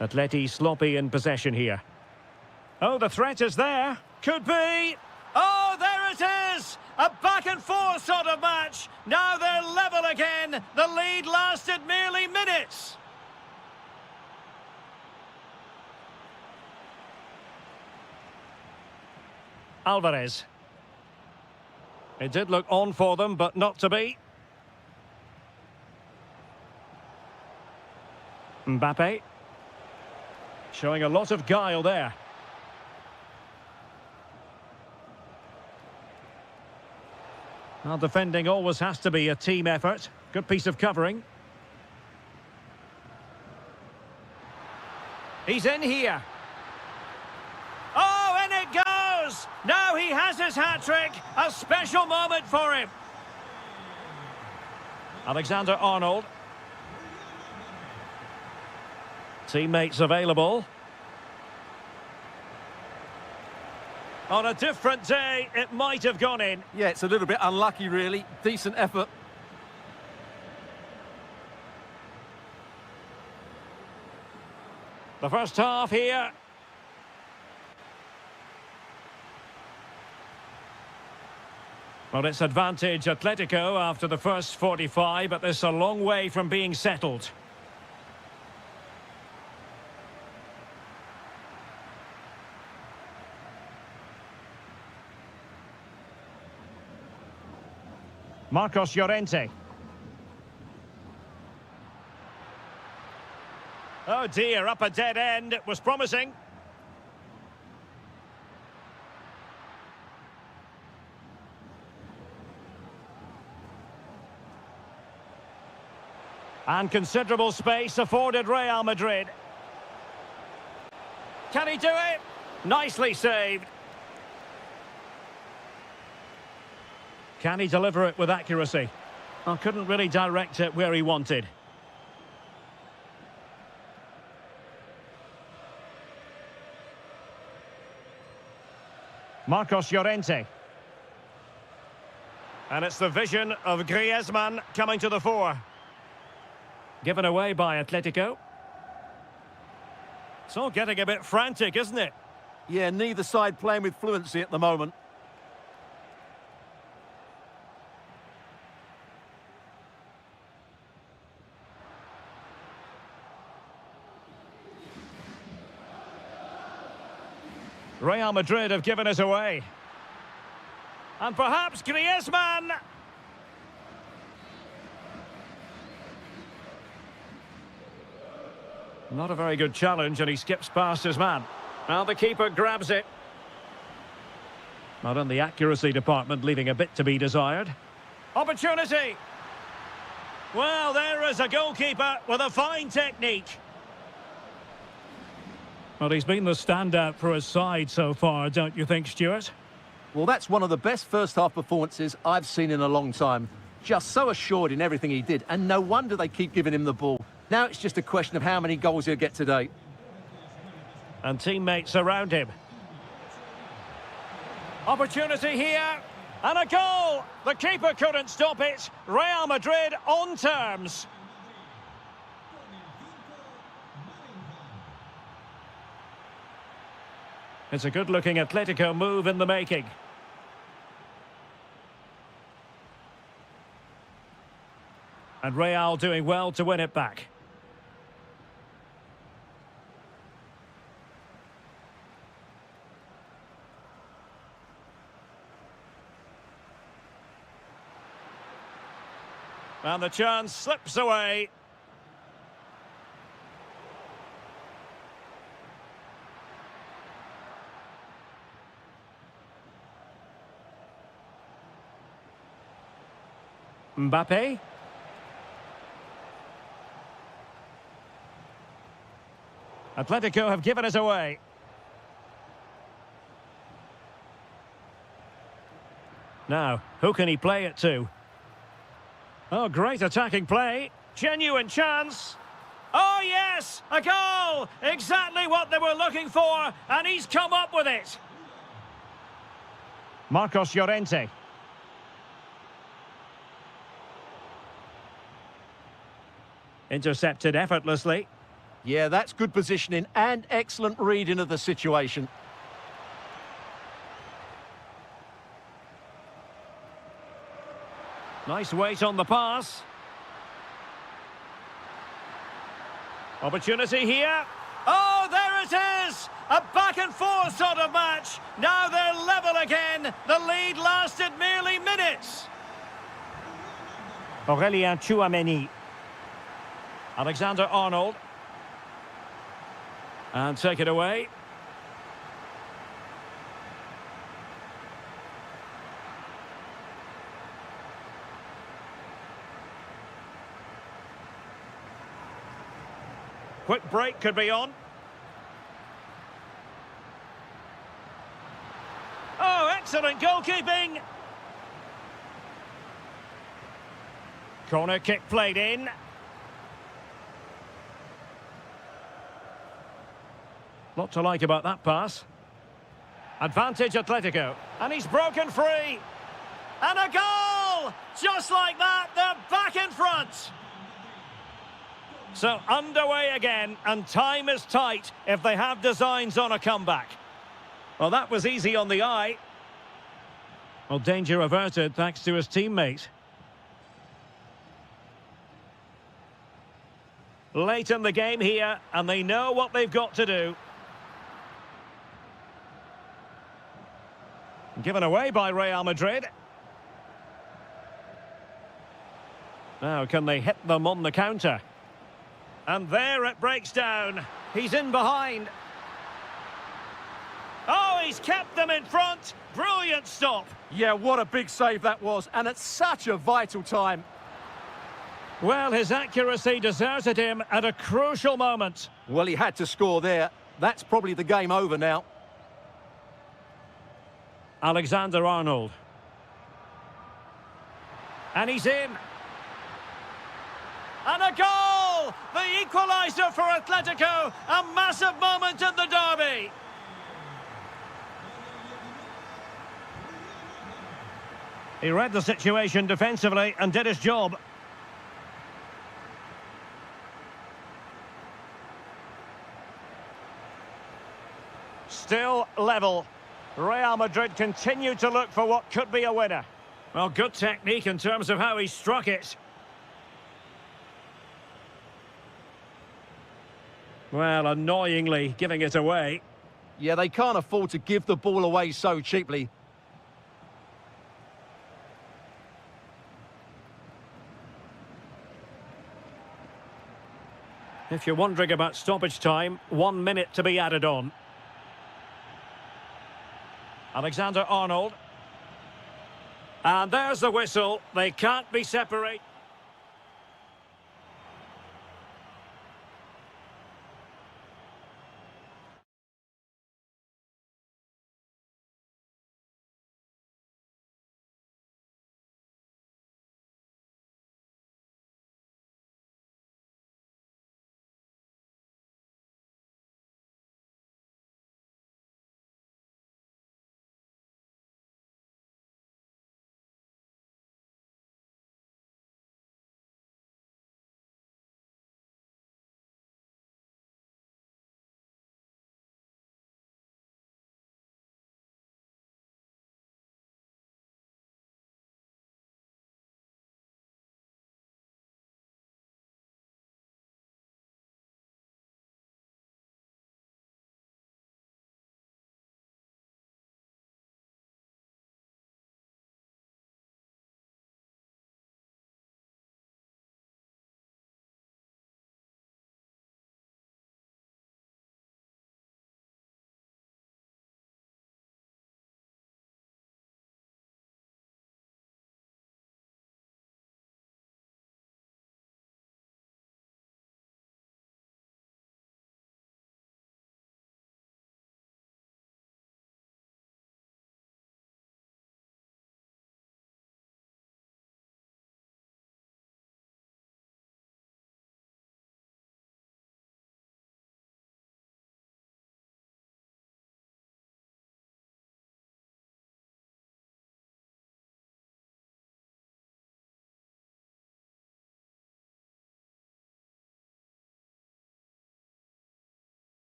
Atleti sloppy in possession here. Oh, the threat is there. Could be. Oh, there it is! A back-and-forth sort of match. Now they're level again. The lead lasted merely minutes. Alvarez. It did look on for them, but not to be. Mbappe. Showing a lot of guile there. Well, defending always has to be a team effort. Good piece of covering. He's in here. Oh, in it goes! Now he has his hat-trick. A special moment for him. Alexander-Arnold. Teammates available. On a different day, it might have gone in. Yeah, it's a little bit unlucky, really. Decent effort. The first half here. Well, it's advantage Atletico after the first 45, but this is a long way from being settled. Marcos Llorente. Oh dear, up a dead end. It was promising. And considerable space afforded Real Madrid. Can he do it? Nicely saved. Can he deliver it with accuracy? I couldn't really direct it where he wanted. Marcos Llorente. And it's the vision of Griezmann coming to the fore. Given away by Atletico. It's all getting a bit frantic, isn't it? Yeah, neither side playing with fluency at the moment. Real Madrid have given us away. And perhaps Griezmann. Not a very good challenge, and he skips past his man. Now the keeper grabs it. Not in the accuracy department, leaving a bit to be desired. Opportunity! Well, there is a goalkeeper with a fine technique. Well, he's been the standout for his side so far, don't you think, Stuart? Well, that's one of the best first-half performances I've seen in a long time. Just so assured in everything he did, and no wonder they keep giving him the ball. Now it's just a question of how many goals he'll get today. And teammates around him. Opportunity here, and a goal! The keeper couldn't stop it. Real Madrid on terms. It's a good-looking Atletico move in the making. And Real doing well to win it back. And the chance slips away. Mbappe. Atletico have given it away. Now, who can he play it to? Oh, great attacking play. Genuine chance. Oh, yes! A goal! Exactly what they were looking for, and he's come up with it. Marcos Llorente. Intercepted effortlessly. Yeah, that's good positioning and excellent reading of the situation. Nice weight on the pass. Opportunity here. Oh, there it is! A back and forth sort of match. Now they're level again. The lead lasted merely minutes. Aurélien Tchouameni. Alexander-Arnold. And take it away. Quick break could be on. Oh, excellent goalkeeping. Corner kick played in. Lot to like about that pass. Advantage Atletico. And he's broken free. And a goal! Just like that, they're back in front. So underway again, and time is tight if they have designs on a comeback. Well, that was easy on the eye. Well, danger averted thanks to his teammate. Late in the game here, and they know what they've got to do. Given away by Real Madrid. Now, can they hit them on the counter? And there it breaks down. He's in behind. Oh, he's kept them in front. Brilliant stop. Yeah, what a big save that was, and at such a vital time. Well, his accuracy deserted him at a crucial moment. Well, he had to score there. That's probably the game over now. Alexander-Arnold. And he's in. And a goal! The equaliser for Atletico. A massive moment in the derby. He read the situation defensively and did his job. Still level. Real Madrid continue to look for what could be a winner. Well, good technique in terms of how he struck it. Well, annoyingly giving it away. Yeah, they can't afford to give the ball away so cheaply. If you're wondering about stoppage time, 1 minute to be added on. Alexander-Arnold. And there's the whistle. They can't be separated.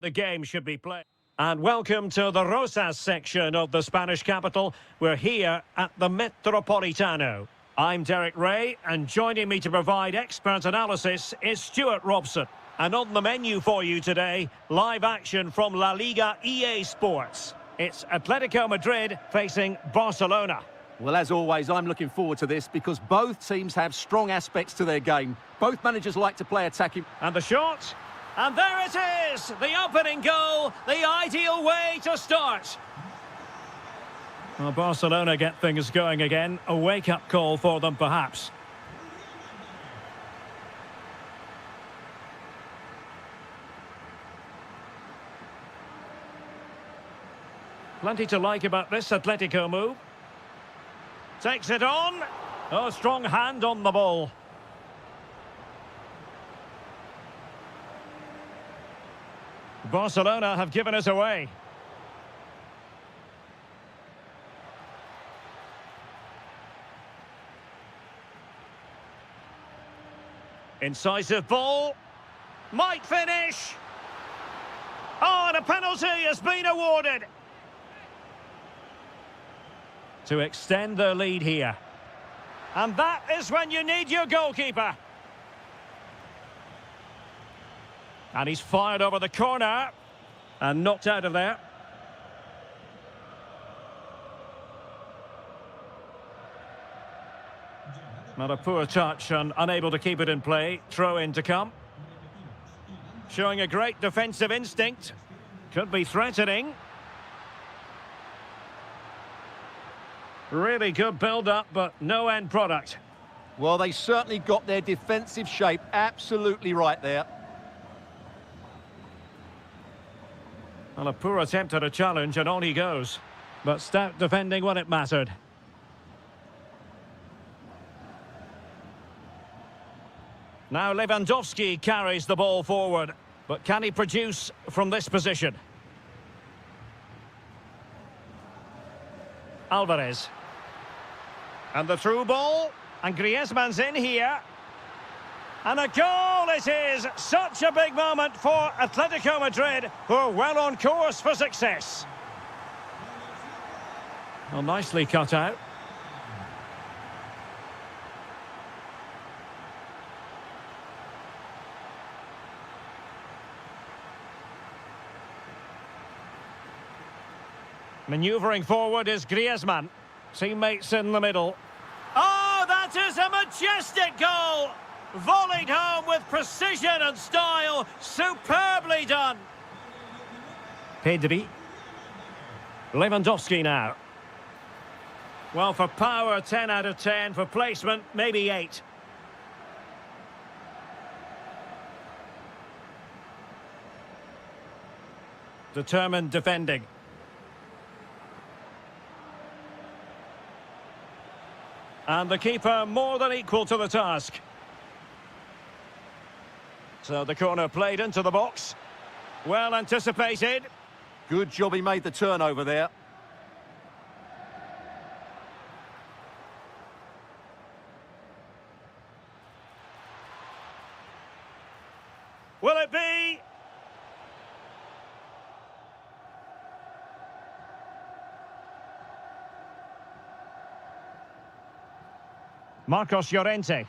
The game should be played. And welcome to the Rosas section of the Spanish capital. We're here at the Metropolitano. I'm Derek Ray, and joining me to provide expert analysis is Stuart Robson. And on the menu for you today, live action from La Liga EA Sports. It's Atletico Madrid facing Barcelona. Well, as always, I'm looking forward to this because both teams have strong aspects to their game. Both managers like to play attacking. And the shot. And there it is! The opening goal, the ideal way to start. Well, Barcelona get things going again. A wake-up call for them, perhaps. Plenty to like about this Atletico move. Takes it on. Oh, strong hand on the ball. Barcelona have given us away. Incisive ball. Might finish. Oh, and a penalty has been awarded. To extend their lead here. And that is when you need your goalkeeper. And he's fired over the corner. And knocked out of there. Not a poor touch and unable to keep it in play. Throw in to come. Showing a great defensive instinct. Could be threatening. Really good build-up, but no end product. Well, they certainly got their defensive shape absolutely right there. Well, a poor attempt at a challenge, and on he goes. But stout defending when it mattered. Now Lewandowski carries the ball forward. But can he produce from this position? Alvarez. And the through ball. And Griezmann's in here. And a goal it is! Such a big moment for Atletico Madrid, who are well on course for success. Well, nicely cut out. Manoeuvring forward is Griezmann. Teammates in the middle. Oh, that is a majestic goal! Volleyed home with precision and style. Superbly done. Pedri. Lewandowski now. Well, for power, 10 out of 10. For placement, maybe 8. Determined defending. And the keeper more than equal to the task. So the corner played into the box. Well anticipated. Good job he made the turnover there. Will it be? Marcos Llorente.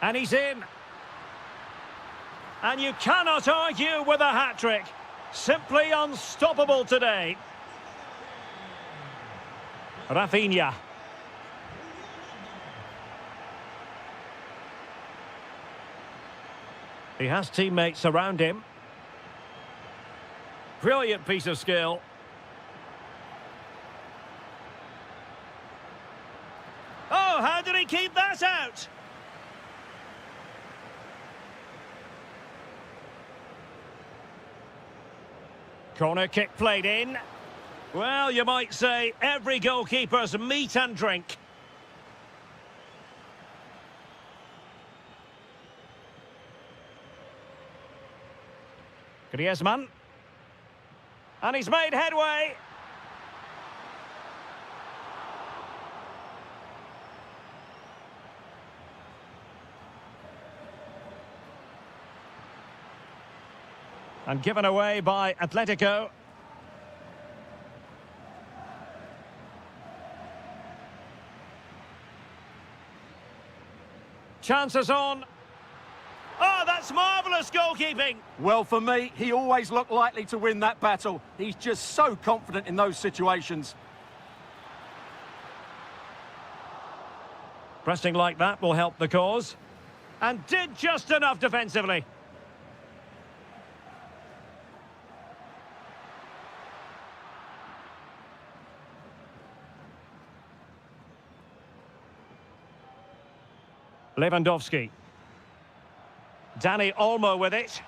And he's in. And you cannot argue with a hat-trick. Simply unstoppable today. Rafinha. He has teammates around him. Brilliant piece of skill. Oh, how did he keep that out? Corner kick played in. Well, you might say every goalkeeper's meat and drink. Griezmann. And he's made headway. And given away by Atletico. Chances on. Oh, that's marvellous goalkeeping. Well, for me, he always looked likely to win that battle. He's just so confident in those situations. Pressing like that will help the cause. And did just enough defensively. Lewandowski. Danny Olmo with it.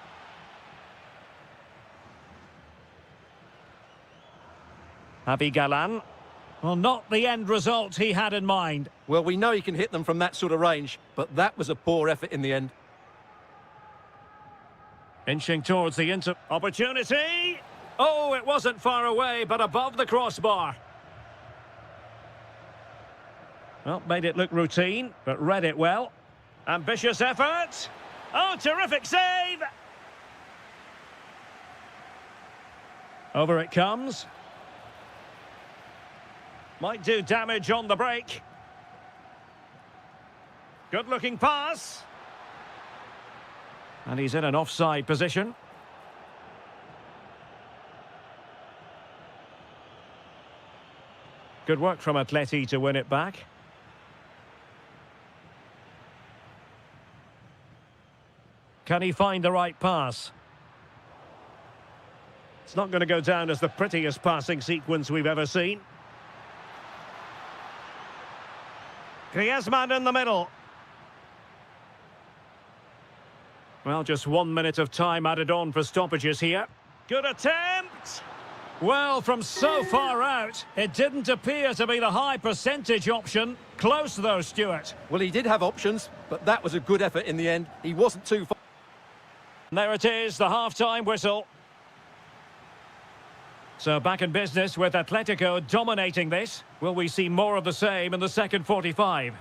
Javi Galan. Well, not the end result he had in mind. Well, we know he can hit them from that sort of range, but that was a poor effort in the end. Inching towards the opportunity. Oh, it wasn't far away, but above the crossbar. Well, made it look routine, but read it well. Ambitious effort. Oh, terrific save. Over it comes. Might do damage on the break. Good-looking pass. And he's in an offside position. Good work from Atleti to win it back. Can he find the right pass? It's not going to go down as the prettiest passing sequence we've ever seen. Griezmann in the middle. Well, just 1 minute of time added on for stoppages here. Good attempt. Well, from so far out, it didn't appear to be the high percentage option. Close though, Stuart. Well, he did have options, but that was a good effort in the end. He wasn't too far. There it is, the half-time whistle. So back in business with Atletico dominating this. Will we see more of the same in the second 45?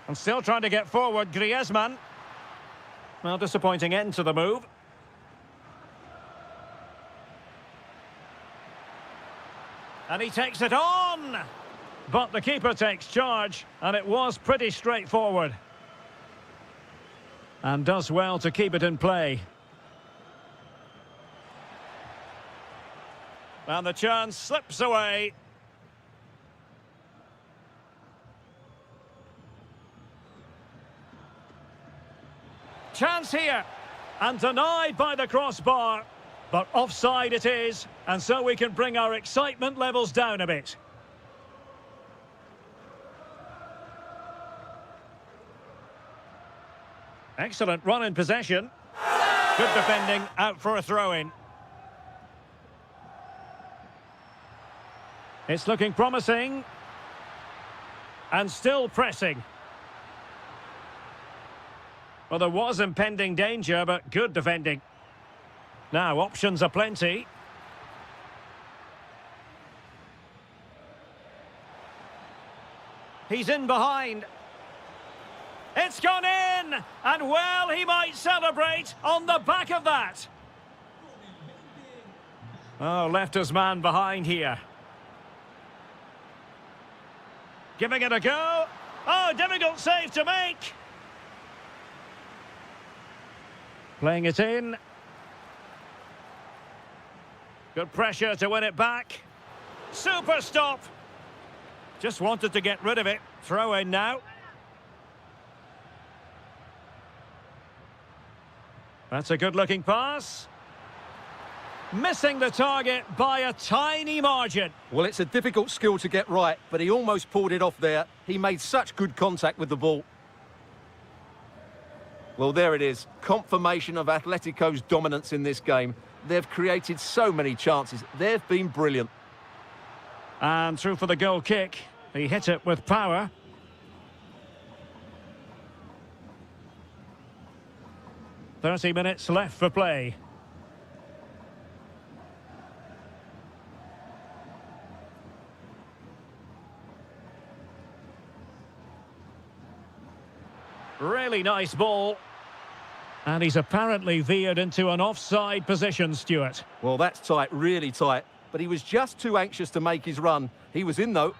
And still trying to get forward, Griezmann. Well, disappointing end to the move. And he takes it on! But the keeper takes charge, and it was pretty straightforward. And does well to keep it in play. And the chance slips away. Chance here. And denied by the crossbar. But offside it is. And so we can bring our excitement levels down a bit. Excellent run in possession. Good defending, out for a throw-in. It's looking promising. And still pressing. Well, there was impending danger, but good defending. Now, options are plenty. He's in behind. It's gone in! And, well, he might celebrate on the back of that. Oh, left his man behind here. Giving it a go. Oh, difficult save to make. Playing it in. Good pressure to win it back. Super stop. Just wanted to get rid of it. Throw in now. That's a good-looking pass. Missing the target by a tiny margin. Well, it's a difficult skill to get right, but he almost pulled it off there. He made such good contact with the ball. Well, there it is. Confirmation of Atletico's dominance in this game. They've created so many chances. They've been brilliant. And through for the goal kick. He hit it with power. "30 minutes left for play. Really nice ball. And he's apparently veered into an offside position, Stuart. Well, that's tight, really tight. But he was just too anxious to make his run. He was in, though.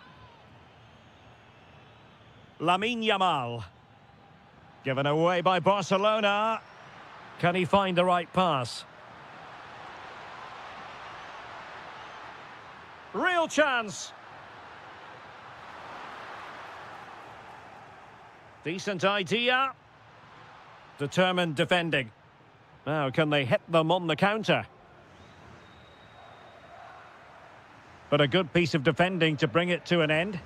Lamine Yamal. Given away by Barcelona. Can he find the right pass? Real chance. Decent idea. Determined defending. Now, can they hit them on the counter? But a good piece of defending to bring it to an end.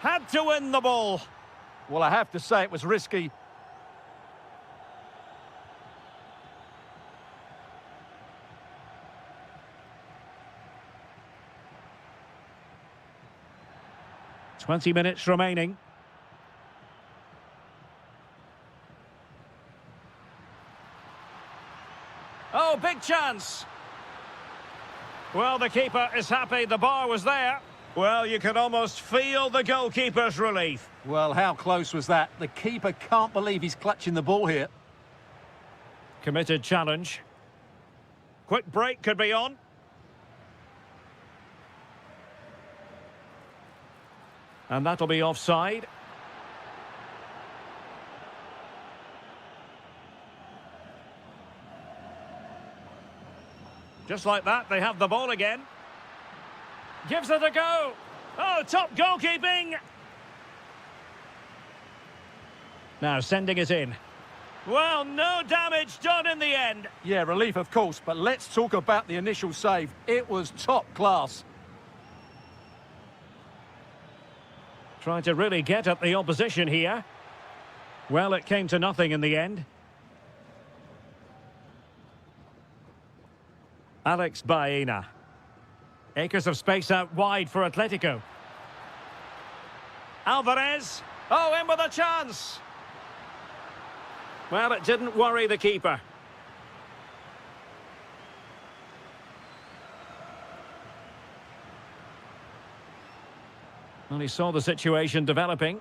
Had to win the ball. Well, I have to say it was risky. "20 minutes remaining. Oh, big chance. Well, the keeper is happy the bar was there. Well, you can almost feel the goalkeeper's relief. Well, how close was that? The keeper can't believe he's clutching the ball here. Committed challenge. Quick break could be on. And that'll be offside. Just like that, they have the ball again. Gives it a go. Oh, top goalkeeping. Now sending it in. Well, no damage done in the end. Yeah, relief, of course, but let's talk about the initial save. It was top class. Trying to really get at the opposition here. Well, it came to nothing in the end. Alex Baena. Acres of space out wide for Atletico. Alvarez. Oh, in with a chance. Well, it didn't worry the keeper. Well, he saw the situation developing.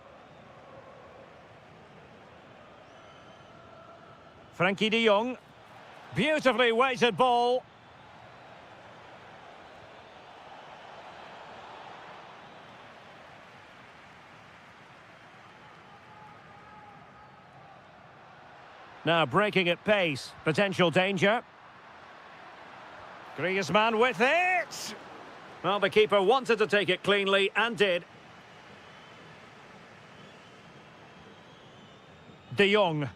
Frankie de Jong. Beautifully weighted ball. Now breaking at pace. Potential danger. Griezmann with it. Well, the keeper wanted to take it cleanly and did. De Jong.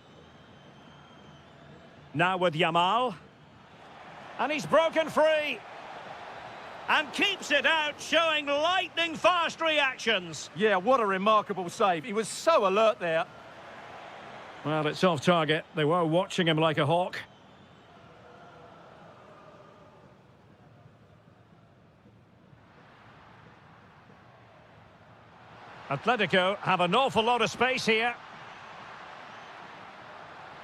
Now with Yamal. And he's broken free. And keeps it out, showing lightning-fast reactions. Yeah, what a remarkable save. He was so alert there. Well, it's off target. They were watching him like a hawk. Atletico have an awful lot of space here.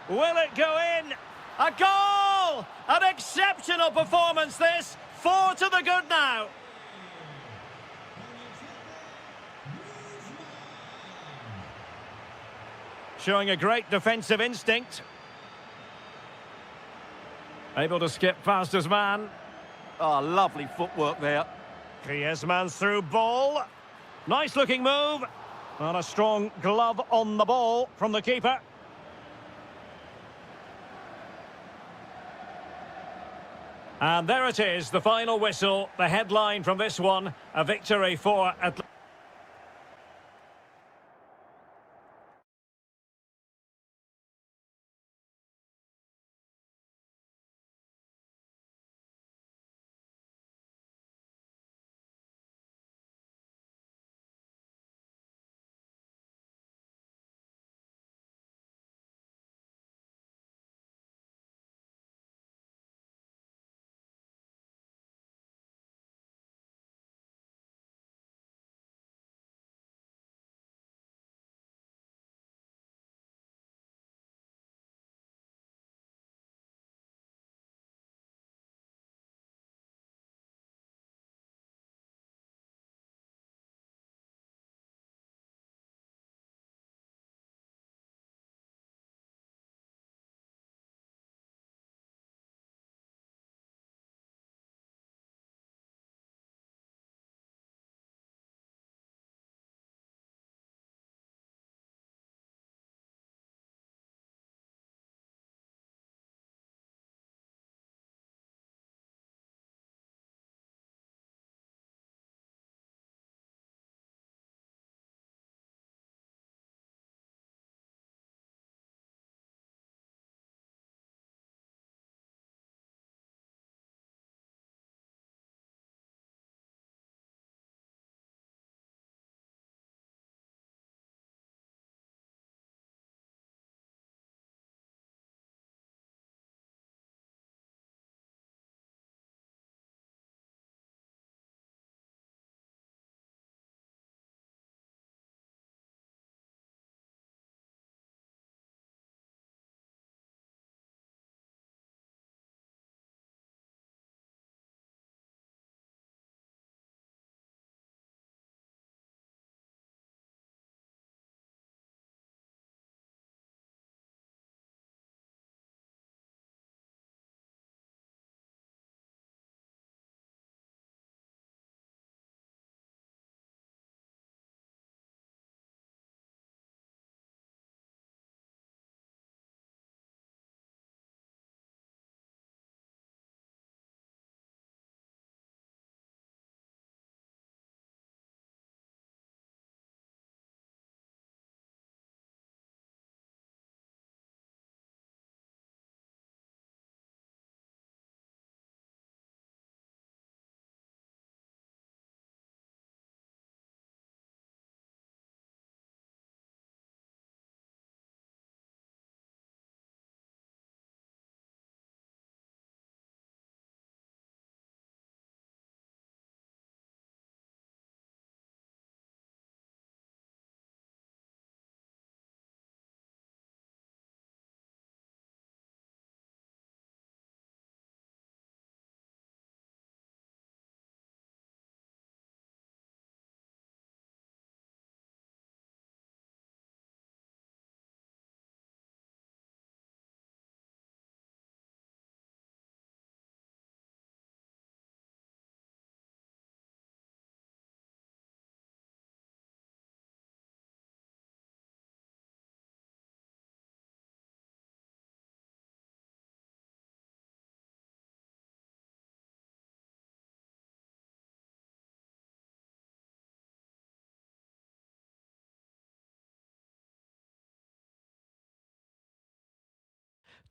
Will it go in? A goal! An exceptional performance this. 4 to the good now. Showing a great defensive instinct. Able to skip past his man. Oh, lovely footwork there. Griezmann's through ball. Nice looking move. And a strong glove on the ball from the keeper. And there it is, the final whistle. The headline from this one, a victory for Atletico.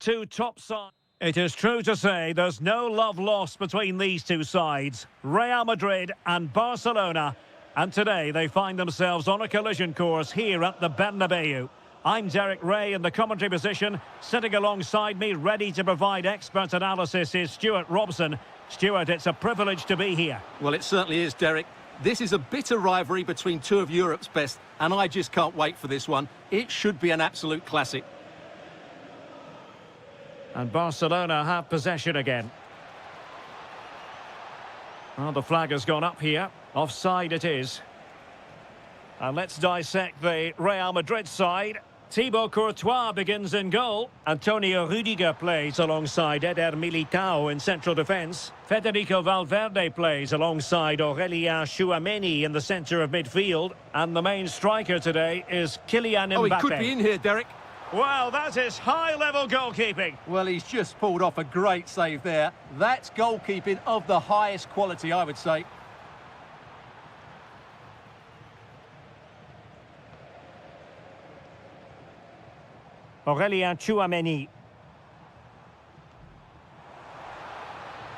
two top sides. It is true to say there's no love lost between these two sides, Real Madrid and Barcelona. And today they find themselves on a collision course here at the Bernabeu. I'm Derek Ray in the commentary position. Sitting alongside me, ready to provide expert analysis, is Stuart Robson. Stuart, it's a privilege to be here. Well, it certainly is, Derek. This is a bitter rivalry between two of Europe's best, and I just can't wait for this one. It should be an absolute classic. And Barcelona have possession again. Well, the flag has gone up here. Offside it is. And let's dissect the Real Madrid side. Thibaut Courtois begins in goal. Antonio Rudiger plays alongside Eder Militao in central defence. Federico Valverde plays alongside Aurélien Tchouameni in the centre of midfield. And the main striker today is Kylian Mbappe. Oh, he could be in here, Derek. Well, that is high-level goalkeeping. Well, he's just pulled off a great save there. That's goalkeeping of the highest quality, I would say. Aurélien Tchouameni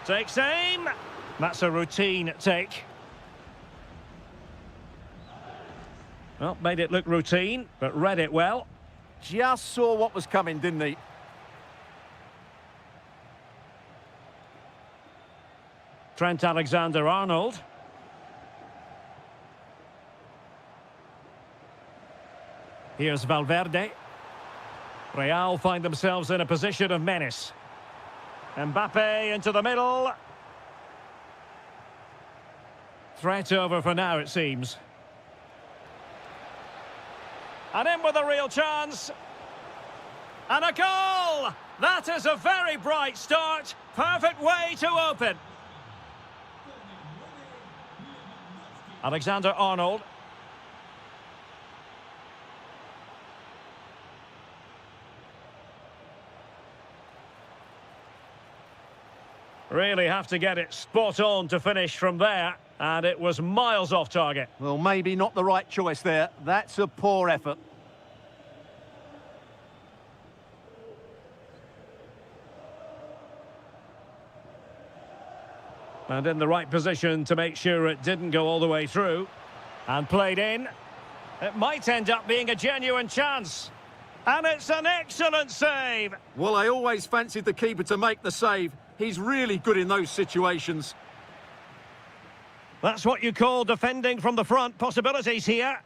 takes aim. That's a routine take. Well, made it look routine, but read it well. Just saw what was coming, didn't he? Trent Alexander-Arnold. Here's Valverde. Real find themselves in a position of menace. Mbappe into the middle. Threat over for now, it seems. And in with a real chance. And a goal! That is a very bright start. Perfect way to open. Alexander-Arnold. Really have to get it spot on to finish from there. And it was miles off target. Well, maybe not the right choice there. That's a poor effort. And in the right position to make sure it didn't go all the way through. And played in. It might end up being a genuine chance. And it's an excellent save. Well, I always fancied the keeper to make the save. He's really good in those situations. That's what you call defending from the front. Possibilities here.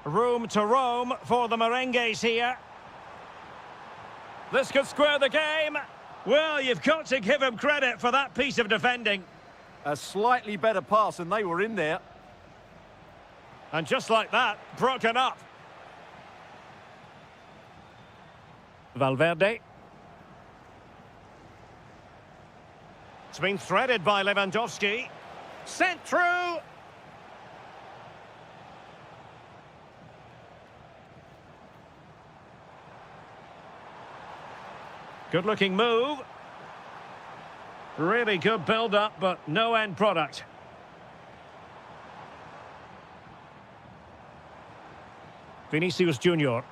Room to roam for the merengues here. This could square the game. Well, you've got to give him credit for that piece of defending. A slightly better pass and they were in there. And just like that, broken up. Valverde. It's been threaded by Lewandowski. Sent through. Good-looking move. Really good build-up, but no end product. Vinicius Junior.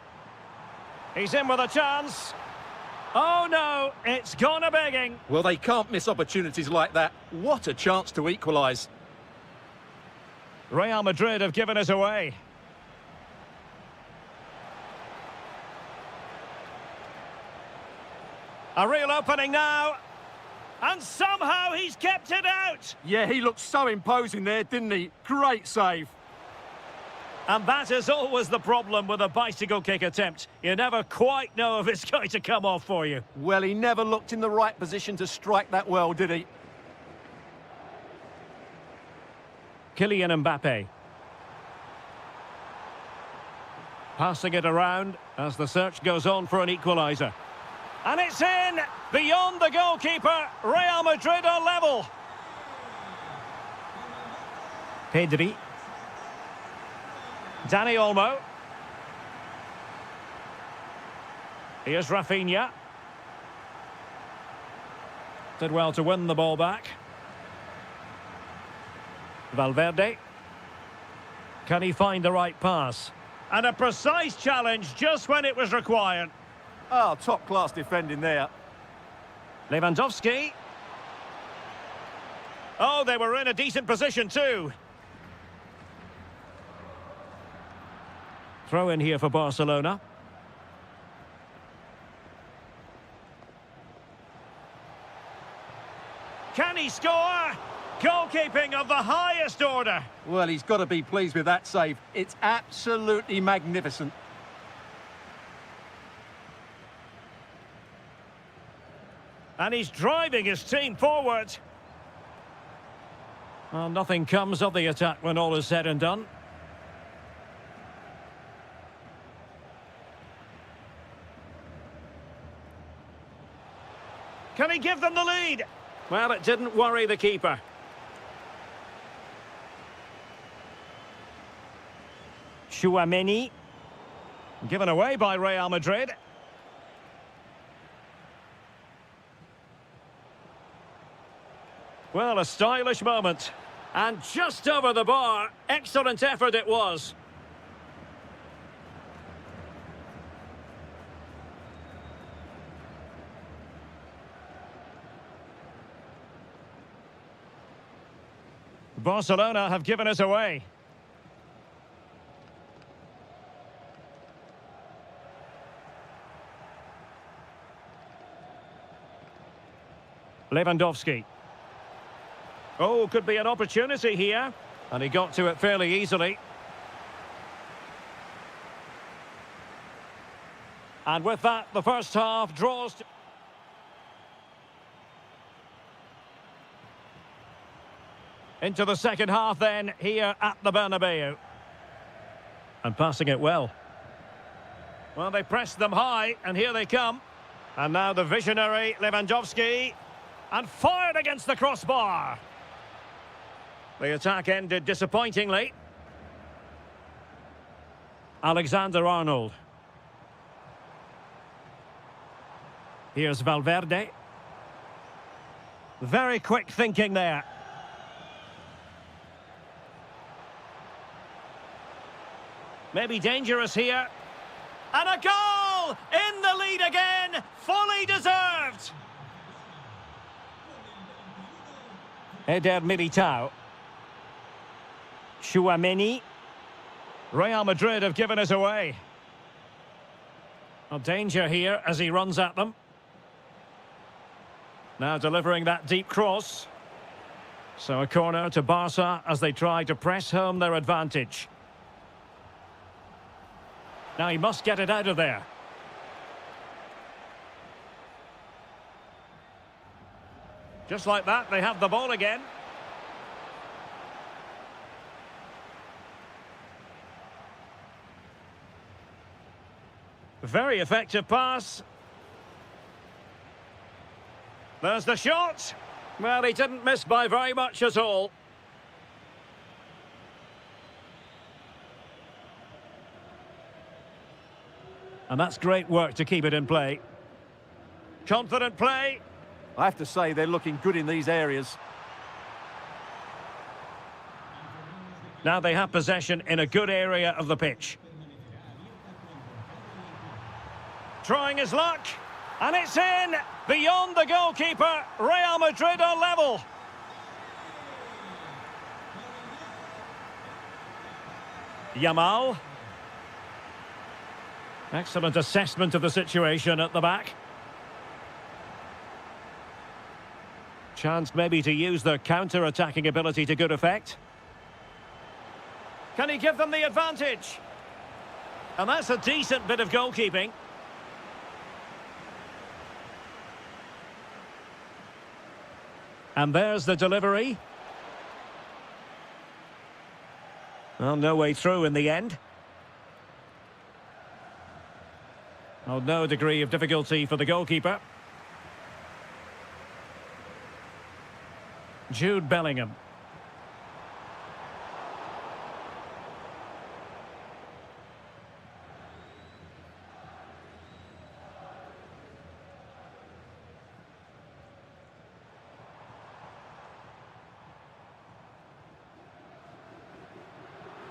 He's in with a chance. Oh no, it's gone a begging. Well, they can't miss opportunities like that. What a chance to equalise. Real Madrid have given us away. A real opening now. And somehow he's kept it out. Yeah, he looked so imposing there, didn't he? Great save. And that is always the problem with a bicycle kick attempt. You never quite know if it's going to come off for you. Well, he never looked in the right position to strike that well, did he? Kylian Mbappe. Passing it around as the search goes on for an equaliser. And it's in! Beyond the goalkeeper, Real Madrid are level. Pedri. Dani Olmo. Here's Rafinha. Did well to win the ball back. Valverde. Can he find the right pass? And a precise challenge just when it was required. Oh, top-class defending there. Lewandowski. Oh, they were in a decent position too. Throw in here for Barcelona. Can he score? Goalkeeping of the highest order. Well, he's got to be pleased with that save. It's absolutely magnificent. And he's driving his team forward. Well, nothing comes of the attack when all is said and done. Can he give them the lead? Well, it didn't worry the keeper. Chouameni. Given away by Real Madrid. Well, a stylish moment. And just over the bar. Excellent effort it was. Barcelona have given us away. Lewandowski. Oh, could be an opportunity here. And he got to it fairly easily. And with that, the first half draws. Into the second half then, here at the Bernabeu. And passing it well. Well, they pressed them high, and here they come. And now the visionary Lewandowski. And fired against the crossbar. The attack ended disappointingly. Alexander-Arnold. Here's Valverde. Very quick thinking there. Maybe dangerous here. And a goal! In the lead again! Fully deserved! Eder Militao. Chouameni. Real Madrid have given us away. A danger here as he runs at them. Now delivering that deep cross. So a corner to Barca as they try to press home their advantage. Now he must get it out of there. Just like that, they have the ball again. Very effective pass. There's the shot. Well, he didn't miss by very much at all. And that's great work to keep it in play. Confident play. I have to say, they're looking good in these areas. Now they have possession in a good area of the pitch. Trying his luck. And it's in! Beyond the goalkeeper, Real Madrid are level. Yamal. Excellent assessment of the situation at the back. Chance maybe to use their counter-attacking ability to good effect. Can he give them the advantage? And that's a decent bit of goalkeeping. And there's the delivery. Well, no way through in the end. Oh, no degree of difficulty for the goalkeeper. Jude Bellingham.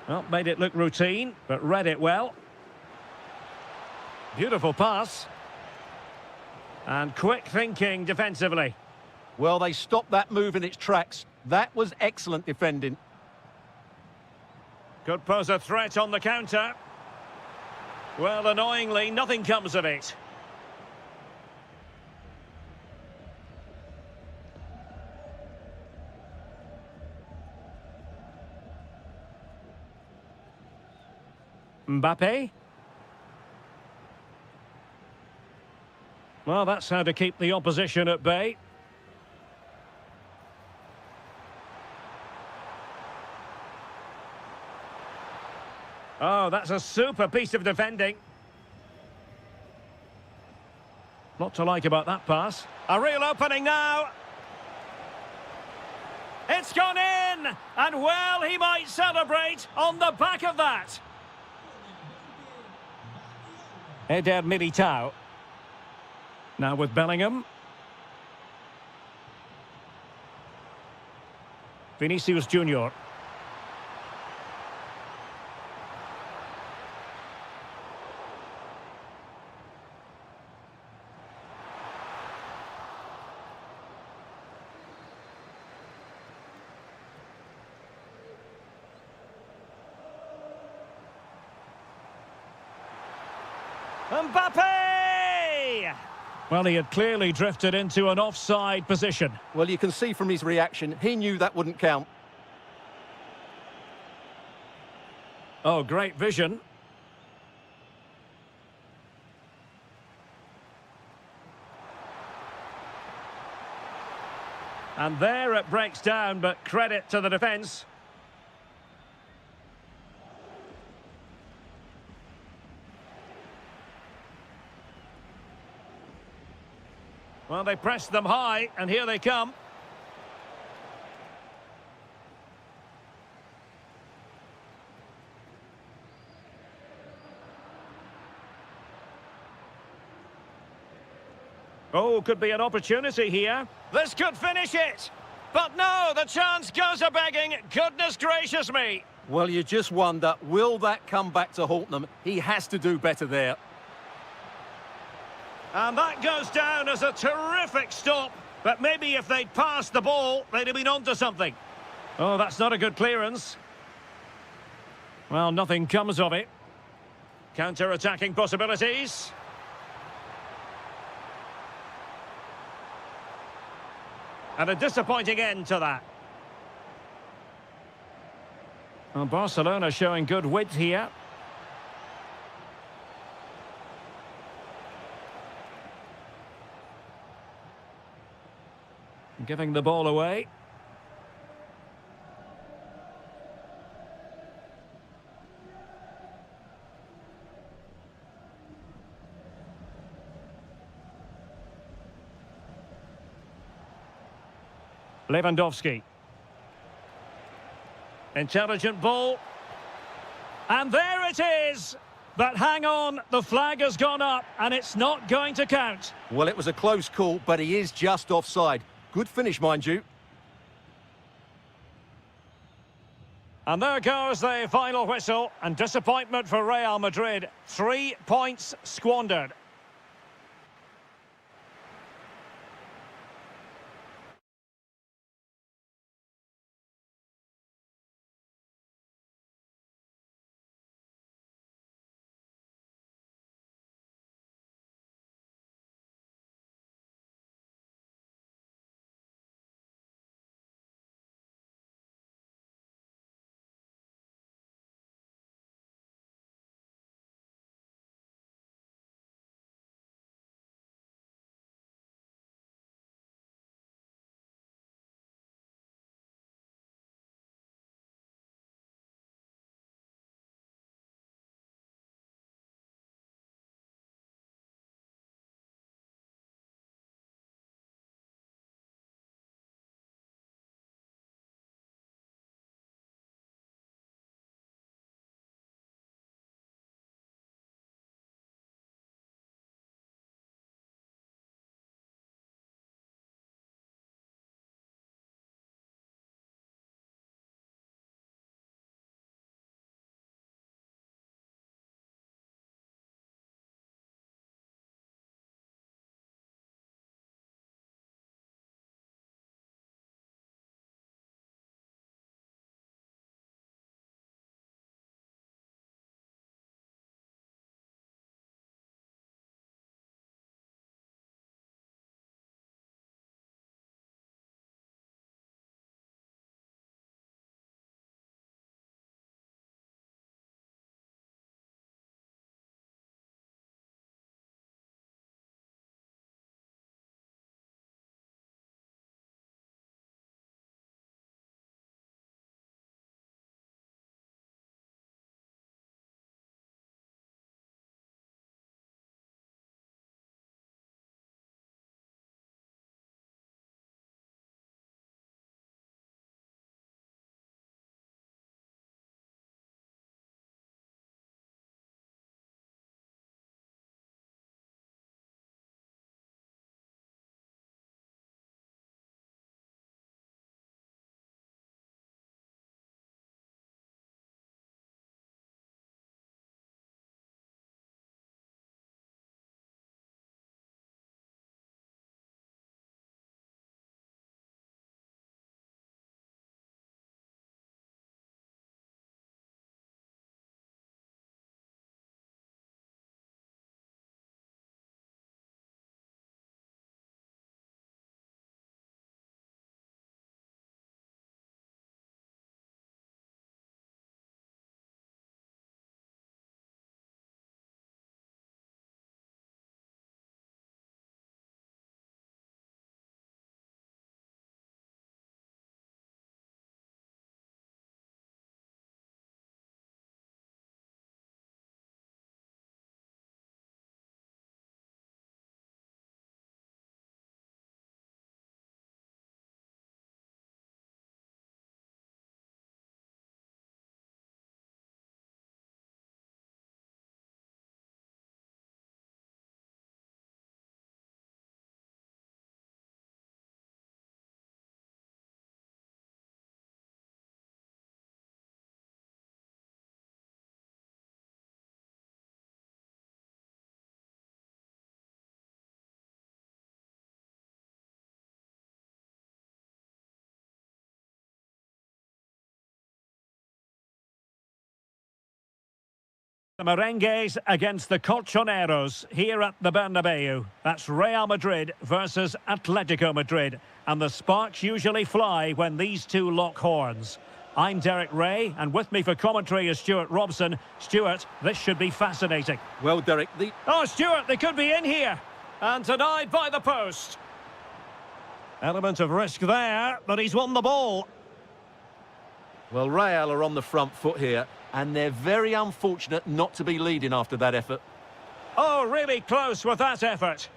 Well, made it look routine, but read it well. Beautiful pass. And quick thinking defensively. Well, they stopped that move in its tracks. That was excellent defending. Could pose a threat on the counter. Well, annoyingly, nothing comes of it. Mbappe. Well, that's how to keep the opposition at bay. Oh, that's a super piece of defending. Lot to like about that pass. A real opening now. It's gone in! And well, he might celebrate on the back of that. Eder Militao. Now with Bellingham. Vinicius Junior. Mbappe! Well, he had clearly drifted into an offside position. Well, you can see from his reaction, he knew that wouldn't count. Oh, great vision. And there it breaks down, but credit to the defence. Well, they pressed them high, and here they come. Oh, could be an opportunity here. This could finish it. But no, the chance goes a-begging. Goodness gracious me. Well, you just wonder, will that come back to haunt them? He has to do better there. And that goes down as a terrific stop. But maybe if they'd passed the ball, they'd have been onto something. Oh, that's not a good clearance. Well, nothing comes of it. Counter-attacking possibilities. And a disappointing end to that. Well, Barcelona showing good width here. Giving the ball away. Lewandowski. Intelligent ball. And there it is! But hang on, the flag has gone up and it's not going to count. Well, it was a close call, but he is just offside. Good finish, mind you. And there goes the final whistle, and disappointment for Real Madrid. 3 points squandered. The Merengues against the Colchoneros here at the Bernabeu. That's Real Madrid versus Atletico Madrid. And the sparks usually fly when these two lock horns. I'm Derek Ray, and with me for commentary is Stuart Robson. Stuart, this should be fascinating. Well, Derek, Oh, Stuart, they could be in here. And denied by the post. Element of risk there, but he's won the ball. Well, Real are on the front foot here, and they're very unfortunate not to be leading after that effort. Oh, really close with that effort.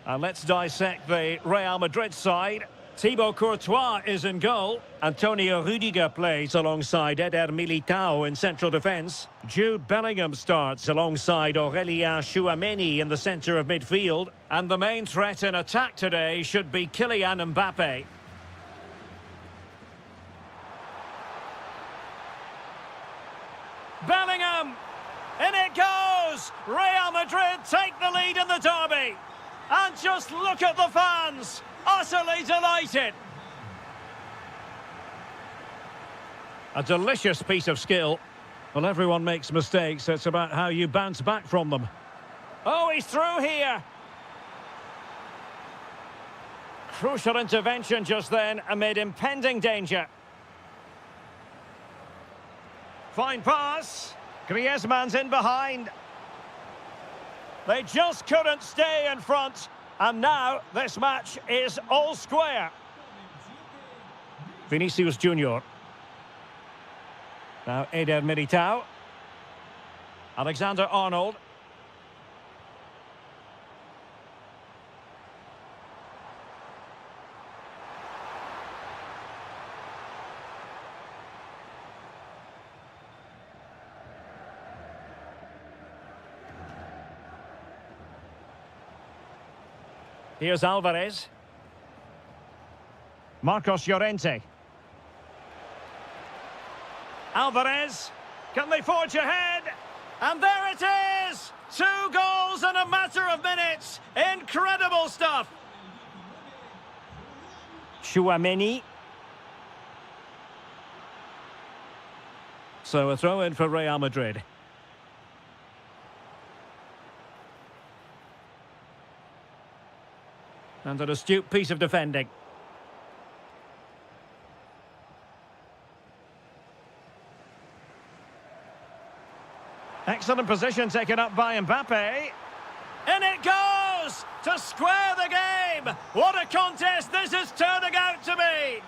And let's dissect the Real Madrid side. Thibaut Courtois is in goal. Antonio Rüdiger plays alongside Eder Militao in central defence. Jude Bellingham starts alongside Aurélien Tchouameni in the centre of midfield. And the main threat in attack today should be Kylian Mbappe. Bellingham! In it goes! Real Madrid take the lead in the derby. And just look at the fans! Utterly delighted! A delicious piece of skill. Well, everyone makes mistakes. It's about how you bounce back from them. Oh, he's through here! Crucial intervention just then amid impending danger. Fine pass. Griezmann's in behind. They just couldn't stay in front. And now this match is all square. Vinicius Junior. Now Eder Militao. Alexander-Arnold. Here's Alvarez. Marcos Llorente. Alvarez. Can they forge ahead? And there it is! 2 goals in a matter of minutes. Incredible stuff. Tchouameni. So a throw in for Real Madrid. And an astute piece of defending. Excellent position taken up by Mbappe. In it goes! To square the game! What a contest this is turning out to be!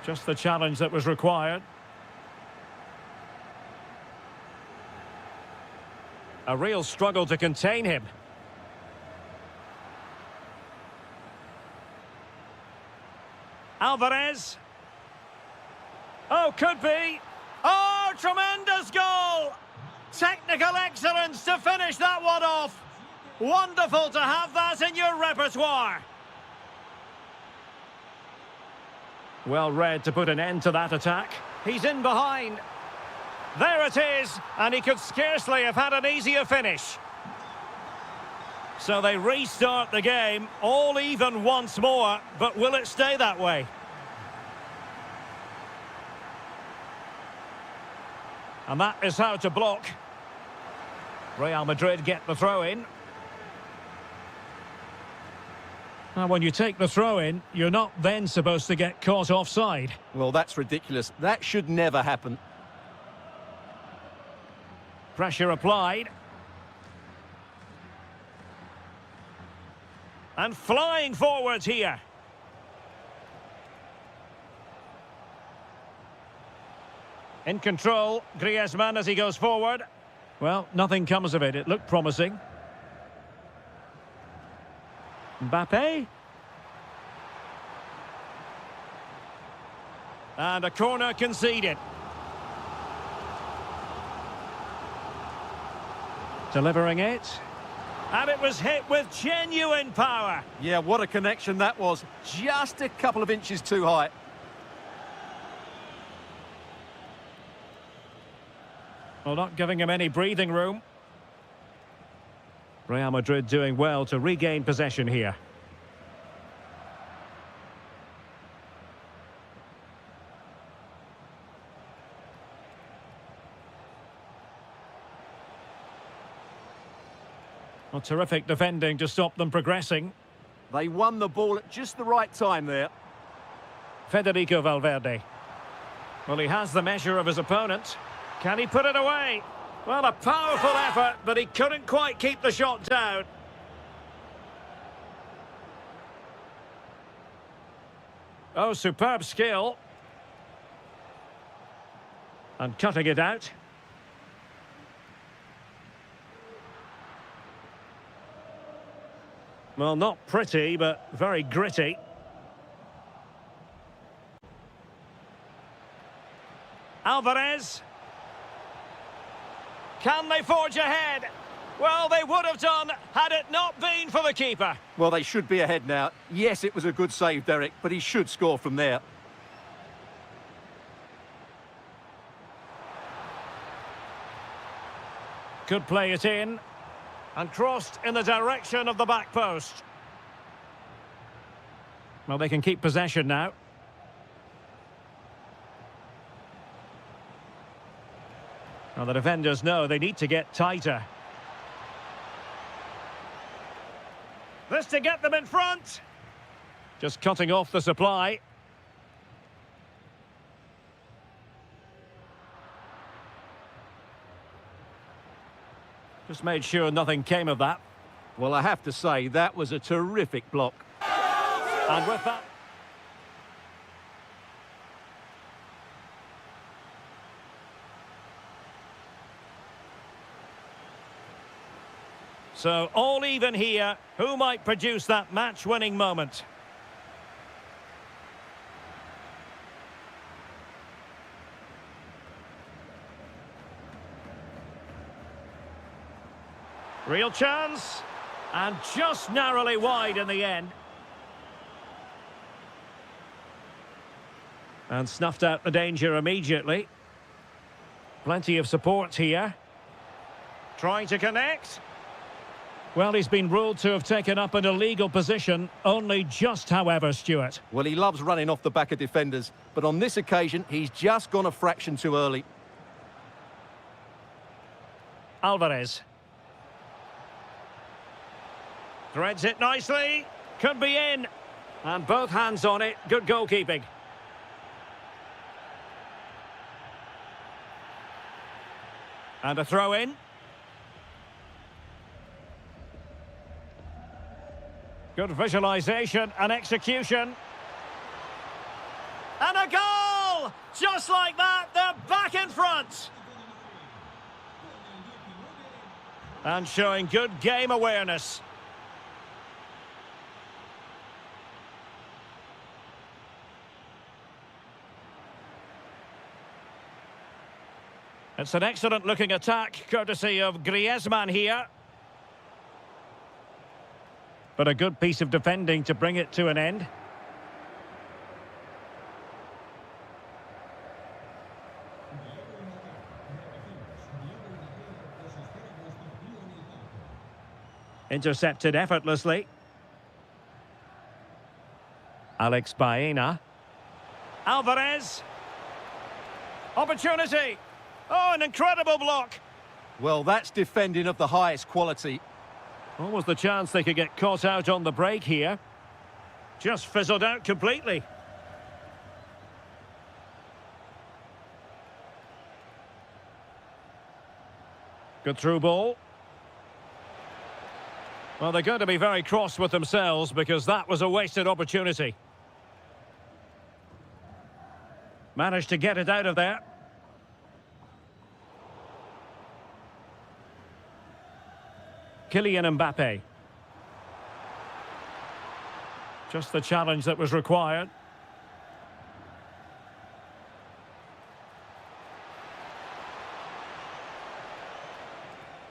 Just the challenge that was required. A real struggle to contain him. Alvarez. Oh, could be. Oh, tremendous goal! Technical excellence to finish that one off. Wonderful to have that in your repertoire. Well read to put an end to that attack. He's in behind. There it is, and he could scarcely have had an easier finish. So they restart the game, all even once more, but will it stay that way? And that is how to block. Real Madrid get the throw-in. Now, when you take the throw-in, you're not then supposed to get caught offside. Well, that's ridiculous. That should never happen. Pressure applied. And flying forwards here. In control, Griezmann as he goes forward. Well, nothing comes of it. It looked promising. Mbappe. And a corner conceded. Delivering it. And it was hit with genuine power. Yeah, what a connection that was. Just a couple of inches too high. Well, not giving him any breathing room. Real Madrid doing well to regain possession here. Well, terrific defending to stop them progressing. They won the ball at just the right time there. Federico Valverde. Well, he has the measure of his opponent. Can he put it away? Well, a powerful effort, but he couldn't quite keep the shot down. Oh, superb skill. And cutting it out. Well, not pretty, but very gritty. Alvarez. Can they forge ahead? Well, they would have done had it not been for the keeper. Well, they should be ahead now. Yes, it was a good save, Derek, but he should score from there. Could play it in. And crossed in the direction of the back post. Well, they can keep possession now. Well, the defenders know they need to get tighter. This to get them in front. Just cutting off the supply. Just made sure nothing came of that. Well, I have to say, that was a terrific block. And with that... So, all even here. Who might produce that match-winning moment? Real chance. And just narrowly wide in the end. And snuffed out the danger immediately. Plenty of support here. Trying to connect. Well, he's been ruled to have taken up an illegal position. Only just, however, Stuart. Well, he loves running off the back of defenders, but on this occasion, he's just gone a fraction too early. Alvarez. Threads it nicely. Could be in. And both hands on it. Good goalkeeping. And a throw in. Good visualisation and execution. And a goal! Just like that, they're back in front. And showing good game awareness. It's an excellent looking attack, courtesy of Griezmann here. But a good piece of defending to bring it to an end. Intercepted effortlessly. Alex Baena. Alvarez. Opportunity. Oh, an incredible block. Well, that's defending of the highest quality. Almost the chance they could get caught out on the break here. Just fizzled out completely. Good through ball. Well, they're going to be very cross with themselves because that was a wasted opportunity. Managed to get it out of there. Kylian Mbappe. Just the challenge that was required.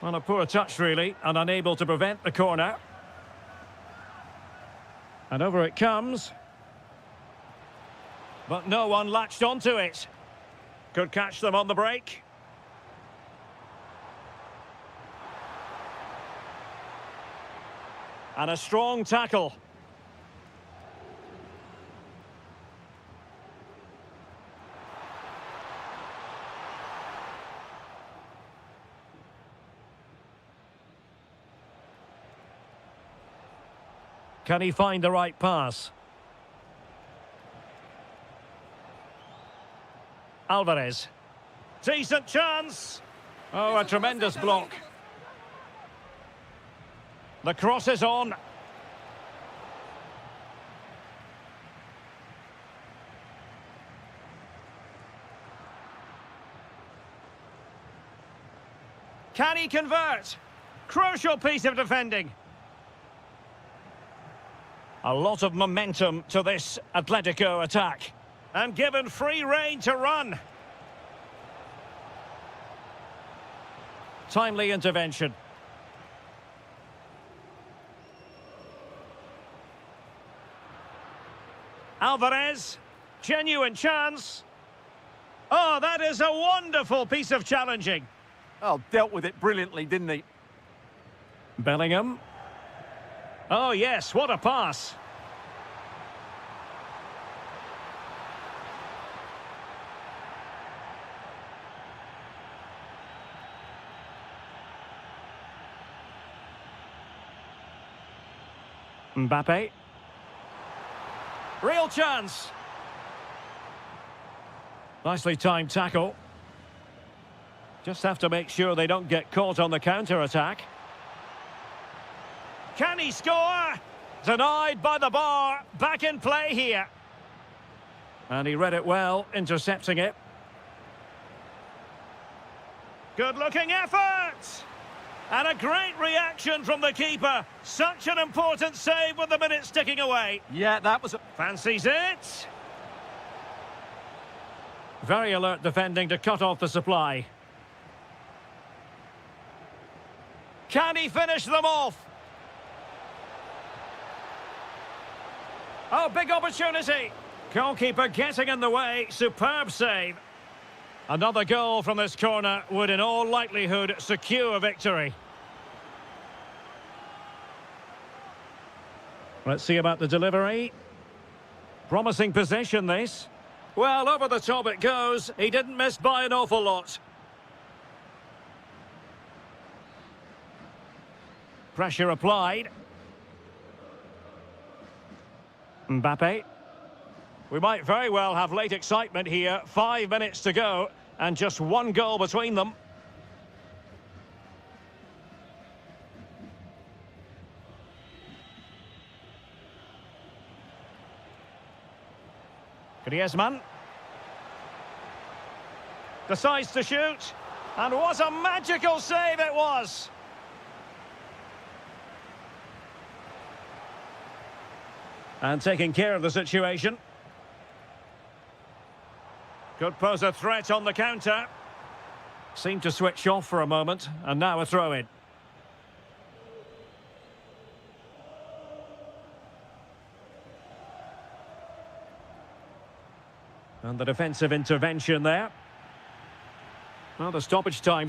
Well, a poor touch really, and unable to prevent the corner. And over it comes. But no one latched onto it. Could catch them on the break. And a strong tackle. Can he find the right pass? Alvarez. Decent chance. Oh, a tremendous block. The cross is on. Can he convert? Crucial piece of defending. A lot of momentum to this Atletico attack. And given free rein to run. Timely intervention. Alvarez. Genuine chance. Oh, that is a wonderful piece of challenging. Oh, dealt with it brilliantly, didn't he? Bellingham. Oh, yes, what a pass. Mbappe. Real chance. Nicely timed tackle. Just have to make sure they don't get caught on the counter-attack. Can he score? Denied by the bar. Back in play here. And he read it well, intercepting it. Good-looking effort! And a great reaction from the keeper. Such an important save with the minutes ticking away. Yeah, that was... Fancies it. Very alert defending to cut off the supply. Can he finish them off? Oh, big opportunity. Goalkeeper getting in the way. Superb save. Another goal from this corner would in all likelihood secure victory. Let's see about the delivery. Promising possession, this. Well, over the top it goes. He didn't miss by an awful lot. Pressure applied. Mbappe. We might very well have late excitement here. 5 minutes to go and just one goal between them. Griezmann. Decides to shoot. And what a magical save it was! And taking care of the situation. Could pose a threat on the counter. Seemed to switch off for a moment, and now a throw-in. And the defensive intervention there. Well, the stoppage time